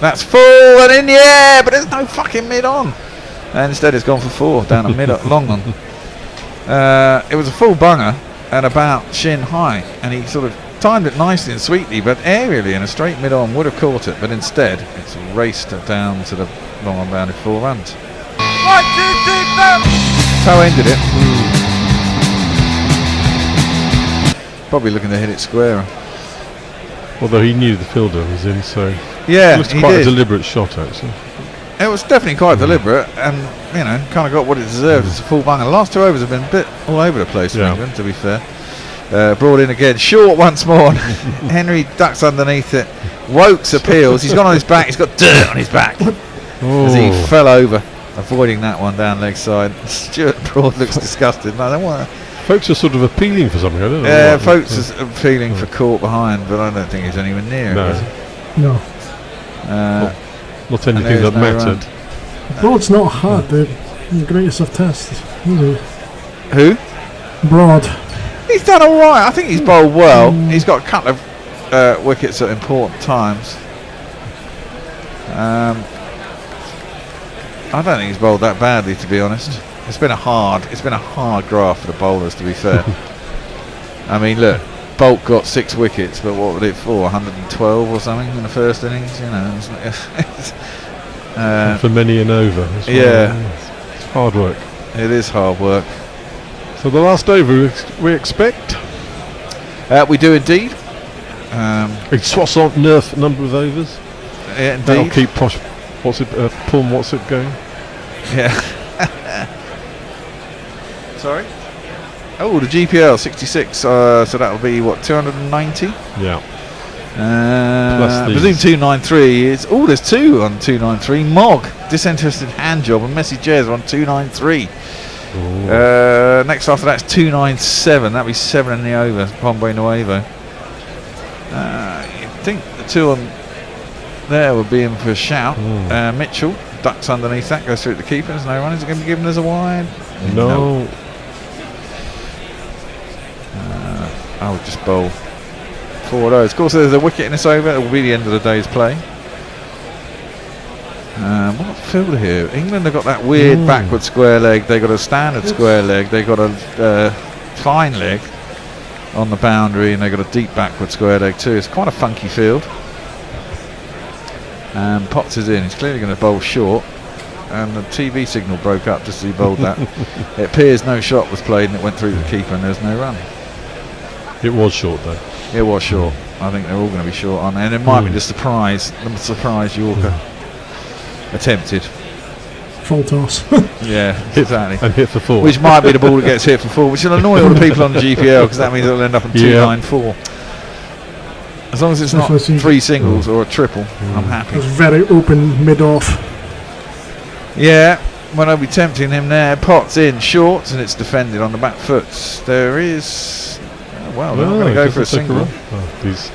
That's full and in the air, but there's no fucking mid on. And instead it's gone for 4 down a mid long on. It was a full bunger and about shin high, and he sort of timed it nicely and sweetly, but aerially in a straight mid on would have caught it, but instead it's raced down to the long on boundary 4 runs. 1, 2, 3, 4. How ended it. Probably looking to hit it square. Although he knew the fielder was in, so yeah, it was quite a deliberate shot actually. It was definitely quite deliberate, and you know, kind of got what it deserved. It's a full bunger. The last 2 overs have been a bit all over the place for England, to be fair. Brought in again, short once more. Henry ducks underneath it. Wokes appeals. He's gone on his back. He's got dirt on his back as he fell over, avoiding that one down leg side. Stuart Broad looks disgusted. I don't want to. Folks are sort of appealing for something, I don't know. Yeah, folks are appealing for caught behind, but I don't think he's anywhere near it. No. Not anything that mattered. Broad's not hard, the greatest of tests, is he? Who? Broad. He's done alright. I think he's bowled well. He's got a couple of wickets at important times. I don't think he's bowled that badly, to be honest. It's been a hard graft for the bowlers, to be fair. I mean, look, Bolt got 6 wickets, but what was it for? 112 or something in the first innings, you know. For many an over. Well. Yeah, it's hard work. It is hard work. So the last over we expect. We do indeed. Soissons nerf number of overs. Yeah, indeed. That'll keep Plum Watson going. Yeah. Sorry. Oh, the GPL 66. So that'll be what, 290? Yeah. I presume 293 is. Oh, there's 2 on 293. Mog, disinterested hand job, and Messi Jez on 293. Next after that's 297. That'll be 7 in the over. Pombo Nuevo. You'd think the 2 on there would be in for a shout. Mitchell ducks underneath that, goes through the keeper. There's no run. Is it going to be given as a wide? No. I would just bowl 4 of those. Of course, there's a wicket in this over. It will be the end of the day's play. What field here? England have got that weird backward square leg. They got a standard square leg. They got a fine leg on the boundary, and they got a deep backward square leg too. It's quite a funky field. And Potts is in. He's clearly going to bowl short. And the TV signal broke up just as he bowled that. It appears no shot was played, and it went through the keeper, and there was no run. It was short though. It was short. I think they're all going to be short on, and it might be the surprise Yorker attempted. Full toss. Yeah, exactly. And hit for 4. Which might be the ball that gets hit for 4, which will annoy all the people on the GPL, because that means it'll end up on 294. As long as it's not 3 singles or a triple, I'm happy. It's very open mid-off. Yeah, well, I'll be tempting him there. Potts in short, and it's defended on the back foot. There is. Well, they're not going to go for a single. He's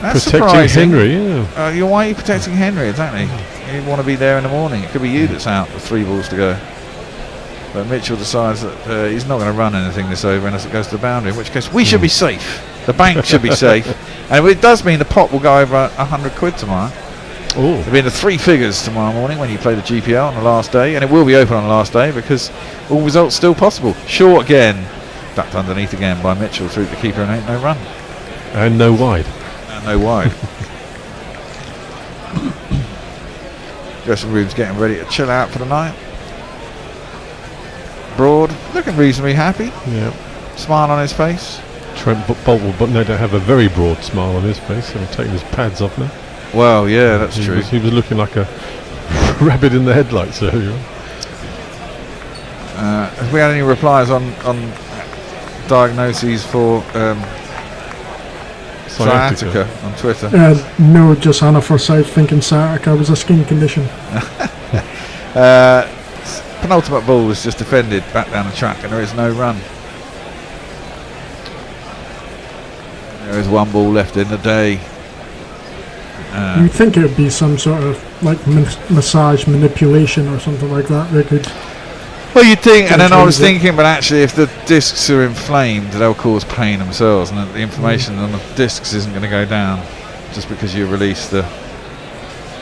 That's protecting surprising. Henry, yeah. Why are you protecting Henry? Exactly. You want to be there in the morning. It could be you that's out with 3 balls to go. But Mitchell decides that he's not going to run anything this over unless it goes to the boundary, in which case we should be safe. The bank should be safe. And it does mean the pot will go over 100 quid tomorrow. It'll be in the 3 figures tomorrow morning when you play the GPL on the last day, and it will be open on the last day because all results still possible. Short again, ducked underneath again by Mitchell through the keeper, and ain't no run. And no wide. And no wide. Dressing room's getting ready to chill out for the night. Broad, looking reasonably happy. Yeah. Smile on his face. Trent Bolt will no doubt have a very broad smile on his face. He'll taking his pads off now. Well, yeah, that's true. He was looking like a rabbit in the headlights earlier. Have we had any replies on diagnoses for sciatica on Twitter? No, just Hannah Forsyth thinking sciatica was a skin condition. Penultimate ball was just defended back down the track, and there is no run. There is one ball left in the day. You'd think it would be some sort of like massage manipulation or something like that. They could. Well, you'd think, and then I was thinking, but actually, if the discs are inflamed, they'll cause pain themselves, and the inflammation on the discs isn't going to go down just because you release the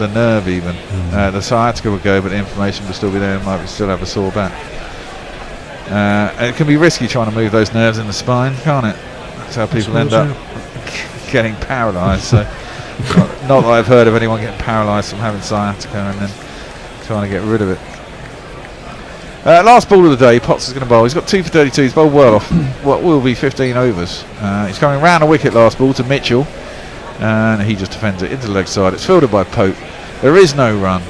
nerve. Even the sciatica would go, but the inflammation will still be there, and might still have a sore back. It can be risky trying to move those nerves in the spine, can't it? That's how people end up getting paralysed. So, not that I've heard of anyone getting paralysed from having sciatica and then trying to get rid of it. Last ball of the day, Potts is going to bowl. He's got 2 for 32. He's bowled well off what will be 15 overs. He's coming round a wicket last ball to Mitchell, and he just defends it into the leg side. It's fielded by Pope. There is no run.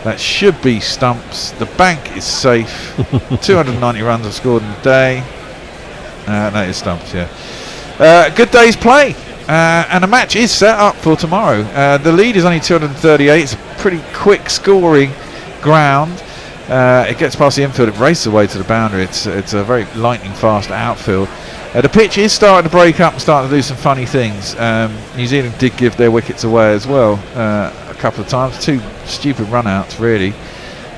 That should be stumps. The bank is safe. 290 runs have scored in the day. That is stumps, yeah. Good day's play. And the match is set up for tomorrow. The lead is only 238. It's a pretty quick scoring ground. It gets past the infield, it races away to the boundary. It's a very lightning fast outfield. The pitch is starting to break up and starting to do some funny things. New Zealand did give their wickets away as well a couple of times. 2 stupid run outs really.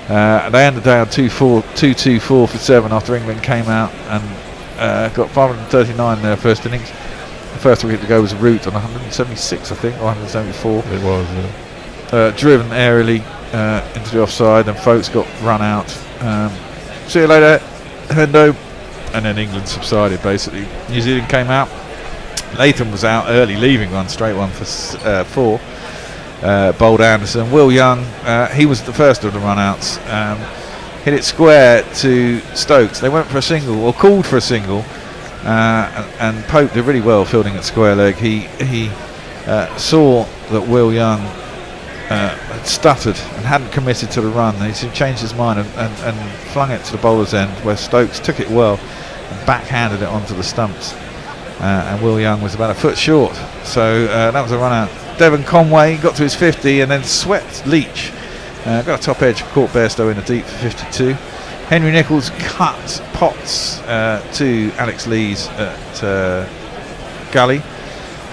They ended down 2-2-4 for 7 after England came out and got 539 in their first innings. The first wicket to go was Root on 176, I think, or 174. It was, yeah. Driven aerially into the offside, and Folks got run out. See you later, Hendo. And then England subsided, basically. New Zealand came out. Latham was out early, leaving one straight one for 4. Bowled Anderson. Will Young, he was the first of the run outs. Hit it square to Stokes. They went for a single, or called for a single. And Pope did really well fielding at square leg. He saw that Will Young had stuttered and hadn't committed to the run. He changed his mind and flung it to the bowler's end, where Stokes took it well and backhanded it onto the stumps. And Will Young was about a foot short. So that was a run out. Devon Conway got to his 50 and then swept Leach. Got a top edge, caught Bairstow in the deep for 52. Henry Nichols cut Potts to Alex Lees at Gully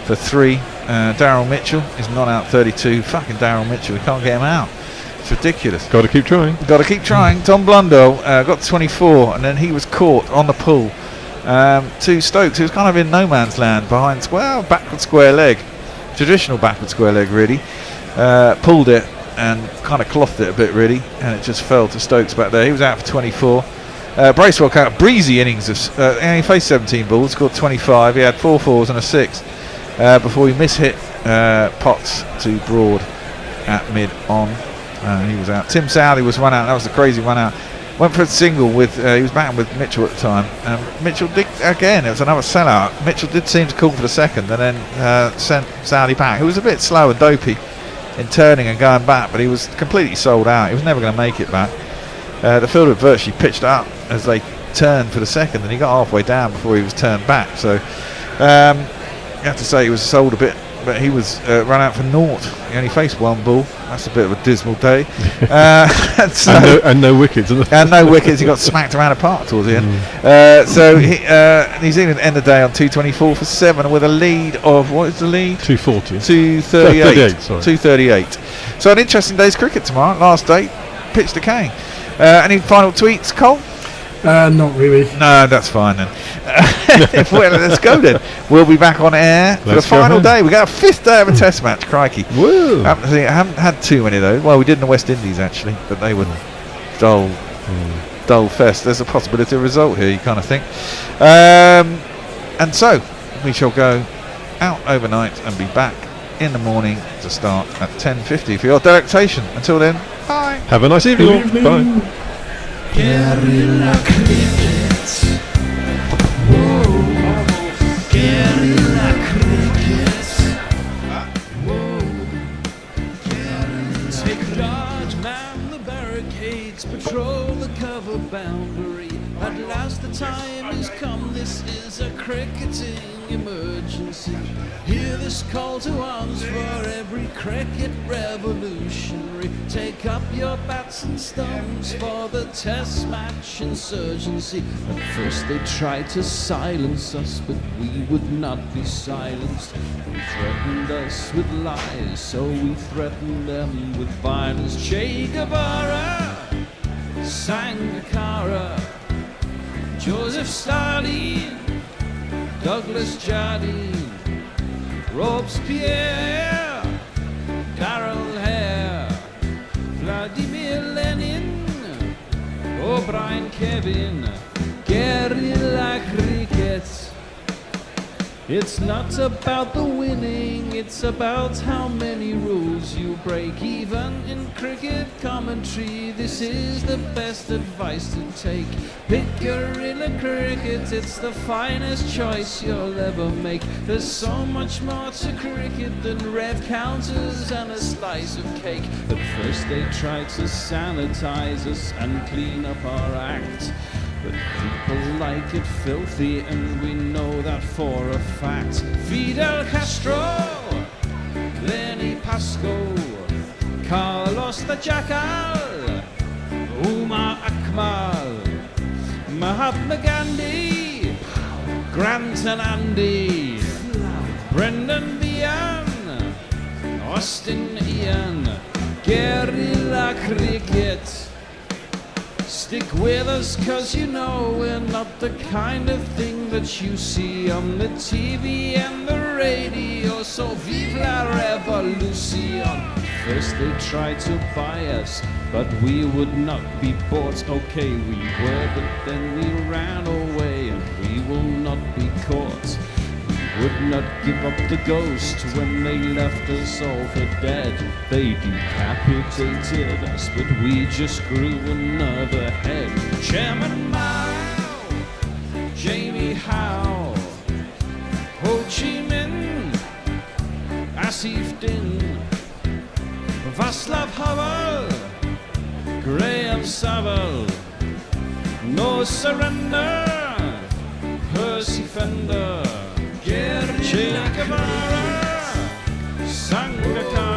for 3. Daryl Mitchell is not out 32. Fucking Daryl Mitchell, we can't get him out. It's ridiculous. Got to keep trying. Got to keep trying. Tom Blundell got to 24, and then he was caught on the pull to Stokes, who was kind of in no man's land behind backward square leg, traditional backward square leg really. Pulled it and kind of clothed it a bit really, and it just fell to Stokes back there. He was out for 24. Bracewell came out, breezy innings and he faced 17 balls, scored 25. He had 4 fours and a 6 before he mishit Potts to Broad at mid on. He was out. Tim Southey was run out. That was the crazy run out. Went for a single with he was batting with Mitchell at the time. Mitchell did again. It was another sellout. Mitchell did seem to call for the second, and then sent Southey back. He was a bit slow and dopey in turning and going back, but he was completely sold out. He was never going to make it back. The fielder virtually pitched up as they turned for the second, and he got halfway down before he was turned back. So you have to say he was sold a bit, but he was run out for naught. He only faced 1 ball. That's a bit of a dismal day. And no wickets. And no wickets. He got smacked around a park towards the end. So New Zealand end the day on 224 for 7 with a lead of, what is the lead? 240. 238. 238. So an interesting day's cricket tomorrow. Last day, pitch to Kane. Any final tweets, Cole? Not really. No, that's fine then. Well, let's go then. We'll be back on air for the final day. We got a 5th day of a test match. Crikey. Woo. I haven't had too many though. Well, we did in the West Indies actually, but they were dull fest. There's a possibility of a result here, you kind of think. And so we shall go out overnight and be back in the morning to start at 10:50 for your delectation. Until then, bye. Have a nice evening. Good evening. Bye. Guerrilla crickets. Whoa. Guerrilla crickets. Whoa. Brigades patrol the cover boundary. At last the time has come, this is a cricketing emergency. Hear this call to arms for every cricket revolutionary. Take up your bats and stumps for the test match insurgency. At first they tried to silence us, but we would not be silenced. They threatened us with lies, so we threatened them with violence. Che Guevara, Sangakkara, Joseph Stalin, Douglas Jardine, Robespierre, Darrell Hare, Vladimir Lenin, O'Brien Kevin, guerrilla cricket. It's not about the winning, it's about how many rules you break. Even in cricket commentary, this is the best advice to take. Pick guerrilla cricket, it's the finest choice you'll ever make. There's so much more to cricket than red counters and a slice of cake. At first they tried to sanitize us and clean up our act, but people like it filthy, and we know that for a fact. Fidel Castro, Lenny Pasco, Carlos the Jackal, Umar Akmal, Mahatma Gandhi, Grant and Andy, Brendan Behan, Austin Ian, guerrilla cricket. Stick with us, cause you know we're not the kind of thing that you see on the TV and the radio. So vive la revolution. First they tried to buy us, but we would not be bought. Okay, we were, but then we ran away, and we will not be caught. Would not give up the ghost when they left us all for dead. They decapitated us, but we just grew another head. Chairman Mao, Jamie Howe, Ho Chi Minh, Asif Din, Václav Havel, Graham Saville, No Surrender, Percy Fender, Che Guevara, Sangakkara.